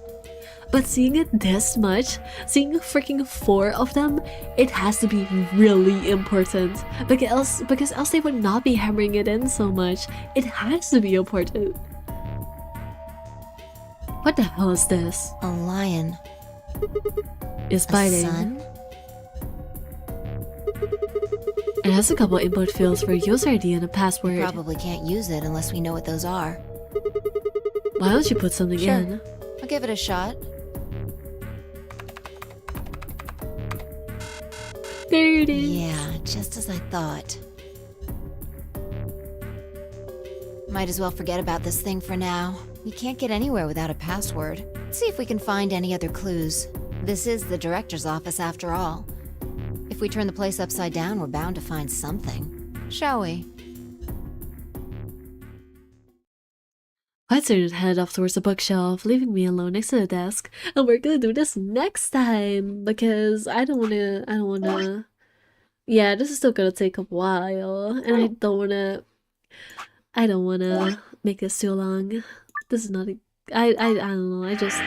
But seeing it this much, seeing freaking 4 of them, it has to be really important. Because else they would not be hammering it in so much. It has to be important. What the hell is this? A lion. It's biting. A sun? It has a couple input fields for user ID and a password. We probably can't use it unless we know what those are. Why don't you put something Sure. in? I'll give it a shot. There it is. Yeah, just as I thought. Might as well forget about this thing for now. We can't get anywhere without a password. Let's see if we can find any other clues. This is the director's office after all. If we turn the place upside down, we're bound to find something. Shall we? I turned head off towards the bookshelf, leaving me alone next to the desk. And we're gonna do this next time because I don't wanna. Yeah, this is still gonna take a while, and I don't wanna make this too long. This is not I don't know. I just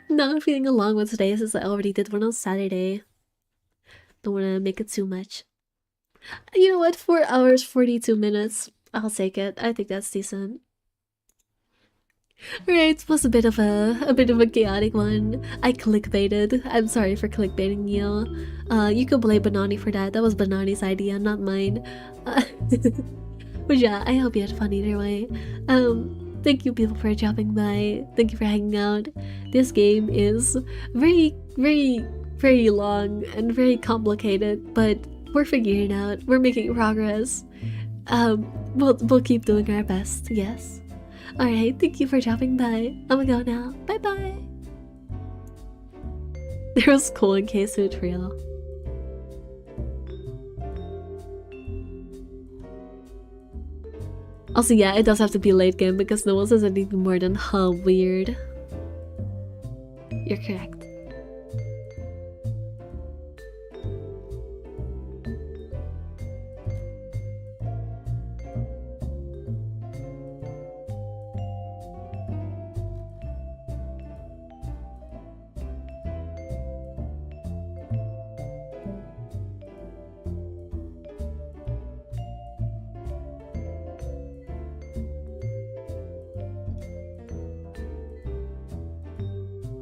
not feeling a long one today since I already did one on Saturday. Don't wanna make it too much. You know what? 4 hours 42 minutes. I'll take it. I think that's decent. Alright, it was a bit of a chaotic one. I clickbaited. I'm sorry for clickbaiting you. You could blame Banani for that. That was Banani's idea, not mine. But yeah, I hope you had fun either way. Thank you people for dropping by. Thank you for hanging out. This game is very long and very complicated, but we're figuring it out. We're making progress. We'll keep doing our best, yes. Alright, thank you for dropping by. I'm gonna go now. Bye bye. There was cool in K-Suit real. Also, yeah, it does have to be late game because no one says anything more than, huh, weird. You're correct.